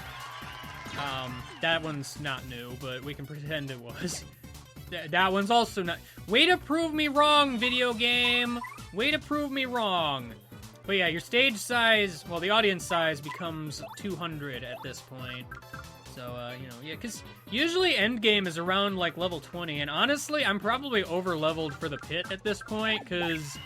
That one's not new, but we can pretend it was. That one's also not... Way to prove me wrong, video game! Way to prove me wrong! But yeah, your stage size, well, the audience size becomes 200 at this point. So, you know, yeah, because usually endgame is around, like, level 20, and honestly, I'm probably over-leveled for the pit at this point, because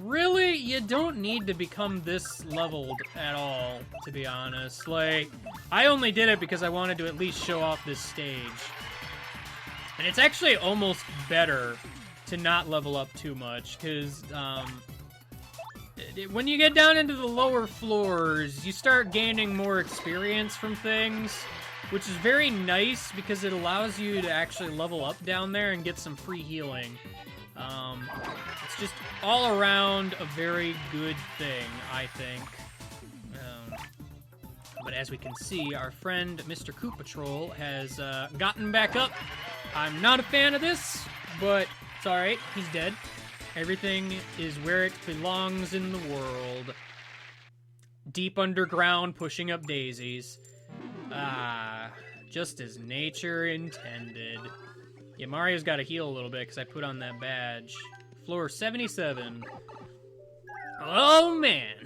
really, you don't need to become this leveled at all, to be honest. Like, I only did it because I wanted to at least show off this stage. And it's actually almost better to not level up too much, because, when you get down into the lower floors, you start gaining more experience from things, which is very nice because it allows you to actually level up down there and get some free healing. It's just all around a very good thing, I think. But as we can see, our friend Mr. Coop Patrol has gotten back up. I'm not a fan of this, but it's alright, he's dead. Everything is where it belongs in the world. Deep underground, pushing up daisies. Ah, just as nature intended. Yeah, Mario's got to heal a little bit because I put on that badge. Floor 77. Oh, man.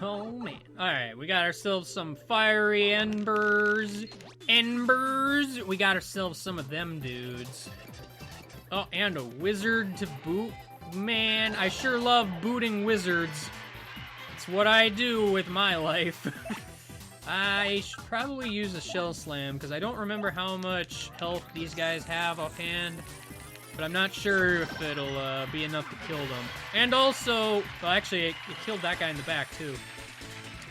Oh, man. Alright, we got ourselves some fiery embers. Embers! We got ourselves some of them dudes. Oh, and a wizard to boot. Man, I sure love booting wizards. It's what I do with my life. I should probably use a shell slam, because I don't remember how much health these guys have offhand. But I'm not sure if it'll be enough to kill them. And also, well, actually, it killed that guy in the back, too.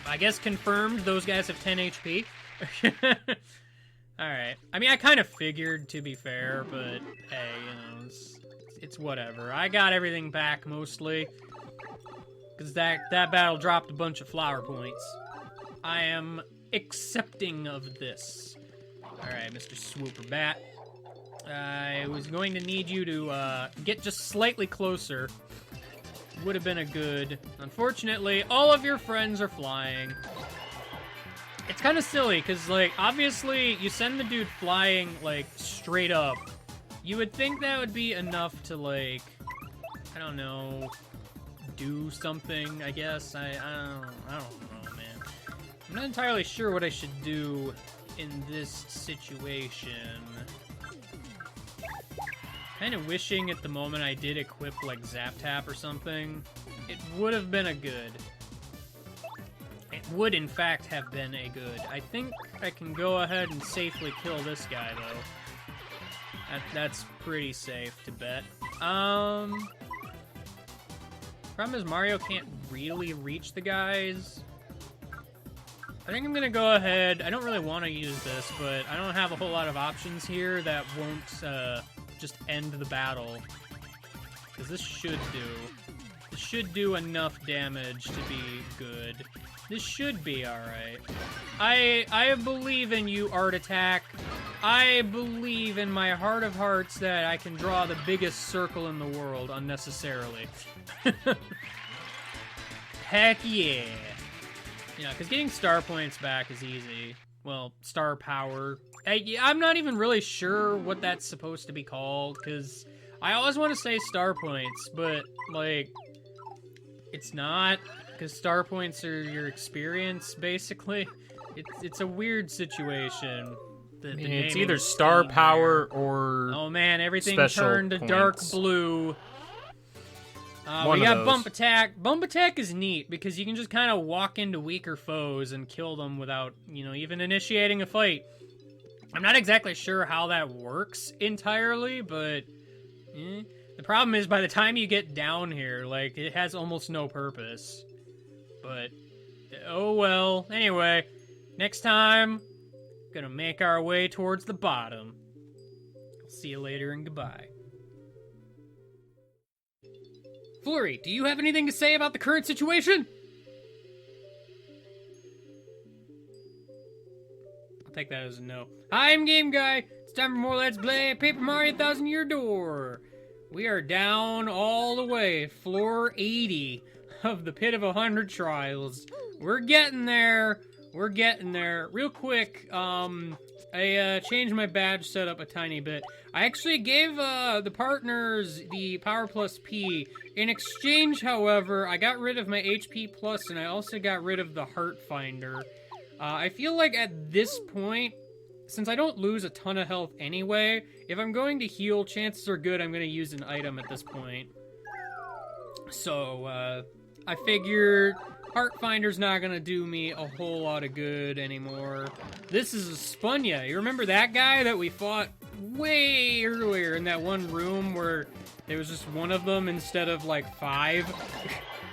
I guess confirmed those guys have 10 HP. Alright. I mean, I kind of figured, to be fair, but hey, you know, it's whatever. I got everything back, mostly. Because that battle dropped a bunch of flower points. I am accepting of this. Alright, Mr. Swooper Bat. I was going to need you to get just slightly closer. Would have been a good... Unfortunately, all of your friends are flying. It's kind of silly, because, like, obviously, you send the dude flying, like, straight up. You would think that would be enough to, like, I don't know, do something, I guess. I don't know, man. I'm not entirely sure what I should do in this situation. Kind of wishing at the moment I did equip, like, Zap Tap or something. It would have been a good... It would, in fact, have been a good. I think I can go ahead and safely kill this guy, though. That's pretty safe to bet. Problem is Mario can't really reach the guys. I think I'm gonna go ahead. I don't really want to use this, but I don't have a whole lot of options here that won't just end the battle. Because this should do enough damage to be good. This should be alright. I believe in you, Art Attack. I believe in my heart of hearts that I can draw the biggest circle in the world unnecessarily. Heck yeah. Yeah, because getting star points back is easy. Well, star power. I'm not even really sure what that's supposed to be called, because I always want to say star points, but, like, it's not. Because star points are your experience, basically. It's a weird situation. It's either star power or... Oh man, everything special turned to dark blue. We got Bump Attack. Bump Attack is neat, because you can just kind of walk into weaker foes and kill them without, you know, even initiating a fight. I'm not exactly sure how that works entirely, but... The problem is, by the time you get down here, like, it has almost no purpose. But, oh well. Anyway, next time, Gonna make our way towards the bottom. See you later and goodbye. Flurry, do you have anything to say about the current situation? I'll take that as a no. Hi, I'm Game Guy. It's time for more Let's Play Paper Mario 1000 Year Door. We are down all the way, floor 80 of the Pit of 100 Trials. We're getting there. We're getting there. Real quick, I changed my badge setup a tiny bit. I actually gave the partners the Power Plus P. In exchange, however, I got rid of my HP Plus, and I also got rid of the Heart Finder. I feel like at this point, since I don't lose a ton of health anyway, if I'm going to heal, chances are good I'm going to use an item at this point. So, I figured Heart Finder's not going to do me a whole lot of good anymore. This is a Spunya. You remember that guy that we fought way earlier in that one room where there was just one of them instead of, like, 5?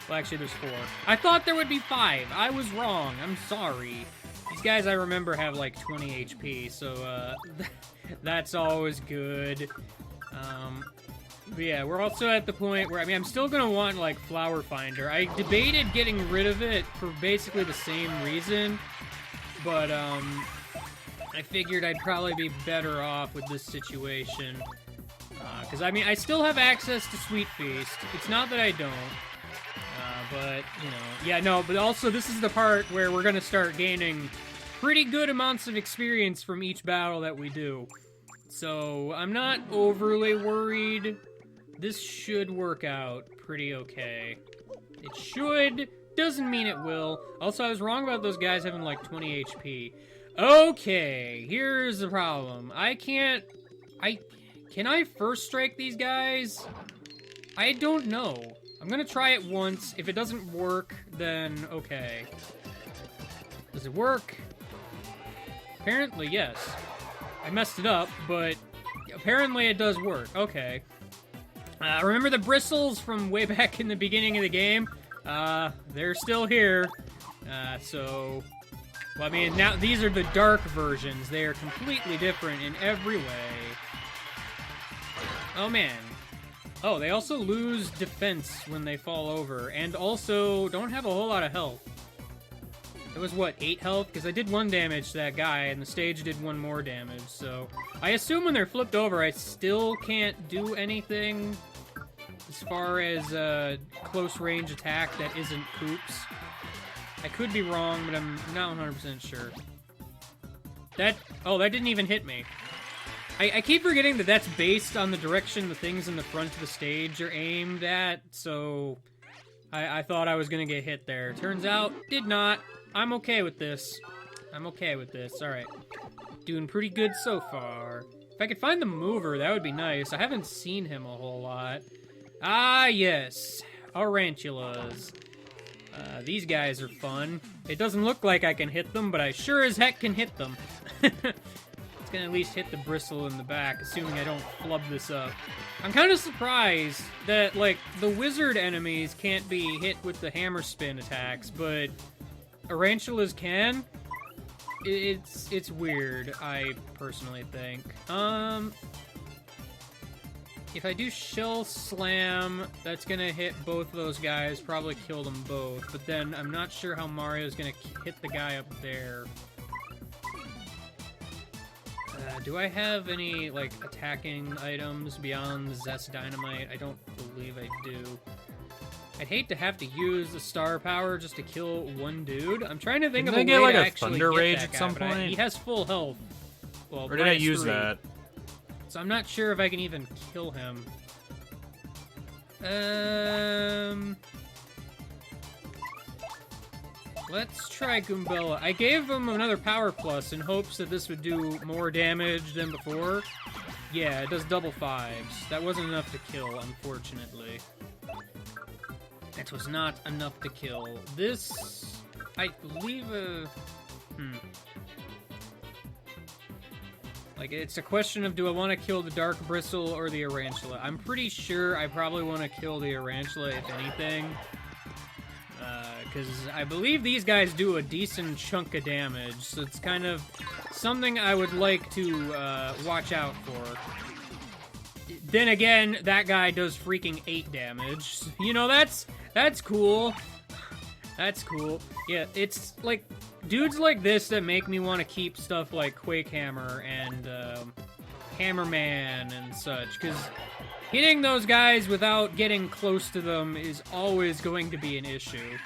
Well, actually, there's 4. I thought there would be 5. I was wrong. I'm sorry. These guys, I remember, have, like, 20 HP, so, that's always good. But yeah, we're also at the point where, I mean, I'm still gonna want, like, Flower Finder. I debated getting rid of it for basically the same reason, but, I figured I'd probably be better off with this situation. Because, I mean, I still have access to Sweet Feast. It's not that I don't. But, you know, yeah, no, but also this is the part where we're gonna start gaining pretty good amounts of experience from each battle that we do. So, I'm not overly worried. This should work out pretty okay. It should. Doesn't mean it will. Also, I was wrong about those guys having, like, 20 HP. Okay, here's the problem. Can I first strike these guys? I don't know. I'm gonna try it once. If it doesn't work, then okay. Does it work? Apparently, yes. I messed it up, but apparently it does work. Okay. Remember the bristles from way back in the beginning of the game? They're still here. Well, I mean, now these are the dark versions. They are completely different in every way. Oh, man. Oh, they also lose defense when they fall over, and also don't have a whole lot of health. It was, what, 8 health? Because I did 1 damage to that guy, and the stage did 1 more damage, so... I assume when they're flipped over, I still can't do anything as far as close-range attack that isn't Koops. I could be wrong, but I'm not 100% sure. That didn't even hit me. I keep forgetting that that's based on the direction the things in the front of the stage are aimed at, so I thought I was gonna get hit there. Turns out, did not. I'm okay with this. I'm okay with this. Alright. Doing pretty good so far. If I could find the mover, that would be nice. I haven't seen him a whole lot. Ah, yes. Tarantulas. These guys are fun. It doesn't look like I can hit them, but I sure as heck can hit them. It's gonna at least hit the bristle in the back, assuming I don't flub this up. I'm kind of surprised that, like, the wizard enemies can't be hit with the hammer spin attacks, but tarantulas can? It's weird, I personally think. If I do Shell Slam, that's gonna hit both of those guys, probably kill them both, but then I'm not sure how Mario's gonna hit the guy up there. Do I have any, like, attacking items beyond Zest Dynamite? I don't believe I do. I'd hate to have to use the star power just to kill one dude. I'm trying to think of a way get, like, to a actually Thunder get Rage that at guy, some but point? he has full health. Well, Or did I use -3. that? So I'm not sure if I can even kill him. Let's try Goombella. I gave him another Power Plus in hopes that this would do more damage than before. Yeah, it does double 5s. That wasn't enough to kill, unfortunately. That was not enough to kill. This, I believe, Like, it's a question of, do I want to kill the Dark Bristle or the Tarantula? I'm pretty sure I probably want to kill the Tarantula, if anything. Because I believe these guys do a decent chunk of damage, so it's kind of something I would like to watch out for. Then again, that guy does freaking 8 damage. You know, that's cool. That's cool. Yeah, it's like dudes like this that make me want to keep stuff like Quake Hammer and Hammerman and such, because hitting those guys without getting close to them is always going to be an issue.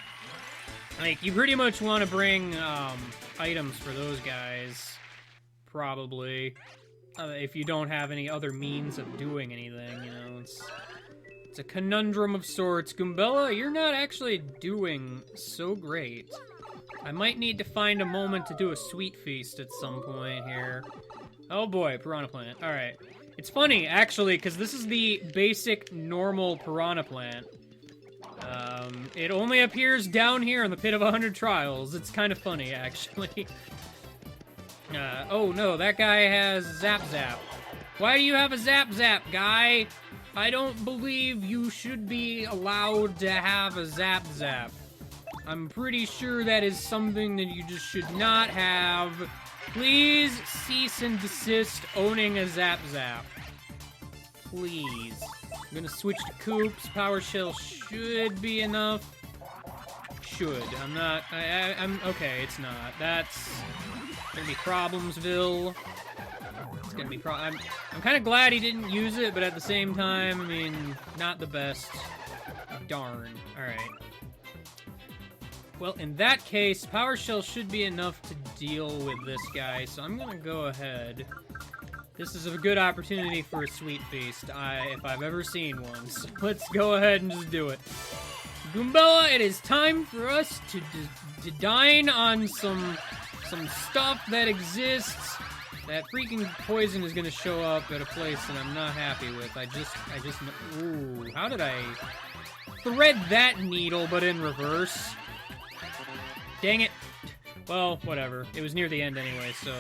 Like, you pretty much want to bring items for those guys, probably, if you don't have any other means of doing anything, you know. It's a conundrum of sorts. Goombella, you're not actually doing so great. I might need to find a moment to do a sweet feast at some point here. Oh boy, Piranha Plant. Alright. It's funny, actually, because this is the basic, normal Piranha Plant. It only appears down here in the Pit of 100 Trials. It's kind of funny, actually. Oh no, that guy has Zap Zap. Why do you have a Zap Zap, guy? I don't believe you should be allowed to have a Zap Zap. I'm pretty sure that is something that you just should not have. Please cease and desist owning a Zap Zap. Please. I'm gonna switch to Coops. Power Shell should be enough. Should. I'm not... I'm... Okay, it's not. That's gonna be Problemsville. It's gonna be I'm kind of glad he didn't use it, but at the same time, I mean, not the best. Darn. Alright. Well, in that case, Power Shell should be enough to deal with this guy, so I'm gonna go ahead. This is a good opportunity for a sweet feast, if I've ever seen one, so let's go ahead and just do it. Goombella, it is time for us to dine on some stuff that exists. That freaking poison is gonna show up at a place that I'm not happy with. I just, ooh, how did I thread that needle, but in reverse? Dang it. Well, whatever. It was near the end anyway, so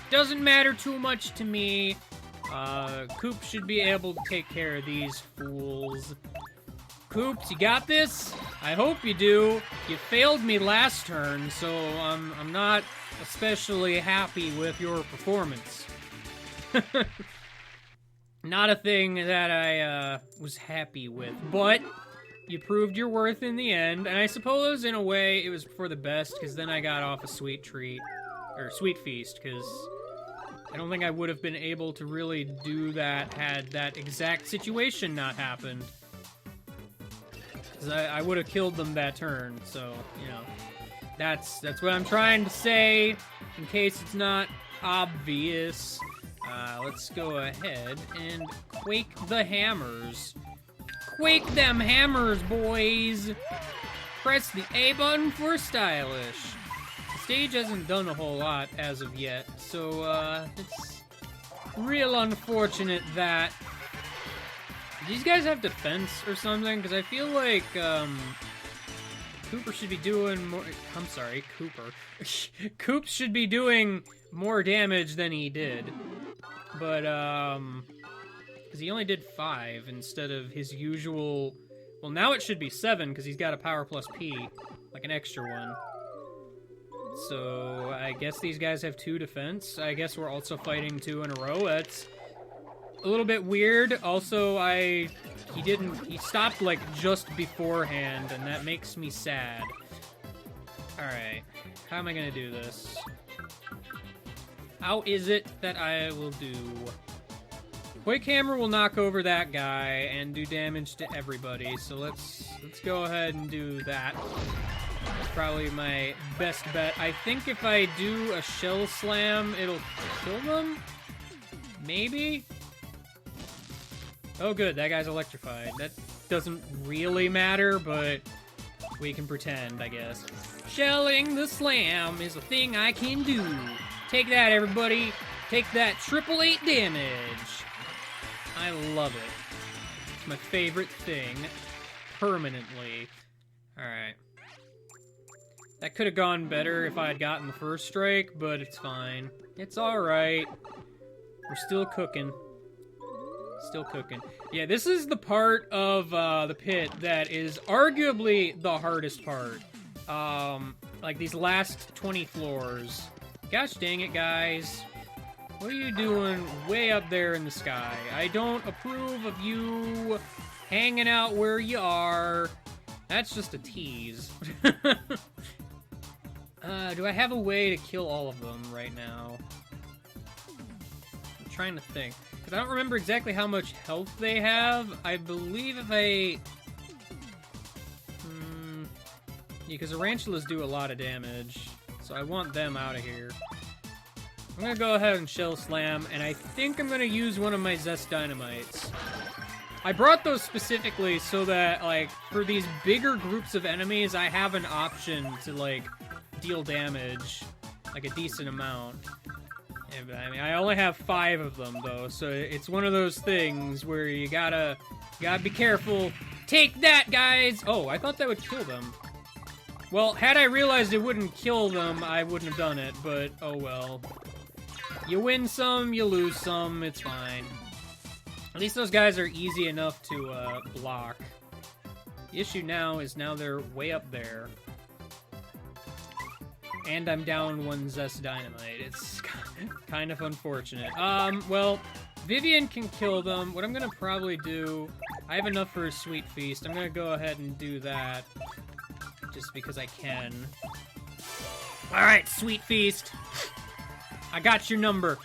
doesn't matter too much to me. Coop should be able to take care of these fools. Coops, you got this? I hope you do. You failed me last turn, so I'm not especially happy with your performance. Not a thing that I was happy with, but you proved your worth in the end, and I suppose in a way it was for the best, because then I got off a sweet treat, or sweet feast, because I don't think I would have been able to really do that had that exact situation not happened. Because I would have killed them that turn, so, you know. That's what I'm trying to say, in case it's not obvious. Let's go ahead and quake the hammers. Quake them hammers, boys! Press the A button for stylish. The stage hasn't done a whole lot as of yet, so, it's real unfortunate that... These guys have defense or something? Because I feel like, Cooper should be doing more... I'm sorry, Cooper. Coop should be doing more damage than he did. But, because he only did 5 instead of his usual... Well, now it should be 7, because he's got a Power Plus P. Like an extra one. So, I guess these guys have 2 defense. I guess we're also fighting 2 in a row. That's a little bit weird. Also, he stopped, like, just beforehand, and that makes me sad. Alright. How am I gonna do this? How is it that I will do... Quake Hammer will knock over that guy and do damage to everybody, so let's go ahead and do that. That's probably my best bet. I think if I do a Shell Slam, it'll kill them? Maybe? Oh good, that guy's electrified. That doesn't really matter, but we can pretend, I guess. Shelling the Slam is a thing I can do. Take that, everybody. Take that 888 damage. I love it. It's my favorite thing. Permanently. Alright. That could have gone better if I had gotten the first strike, but it's fine. It's alright. We're still cooking. Still cooking. Yeah, this is the part of the pit that is arguably the hardest part. Like these last 20 floors Gosh dang it, guys. What are you doing way up there in the sky? I don't approve of you hanging out where you are. That's just a tease. Do I have a way to kill all of them right now? I'm trying to think. Because I don't remember exactly how much health they have. I believe if I... Yeah, because tarantulas do a lot of damage. So I want them out of here. I'm gonna go ahead and Shell Slam, and I think I'm gonna use one of my Zest Dynamites. I brought those specifically so that, like, for these bigger groups of enemies, I have an option to, like, deal damage, like, a decent amount. Yeah, but, I mean, I only have 5 of them, though, so it's one of those things where you gotta be careful. Take that, guys! Oh, I thought that would kill them. Well, had I realized it wouldn't kill them, I wouldn't have done it, but oh well. You win some, you lose some, it's fine. At least those guys are easy enough to block. The issue now is now they're way up there. And I'm down 1 Zest Dynamite. It's kind of unfortunate. Well, Vivian can kill them. What I'm gonna probably do... I have enough for a Sweet Feast. I'm gonna go ahead and do that. Just because I can. Alright, Sweet Feast. I got your number.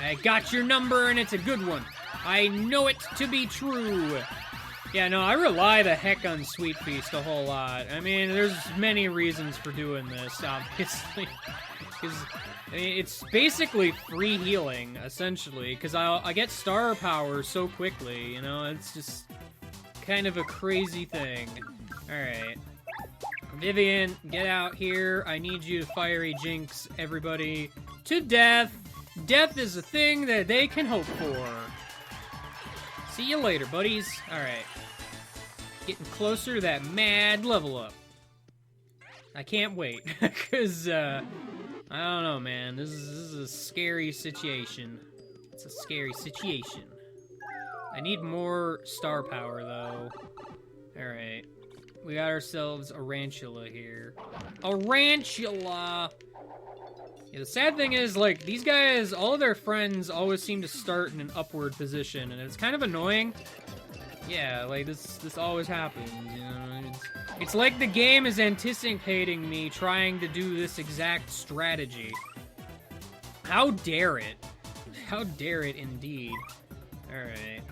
I got your number, and it's a good one. I know it to be true. Yeah, no, I rely the heck on Sweet Feast a whole lot. I mean, there's many reasons for doing this, obviously. Because, I mean, it's basically free healing, essentially. Because I get star power so quickly, you know? It's just kind of a crazy thing. Alright. Vivian, get out here. I need you to Fiery Jinx everybody to death. Death is a thing that they can hope for. See you later, buddies. Alright. Getting closer to that mad level up. I can't wait. Because, I don't know, man. This is a scary situation. It's a scary situation. I need more star power, though. Alright. We got ourselves a Rantula here. A Rantula! Yeah, the sad thing is, like, these guys, all of their friends always seem to start in an upward position, and it's kind of annoying. Yeah, like, this always happens, you know? It's like the game is anticipating me trying to do this exact strategy. How dare it? How dare it, indeed. Alright,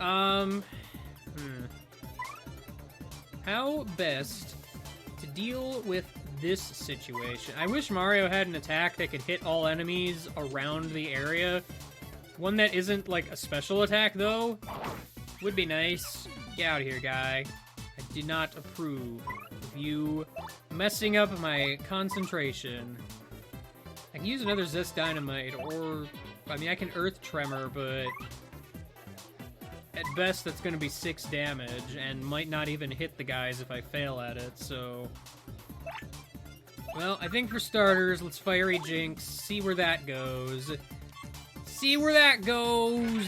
How best to deal with this situation? I wish Mario had an attack that could hit all enemies around the area. One that isn't, like, a special attack, though. Would be nice. Get out of here, guy. I do not approve of you messing up my concentration. I can use another Zest Dynamite, or... I mean, I can Earth Tremor, but... At best, that's gonna be 6 damage, and might not even hit the guys if I fail at it, so... Well, I think for starters, let's Fiery Jinx, see where that goes. See where that goes!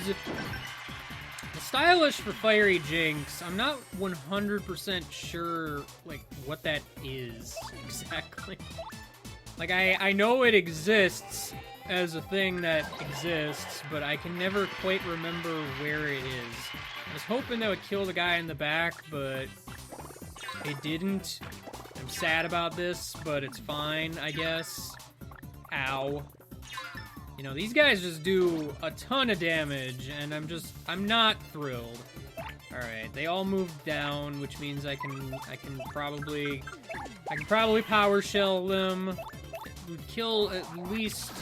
Stylish for Fiery Jinx, I'm not 100% sure, like, what that is, exactly. Like, I know it exists as a thing that exists, but I can never quite remember where it is. I was hoping that would kill the guy in the back, but it didn't. I'm sad about this, but it's fine, I guess. Ow. You know, these guys just do a ton of damage, and I'm not thrilled. Alright, they all moved down, which means I can probably power shell them. It would kill at least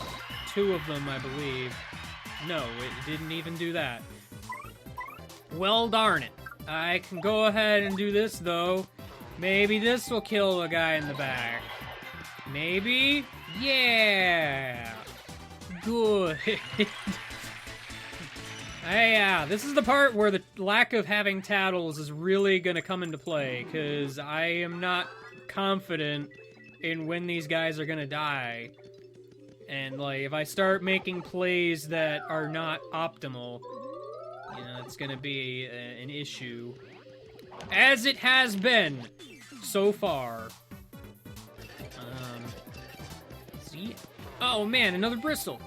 2 of them, I believe. No, it didn't even do that. Well, darn it. I can go ahead and do this, though. Maybe this will kill the guy in the back. Maybe? Yeah! Good. Yeah, this is the part where the lack of having Tattles is really gonna come into play, because I am not confident in when these guys are gonna die. And, like, if I start making plays that are not optimal, you know, it's gonna be an issue. As it has been so far. See? Oh man, another bristle.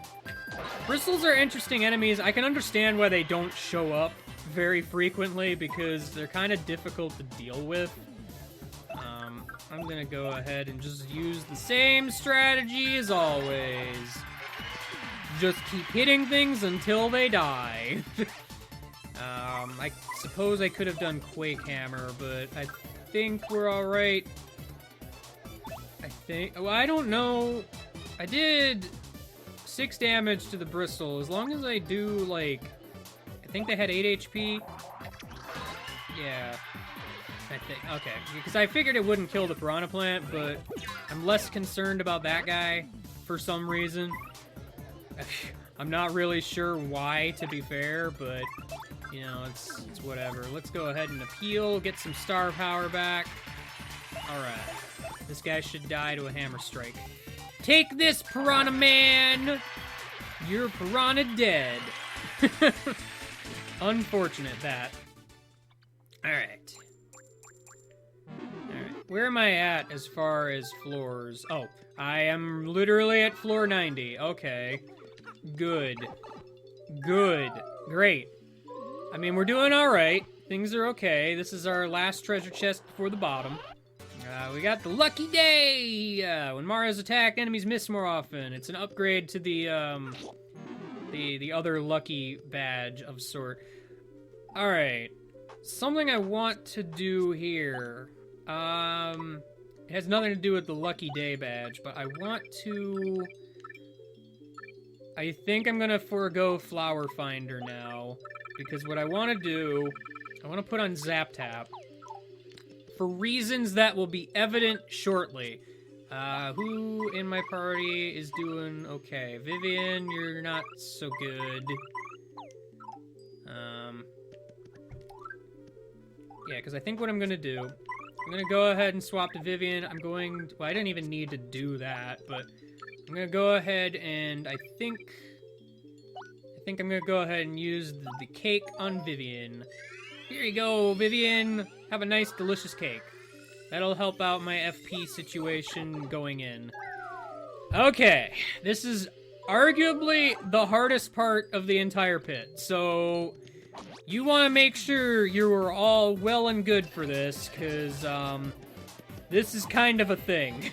Bristles are interesting enemies. I can understand why they don't show up very frequently because they're kind of difficult to deal with. I'm gonna go ahead and just use the same strategy as always. Just keep hitting things until they die. I suppose I could have done Quake Hammer, but I think we're alright. Well, I don't know. I did 6 damage to the bristle. As long as I do, like, I think they had 8 HP. Yeah. I think, okay. Because I figured it wouldn't kill the piranha plant, but I'm less concerned about that guy for some reason. I'm not really sure why, to be fair, but, you know, it's whatever. Let's go ahead and appeal, get some star power back. Alright. This guy should die to a hammer strike. Take this, Piranha Man! You're Piranha dead. Unfortunate, that. Alright. Alright. Where am I at as far as floors? Oh, I am literally at floor 90. Okay. Good. Good. Great. I mean, we're doing alright. Things are okay. This is our last treasure chest before the bottom. We got the Lucky Day! When Mario's attack, enemies miss more often. It's an upgrade to the other lucky badge of sort. Alright. Something I want to do here. It has nothing to do with the Lucky Day badge, but I want to... I think I'm gonna forego Flower Finder now, because what I want to do, I want to put on Zap Tap. For reasons that will be evident shortly. Who in my party is doing okay? Vivian, you're not so good. Yeah, because I think what I'm going to do, I'm going to go ahead and swap to Vivian. Well, I didn't even need to do that, but I'm going to go ahead and I think I'm going to go ahead and use the cake on Vivian. Here you go, Vivian. Have a nice, delicious cake. That'll help out my FP situation going in. Okay, this is arguably the hardest part of the entire pit, so you want to make sure you are all well and good for this, because, this is kind of a thing.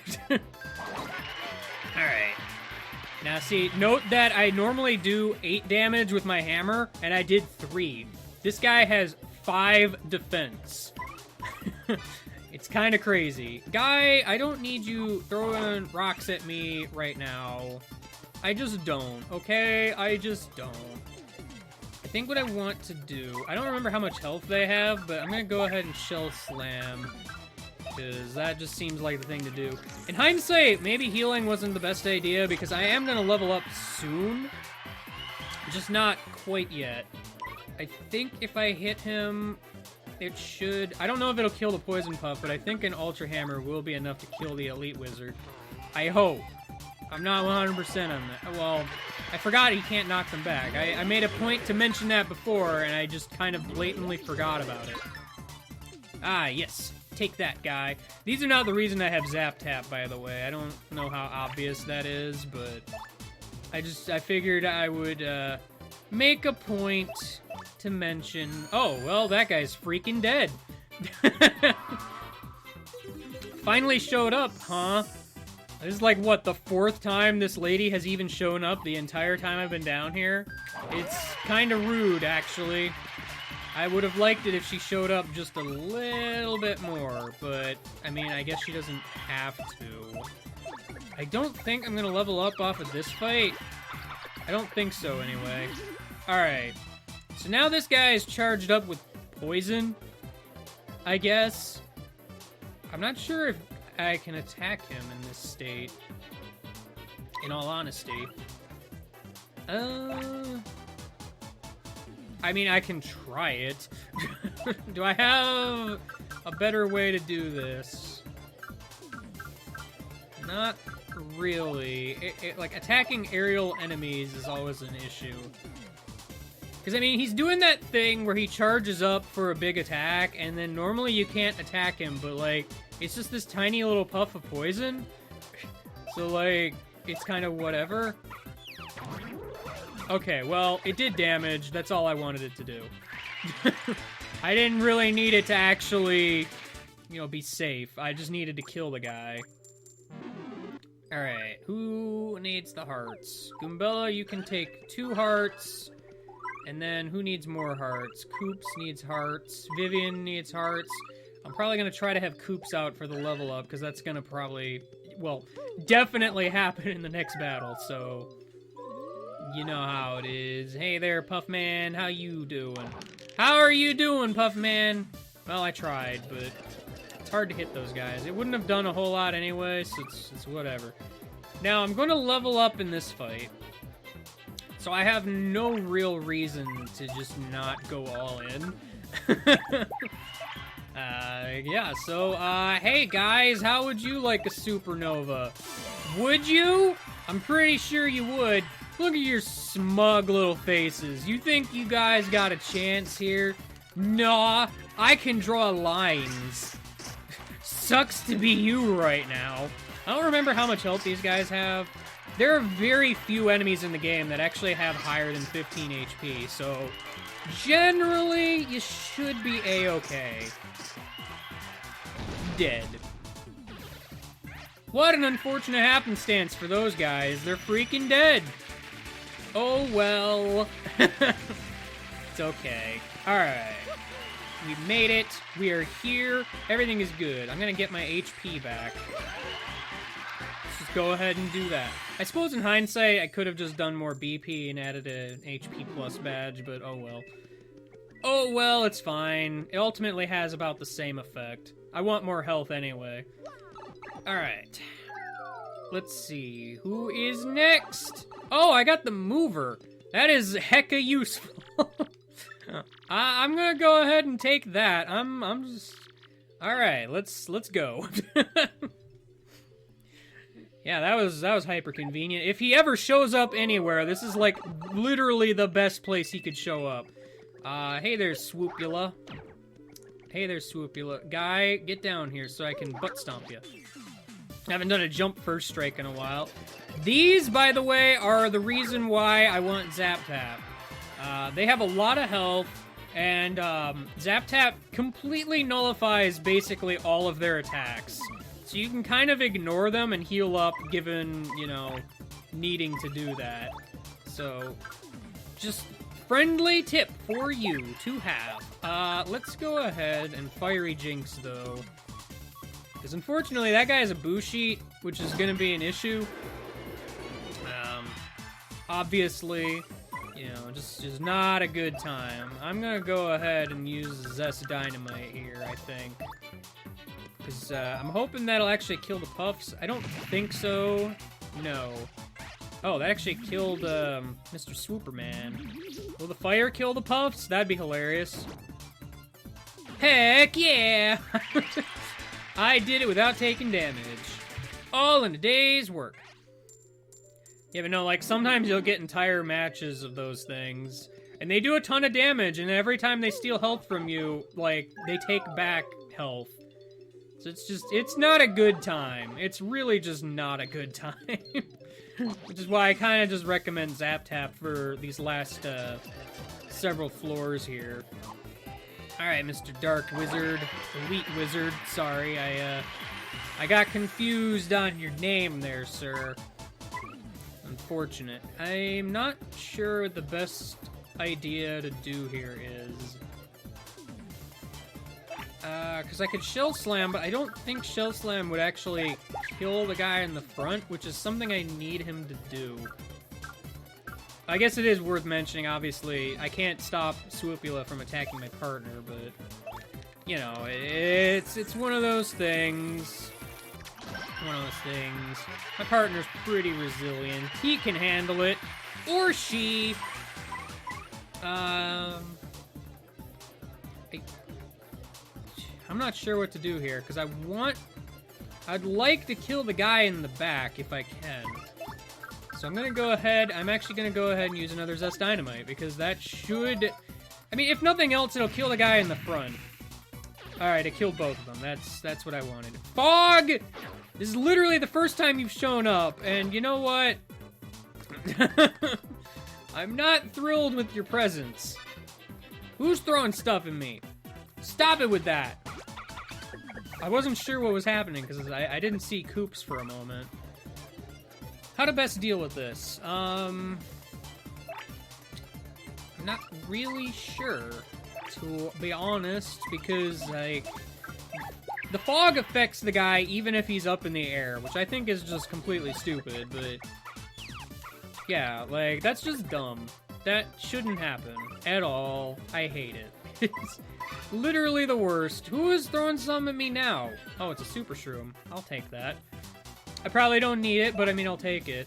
Alright. Now, see, note that I normally do 8 damage with my hammer, and I did 3. This guy has 5 defense. It's kind of crazy. Guy, I don't need you throwing rocks at me right now. I just don't, okay? I just don't. I think what I want to do... I don't remember how much health they have, but I'm going to go ahead and Shell Slam. Because that just seems like the thing to do. In hindsight, maybe healing wasn't the best idea, because I am going to level up soon. Just not quite yet. I think if I hit him... It should... I don't know if it'll kill the Poison Puff, but I think an Ultra Hammer will be enough to kill the Elite Wizard. I hope. I'm not 100% on that. Well, I forgot he can't knock them back. I made a point to mention that before, and I just kind of blatantly forgot about it. Ah, yes. Take that, guy. These are not the reason I have Zap Tap, by the way. I don't know how obvious that is, but... I figured I would, make a point... to mention... Oh, well, that guy's freaking dead. Finally showed up, huh? This is like, what, the 4th time this lady has even shown up the entire time I've been down here? It's kind of rude, actually. I would have liked it if she showed up just a little bit more, but, I mean, I guess she doesn't have to. I don't think I'm gonna level up off of this fight. I don't think so, anyway. Alright. So now this guy is charged up with poison, I guess. I'm not sure if I can attack him in this state, in all honesty. I mean, I can try it. Do I have a better way to do this? Not really. Like, attacking aerial enemies is always an issue. Because, I mean, he's doing that thing where he charges up for a big attack, and then normally you can't attack him, but, like, it's just this tiny little puff of poison. So, like, it's kind of whatever. Okay, well, it did damage. That's all I wanted it to do. I didn't really need it to actually, you know, be safe. I just needed to kill the guy. Alright, who needs the hearts? Goombella, you can take 2 hearts. And then, who needs more hearts? Koops needs hearts. Vivian needs hearts. I'm probably going to try to have Koops out for the level up, because that's going to probably, well, definitely happen in the next battle, so... You know how it is. Hey there, Puffman, how you doing? How are you doing, Puffman? Well, I tried, but it's hard to hit those guys. It wouldn't have done a whole lot anyway, so it's whatever. Now, I'm going to level up in this fight. So I have no real reason to just not go all in. Yeah, so, hey guys, how would you like a supernova? Would you? I'm pretty sure you would. Look at your smug little faces. You think you guys got a chance here? Nah, I can draw lines. Sucks to be you right now. I don't remember how much health these guys have. There are very few enemies in the game that actually have higher than 15 HP, so generally, you should be A-okay. Dead. What an unfortunate happenstance for those guys. They're freaking dead. Oh, well. It's okay. Alright. We made it. We are here. Everything is good. I'm gonna get my HP back. Let's just go ahead and do that. I suppose in hindsight, I could have just done more BP and added an HP plus badge, but oh well. Oh well, it's fine. It ultimately has about the same effect. I want more health anyway. Alright. Let's see. Who is next? Oh, I got the mover. That is hecka useful. I'm gonna go ahead and take that. I'm just... Alright, let's go. Yeah, that was hyper convenient. If he ever shows up anywhere, this is like literally the best place he could show up. Hey there, Swoopula. Hey there, Swoopula. Guy, get down here so I can butt stomp you. I haven't done a jump first strike in a while. These, by the way, are the reason why I want Zap Tap. They have a lot of health, and Zap Tap completely nullifies basically all of their attacks. So you can kind of ignore them and heal up given, you know, needing to do that. So, just friendly tip for you to have. Let's go ahead and Fiery Jinx, though. Because unfortunately, that guy has a boo sheet, which is going to be an issue. Obviously, you know, just not a good time. I'm going to go ahead and use Zest Dynamite here, I think. Because I'm hoping that'll actually kill the Puffs. I don't think so. No. Oh, that actually killed Mr. Swooperman. Will the fire kill the Puffs? That'd be hilarious. Heck yeah! I did it without taking damage. All in a day's work. Yeah, but no, like, sometimes you'll get entire matches of those things, and they do a ton of damage, and every time they steal health from you, like, they take back health. So it's not a good time. It's really just not a good time. Which is why I kind of just recommend Zap Tap for these last, several floors here. Alright, Mr. Dark Wizard, or Wheat Wizard, sorry, I got confused on your name there, sir. Unfortunate. I'm not sure what the best idea to do here is. Because I could Shell Slam, but I don't think Shell Slam would actually kill the guy in the front, which is something I need him to do. I guess it is worth mentioning, obviously, I can't stop Swoopula from attacking my partner, but, you know, it's one of those things. One of those things. My partner's pretty resilient. He can handle it. Or she. I'm not sure what to do here, because I'd like to kill the guy in the back if I can. So I'm gonna go ahead, I'm actually gonna go ahead and use another Zest Dynamite, because that should, I mean, if nothing else, it'll kill the guy in the front. Alright, it killed both of them. That's what I wanted. Fog! This is literally the first time you've shown up, and you know what? I'm not thrilled with your presence. Who's throwing stuff at me? Stop it with that. I wasn't sure what was happening because I didn't see Koops for a moment. How to best deal with this? I'm not really sure, to be honest, because, like, the fog affects the guy even if he's up in the air, which I think is just completely stupid, but yeah, like, that's just dumb. That shouldn't happen at all. I hate it. It's literally the worst. Who is throwing some at me now? Oh, it's a super shroom. I'll take that. I probably don't need it, but I mean, I'll take it.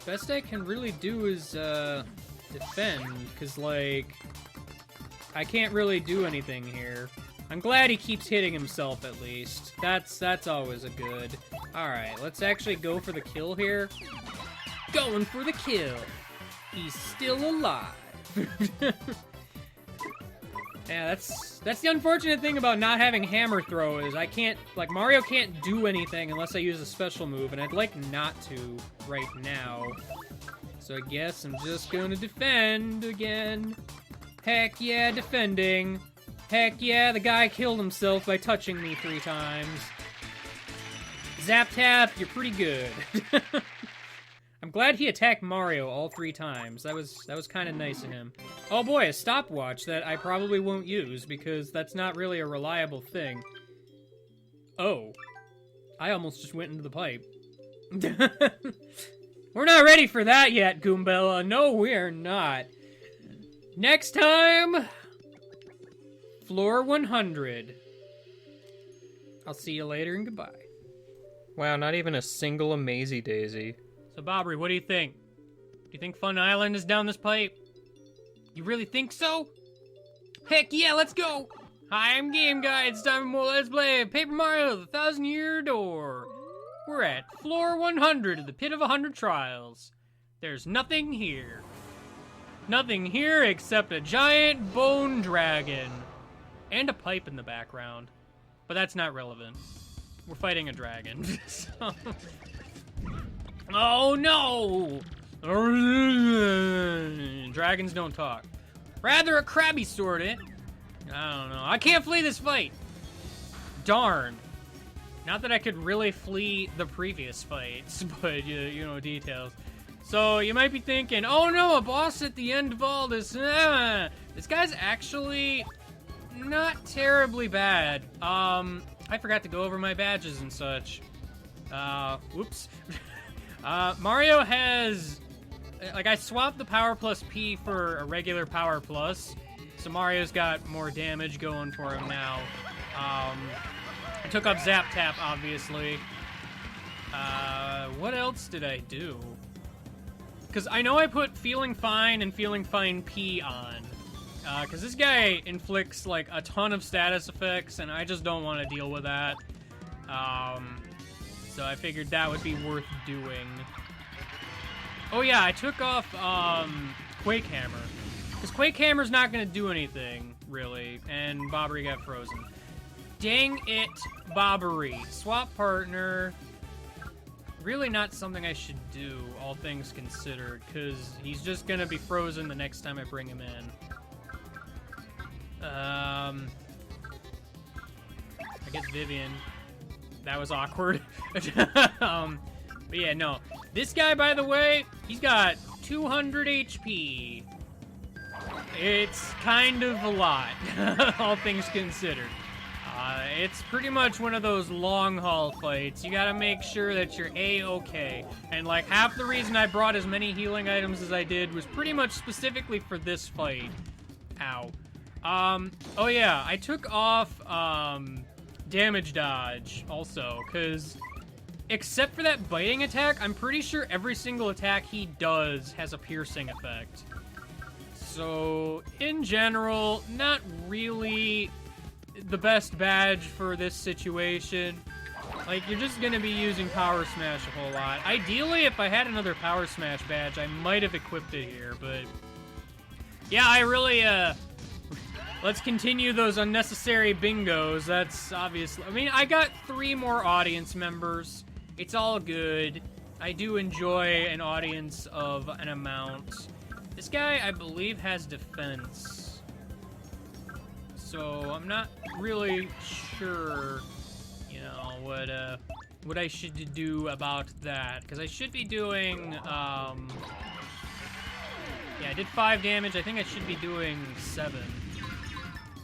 Best I can really do is, defend, because, like, I can't really do anything here. I'm glad he keeps hitting himself, at least. That's always a good. Alright, let's actually go for the kill here. Going for the kill. He's still alive. Yeah, that's the unfortunate thing about not having hammer throw is I can't, like, Mario can't do anything unless I use a special move, and I'd like not to right now. So I guess I'm just gonna defend again. Heck yeah, defending. Heck yeah, the guy killed himself by touching me 3 times. Zap Tap, you're pretty good. I'm glad he attacked Mario all 3 times. That was kind of nice of him. Oh boy, a stopwatch that I probably won't use because that's not really a reliable thing. Oh. I almost just went into the pipe. We're not ready for that yet, Goombella. No, we're not. Next time, floor 100. I'll see you later and goodbye. Wow, not even a single Amazy Daisy. So, Bobbery, what do you think? Do you think Fun Island is down this pipe? You really think so? Heck yeah, let's go! Hi, I'm Game Guy. It's time for more Let's Play Paper Mario: The 1,000-Year Door. We're at floor 100 of the Pit of 100 Trials. There's nothing here. Nothing here except a giant bone dragon. And a pipe in the background. But that's not relevant. We're fighting a dragon. So... Oh no! Dragons don't talk. Rather a crabby sort, eh? I don't know. I can't flee this fight! Darn. Not that I could really flee the previous fights, but you know, details. So you might be thinking, oh no, a boss at the end of all this. This guy's actually not terribly bad. I forgot to go over my badges and such. Whoops. Mario has, like, I swapped the Power Plus P for a regular Power Plus, so Mario's got more damage going for him now. I took up Zap Tap, obviously. What else did I do? Because I know I put Feeling Fine and Feeling Fine P on. Because this guy inflicts, like, a ton of status effects, and I just don't want to deal with that. So I figured that would be worth doing. Oh yeah, I took off, Quake Hammer. Because Quake Hammer's not going to do anything, really, and Bobbery got frozen. Dang it, Bobbery. Swap partner. Really not something I should do, all things considered, because he's just going to be frozen the next time I bring him in. I guess Vivian. That was awkward. But yeah, no. This guy, by the way, he's got 200 HP. It's kind of a lot, all things considered. It's pretty much one of those long-haul fights. You gotta make sure that you're A-okay. And, like, half the reason I brought as many healing items as I did was pretty much specifically for this fight. Ow. Oh yeah, I took off, damage dodge, also, because except for that biting attack, I'm pretty sure every single attack he does has a piercing effect. So, in general, not really the best badge for this situation. Like, you're just gonna be using Power Smash a whole lot. Ideally, if I had another Power Smash badge, I might have equipped it here, but... Yeah, I really, let's continue those unnecessary bingos. That's obviously... I mean, I got 3 more audience members. It's all good. I do enjoy an audience of an amount. This guy, I believe, has defense. So, I'm not really sure, you know, what I should do about that. Because I should be doing, yeah, I did 5 damage. I think I should be doing 7.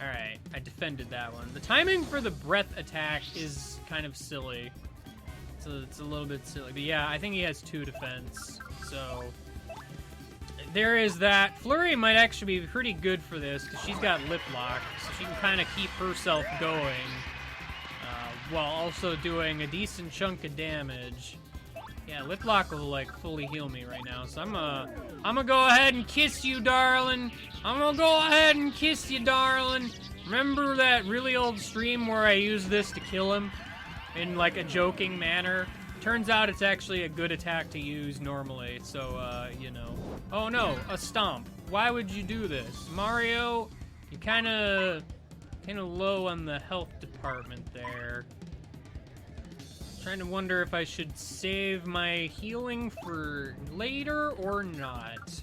Alright, I defended that one. The timing for the breath attack is kind of silly. So it's a little bit silly. But yeah, I think he has 2 defense. So there is that. Flurry might actually be pretty good for this because she's got lip lock. So she can kind of keep herself going while also doing a decent chunk of damage. Yeah, lip lock will like fully heal me right now. So I'm gonna go ahead and kiss you, darling. I'm gonna go ahead and kiss you, darling. Remember that really old stream where I used this to kill him in like a joking manner? Turns out it's actually a good attack to use normally. So you know. Oh no, a stomp. Why would you do this, Mario? You're kind of low on the health department there. Trying to wonder if I should save my healing for later or not.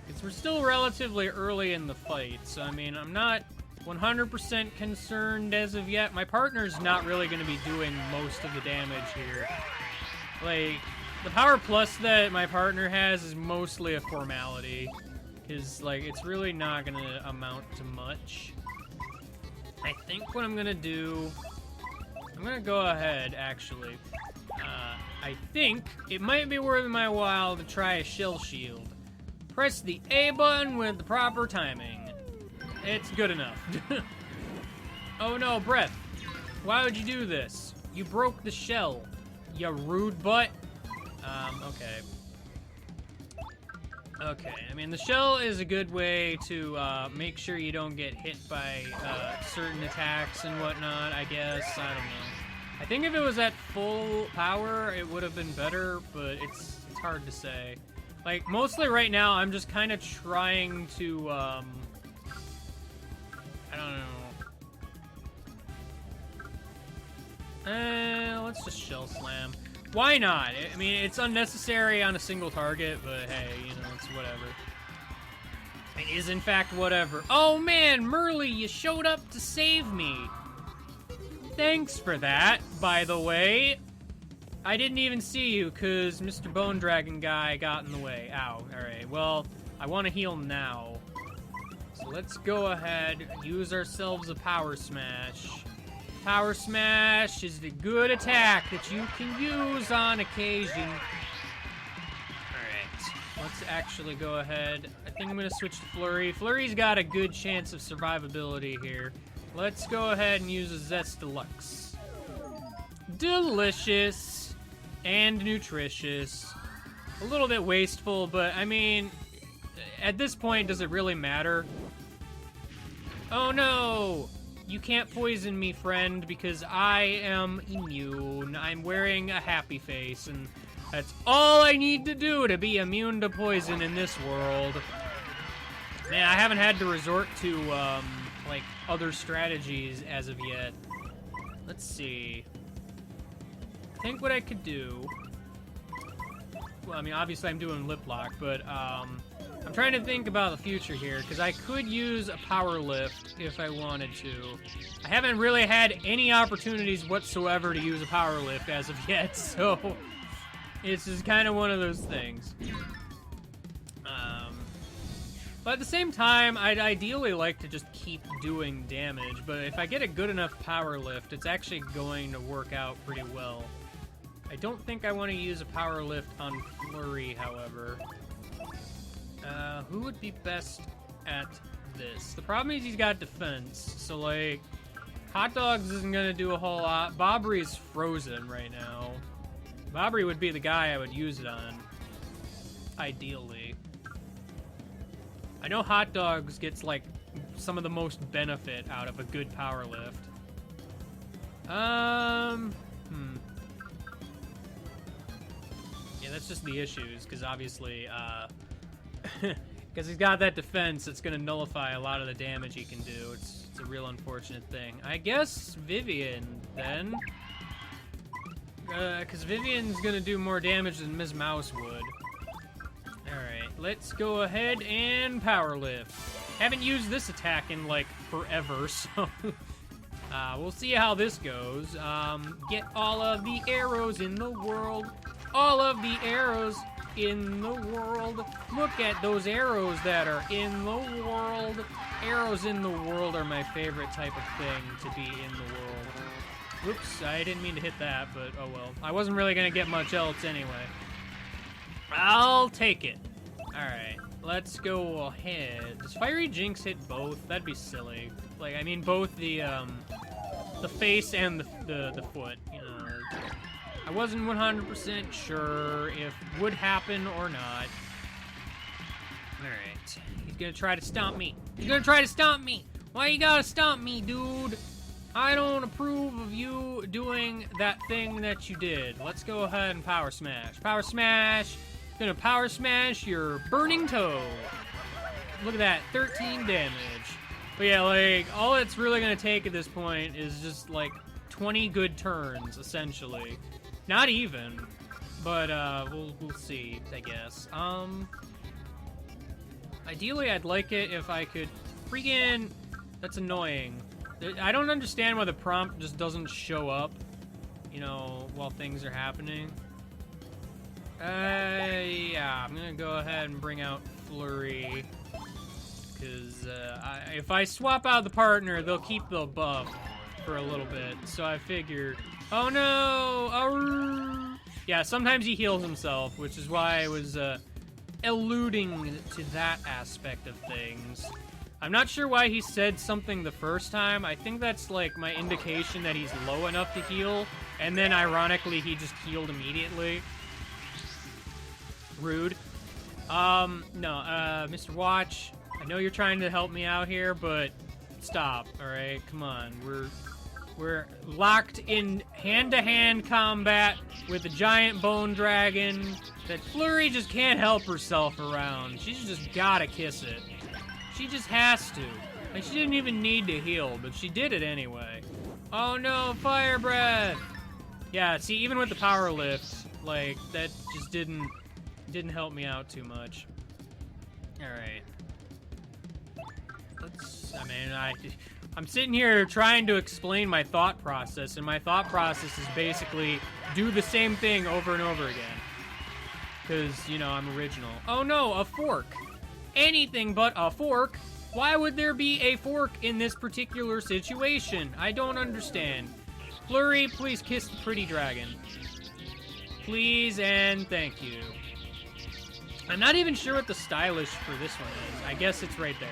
Because we're still relatively early in the fight, so I mean, I'm not 100% concerned as of yet. My partner's not really going to be doing most of the damage here. Like, the power plus that my partner has is mostly a formality. Because, like, it's really not going to amount to much. I think what I'm going to do... I'm gonna go ahead, actually. I think it might be worth my while to try a shell shield. Press the A button with the proper timing. It's good enough. Oh no, breath. Why would you do this? You broke the shell, you rude butt. Okay. Okay, I mean, the shell is a good way to make sure you don't get hit by certain attacks and whatnot, I guess. I don't know. I think if it was at full power, it would have been better, but it's hard to say. Like, mostly right now, I'm just kind of trying to, I don't know. Let's just shell slam. Why not? I mean, it's unnecessary on a single target, but hey, you know, it's whatever. It is, in fact, whatever. Oh, man, Merly, you showed up to save me. Thanks for that, by the way. I didn't even see you, because Mr. Bone Dragon guy got in the way. Ow. Alright, well, I want to heal now. So let's go ahead, use ourselves a Power Smash. Power Smash is the good attack that you can use on occasion. Alright, let's actually go ahead. I think I'm going to switch to Flurry. Flurry's got a good chance of survivability here. Let's go ahead and use a Zest Deluxe. Delicious and nutritious. A little bit wasteful, but I mean, at this point, does it really matter? Oh no! You can't poison me, friend, because I am immune. I'm wearing a happy face, and that's all I need to do to be immune to poison in this world. Man, I haven't had to resort to, like, other strategies as of yet. Let's see. I think what I could do... Well, I mean, obviously I'm doing lip lock, but, I'm trying to think about the future here, because I could use a power lift if I wanted to. I haven't really had any opportunities whatsoever to use a power lift as of yet, so it's just kind of one of those things. But at the same time, I'd ideally like to just keep doing damage, but if I get a good enough power lift, it's actually going to work out pretty well. I don't think I want to use a power lift on Flurry, however. Who would be best at this? The problem is he's got defense, so, like, Hot Dogs isn't gonna do a whole lot. Bobbery's frozen right now. Bobbery would be the guy I would use it on, ideally. I know Hot Dogs gets, like, some of the most benefit out of a good power lift. Yeah, that's just the issues, because obviously, Because he's got that defense that's going to nullify a lot of the damage he can do. It's a real unfortunate thing. I guess Vivian, then. Because Vivian's going to do more damage than Ms. Mouse would. Alright, let's go ahead and power lift. Haven't used this attack in, like, forever, so... we'll see how this goes. Get all of the arrows in the world. All of the arrows in the world. Look at those arrows that are in the world. Arrows in the world are my favorite type of thing to be in the world. Whoops, I didn't mean to hit that, but oh well. I wasn't really gonna get much else anyway. I'll take it. Alright, let's go ahead. Does Fiery Jinx hit both? That'd be silly. Like, I mean both the face and the foot, you know. I wasn't 100% sure if it would happen or not. Alright. He's gonna try to stomp me. He's gonna try to stomp me! Why you gotta stomp me, dude? I don't approve of you doing that thing that you did. Let's go ahead and power smash. Power smash! Gonna power smash your burning toe. Look at that, 13 damage. But yeah, like, all it's really gonna take at this point is just, like, 20 good turns, essentially. Not even. But, we'll see, I guess. Ideally, I'd like it if I could freaking... That's annoying. I don't understand why the prompt just doesn't show up, you know, while things are happening. Yeah, I'm gonna go ahead and bring out Flurry. Because, if I swap out the partner, they'll keep the buff for a little bit. So I figured, oh no! Oh. Yeah, sometimes he heals himself, which is why I was, alluding to that aspect of things. I'm not sure why he said something the first time. I think that's, like, my indication that he's low enough to heal. And then, ironically, he just healed immediately. Rude. No, Mr. Watch, I know you're trying to help me out here, but stop, alright? Come on, we're locked in hand-to-hand combat with a giant bone dragon that Flurry just can't help herself around. She's just gotta kiss it. She just has to. Like, she didn't even need to heal, but she did it anyway. Oh no, fire breath! Yeah, see, even with the power lift, like, that just didn't help me out too much. Alright. I'm sitting here trying to explain my thought process, and my thought process is basically do the same thing over and over again. Because, you know, I'm original. Oh no, a fork! Anything but a fork! Why would there be a fork in this particular situation? I don't understand. Flurry, please kiss the pretty dragon. Please and thank you. I'm not even sure what the stylish for this one is. I guess it's right there.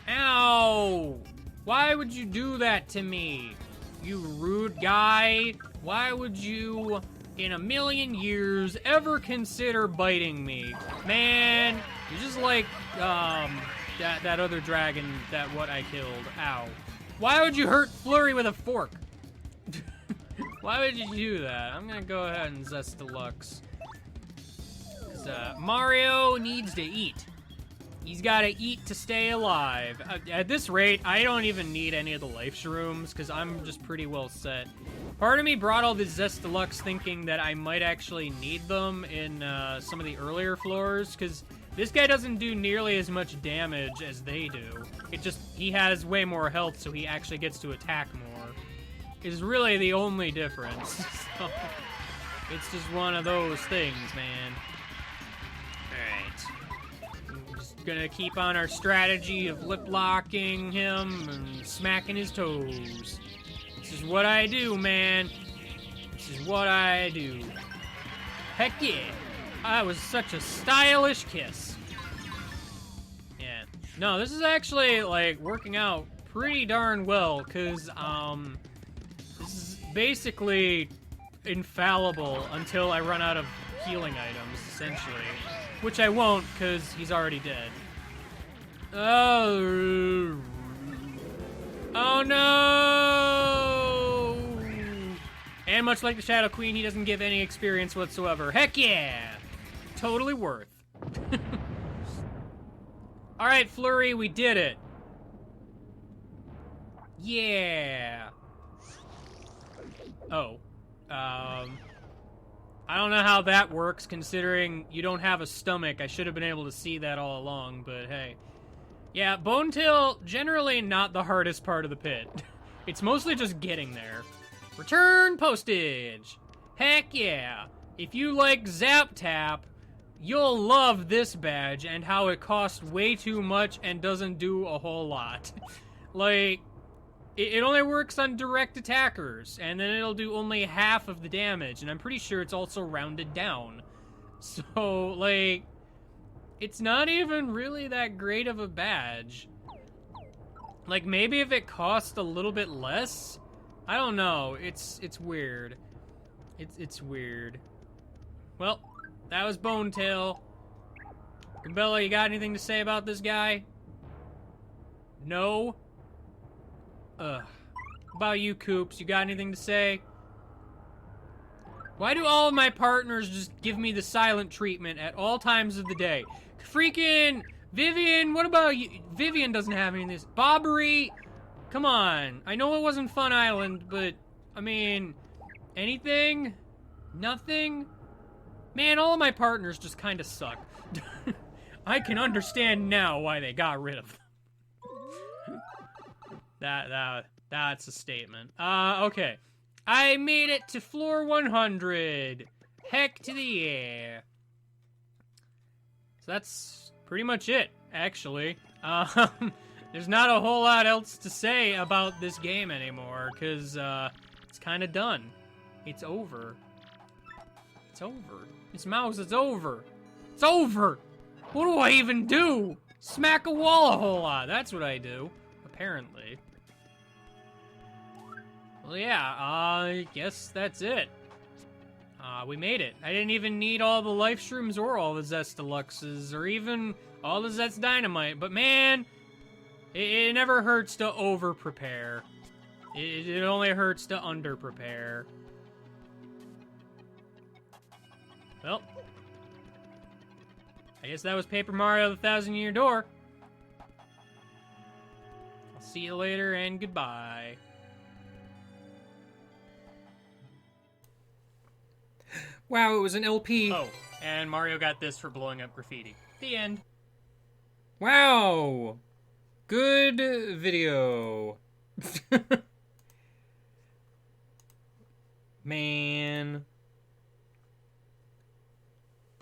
Ow! Why would you do that to me? You rude guy. Why would you, in a million years, ever consider biting me? Man, you're just like, that other dragon what I killed. Ow. Why would you hurt Flurry with a fork? Why would you do that? I'm gonna go ahead and Zest Deluxe. Mario needs to eat. He's gotta eat to stay alive. At this rate, I don't even need any of the life shrooms, because I'm just pretty well set. Part of me brought all the Zest Deluxe thinking that I might actually need them in some of the earlier floors, because this guy doesn't do nearly as much damage as they do. He has way more health, so he actually gets to attack more. Is really the only difference. So, it's just one of those things, man. Alright. Just gonna keep on our strategy of lip-locking him and smacking his toes. This is what I do, man. This is what I do. Heck yeah. That was such a stylish kiss. Yeah. No, this is actually, like, working out pretty darn well, because, this is basically infallible until I run out of healing items, essentially. Which I won't, because he's already dead. Oh. Oh no! And much like the Shadow Queen, he doesn't give any experience whatsoever. Heck yeah! Totally worth. Alright, Flurry, we did it. Yeah. Oh. I don't know how that works, considering you don't have a stomach. I should have been able to see that all along, but hey. Yeah, Bonetail, generally not the hardest part of the pit. It's mostly just getting there. Return postage! Heck yeah! If you like Zap Tap, you'll love this badge and how it costs way too much and doesn't do a whole lot. Like, it only works on direct attackers, and then it'll do only half of the damage, and I'm pretty sure it's also rounded down. So, like, it's not even really that great of a badge. Like, maybe if it cost a little bit less? I don't know. It's weird. It's weird. Well, that was Bonetail. Bella, you got anything to say about this guy? No? Ugh. About you, Coops, you got anything to say? Why do all of my partners just give me the silent treatment at all times of the day? Freaking Vivian, what about you? Vivian doesn't have any of this. Bobbery, come on. I know it wasn't Fun Island, but, I mean, anything? Nothing? Man, all of my partners just kind of suck. I can understand now why they got rid of them. That's a statement. Okay. I made it to floor 100. Heck to the yeah. So that's pretty much it, actually. There's not a whole lot else to say about this game anymore, because, it's kind of done. It's over. It's over. Miss Mouse, it's over. It's over! What do I even do? Smack a wall a whole lot. That's what I do, apparently. Well, yeah, I guess that's it. We made it. I didn't even need all the life shrooms or all the Zest Deluxes or even all the Zest Dynamite. But man, it never hurts to over-prepare. It only hurts to under-prepare. Well, I guess that was Paper Mario the Thousand Year Door. I'll see you later and goodbye. Wow, it was an LP. Oh, and Mario got this for blowing up graffiti. The end. Wow. Good video. Man.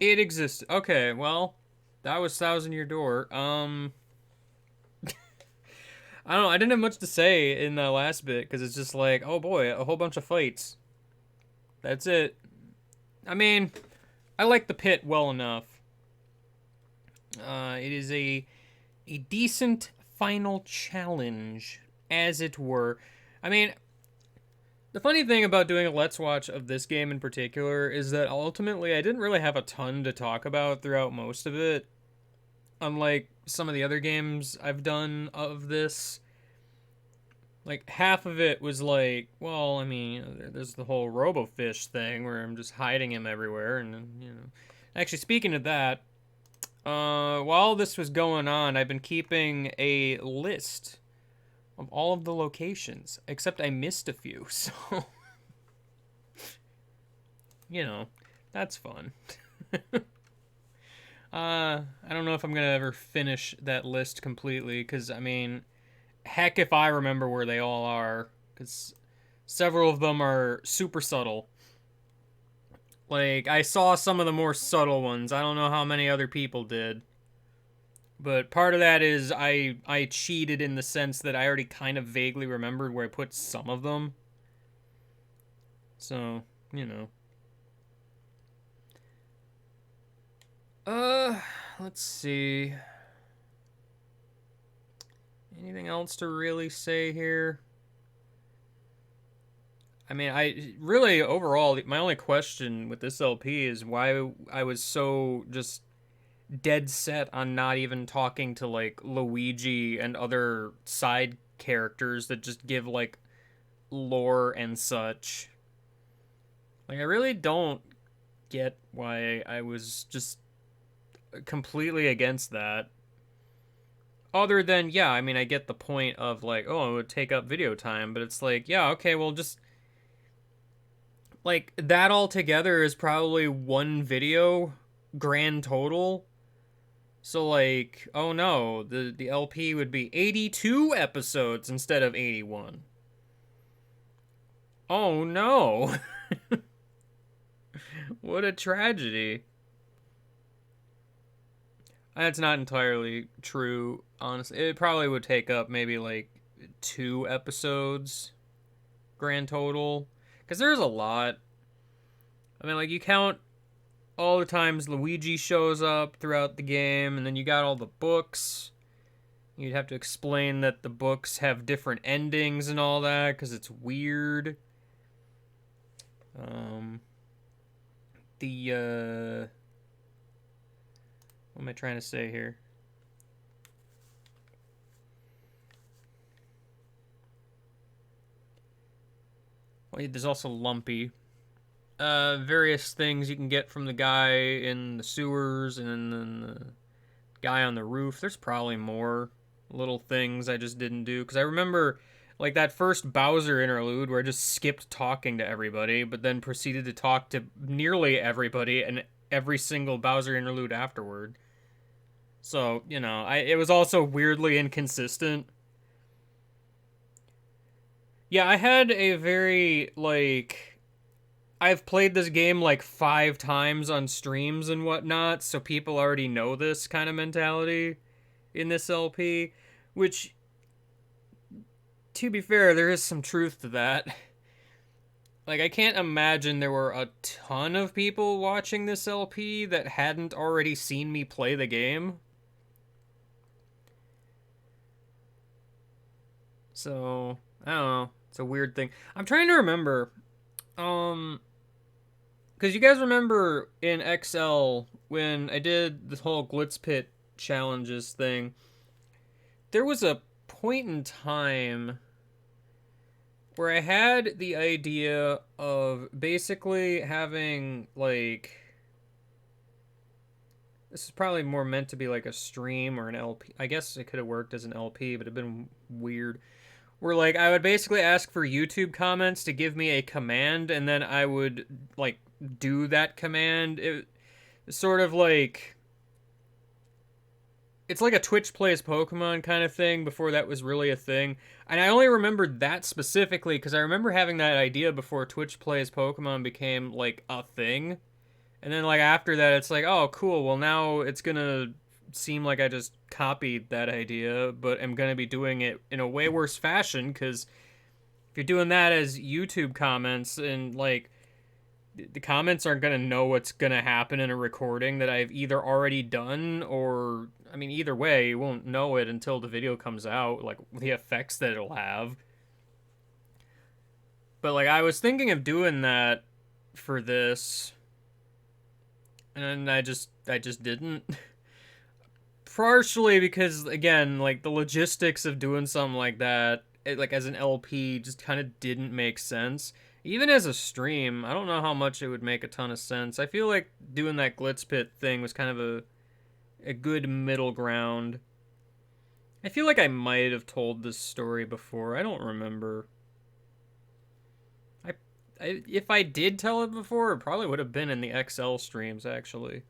It existed. Okay, well, that was Thousand Year Door. I don't know, I didn't have much to say in the last bit, because it's just like, oh boy, a whole bunch of fights. That's it. I mean, I like the pit well enough. It is a decent final challenge, as it were. I mean, the funny thing about doing a Let's Watch of this game in particular is that ultimately I didn't really have a ton to talk about throughout most of it. Unlike some of the other games I've done of this. Like, half of it was like, well, I mean, there's the whole RoboFish thing where I'm just hiding him everywhere, and, you know. Actually, speaking of that, while this was going on, I've been keeping a list of all of the locations, except I missed a few, so, you know, that's fun. I don't know if I'm gonna ever finish that list completely, because, I mean, heck if I remember where they all are, because several of them are super subtle. Like, I saw some of the more subtle ones. I don't know how many other people did. But part of that is I cheated in the sense that I already kind of vaguely remembered where I put some of them. So, you know. Let's see. Anything else to really say here? I mean, I really, overall, my only question with this LP is why I was so just dead set on not even talking to, like, Luigi and other side characters that just give, like, lore and such. Like, I really don't get why I was just completely against that. Other than, yeah, I mean, I get the point of, like, oh, it would take up video time, but it's like, yeah, okay, well, just, like, that all together is probably one video grand total. So, like, oh no, the LP would be 82 episodes instead of 81. Oh no. What a tragedy. That's not entirely true, honestly. It probably would take up maybe like 2 episodes grand total. Because there's a lot. I mean, like, you count all the times Luigi shows up throughout the game, and then you got all the books. You'd have to explain that the books have different endings and all that, because it's weird. What am I trying to say here? Well, there's also Lumpy. Various things you can get from the guy in the sewers and then the guy on the roof. There's probably more little things I just didn't do. Because I remember, like, that first Bowser interlude where I just skipped talking to everybody, but then proceeded to talk to nearly everybody and every single Bowser interlude afterward. So, you know, it was also weirdly inconsistent. Yeah, I had a very, like, I've played this game like 5 times on streams and whatnot, so people already know this kind of mentality in this LP, which, to be fair, there is some truth to that. Like, I can't imagine there were a ton of people watching this LP that hadn't already seen me play the game. So, I don't know. It's a weird thing. I'm trying to remember. Because you guys remember in XL when I did the whole Glitz Pit challenges thing, there was a point in time where I had the idea of basically having, like, this is probably more meant to be like a stream or an LP. I guess it could have worked as an LP, but it'd been weird. Where, like, I would basically ask for YouTube comments to give me a command, and then I would, like, do that command. It's sort of like, it's like a Twitch plays Pokemon kind of thing before that was really a thing. And I only remembered that specifically because I remember having that idea before Twitch plays Pokemon became, like, a thing. And then, like, after that, it's like, oh, cool, well, now it's gonna seem like I just copied that idea, but I'm gonna be doing it in a way worse fashion, because if you're doing that as YouTube comments, and, like, the comments aren't gonna know what's gonna happen in a recording that I've either already done, or, I mean, either way, you won't know it until the video comes out, like, the effects that it'll have. But, like, I was thinking of doing that for this, and I just didn't. Partially because, again, like, the logistics of doing something like that, like, as an LP, just kind of didn't make sense. Even as a stream, I don't know how much it would make a ton of sense. I feel like doing that Glitz Pit thing was kind of a good middle ground. I feel like I might have told this story before. I don't remember. If I did tell it before, it probably would have been in the XL streams, actually.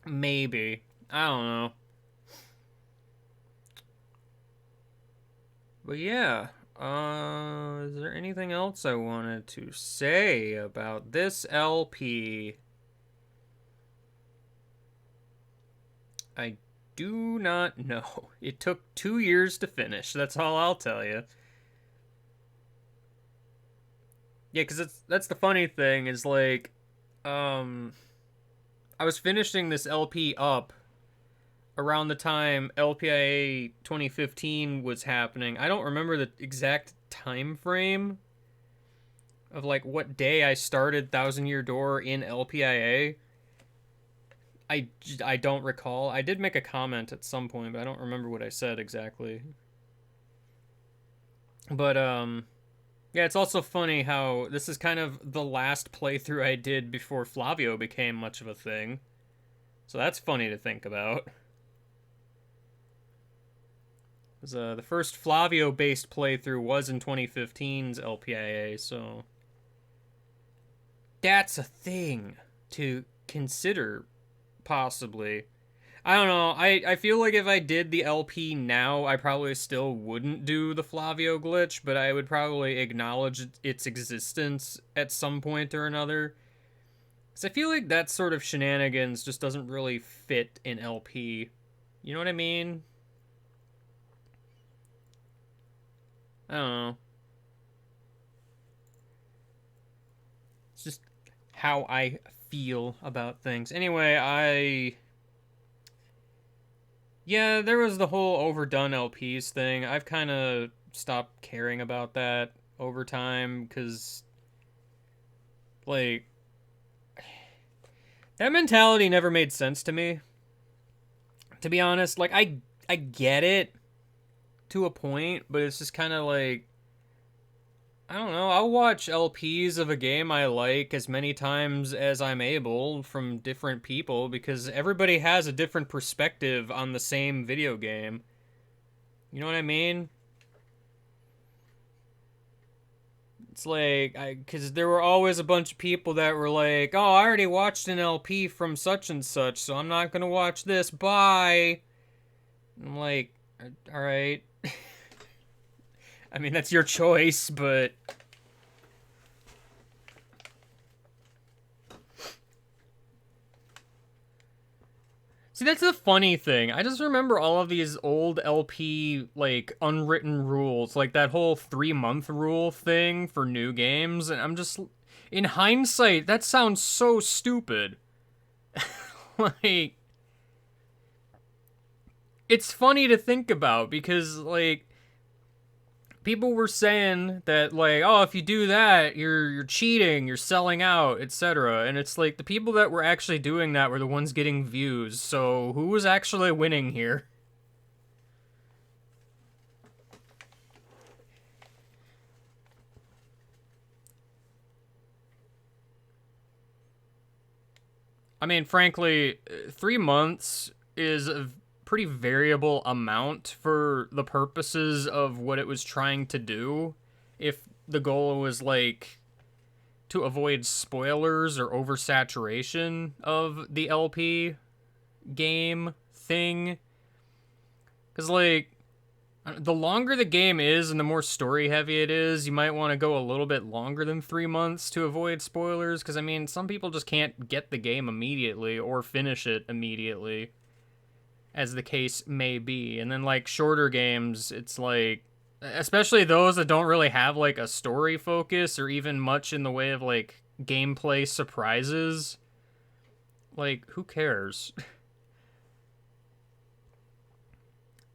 Maybe. I don't know. But yeah. Is there anything else I wanted to say about this LP? I do not know. It took 2 years to finish. That's all I'll tell you. Yeah, because that's the funny thing, is, like, I was finishing this LP up around the time LPIA 2015 was happening. I don't remember the exact time frame of, like, what day I started Thousand Year Door in LPIA. I don't recall. I did make a comment at some point, but I don't remember what I said exactly. But, yeah, it's also funny how this is kind of the last playthrough I did before Flavio became much of a thing. So that's funny to think about. 'Cause, the first Flavio-based playthrough was in 2015's LPIA, so that's a thing to consider, possibly. I don't know. I feel like if I did the LP now, I probably still wouldn't do the Flavio glitch, but I would probably acknowledge its existence at some point or another. Because I feel like that sort of shenanigans just doesn't really fit in LP. You know what I mean? I don't know. It's just how I feel about things. Anyway, yeah, there was the whole overdone LPs thing. I've kind of stopped caring about that over time, because, like, that mentality never made sense to me. To be honest, like, I get it to a point, but it's just kind of like, I don't know, I'll watch LPs of a game I like as many times as I'm able from different people, because everybody has a different perspective on the same video game. You know what I mean? It's like, because there were always a bunch of people that were like, oh, I already watched an LP from such and such, so I'm not gonna watch this, bye! I'm like, alright. I mean, that's your choice, but... See, that's the funny thing. I just remember all of these old LP, like, unwritten rules, like that whole 3-month rule thing for new games, and I'm just... In hindsight, that sounds so stupid. Like... It's funny to think about, because, like... People were saying that, like, oh, if you do that, you're cheating, you're selling out, etc. And it's like, the people that were actually doing that were the ones getting views, so who was actually winning here? I mean, frankly, 3 months is a pretty variable amount for the purposes of what it was trying to do. If the goal was, like, to avoid spoilers or oversaturation of the LP game thing. Because, like, the longer the game is and the more story heavy it is, you might want to go a little bit longer than 3 months to avoid spoilers. Because, I mean, some people just can't get the game immediately or finish it immediately, as the case may be. And then, like, shorter games, it's like, especially those that don't really have, like, a story focus or even much in the way of, like, gameplay surprises. Like, who cares?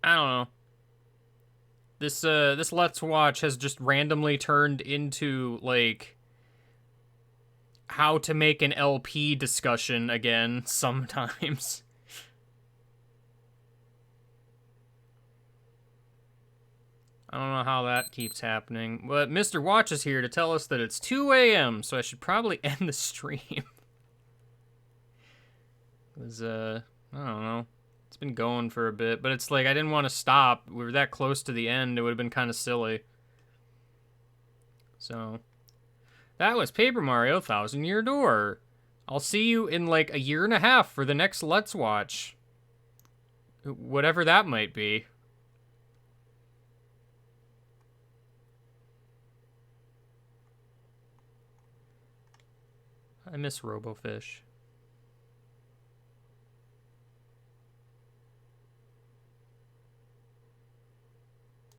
I don't know. This Let's Watch has just randomly turned into, like, how to make an LP discussion again sometimes. I don't know how that keeps happening. But Mr. Watch is here to tell us that it's 2 a.m., so I should probably end the stream. Because, I don't know. It's been going for a bit, but it's like, I didn't want to stop. We were that close to the end, it would have been kind of silly. So, that was Paper Mario Thousand Year Door. I'll see you in, like, a year and a half for the next Let's Watch. Whatever that might be. I miss RoboFish.